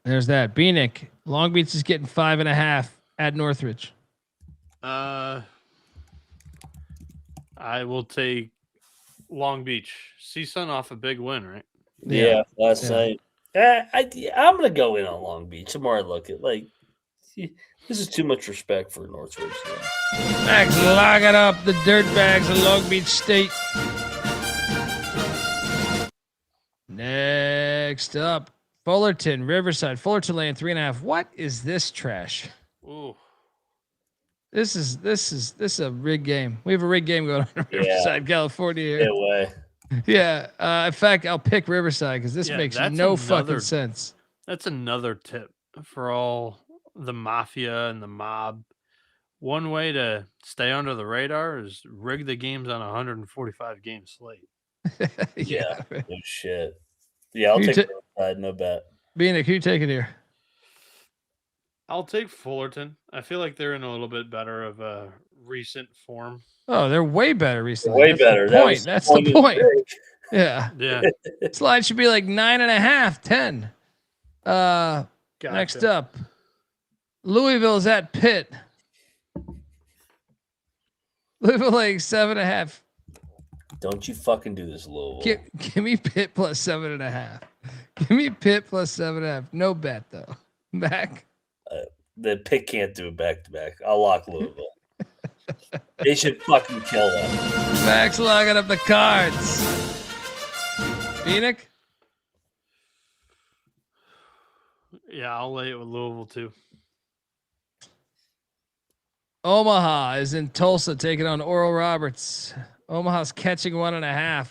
there's that. Bieniek, Long Beach is getting 5.5 at Northridge. I will take Long Beach. CSUN off a big win, right? Yeah, last night. I'm gonna go in on Long Beach. The more I look at this is too much respect for Northridge. Max locking up the Dirtbags of Long Beach State. Next up, Fullerton, Riverside. Fullerton laying 3.5. What is this trash? Ooh. This is a rigged game. We have a rigged game going on in Riverside, California here. Get away. Yeah. In fact, I'll pick Riverside because this makes no fucking sense. That's another tip for all the mafia and the mob. One way to stay under the radar is rig the games on a 145 game slate. Yeah. No shit. Yeah, I'll take Riverside, no bet. Bieniek, who you taking here? I'll take Fullerton. I feel like they're in a little bit better of a recent form. Oh, they're way better recently. Way better. That's the point. Yeah. Yeah. This line should be like 9.5, 10. Next up, Louisville's at Pitt. Louisville laying 7.5. Don't you fucking do this, Louisville. Give me Pitt plus 7.5. Give me Pitt plus 7.5. No bet though. Back. The Pitt can't do it back to back. I'll lock Louisville. They should fucking kill them. Max locking up the Cards. Bieniek? Yeah, I'll lay it with Louisville too. Omaha is in Tulsa taking on Oral Roberts. Omaha's catching 1.5.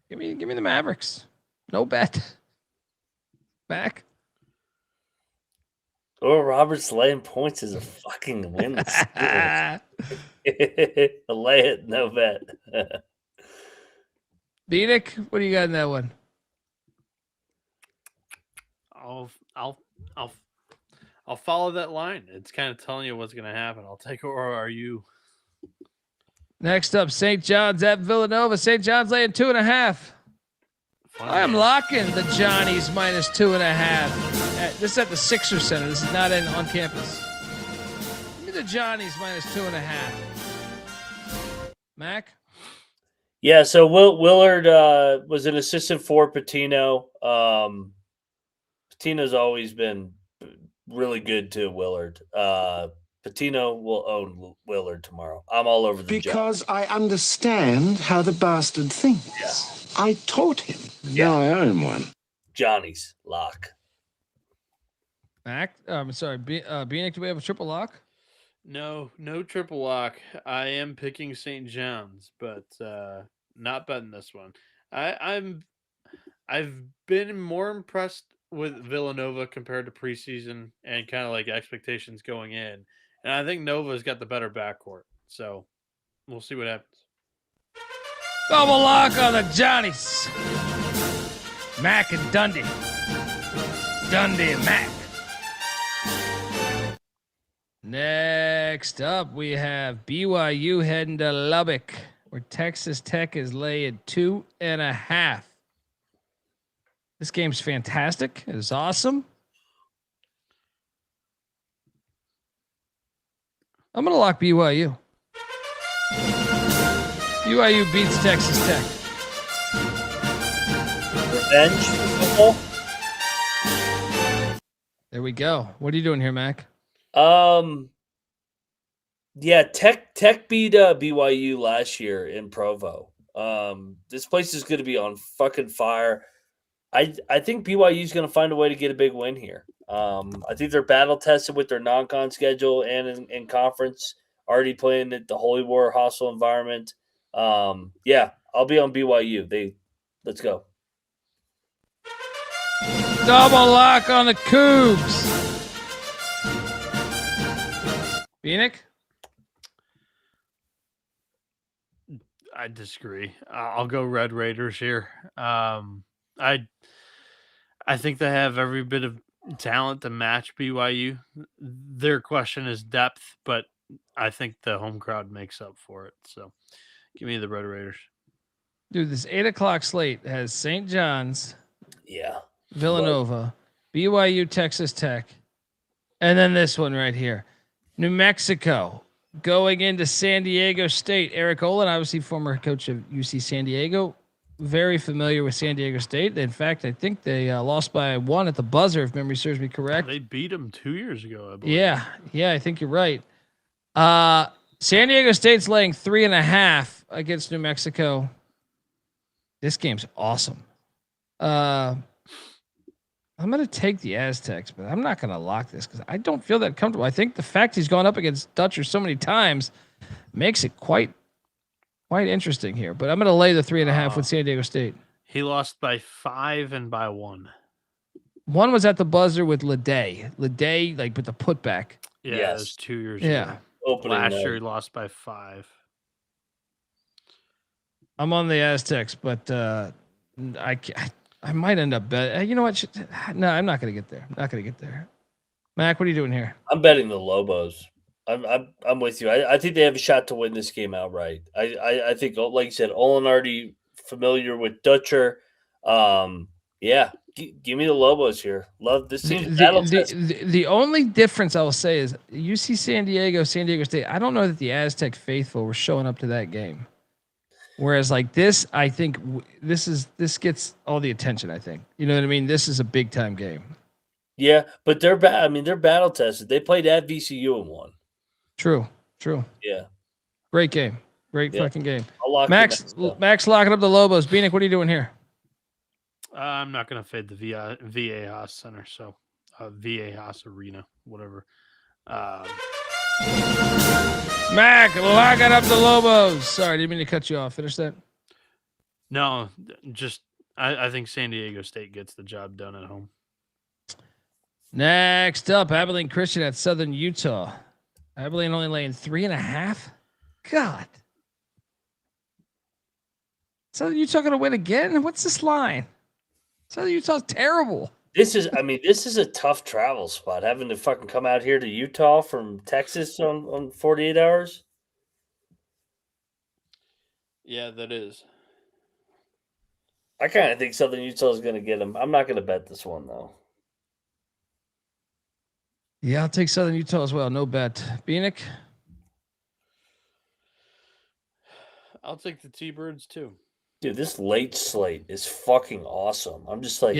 Give me the Mavericks. No bet. Back. Oral Roberts laying points is a fucking win. Lay it, no bet. Bieniek, what do you got in that one? I'll follow that line. It's kind of telling you what's going to happen. I'll take ORU. Next up, St. John's at Villanova. St. John's laying 2.5. I am locking the Johnnies minus 2.5. This is at the Sixers Center. This is not on campus. Give me the Johnnies minus 2.5. Mac? Yeah, so Willard was an assistant for Patino. Patino's always been really good to Willard. Patino will own Willard tomorrow. I'm all over the Because I understand how the bastard thinks. Yeah. I taught him. Now I own one. Johnny's lock. Mac? I'm sorry. Bieniek, do we have a triple lock? No triple lock. I am picking St. John's, but not betting this one. I've been more impressed with Villanova compared to preseason and kind of like expectations going in. And I think Nova's got the better backcourt. So we'll see what happens. Double lock on the Johnnies. Mac and Dundee. Dundee and Mac. Next up, we have BYU heading to Lubbock, where Texas Tech is laying 2.5. This game's fantastic. It is awesome. I'm going to lock BYU. BYU beats Texas Tech. Revenge football? There we go. What are you doing here, Mac? Yeah, Tech beat BYU last year in Provo. This place is going to be on fucking fire. I think BYU is going to find a way to get a big win here. I think they're battle tested with their non-con schedule and in conference, already playing at the Holy War hostile environment. Yeah, I'll be on BYU. Let's go. Double lock on the Cougs. Bieniek? I disagree. I'll go Red Raiders here. I think they have every bit of talent to match BYU. Their question is depth, but I think the home crowd makes up for it. So give me the Red Raiders. Dude, this 8 o'clock slate has St. John's, Yeah, Villanova, BYU, Texas Tech, and then this one right here, New Mexico going into San Diego State. Eric Olin, obviously former coach of UC San Diego, very familiar with San Diego State. In fact, I think they lost by 1 at the buzzer, if memory serves me correct. They beat them 2 years ago, I believe. Yeah, I think you're right. San Diego State's laying 3.5 against New Mexico. This game's awesome. I'm going to take the Aztecs, but I'm not going to lock this because I don't feel that comfortable. I think the fact he's gone up against Dutcher so many times makes it quite interesting here. But I'm going to lay the 3.5 with San Diego State. He lost by 5 and by 1. 1 was at the buzzer with Leday. Leday, like with the putback. Yeah, Yes. it was 2 years Yeah. ago. Opening Last night. year he lost by 5. I'm on the Aztecs, but I might end up betting. You know what? No, I'm not going to get there. Mac, what are you doing here? I'm betting the Lobos. I'm with you. I think they have a shot to win this game outright. I think, like you said, Olin already familiar with Dutcher. Yeah, give me the Lobos here. Love this team. The only difference I will say is UC San Diego State. I don't know that the Aztec faithful were showing up to that game. Whereas like this, I think this gets all the attention. I think, you know what I mean. This is a big time game. Yeah, but they're bad. I mean, they're battle tested. They played at VCU and won. True. Yeah, Great game. Great fucking game. I'll lock Max locking up the Lobos. Bieniek, what are you doing here? I'm not going to fade the VA Haas Center, so VA Haas Arena, whatever. Mac, locking up the Lobos. Sorry, didn't mean to cut you off. Finish that. No, just I think San Diego State gets the job done at home. Next up, Abilene Christian at Southern Utah. Abilene only laying 3.5. God. Southern Utah going to win again? What's this line? Southern Utah's terrible. This is a tough travel spot. Having to fucking come out here to Utah from Texas on 48 hours. Yeah, that is. I kind of think Southern Utah is going to get them. I'm not going to bet this one though. Yeah, I'll take Southern Utah as well. No bet. Bieniek? I'll take the T-Birds too. Dude, this late slate is fucking awesome. I'm just like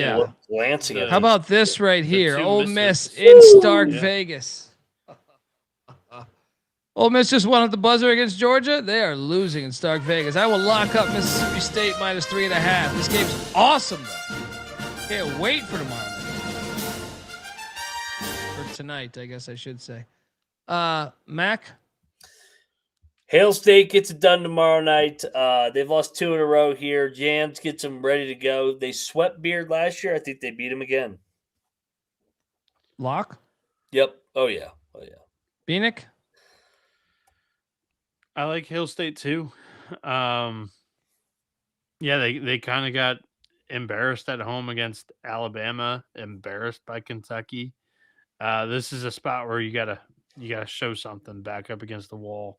glancing at it. How about this right here? two Ole misses. Miss in Stark Yeah. Vegas. Ole Miss just won at the buzzer against Georgia. They are losing in Stark Vegas. I will lock up Mississippi State minus 3.5. This game's awesome, though. Can't wait for tomorrow night. Or tonight, I guess I should say. Mac? Hail State gets it done tomorrow night. They've lost 2 in a row here. Jams gets them ready to go. They swept Beard last year. I think they beat him again. Lock? Yep. Oh, yeah. Bieniek? I like Hill State too. Yeah, they kind of got embarrassed at home against Alabama, embarrassed by Kentucky. This is a spot where you gotta show something back up against the wall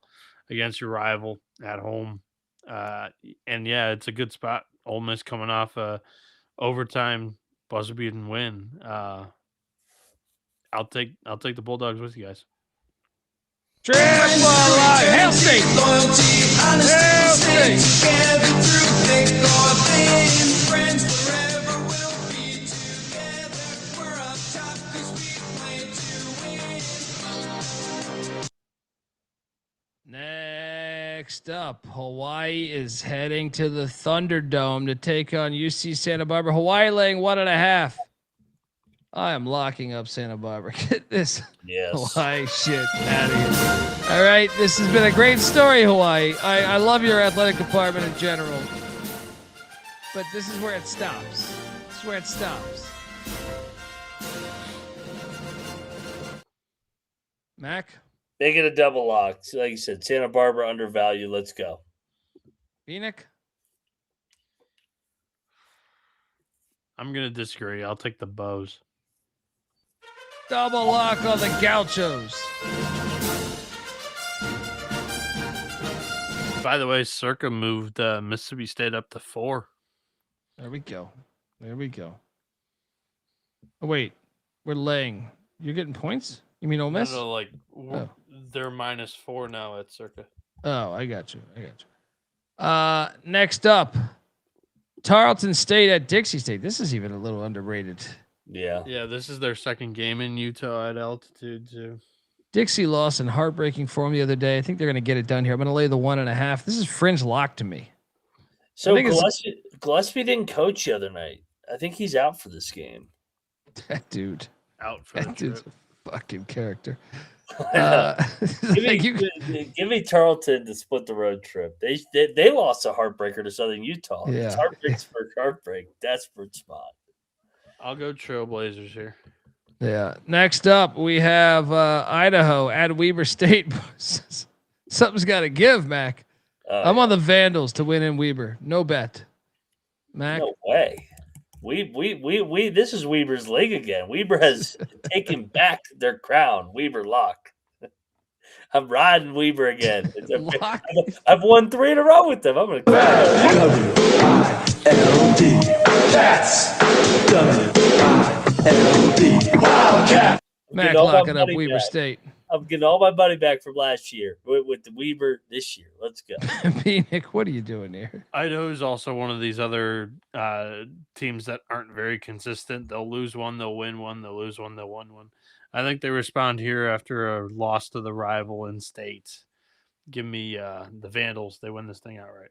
against your rival at home. And yeah, it's a good spot. Ole Miss coming off a overtime buzzer beating win. I'll take the Bulldogs with you guys. Triple lock. Hail State. Loyalty, honesty, Hail stay State. together through thick or thin. Friends forever will be together. We're up top 'cause we play to win. Next up, Hawaii is heading to the Thunderdome to take on UC Santa Barbara. Hawaii laying 1.5. I am locking up Santa Barbara. Get this Hawaii shit out of here. All right, this has been a great story, Hawaii. I love your athletic department in general. But this is where it stops. This is where it stops. Mac? Make it a double lock. Like you said, Santa Barbara undervalued. Let's go. Bieniek? I'm going to disagree. I'll take the Bows. Double lock on the Gauchos. By the way, Circa moved Mississippi State up to 4. There we go. There we go. Oh, wait. We're laying. You're getting points? You mean Ole Miss? No, like they're -4 now at Circa. Oh, I got you. Next up, Tarleton State at Dixie State. This is even a little underrated. Yeah. Yeah, this is their second game in Utah at altitude too. Dixie lost in heartbreaking form the other day. I think they're going to get it done here. I'm going to lay the 1.5. This is fringe lock to me. So Gillespie didn't coach the other night. I think he's out for this game. That dude. Out for the That dude's trip. a fucking character. Give me Tarleton to split the road trip. They lost a heartbreaker to Southern Utah. Yeah. It's heartbreaks for heartbreak. Desperate spot. I'll go Trailblazers here. Yeah. Next up, we have Idaho at Weber State. Something's got to give, Mac. I'm on the Vandals to win in Weber. No bet. Mac. No way. We this is Weber's league again. Weber has taken back their crown. Weber lock. I'm riding Weber again. Lock. I've won 3 in a row with them. I'm gonna cry. WILD. That's WILD. Wildcat. Mac locking up Weber State. I'm getting all my money back from last year with the Weber this year. Let's go. Bieniek, what are you doing here? Idaho is also one of these other teams that aren't very consistent. They'll lose one, they'll win one, they'll lose one, they'll win one. I think they respond here after a loss to the rival in state. Give me the Vandals. They win this thing outright.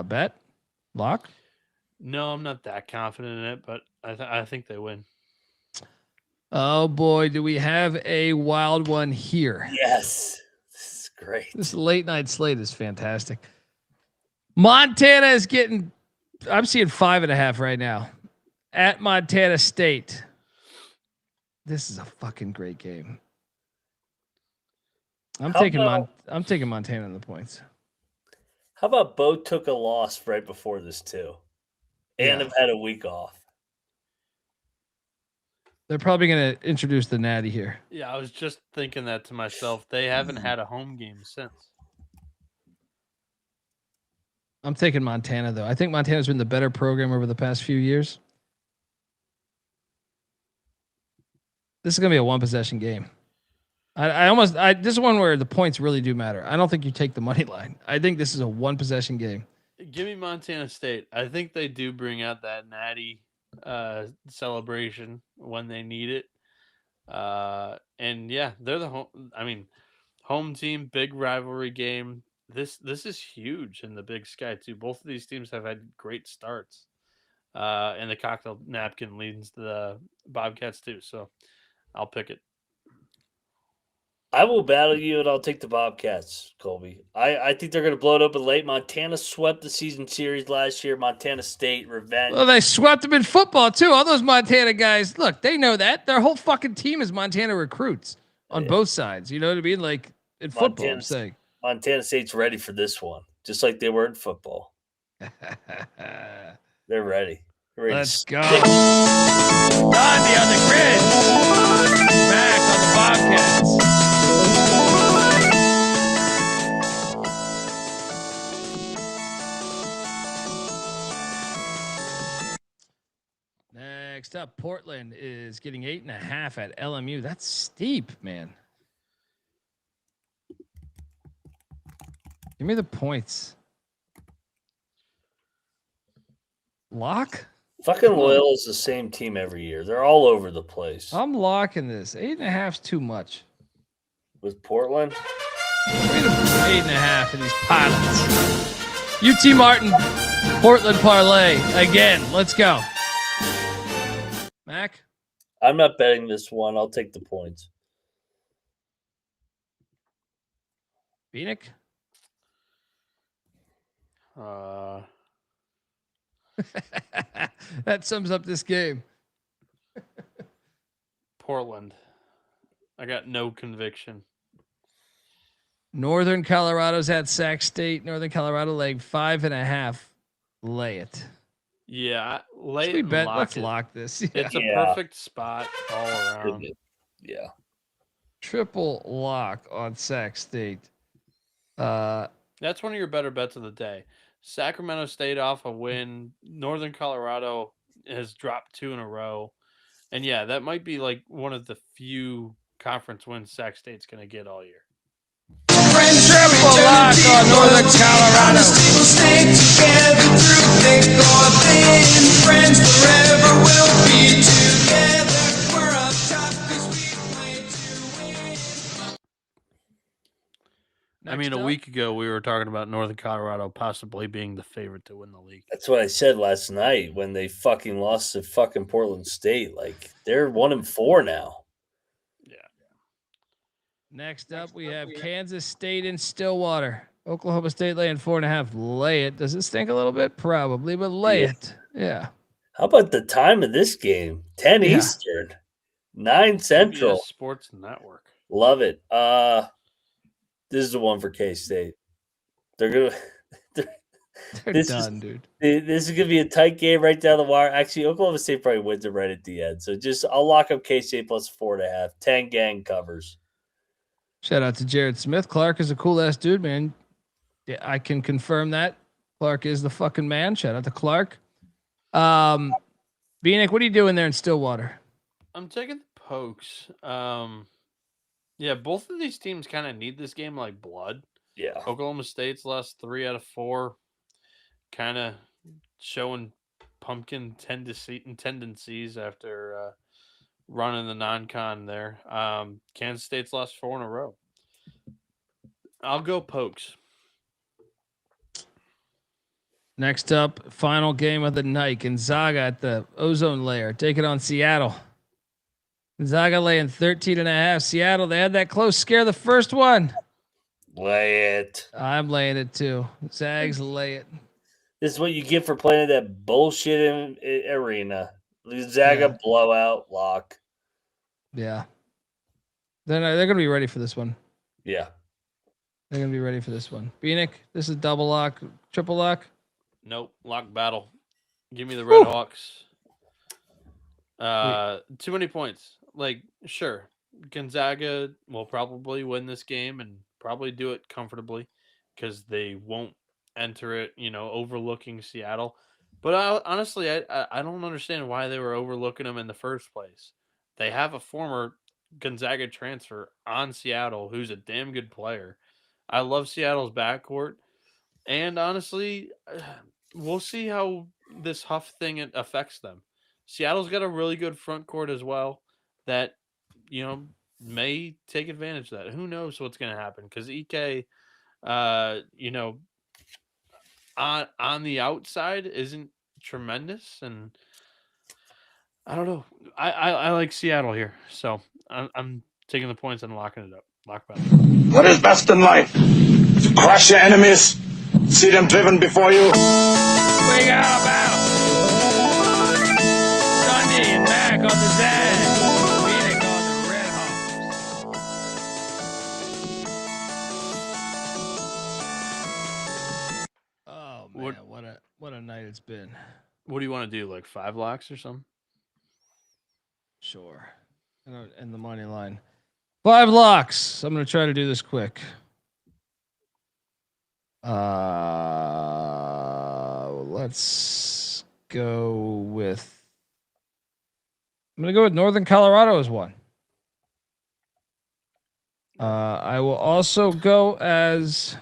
Bet? Lock? No, I'm not that confident in it, but I think they win. Oh boy, do we have a wild one here? Yes. This is great. This late night slate is fantastic. Montana is getting, I'm seeing 5.5 right now at Montana State. This is a fucking great game. I'm taking Montana in the points. How about Bo took a loss right before this too, and have had a week off? They're probably going to introduce the Natty here. Yeah, I was just thinking that to myself. They haven't had a home game since. I'm taking Montana, though. I think Montana's been the better program over the past few years. This is going to be a one-possession game. This is one where the points really do matter. I don't think you take the money line. I think this is a one-possession game. Give me Montana State. I think they do bring out that Natty celebration when they need it. And yeah, they're the home team, big rivalry game. This is huge in the Big Sky too. Both of these teams have had great starts. And the cocktail napkin leads the Bobcats too. So I'll pick it. I will battle you, and I'll take the Bobcats, Colby. I think they're going to blow it open late. Montana swept the season series last year. Montana State, revenge. Well, they swept them in football, too. All those Montana guys, look, they know that. Their whole fucking team is Montana recruits on both sides. You know what I mean? Like, in football, I'm saying. Montana State's ready for this one, just like they were in football. They're ready. Let's go. Gandhi on the grid. Back on the Bobcats. Next up, Portland is getting 8.5 at LMU. That's steep, man. Give me the points. Lock? Fucking Loyola is the same team every year. They're all over the place. I'm locking this. 8.5 is too much. With Portland? We're going to 8.5 in these pilots. UT Martin, Portland parlay again. Let's go. Mac? I'm not betting this one. I'll take the points. Bieniek? That sums up this game. Portland. I got no conviction. Northern Colorado's at Sac State. Northern Colorado laying 5.5. Lay it. Yeah, lay Should it we and bet? lock Let's it. lock this. It's a Yeah. perfect spot all around. Yeah. Triple lock on Sac State. That's one of your better bets of the day. Sacramento State off a win. Northern Colorado has dropped 2 in a row. And yeah, that might be like one of the few conference wins Sac State's going to get all year. Triple lock on Northern Colorado. We'll stay together through thick or thin. Friends forever will be together. We're up top 'cause we play to win. I mean, a week ago we were talking about Northern Colorado possibly being the favorite to win the league. That's what I said last night when they fucking lost to fucking Portland State. Like, they're 1-4 now. Next up, we have Kansas State and Stillwater. Oklahoma State laying 4.5. Lay it. Does it stink a little bit? Probably, but lay it. Yeah. How about the time of this game? 10 Yeah. Eastern, 9 Central. CBS Sports Network. Love it. This is the one for K-State. They're gonna. They're done, dude. This is gonna be a tight game right down the wire. Actually, Oklahoma State probably wins it right at the end. So I'll lock up K-State plus 4.5. 10 gang covers. Shout out to Jared Smith. Clark is a cool ass dude, man. Yeah, I can confirm that. Clark is the fucking man. Shout out to Clark. Bieniek, what are you doing there in Stillwater? I'm taking the Pokes. Yeah, both of these teams kind of need this game like blood. Yeah. Oklahoma State's lost 3 out of 4, kind of showing pumpkin tendencies after running the non-con there. Kansas State's lost 4 in a row. I'll go Pokes. Next up, final game of the night. Gonzaga at the ozone layer. Take it on Seattle. Gonzaga laying 13.5. Seattle, they had that close scare the first one. Lay it. I'm laying it too. Zags, lay it. This is what you get for playing at that bullshit arena. Gonzaga blowout lock. Yeah. They're going to be ready for this one. Yeah. They're going to be ready for this one. Bieniek, this is double lock, triple lock. Nope. Lock battle. Give me the Red Hawks. Too many points. Like, sure, Gonzaga will probably win this game and probably do it comfortably because they won't enter it, overlooking Seattle. But honestly, I don't understand why they were overlooking them in the first place. They have a former Gonzaga transfer on Seattle who's a damn good player. I love Seattle's backcourt. And honestly, we'll see how this Huff thing affects them. Seattle's got a really good front court as well that, may take advantage of that. Who knows what's going to happen? Because EK, on the outside isn't tremendous. And I don't know. I like Seattle here. So I'm taking the points and locking it up. Lock back. What is best in life? To crush your enemies, see them driven before you. We got a battle. Sunday and Mac on the Zag. Bieniek on the Red Hawks. Oh man, what a night it's been. What do you want to do? Like 5 locks or something? Sure. And the money line. 5 locks. I'm going to try to do this quick. Let's go with. I'm going to go with Northern Colorado as one. I will also go as.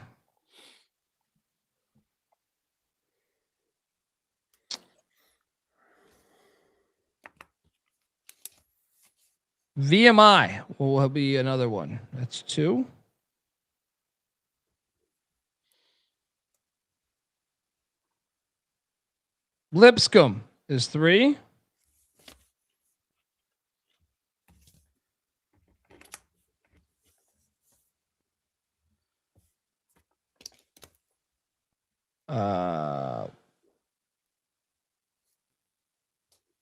VMI will be another one. That's 2. Lipscomb is 3.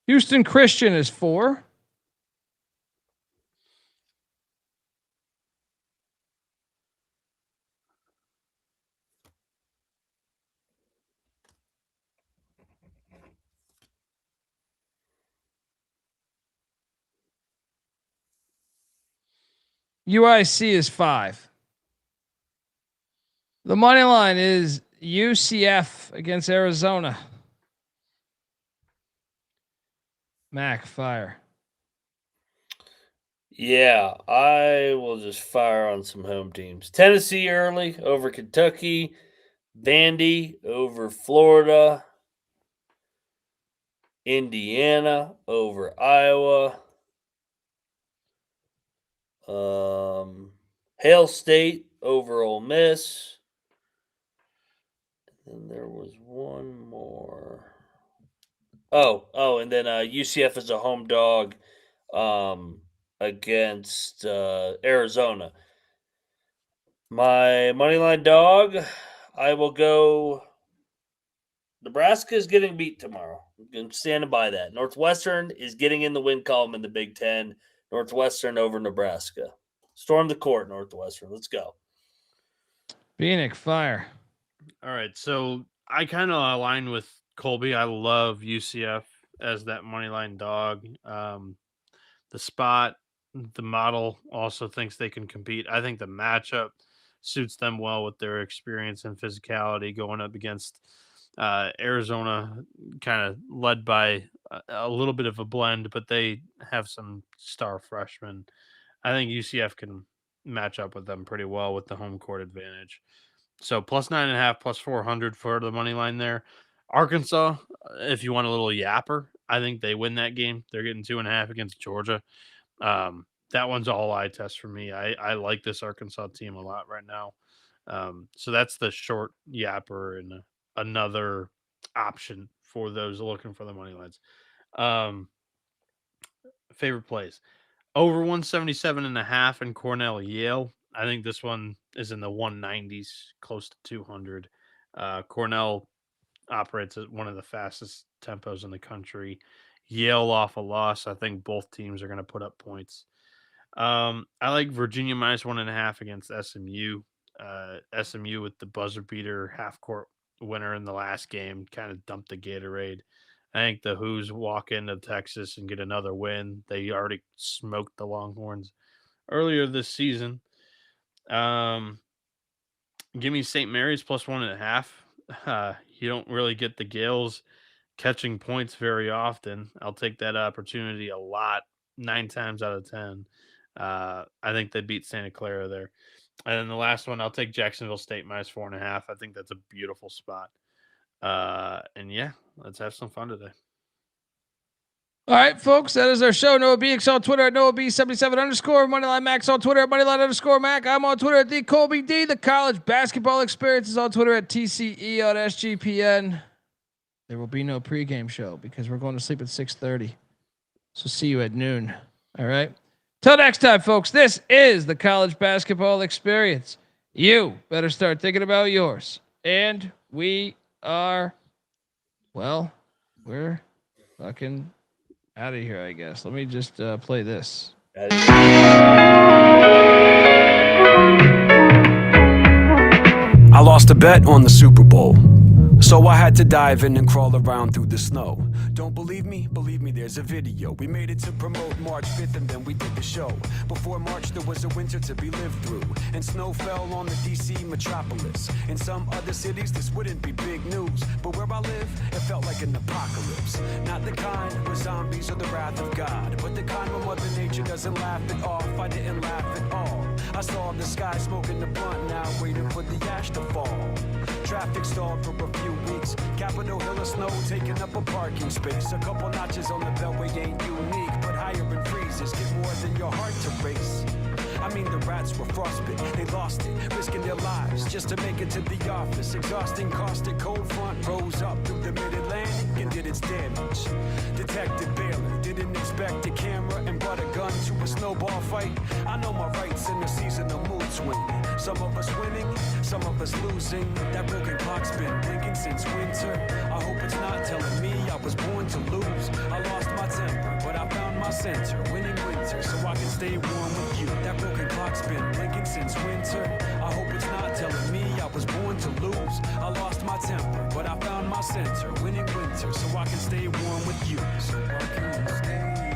Houston Christian is 4. UIC is 5. The money line is UCF against Arizona. Mac, fire. Yeah, I will just fire on some home teams. Tennessee early over Kentucky. Vandy over Florida. Indiana over Iowa. Hail State over Ole Miss. And there was one more. And then UCF is a home dog against Arizona. My moneyline dog, I will go. Nebraska is getting beat tomorrow. I'm standing by that. Northwestern is getting in the win column in the Big Ten. Northwestern over Nebraska. Storm the court, Northwestern. Let's go. Bieniek, fire. All right, so I kind of align with Colby. I love UCF as that moneyline dog. The spot, the model also thinks they can compete. I think the matchup suits them well with their experience and physicality going up against Arizona, kind of led by a little bit of a blend, but they have some star freshmen. I think UCF can match up with them pretty well with the home court advantage. So plus 9.5, plus 400 for the money line there. Arkansas, if you want a little yapper, I think they win that game. They're getting 2.5 against Georgia. That one's all eye test for me. I like this Arkansas team a lot right now. So that's the short yapper and another option for those looking for the money lines. Favorite plays. Over 177.5 in Cornell Yale. I think this one is in the 190s, close to 200. Cornell operates at one of the fastest tempos in the country. Yale off a loss. I think both teams are going to put up points. I like Virginia minus 1.5 against SMU. SMU with the buzzer beater half court winner in the last game kind of dumped the Gatorade. I think the Hoos walk into Texas and get another win. They already smoked the Longhorns earlier this season. Give me St. Mary's plus 1.5. You don't really get the Gales catching points very often. I'll take that opportunity a lot, 9 times out of 10. I think they beat Santa Clara there. And then the last one, I'll take Jacksonville State minus 4.5. I think that's a beautiful spot. And yeah, let's have some fun today. All right, folks, that is our show. Noah Bieniek on Twitter at NoahB77 _ Moneyline Max on Twitter at Moneyline _ Mac. I'm on Twitter at the Colby D. The college basketball experience is on Twitter at TCE on SGPN. There will be no pregame show because we're going to sleep at 6:30. So see you at noon. All right. Till next time, folks. This is the college basketball experience. You better start thinking about yours. And we are, well, we're fucking out of here, I guess. Let me just play this. I lost a bet on the Super Bowl, so I had to dive in and crawl around through the snow. Don't believe me? Believe me, there's a video. We made it to promote March 5th and then we did the show. Before March there was a winter to be lived through, and snow fell on the DC metropolis. In some other cities this wouldn't be big news, but where I live it felt like an apocalypse. Not the kind where zombies are the wrath of God, but the kind where Mother Nature doesn't laugh it off. I didn't laugh at all. I saw the sky smoking the blunt, now waiting for the ash to fall. Traffic stalled for a few weeks. Capitol Hill of snow taking up a parking space. A couple notches on the beltway ain't unique, but higher in freezes get more than your heart to race. I mean the rats were frostbit. They lost it, risking their lives just to make it to the office. Exhausting, caustic, cold front rose up through the mid-Atlantic and did its damage. Detective Baylor didn't expect a camera and brought a gun to a snowball fight. I know my rights in the seasonal mood swing. Some of us winning, some of us losing. That broken clock's been blinking since winter. I hope it's not telling me I was born to lose. I lost my temper, but I found my center. Winning winter, so I can stay warm with you. That broken clock's been blinking since winter. I hope it's not telling me I was born to lose. I lost my temper, but I found my center. Winning winter, so I can stay warm with you. So I can stay